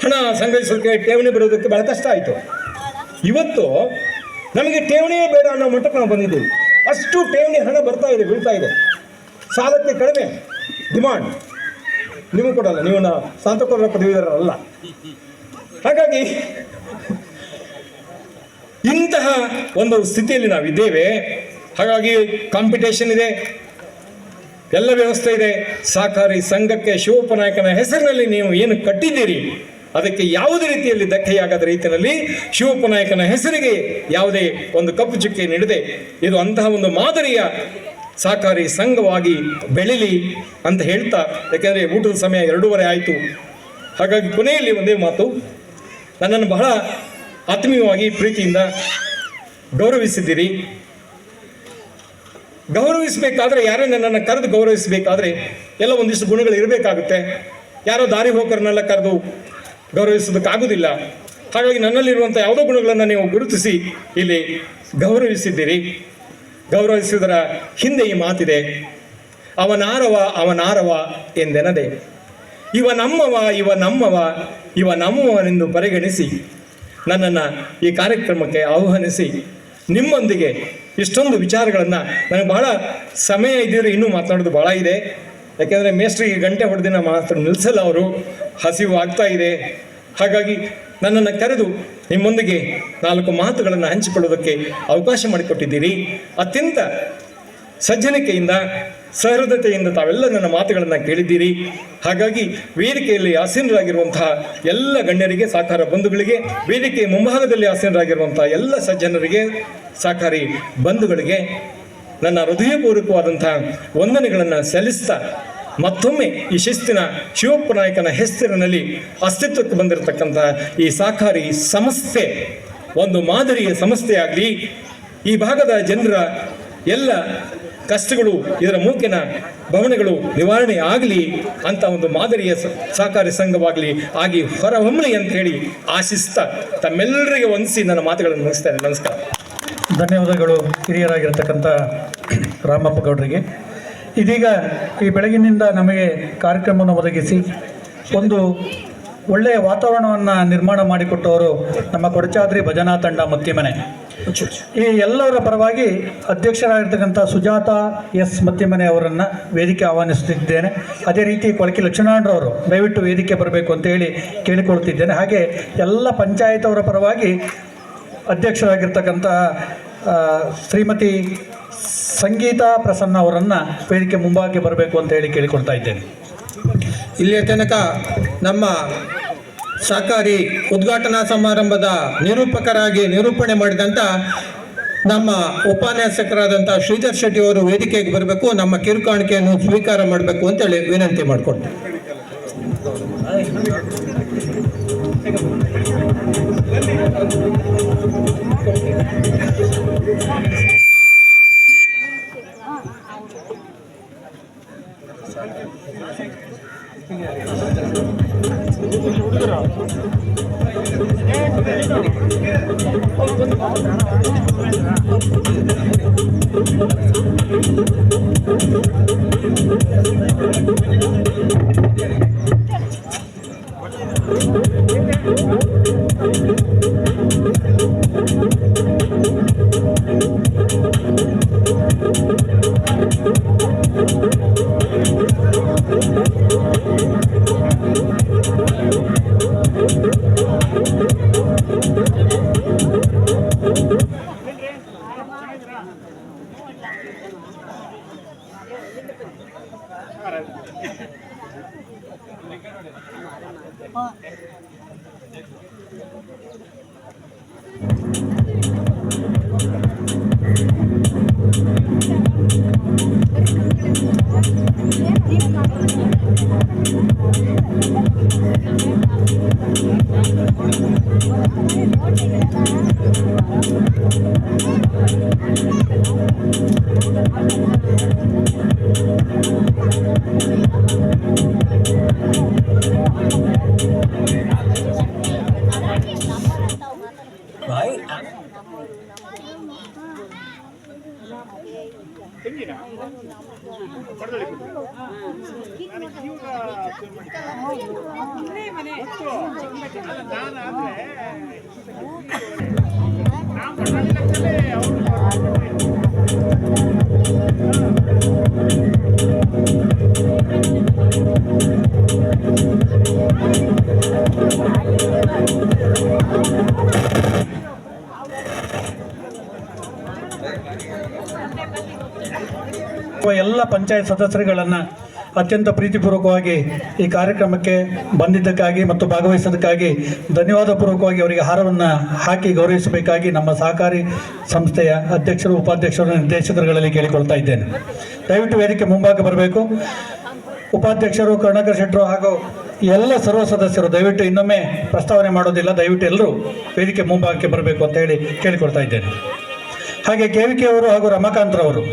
ಹಣ ಸಂಗ್ರಹಿಸೋದಕ್ಕೆ, ಠೇವಣಿ ಬರೋದಕ್ಕೆ ಬಹಳ ಕಷ್ಟ ಆಯಿತು. ಇವತ್ತು ನಮಗೆ ಠೇವಣಿಯೇ ಬೇಡ ಅನ್ನೋ ಮಟ್ಟಕ್ಕೆ ನಾವು ಬಂದಿದ್ದೀವಿ. ಅಷ್ಟು ಠೇವಣಿ ಹಣ ಬರ್ತಾ ಇದೆ, ಬೀಳ್ತಾ ಇದೆ. ಸಾಲಕ್ಕೆ ಕಡಿಮೆ ಡಿಮಾಂಡ್. ನೀವು ಕೊಡಲ್ಲ, ನೀವು ಸ್ನಾತಕೋತ್ತರ ಪದವೀಧರರಲ್ಲ. ಹಾಗಾಗಿ ಇಂತಹ ಒಂದು ಸ್ಥಿತಿಯಲ್ಲಿ ನಾವಿದ್ದೇವೆ. ಹಾಗಾಗಿ ಕಾಂಪಿಟೇಷನ್ ಇದೆ, ಎಲ್ಲ ವ್ಯವಸ್ಥೆ ಇದೆ. ಸಹಕಾರಿ ಸಂಘಕ್ಕೆ ಶಿವಪ್ಪನಾಯಕನ ಹೆಸರಿನಲ್ಲಿ ನೀವು ಏನು ಕಟ್ಟಿದ್ದೀರಿ ಅದಕ್ಕೆ ಯಾವುದೇ ರೀತಿಯಲ್ಲಿ ಧಕ್ಕೆಯಾಗದ ರೀತಿಯಲ್ಲಿ ಶಿವಪ್ಪನಾಯಕನ ಹೆಸರಿಗೆ ಯಾವುದೇ ಒಂದು ಕಪ್ಪು ಚುಕ್ಕೆ ನೀಡದೆ ಇದು ಅಂತಹ ಒಂದು ಮಾದರಿಯ ಸಹಕಾರಿ ಸಂಘವಾಗಿ ಬೆಳೀಲಿ ಅಂತ ಹೇಳ್ತಾ, ಯಾಕೆಂದರೆ ಊಟದ ಸಮಯ 2:30 ಆಯಿತು. ಹಾಗಾಗಿ ಕೊನೆಯಲ್ಲಿ ಒಂದೇ ಮಾತು, ನನ್ನನ್ನು ಬಹಳ ಆತ್ಮೀಯವಾಗಿ ಪ್ರೀತಿಯಿಂದ ಗೌರವಿಸಿದ್ದೀರಿ. ಗೌರವಿಸಬೇಕಾದ್ರೆ, ಯಾರೇ ನನ್ನನ್ನು ಕರೆದು ಗೌರವಿಸಬೇಕಾದ್ರೆ ಎಲ್ಲ ಒಂದಿಷ್ಟು ಗುಣಗಳು ಇರಬೇಕಾಗುತ್ತೆ. ಯಾರೋ ದಾರಿ ಹೋಕರನ್ನೆಲ್ಲ ಕರೆದು ಗೌರವಿಸೋದಕ್ಕಾಗೋದಿಲ್ಲ. ಹಾಗಾಗಿ ನನ್ನಲ್ಲಿರುವಂಥ ಯಾವುದೋ ಗುಣಗಳನ್ನು ನೀವು ಗುರುತಿಸಿ ಇಲ್ಲಿ ಗೌರವಿಸಿದ್ದೀರಿ. ಗೌರವಿಸುವುದರ ಹಿಂದೆ ಈ ಮಾತಿದೆ, ಅವನಾರವ ಎಂದೆನದೆ, ಇವ ನಮ್ಮವನೆಂದು ಪರಿಗಣಿಸಿ ನನ್ನನ್ನು ಈ ಕಾರ್ಯಕ್ರಮಕ್ಕೆ ಆಹ್ವಾನಿಸಿ ನಿಮ್ಮೊಂದಿಗೆ ಇಷ್ಟೊಂದು ವಿಚಾರಗಳನ್ನು, ನನಗೆ ಬಹಳ ಸಮಯ ಇದ್ದಿದ್ರೆ ಇನ್ನೂ ಮಾತನಾಡೋದು ಭಾಳ ಇದೆ. ಯಾಕೆಂದರೆ ಮೇಸ್ಟ್ರಿಗೆ ಗಂಟೆ ಹೊಡೆದಿನ ಮಾತ್ರ ನಿಲ್ಲಿಸಲ್ಲ, ಅವರು ಹಸಿವು ಆಗ್ತಾ ಇದೆ. ಹಾಗಾಗಿ ನನ್ನನ್ನು ಕರೆದು ನಿಮ್ಮೊಂದಿಗೆ 4 ಮಾತುಗಳನ್ನು ಹಂಚಿಕೊಳ್ಳೋದಕ್ಕೆ ಅವಕಾಶ ಮಾಡಿಕೊಟ್ಟಿದ್ದೀರಿ. ಅತ್ಯಂತ ಸಜ್ಜನಿಕೆಯಿಂದ ಸಹೃದಯತೆಯಿಂದ ತಾವೆಲ್ಲ ನನ್ನ ಮಾತುಗಳನ್ನು ಕೇಳಿದ್ದೀರಿ. ಹಾಗಾಗಿ ವೇದಿಕೆಯಲ್ಲಿ ಆಸೀನರಾಗಿರುವಂತಹ ಎಲ್ಲ ಗಣ್ಯರಿಗೆ, ಸಾಕಾರ ಬಂಧುಗಳಿಗೆ, ವೇದಿಕೆಯ ಮುಂಭಾಗದಲ್ಲಿ ಆಸೀನರಾಗಿರುವಂತಹ ಎಲ್ಲ ಸಜ್ಜನರಿಗೆ, ಸಾಕಾರಿ ಬಂಧುಗಳಿಗೆ ನನ್ನ ಹೃದಯಪೂರ್ವಕವಾದಂತಹ ವಂದನೆಗಳನ್ನು ಸಲ್ಲಿಸ್ತಾ ಮತ್ತೊಮ್ಮೆ ಈ ಶಿಸ್ತಿನ ಶಿವಪ್ಪ ನಾಯಕನ ಹೆಸರಿನಲ್ಲಿ ಅಸ್ತಿತ್ವಕ್ಕೆ ಬಂದಿರತಕ್ಕಂಥ ಈ ಸಾಕಾರಿ ಸಂಸ್ಥೆ ಒಂದು ಮಾದರಿಯ ಸಂಸ್ಥೆಯಾಗಲಿ, ಈ ಭಾಗದ ಜನರ ಎಲ್ಲ ಕಷ್ಟಗಳು, ಇದರ ಮೂಕಿನ ಭವನಗಳು ನಿವಾರಣೆ ಆಗಲಿ ಅಂತ ಒಂದು ಮಾದರಿಯ ಸಹಕಾರಿ ಸಂಘವಾಗಲಿ ಆಗಿ ಹೊರಹೊಮ್ಮಲಿ ಅಂತ ಹೇಳಿ ಆಶಿಸ್ತಾ ತಮ್ಮೆಲ್ಲರಿಗೆ ವಂದಿಸಿ ನನ್ನ ಮಾತುಗಳನ್ನು ಮುಗಿಸ್ತೇನೆ. ನಮಸ್ಕಾರ. ಧನ್ಯವಾದಗಳು ಹಿರಿಯರಾಗಿರ್ತಕ್ಕಂಥ ರಾಮಪ್ಪ ಗೌಡರಿಗೆ. ಇದೀಗ ಈ ಬೆಳಗಿನಿಂದ ನಮಗೆ ಕಾರ್ಯಕ್ರಮವನ್ನು ಒದಗಿಸಿ ಒಂದು ಒಳ್ಳೆಯ ವಾತಾವರಣವನ್ನು ನಿರ್ಮಾಣ ಮಾಡಿಕೊಟ್ಟವರು ನಮ್ಮ ಕೊಡಚಾದ್ರಿ ಭಜನಾ ತಂಡ ಮತ್ತಿಮನೆ. ಈ ಎಲ್ಲರ ಪರವಾಗಿ ಅಧ್ಯಕ್ಷರಾಗಿರ್ತಕ್ಕಂಥ ಸುಜಾತ ಎಸ್ ಮತ್ತಿಮನೆ ಅವರನ್ನು ವೇದಿಕೆ ಆಹ್ವಾನಿಸುತ್ತಿದ್ದೇನೆ. ಅದೇ ರೀತಿ ಕೊಳಕಿ ಲಕ್ಷ್ಮಣರವರು ದಯವಿಟ್ಟು ವೇದಿಕೆ ಬರಬೇಕು ಅಂತ ಹೇಳಿ ಕೇಳಿಕೊಳ್ತಿದ್ದೇನೆ. ಹಾಗೆ ಎಲ್ಲ ಪಂಚಾಯತ್ ಅವರ ಪರವಾಗಿ ಅಧ್ಯಕ್ಷರಾಗಿರ್ತಕ್ಕಂಥ ಶ್ರೀಮತಿ ಸಂಗೀತಾ ಪ್ರಸನ್ನ ಅವರನ್ನು ವೇದಿಕೆ ಮುಂಭಾಗಕ್ಕೆ ಬರಬೇಕು ಅಂತ ಹೇಳಿ ಕೇಳಿಕೊಳ್ತಾ ಇದ್ದೇನೆ. ಇಲ್ಲಿಯ ತನಕ ನಮ್ಮ ಸಹಕಾರಿ ಉದ್ಘಾಟನಾ ಸಮಾರಂಭದ ನಿರೂಪಕರಾಗಿ ನಿರೂಪಣೆ ಮಾಡಿದಂಥ ನಮ್ಮ ಉಪನ್ಯಾಸಕರಾದಂಥ ಶ್ರೀಧರ್ ಶೆಟ್ಟಿ ಅವರು ವೇದಿಕೆಗೆ ಬರಬೇಕು, ನಮ್ಮ ಕಿರುಕಾಣಿಕೆಯನ್ನು ಸ್ವೀಕಾರ ಮಾಡಬೇಕು ಅಂತೇಳಿ ವಿನಂತಿ ಮಾಡಿಕೊಡ್ತೇನೆ. ಎಲ್ಲ ಪಂಚಾಯತ್ ಸದಸ್ಯರುಗಳನ್ನು ಅತ್ಯಂತ ಪ್ರೀತಿಪೂರ್ವಕವಾಗಿ ಈ ಕಾರ್ಯಕ್ರಮಕ್ಕೆ ಬಂದಿದ್ದಕ್ಕಾಗಿ ಮತ್ತು ಭಾಗವಹಿಸೋದಕ್ಕಾಗಿ ಧನ್ಯವಾದಪೂರ್ವಕವಾಗಿ ಅವರಿಗೆ ಹಾರವನ್ನು ಹಾಕಿ ಗೌರವಿಸಬೇಕಾಗಿ ನಮ್ಮ ಸಹಕಾರಿ ಸಂಸ್ಥೆಯ ಅಧ್ಯಕ್ಷರು, ಉಪಾಧ್ಯಕ್ಷರು, ನಿರ್ದೇಶಕರುಗಳಲ್ಲಿ ಕೇಳಿಕೊಳ್ತಾ ಇದ್ದೇನೆ. ದಯವಿಟ್ಟು ವೇದಿಕೆ ಮುಂಭಾಗ ಬರಬೇಕು. ಉಪಾಧ್ಯಕ್ಷರು ಕರುಣಾಕರ್ ಶೆಟ್ಟರು ಹಾಗೂ ಎಲ್ಲ ಸರ್ವ ಸದಸ್ಯರು ದಯವಿಟ್ಟು ಇನ್ನೊಮ್ಮೆ ಪ್ರಸ್ತಾವನೆ ಮಾಡೋದಿಲ್ಲ, ದಯವಿಟ್ಟು ಎಲ್ಲರೂ ವೇದಿಕೆ ಮುಂಭಾಗಕ್ಕೆ ಬರಬೇಕು ಅಂತ ಹೇಳಿ ಕೇಳಿಕೊಳ್ತಾ ಇದ್ದೇನೆ. ಹಾಗೆ KVK ಅವರು ಹಾಗೂ ರಮಾಕಾಂತ್ರವರು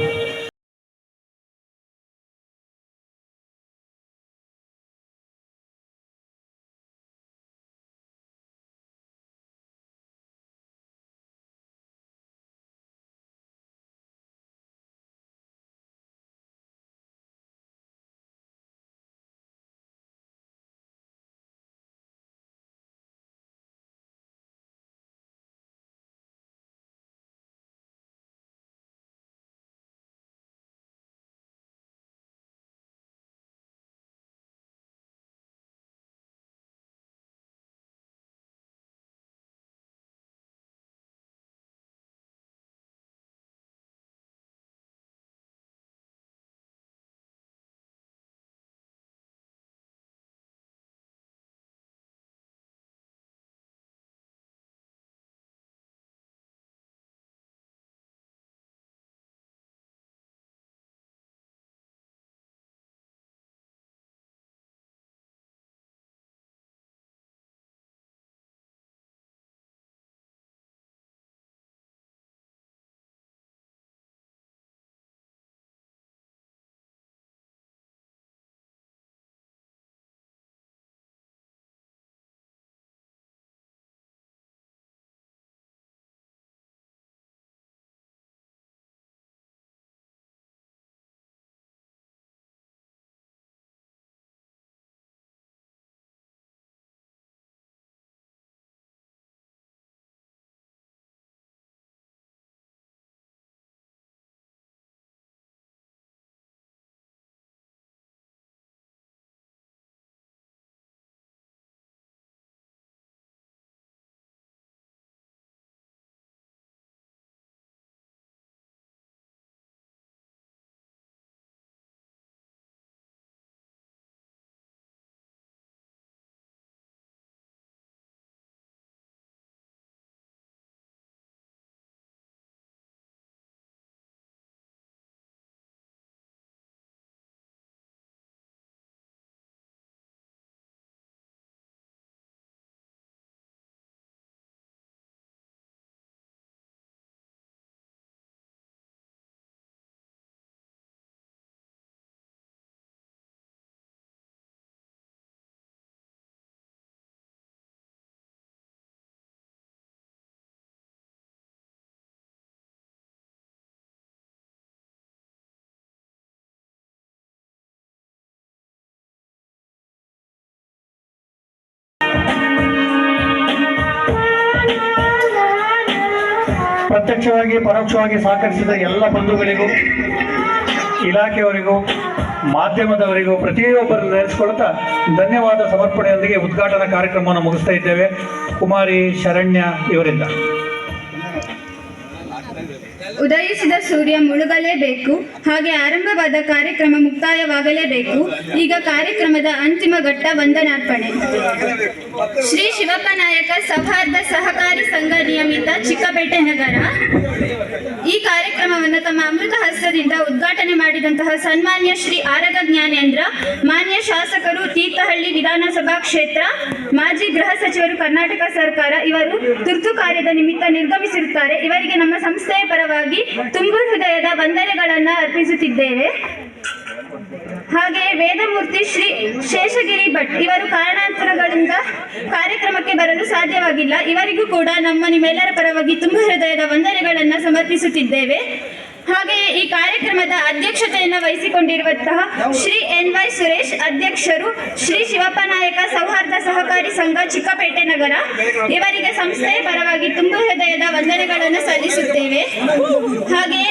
ಪ್ರತ್ಯಕ್ಷವಾಗಿ ಪರೋಕ್ಷವಾಗಿ ಸಹಕರಿಸಿದ ಎಲ್ಲ ಬಂಧುಗಳಿಗೂ, ಇಲಾಖೆಯವರಿಗೂ, ಮಾಧ್ಯಮದವರಿಗೂ ಪ್ರತಿಯೊಬ್ಬರು ನೆನೆಸ್ಕೊಳ್ತಾ ಧನ್ಯವಾದ ಸಮರ್ಪಣೆಯೊಂದಿಗೆ ಉದ್ಘಾಟನಾ ಕಾರ್ಯಕ್ರಮವನ್ನು ಮುಗಿಸ್ತಾ ಇದ್ದೇವೆ. ಕುಮಾರಿ ಶರಣ್ಯ ಇವರಿಂದ. ಉದಯಿಸಿದ ಸೂರ್ಯ ಮುಳುಗಲೇಬೇಕು, ಹಾಗೆ ಆರಂಭವಾದ ಕಾರ್ಯಕ್ರಮ ಮುಕ್ತಾಯವಾಗಲೇಬೇಕು. ಈಗ ಕಾರ್ಯಕ್ರಮದ ಅಂತಿಮ ಘಟ್ಟ ವಂದನಾರ್ಪಣೆ. ಶ್ರೀ ಶಿವಪ್ಪ ನಾಯಕ ಸೌಹಾರ್ದ ಸಹಕಾರಿ ಸಂಘ ನಿಯಮಿತ ಚಿಕ್ಕಪೇಟೆ ನಗರ ಈ ಕಾರ್ಯಕ್ರಮವನ್ನು ತಮ್ಮ ಅಮೃತ ಹಸ್ತದಿಂದ ಉದ್ಘಾಟನೆ ಮಾಡಿದಂತಹ ಸನ್ಮಾನ್ಯ ಶ್ರೀ ಆರಗ ಜ್ಞಾನೇಂದ್ರ, ಮಾನ್ಯ ಶಾಸಕರು, ತೀರ್ಥಹಳ್ಳಿ ವಿಧಾನಸಭಾ ಕ್ಷೇತ್ರ, ಮಾಜಿ ಗೃಹ ಸಚಿವರು, ಕರ್ನಾಟಕ ಸರ್ಕಾರ ಇವರು ತುರ್ತು ಕಾರ್ಯದ ನಿಮಿತ್ತ ನಿರ್ಗಮಿಸಿರುತ್ತಾರೆ. ಇವರಿಗೆ ನಮ್ಮ ಸಂಸ್ಥೆಯ ಪರವಾಗಿ ತುಂಬು ಹೃದಯದ ವಂದನೆಗಳನ್ನು ಅರ್ಪಿಸುತ್ತಿದ್ದೇವೆ. ಹಾಗೆಯೇ ವೇದಮೂರ್ತಿ ಶ್ರೀ ಶೇಷಗಿರಿ ಭಟ್ ಇವರು ಕಾರಣಾಂತರಗಳಿಂದ ಕಾರ್ಯಕ್ರಮಕ್ಕೆ ಬರಲು ಸಾಧ್ಯವಾಗಿಲ್ಲ. ಇವರಿಗೂ ಕೂಡ ನಿಮ್ಮೆಲ್ಲರ ಪರವಾಗಿ ತುಂಬು ಹೃದಯದ ವಂದನೆಗಳನ್ನು ಸಮರ್ಪಿಸುತ್ತಿದ್ದೇವೆ. ಹಾಗೆಯೇ ಈ ಕಾರ್ಯಕ್ರಮದ ಅಧ್ಯಕ್ಷತೆಯನ್ನು ವಹಿಸಿಕೊಂಡಿರುವಂತಹ ಶ್ರೀ NY ಸುರೇಶ್ ಅಧ್ಯಕ್ಷರು, ಶ್ರೀ ಶಿವಪ್ಪ ನಾಯಕ ಸೌಹಾರ್ದ ಸಹಕಾರಿ ಸಂಘ ಚಿಕ್ಕಪೇಟೆ ನಗರ ಇವರಿಗೆ ಸಂಸ್ಥೆಯ ಪರವಾಗಿ ತುಂಬು ಹೃದಯದ ವಂದನೆಗಳನ್ನು ಸಲ್ಲಿಸುತ್ತೇವೆ. ಹಾಗೆಯೇ